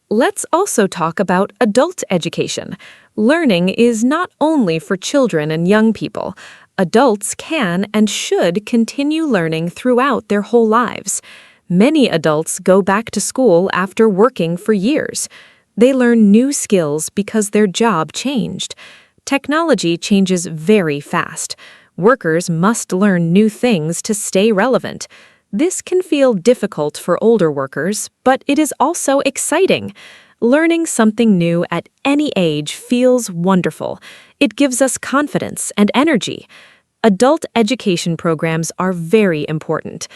Let's also talk about adult education. Learning is not only for children and young people. Adults can and should continue learning throughout their whole lives. Many adults go back to school after working for years. They learn new skills because their job changed. Technology changes very fast. Workers must learn new things to stay relevant. This can feel difficult for older workers, but it is also exciting. Learning something new at any age feels wonderful. It gives us confidence and energy. Adult education programs are very important.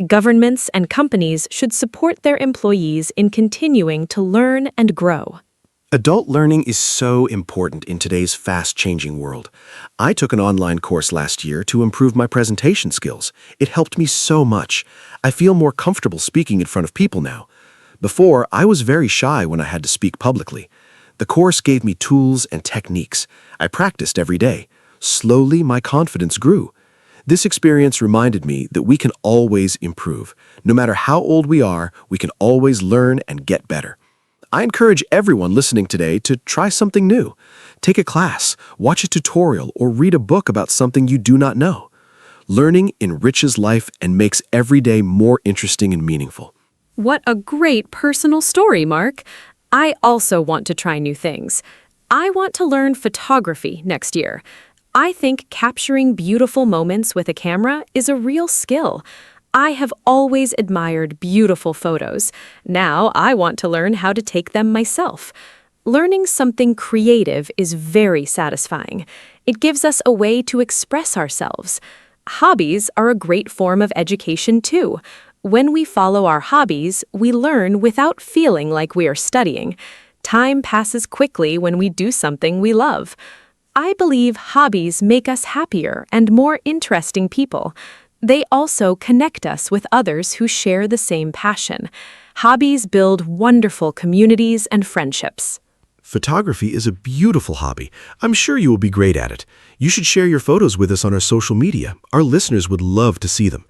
Governments and companies should support their employees in continuing to learn and grow. Adult learning is so important in today's fast-changing world. I took an online course last year to improve my presentation skills. It helped me so much. I feel more comfortable speaking in front of people now. Before, I was very shy when I had to speak publicly. The course gave me tools and techniques. I practiced every day. Slowly, my confidence grew. This experience reminded me that we can always improve. No matter how old we are, we can always learn and get better. I encourage everyone listening today to try something new. Take a class, watch a tutorial, or read a book about something you do not know. Learning enriches life and makes every day more interesting and meaningful. What a great personal story, Mark. I also want to try new things. I want to learn photography next year. I think capturing beautiful moments with a camera is a real skill. I have always admired beautiful photos. Now I want to learn how to take them myself. Learning something creative is very satisfying. It gives us a way to express ourselves. Hobbies are a great form of education too. When we follow our hobbies, we learn without feeling like we are studying. Time passes quickly when we do something we love. I believe hobbies make us happier and more interesting people. They also connect us with others who share the same passion. Hobbies build wonderful communities and friendships. Photography is a beautiful hobby. I'm sure you will be great at it. You should share your photos with us on our social media. Our listeners would love to see them.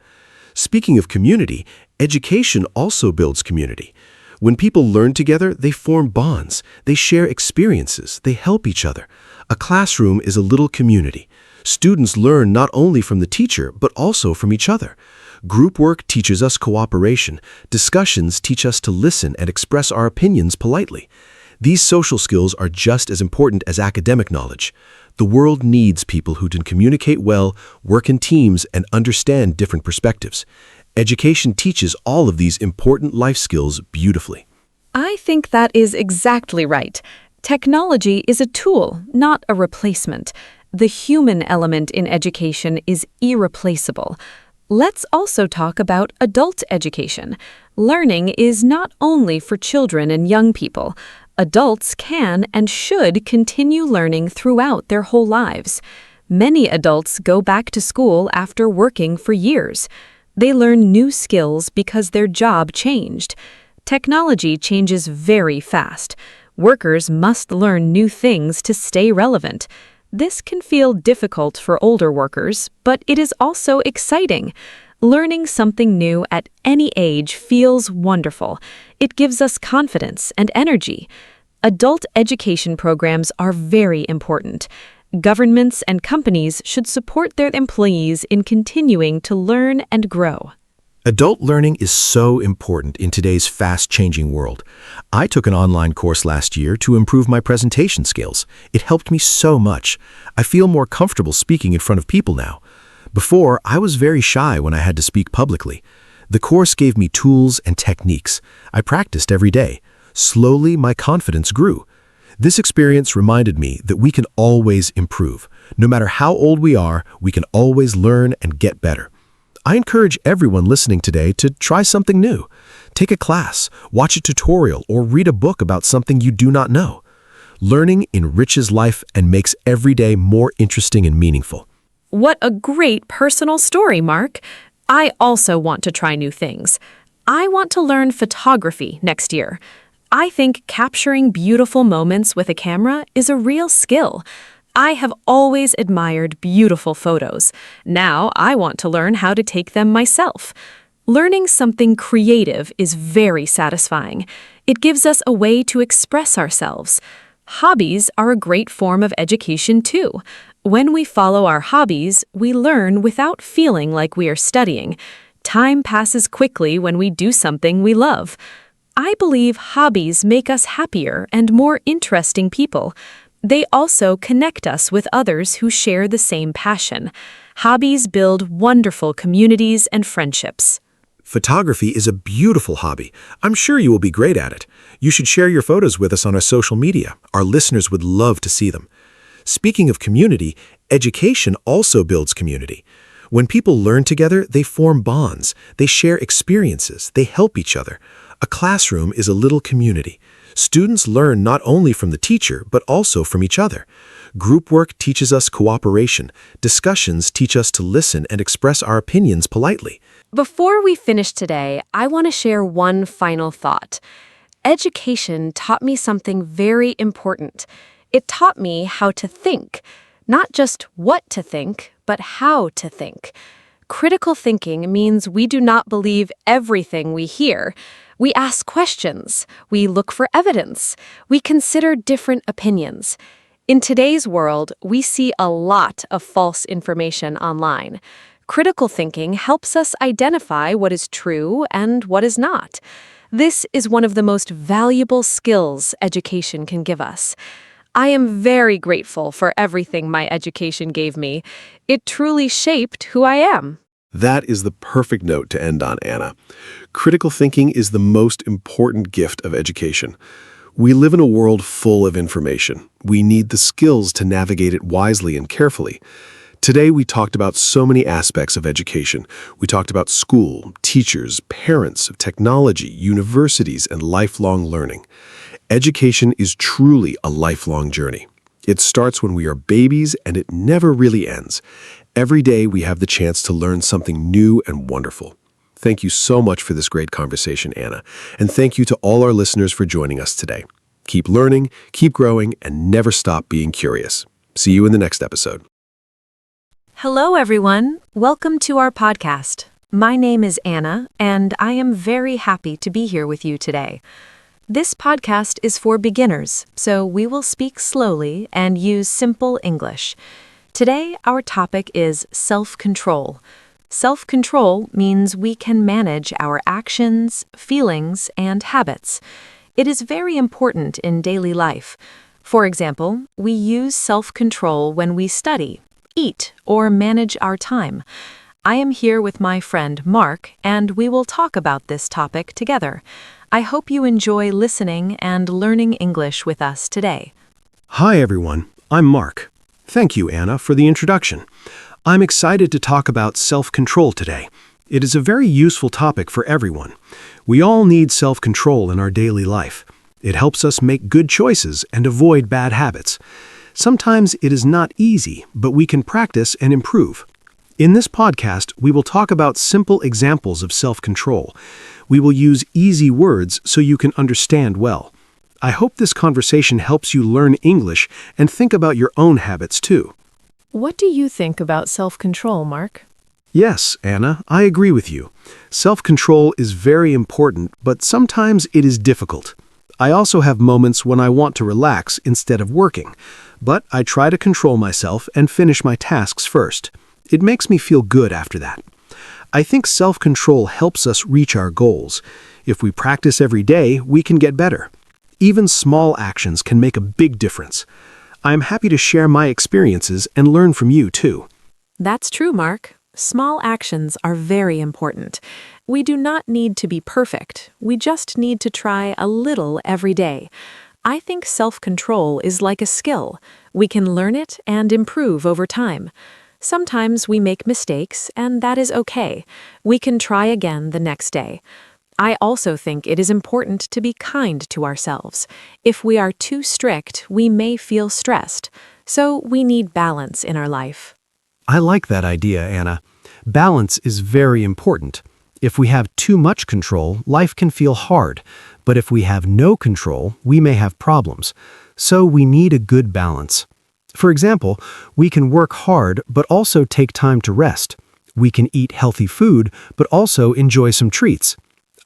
Speaking of community, education also builds community. When people learn together, they form bonds. They share experiences. They help each other. A classroom is a little community. Students learn not only from the teacher, but also from each other. Group work teaches us cooperation. Discussions teach us to listen and express our opinions politely. These social skills are just as important as academic knowledge. The world needs people who can communicate well, work in teams, and understand different perspectives. Education teaches all of these important life skills beautifully. I think that is exactly right. Technology is a tool, not a replacement. The human element in education is irreplaceable. Let's also talk about adult education. Learning is not only for children and young people. Adults can and should continue learning throughout their whole lives. Many adults go back to school after working for years. They learn new skills because their job changed. Technology changes very fast. Workers must learn new things to stay relevant. This can feel difficult for older workers, but it is also exciting. Learning something new at any age feels wonderful. It gives us confidence and energy. Adult education programs are very important. Governments and companies should support their employees in continuing to learn and grow. Adult learning is so important in today's fast-changing world. I took an online course last year to improve my presentation skills. It helped me so much. I feel more comfortable speaking in front of people now. Before, I was very shy when I had to speak publicly. The course gave me tools and techniques. I practiced every day. Slowly, my confidence grew. This experience reminded me that we can always improve. No matter how old we are, we can always learn and get better. I encourage everyone listening today to try something new. Take a class, watch a tutorial, or read a book about something you do not know. Learning enriches life and makes every day more interesting and meaningful. What a great personal story, Mark. I also want to try new things. I want to learn photography next year. I think capturing beautiful moments with a camera is a real skill. I have always admired beautiful photos. Now I want to learn how to take them myself. Learning something creative is very satisfying. It gives us a way to express ourselves. Hobbies are a great form of education too. When we follow our hobbies, we learn without feeling like we are studying. Time passes quickly when we do something we love. I believe hobbies make us happier and more interesting people. They also connect us with others who share the same passion. Hobbies build wonderful communities and friendships. Photography is a beautiful hobby. I'm sure you will be great at it. You should share your photos with us on our social media. Our listeners would love to see them. Speaking of community, education also builds community. When people learn together, they form bonds. They share experiences. They help each other. A classroom is a little community. Students learn not only from the teacher, but also from each other. Group work teaches us cooperation. Discussions teach us to listen and express our opinions politely. Before we finish today, I want to share one final thought. Education taught me something very important. It taught me how to think. Not just what to think, but how to think. Critical thinking means we do not believe everything we hear. We ask questions. We look for evidence. We consider different opinions. In today's world, we see a lot of false information online. Critical thinking helps us identify what is true and what is not. This is one of the most valuable skills education can give us. I am very grateful for everything my education gave me. It truly shaped who I am. That is the perfect note to end on, Anna. Critical thinking is the most important gift of education. We live in a world full of information. We need the skills to navigate it wisely and carefully. Today, we talked about so many aspects of education. We talked about school, teachers, parents, technology, universities, and lifelong learning. Education is truly a lifelong journey. It starts when we are babies, and it never really ends. Every day, we have the chance to learn something new and wonderful. Thank you so much for this great conversation, Anna. And thank you to all our listeners for joining us today. Keep learning, keep growing, and never stop being curious. See you in the next episode. Hello, everyone. Welcome to our podcast. My name is Anna, and I am very happy to be here with you today. This podcast is for beginners, so we will speak slowly and use simple English. Today, our topic is self-control. Self-control means we can manage our actions, feelings, and habits. It is very important in daily life. For example, we use self-control when we study, eat, or manage our time. I am here with my friend Mark, and we will talk about this topic together. I hope you enjoy listening and learning English with us today. Hi, everyone. I'm Mark. Thank you, Anna, for the introduction. I'm excited to talk about self-control today. It is a very useful topic for everyone. We all need self-control in our daily life. It helps us make good choices and avoid bad habits. Sometimes it is not easy, but we can practice and improve. In this podcast, we will talk about simple examples of self-control. We will use easy words so you can understand well. I hope this conversation helps you learn English and think about your own habits too. What do you think about self-control, Mark? Yes, Anna, I agree with you. Self-control is very important, but sometimes it is difficult. I also have moments when I want to relax instead of working, but I try to control myself and finish my tasks first. It makes me feel good after that. I think self-control helps us reach our goals. If we practice every day, we can get better. Even small actions can make a big difference. I'm happy to share my experiences and learn from you, too. That's true, Mark. Small actions are very important. We do not need to be perfect. We just need to try a little every day. I think self-control is like a skill. We can learn it and improve over time. Sometimes we make mistakes, and that is okay. We can try again the next day. I also think it is important to be kind to ourselves. If we are too strict, we may feel stressed. So we need balance in our life. I like that idea, Anna. Balance is very important. If we have too much control, life can feel hard. But if we have no control, we may have problems. So we need a good balance. For example, we can work hard but also take time to rest. We can eat healthy food but also enjoy some treats.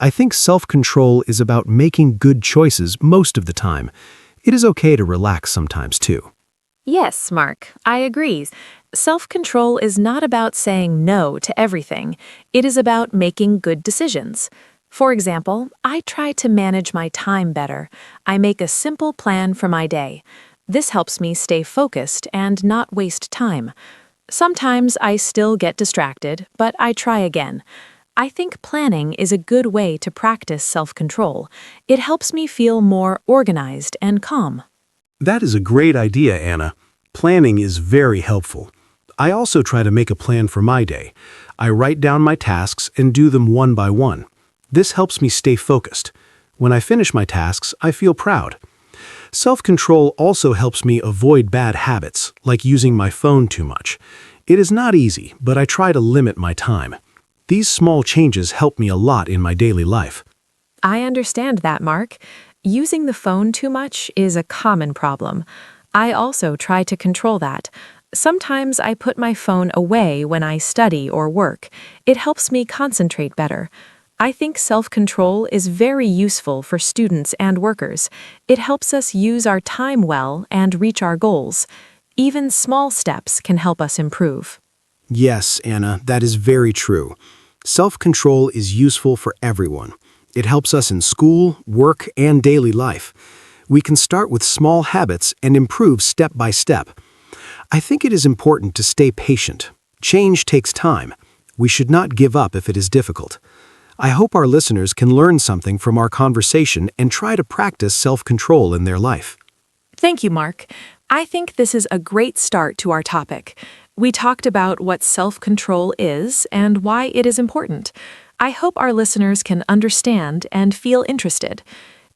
I think self-control is about making good choices most of the time. It is okay to relax sometimes too. Yes, Mark, I agree. Self-control is not about saying no to everything. It is about making good decisions. For example, I try to manage my time better. I make a simple plan for my day. This helps me stay focused and not waste time. Sometimes I still get distracted, but I try again. I think planning is a good way to practice self-control. It helps me feel more organized and calm. That is a great idea, Anna. Planning is very helpful. I also try to make a plan for my day. I write down my tasks and do them one by one. This helps me stay focused. When I finish my tasks, I feel proud. Self-control also helps me avoid bad habits, like using my phone too much. It is not easy, but I try to limit my time. These small changes help me a lot in my daily life. I understand that, Mark. Using the phone too much is a common problem. I also try to control that. Sometimes I put my phone away when I study or work. It helps me concentrate better. I think self-control is very useful for students and workers. It helps us use our time well and reach our goals. Even small steps can help us improve. Yes, Anna, that is very true. Self-control is useful for everyone. It helps us in school, work, and daily life. We can start with small habits and improve step by step. I think it is important to stay patient. Change takes time. We should not give up if it is difficult. I hope our listeners can learn something from our conversation and try to practice self-control in their life. Thank you, Mark. I think this is a great start to our topic. We talked about what self-control is and why it is important. I hope our listeners can understand and feel interested.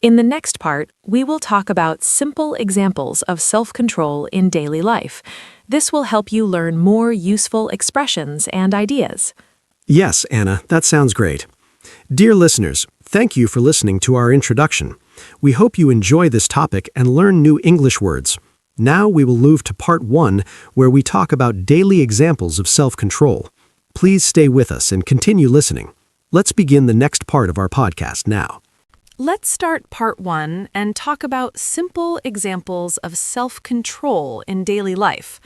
In the next part, we will talk about simple examples of self-control in daily life. This will help you learn more useful expressions and ideas. Yes, Anna, that sounds great. Dear listeners, thank you for listening to our introduction. We hope you enjoy this topic and learn new English words. Now we will move to part 1, where we talk about daily examples of self-control. Please stay with us and continue listening. Let's begin the next part of our podcast now. Let's start part 1 and talk about simple examples of self-control in daily life.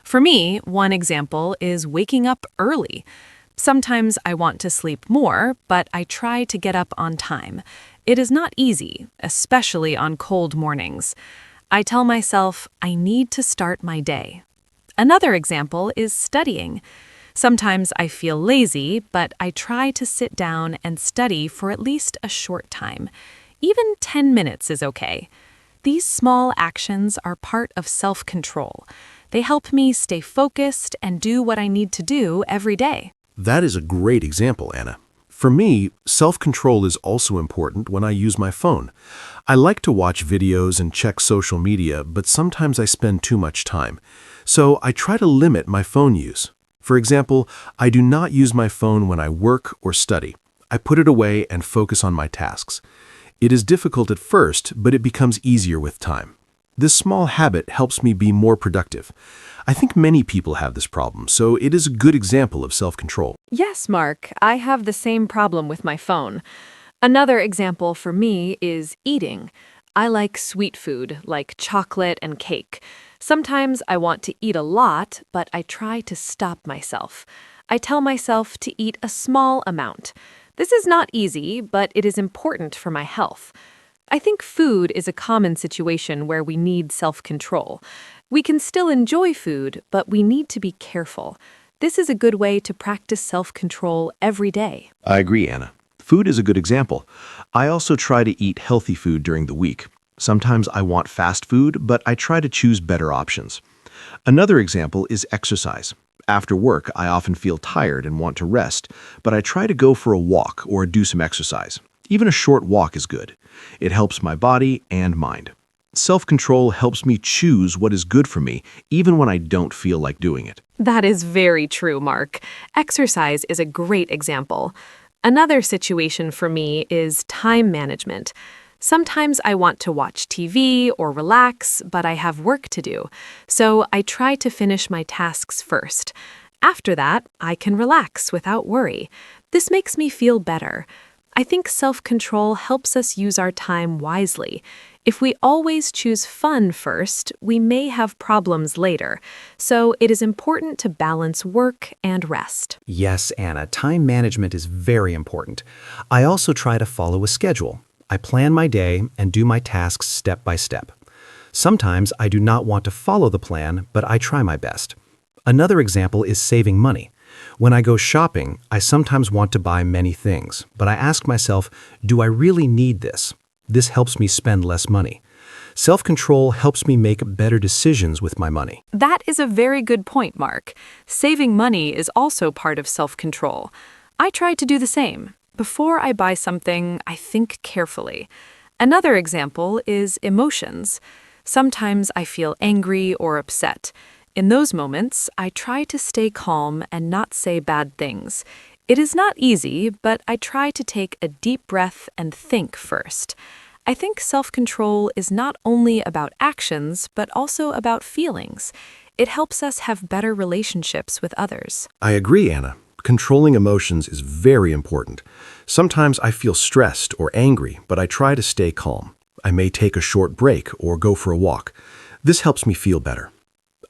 For me, one example is waking up early. Sometimes I want to sleep more, but I try to get up on time. It is not easy, especially on cold mornings. I tell myself I need to start my day. Another example is studying. Sometimes I feel lazy, but I try to sit down and study for at least a short time. Even 10 minutes is okay. These small actions are part of self-control. They help me stay focused and do what I need to do every day. That is a great example, Anna. For me, self-control is also important when I use my phone. I like to watch videos and check social media, but sometimes I spend too much time. So I try to limit my phone use. For example, I do not use my phone when I work or study. I put it away and focus on my tasks. It is difficult at first, but it becomes easier with time. This small habit helps me be more productive. I think many people have this problem, so it is a good example of self-control. Yes, Mark, I have the same problem with my phone. Another example for me is eating. I like sweet food, like chocolate and cake. Sometimes I want to eat a lot, but I try to stop myself. I tell myself to eat a small amount. This is not easy, but it is important for my health. I think food is a common situation where we need self-control. We can still enjoy food, but we need to be careful. This is a good way to practice self-control every day. I agree, Anna. Food is a good example. I also try to eat healthy food during the week. Sometimes I want fast food, but I try to choose better options. Another example is exercise. After work, I often feel tired and want to rest, but I try to go for a walk or do some exercise. Even a short walk is good. It helps my body and mind. Self-control helps me choose what is good for me, even when I don't feel like doing it. That is very true, Mark. Exercise is a great example. Another situation for me is time management. Sometimes I want to watch TV or relax, but I have work to do, so I try to finish my tasks first. After that, I can relax without worry. This makes me feel better. I think self-control helps us use our time wisely. If we always choose fun first, we may have problems later. So it is important to balance work and rest. Yes, Anna, time management is very important. I also try to follow a schedule. I plan my day and do my tasks step by step. Sometimes I do not want to follow the plan, but I try my best. Another example is saving money. When I go shopping, I sometimes want to buy many things, but I ask myself, do I really need this? This helps me spend less money. Self-control helps me make better decisions with my money. That is a very good point, Mark. Saving money is also part of self-control. I try to do the same. Before I buy something, I think carefully. Another example is emotions. Sometimes I feel angry or upset. In those moments, I try to stay calm and not say bad things. It is not easy, but I try to take a deep breath and think first. I think self-control is not only about actions, but also about feelings. It helps us have better relationships with others. I agree, Anna. Controlling emotions is very important. Sometimes I feel stressed or angry, but I try to stay calm. I may take a short break or go for a walk. This helps me feel better.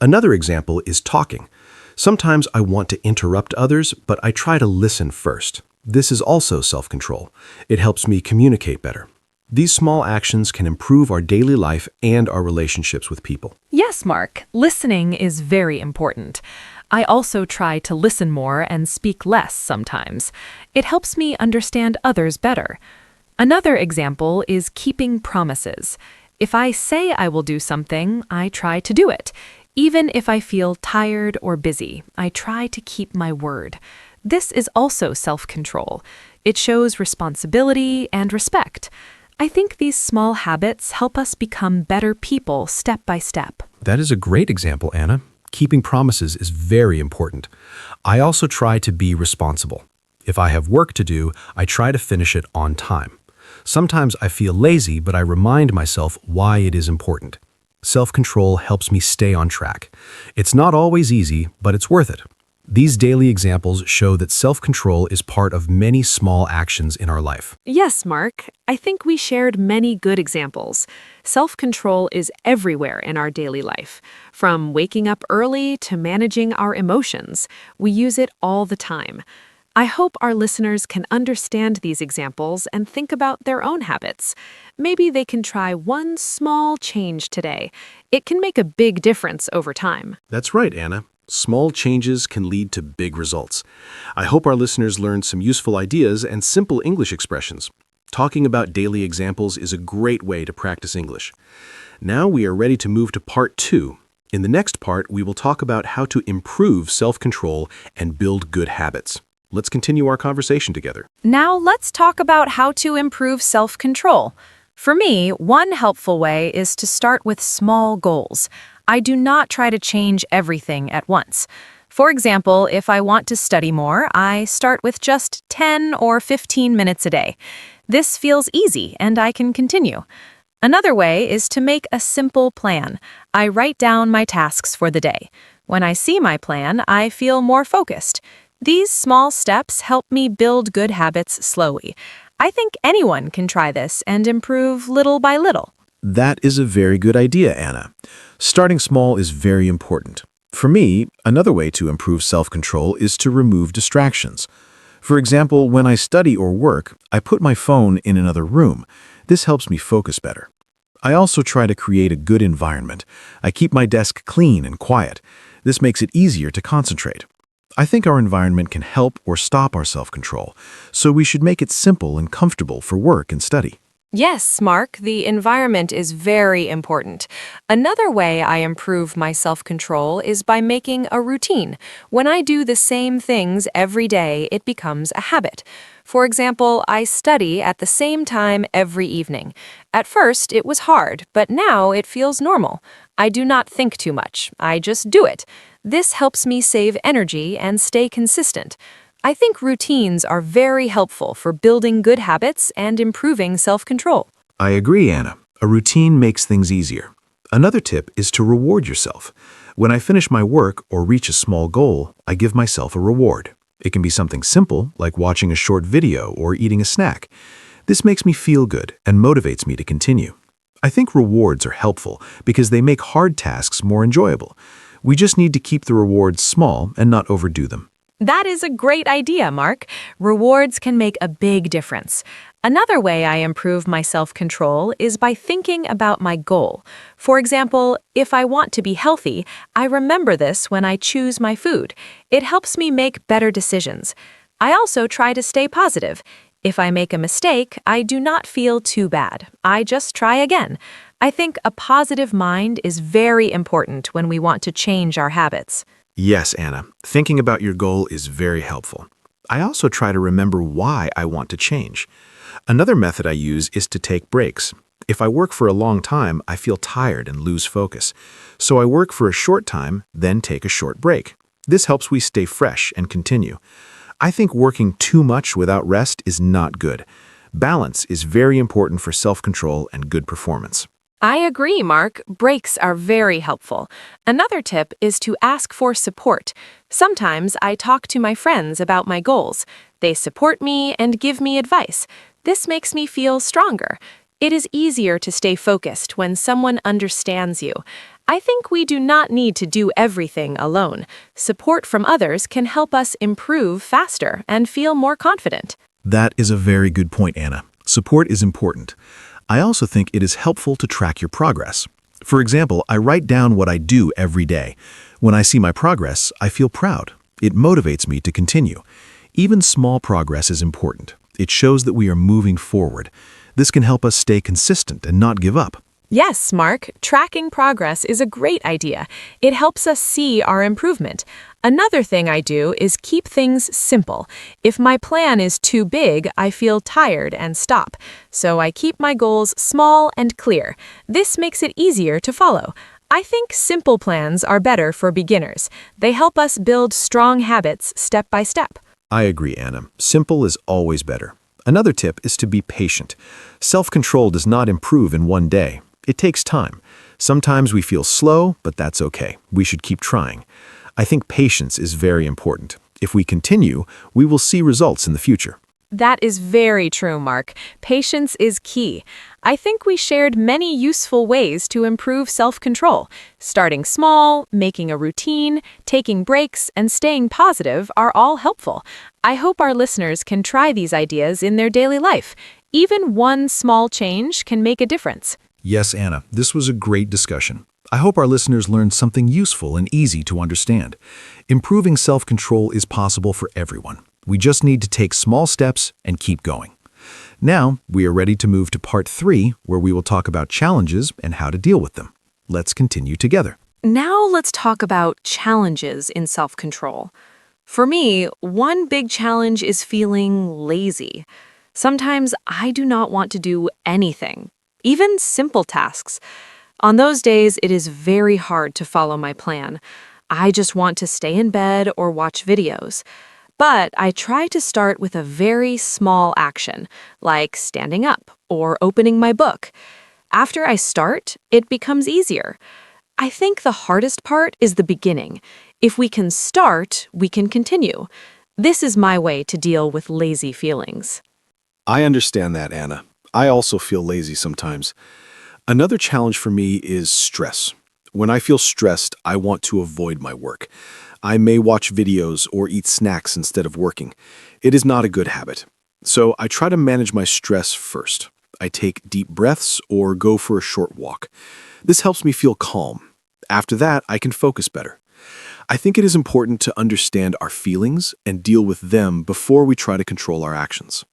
Another example is talking. Sometimes I want to interrupt others, but I try to listen first. This is also self-control. It helps me communicate better. These small actions can improve our daily life and our relationships with people. Yes, Mark, listening is very important. I also try to listen more and speak less sometimes. It helps me understand others better. Another example is keeping promises. If I say I will do something, I try to do it. Even if I feel tired or busy, I try to keep my word. This is also self-control. It shows responsibility and respect. I think these small habits help us become better people step by step. That is a great example, Anna. Keeping promises is very important. I also try to be responsible. If I have work to do, I try to finish it on time. Sometimes I feel lazy, but I remind myself why it is important. Self-control helps me stay on track. It's not always easy, but it's worth it. These daily examples show that self-control is part of many small actions in our life. Yes, Mark. I think we shared many good examples. Self-control is everywhere in our daily life. From waking up early to managing our emotions, we use it all the time. I hope our listeners can understand these examples and think about their own habits. Maybe they can try one small change today. It can make a big difference over time. That's right, Anna. Small changes can lead to big results. I hope our listeners learned some useful ideas and simple English expressions. Talking about daily examples is a great way to practice English. Now we are ready to move to part 2. In the next part, we will talk about how to improve self-control and build good habits. Let's continue our conversation together. Now let's talk about how to improve self-control. For me, one helpful way is to start with small goals. I do not try to change everything at once. For example, if I want to study more, I start with just 10 or 15 minutes a day. This feels easy and I can continue. Another way is to make a simple plan. I write down my tasks for the day. When I see my plan, I feel more focused. These small steps help me build good habits slowly. I think anyone can try this and improve little by little. That is a very good idea, Anna. Starting small is very important. For me, another way to improve self-control is to remove distractions. For example, when I study or work, I put my phone in another room. This helps me focus better. I also try to create a good environment. I keep my desk clean and quiet. This makes it easier to concentrate. I think our environment can help or stop our self-control, so we should make it simple and comfortable for work and study. Yes, Mark, the environment is very important. Another way I improve my self-control is by making a routine. When I do the same things every day, it becomes a habit. For example, I study at the same time every evening. At first, it was hard, but now it feels normal. I do not think too much. I just do it. This helps me save energy and stay consistent. I think routines are very helpful for building good habits and improving self-control. I agree, Anna. A routine makes things easier. Another tip is to reward yourself. When I finish my work or reach a small goal, I give myself a reward. It can be something simple, like watching a short video or eating a snack. This makes me feel good and motivates me to continue. I think rewards are helpful because they make hard tasks more enjoyable. We just need to keep the rewards small and not overdo them. That is a great idea, Mark. Rewards can make a big difference. Another way I improve my self-control is by thinking about my goal. For example, if I want to be healthy, I remember this when I choose my food. It helps me make better decisions. I also try to stay positive. If I make a mistake, I do not feel too bad. I just try again. I think a positive mind is very important when we want to change our habits. Yes, Anna. Thinking about your goal is very helpful. I also try to remember why I want to change. Another method I use is to take breaks. If I work for a long time, I feel tired and lose focus. So I work for a short time, then take a short break. This helps me stay fresh and continue. I think working too much without rest is not good. Balance is very important for self-control and good performance. I agree, Mark. Breaks are very helpful. Another tip is to ask for support. Sometimes I talk to my friends about my goals. They support me and give me advice. This makes me feel stronger. It is easier to stay focused when someone understands you. I think we do not need to do everything alone. Support from others can help us improve faster and feel more confident. That is a very good point, Anna. Support is important. I also think it is helpful to track your progress. For example, I write down what I do every day. When I see my progress, I feel proud. It motivates me to continue. Even small progress is important. It shows that we are moving forward. This can help us stay consistent and not give up. Yes, Mark, tracking progress is a great idea. It helps us see our improvement. Another thing I do is keep things simple. If my plan is too big, I feel tired and stop. So I keep my goals small and clear. This makes it easier to follow. I think simple plans are better for beginners. They help us build strong habits step by step. I agree, Anna. Simple is always better. Another tip is to be patient. Self-control does not improve in one day. It takes time. Sometimes we feel slow, but that's okay. We should keep trying. I think patience is very important. If we continue, we will see results in the future. That is very true, Mark. Patience is key. I think we shared many useful ways to improve self-control. Starting small, making a routine, taking breaks, and staying positive are all helpful. I hope our listeners can try these ideas in their daily life. Even one small change can make a difference. Yes, Anna, this was a great discussion. I hope our listeners learned something useful and easy to understand. Improving self-control is possible for everyone. We just need to take small steps and keep going. Now, we are ready to move to part 3, where we will talk about challenges and how to deal with them. Let's continue together. Now let's talk about challenges in self-control. For me, one big challenge is feeling lazy. Sometimes I do not want to do anything, even simple tasks. On those days, it is very hard to follow my plan. I just want to stay in bed or watch videos. But I try to start with a very small action, like standing up or opening my book. After I start, it becomes easier. I think the hardest part is the beginning. If we can start, we can continue. This is my way to deal with lazy feelings. I understand that, Anna. I also feel lazy sometimes. Another challenge for me is stress. When I feel stressed, I want to avoid my work. I may watch videos or eat snacks instead of working. It is not a good habit. So I try to manage my stress first. I take deep breaths or go for a short walk. This helps me feel calm. After that, I can focus better. I think it is important to understand our feelings and deal with them before we try to control our actions.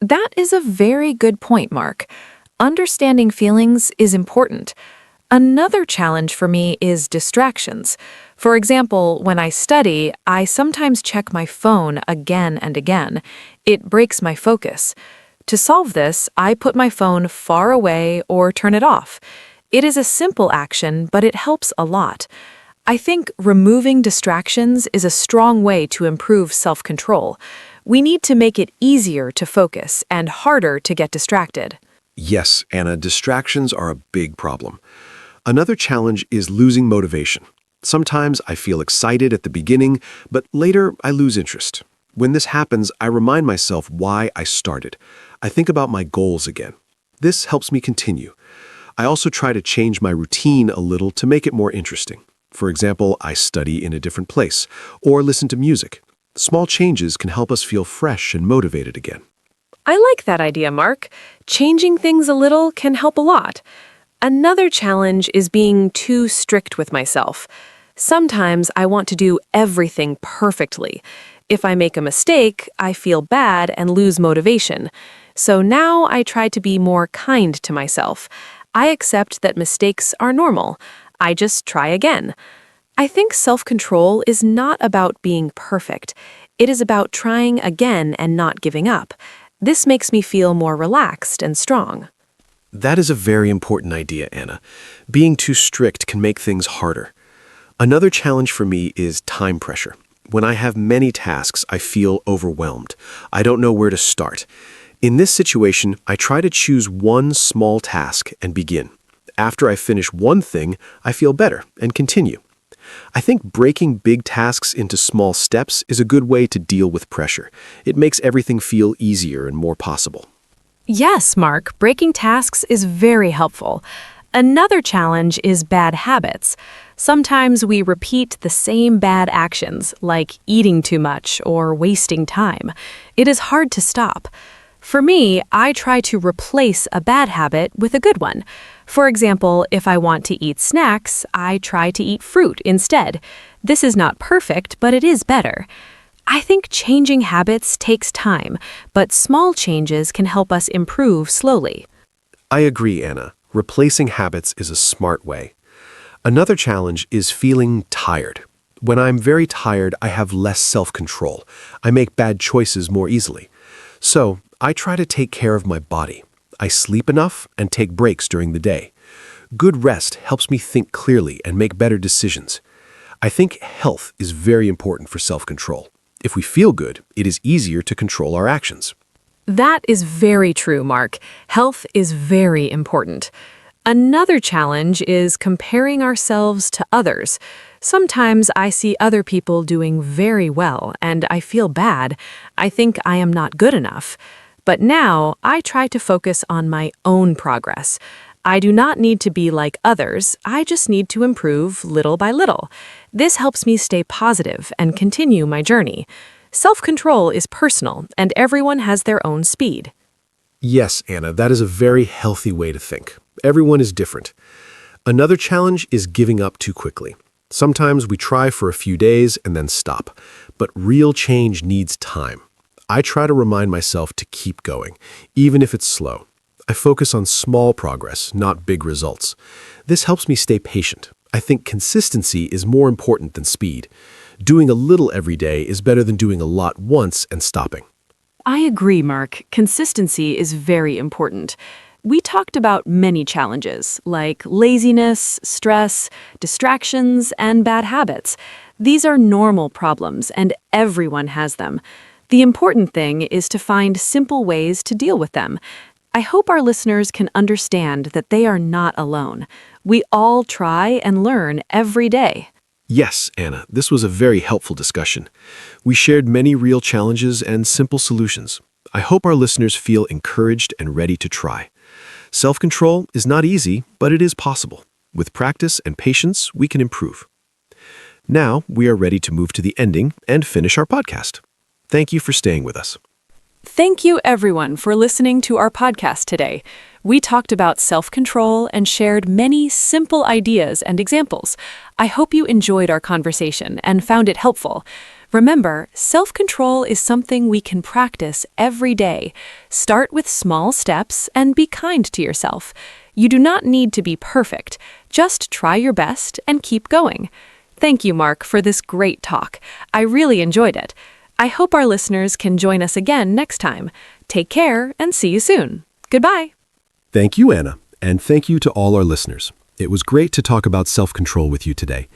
That is a very good point, Mark. Understanding feelings is important. Another challenge for me is distractions. For example, when I study, I sometimes check my phone again and again. It breaks my focus. To solve this, I put my phone far away or turn it off. It is a simple action, but it helps a lot. I think removing distractions is a strong way to improve self-control. We need to make it easier to focus and harder to get distracted. Yes, Anna, distractions are a big problem. Another challenge is losing motivation. Sometimes I feel excited at the beginning, but later I lose interest. When this happens, I remind myself why I started. I think about my goals again. This helps me continue. I also try to change my routine a little to make it more interesting. For example, I study in a different place or listen to music. Small changes can help us feel fresh and motivated again. I like that idea, Mark. Changing things a little can help a lot. Another challenge is being too strict with myself. Sometimes I want to do everything perfectly. If I make a mistake, I feel bad and lose motivation. So now I try to be more kind to myself. I accept that mistakes are normal. I just try again. I think self-control is not about being perfect. It is about trying again and not giving up. This makes me feel more relaxed and strong. That is a very important idea, Anna. Being too strict can make things harder. Another challenge for me is time pressure. When I have many tasks, I feel overwhelmed. I don't know where to start. In this situation, I try to choose one small task and begin. After I finish one thing, I feel better and continue. I think breaking big tasks into small steps is a good way to deal with pressure. It makes everything feel easier and more possible. Yes, Mark, breaking tasks is very helpful. Another challenge is bad habits. Sometimes we repeat the same bad actions, like eating too much or wasting time. It is hard to stop. For me, I try to replace a bad habit with a good one. For example, if I want to eat snacks, I try to eat fruit instead. This is not perfect, but it is better. I think changing habits takes time, but small changes can help us improve slowly. I agree, Anna. Replacing habits is a smart way. Another challenge is feeling tired. When I'm very tired, I have less self-control. I make bad choices more easily. So, I try to take care of my body. I sleep enough and take breaks during the day. Good rest helps me think clearly and make better decisions. I think health is very important for self-control. If we feel good, it is easier to control our actions. That is very true, Mark. Health is very important. Another challenge is comparing ourselves to others. Sometimes I see other people doing very well, and I feel bad. I think I am not good enough. But now I try to focus on my own progress. I do not need to be like others. I just need to improve little by little. This helps me stay positive and continue my journey. Self-control is personal, and everyone has their own speed. Yes, Anna, that is a very healthy way to think. Everyone is different. Another challenge is giving up too quickly. Sometimes we try for a few days and then stop, but real change needs time. I try to remind myself to keep going, even if it's slow. I focus on small progress, not big results. This helps me stay patient. I think consistency is more important than speed. Doing a little every day is better than doing a lot once and stopping. I agree, Mark. Consistency is very important. We talked about many challenges, like laziness, stress, distractions, and bad habits. These are normal problems, and everyone has them. The important thing is to find simple ways to deal with them. I hope our listeners can understand that they are not alone. We all try and learn every day. Yes, Anna, this was a very helpful discussion. We shared many real challenges and simple solutions. I hope our listeners feel encouraged and ready to try. Self-control is not easy, but it is possible. With practice and patience, we can improve. Now, we are ready to move to the ending and finish our podcast. Thank you for staying with us. Thank you, everyone, for listening to our podcast today. We talked about self-control and shared many simple ideas and examples. I hope you enjoyed our conversation and found it helpful. Remember, self-control is something we can practice every day. Start with small steps and be kind to yourself. You do not need to be perfect. Just try your best and keep going. Thank you, Mark, for this great talk. I really enjoyed it. I hope our listeners can join us again next time. Take care and see you soon. Goodbye. Thank you, Anna, and thank you to all our listeners. It was great to talk about self-control with you today.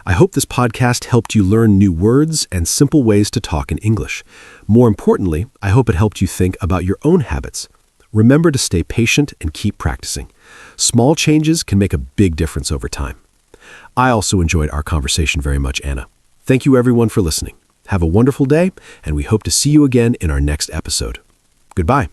I hope this podcast helped you learn new words and simple ways to talk in English. More importantly, I hope it helped you think about your own habits. Remember to stay patient and keep practicing. Small changes can make a big difference over time. I also enjoyed our conversation very much, Anna. Thank you, everyone, for listening. Have a wonderful day, and we hope to see you again in our next episode. Goodbye.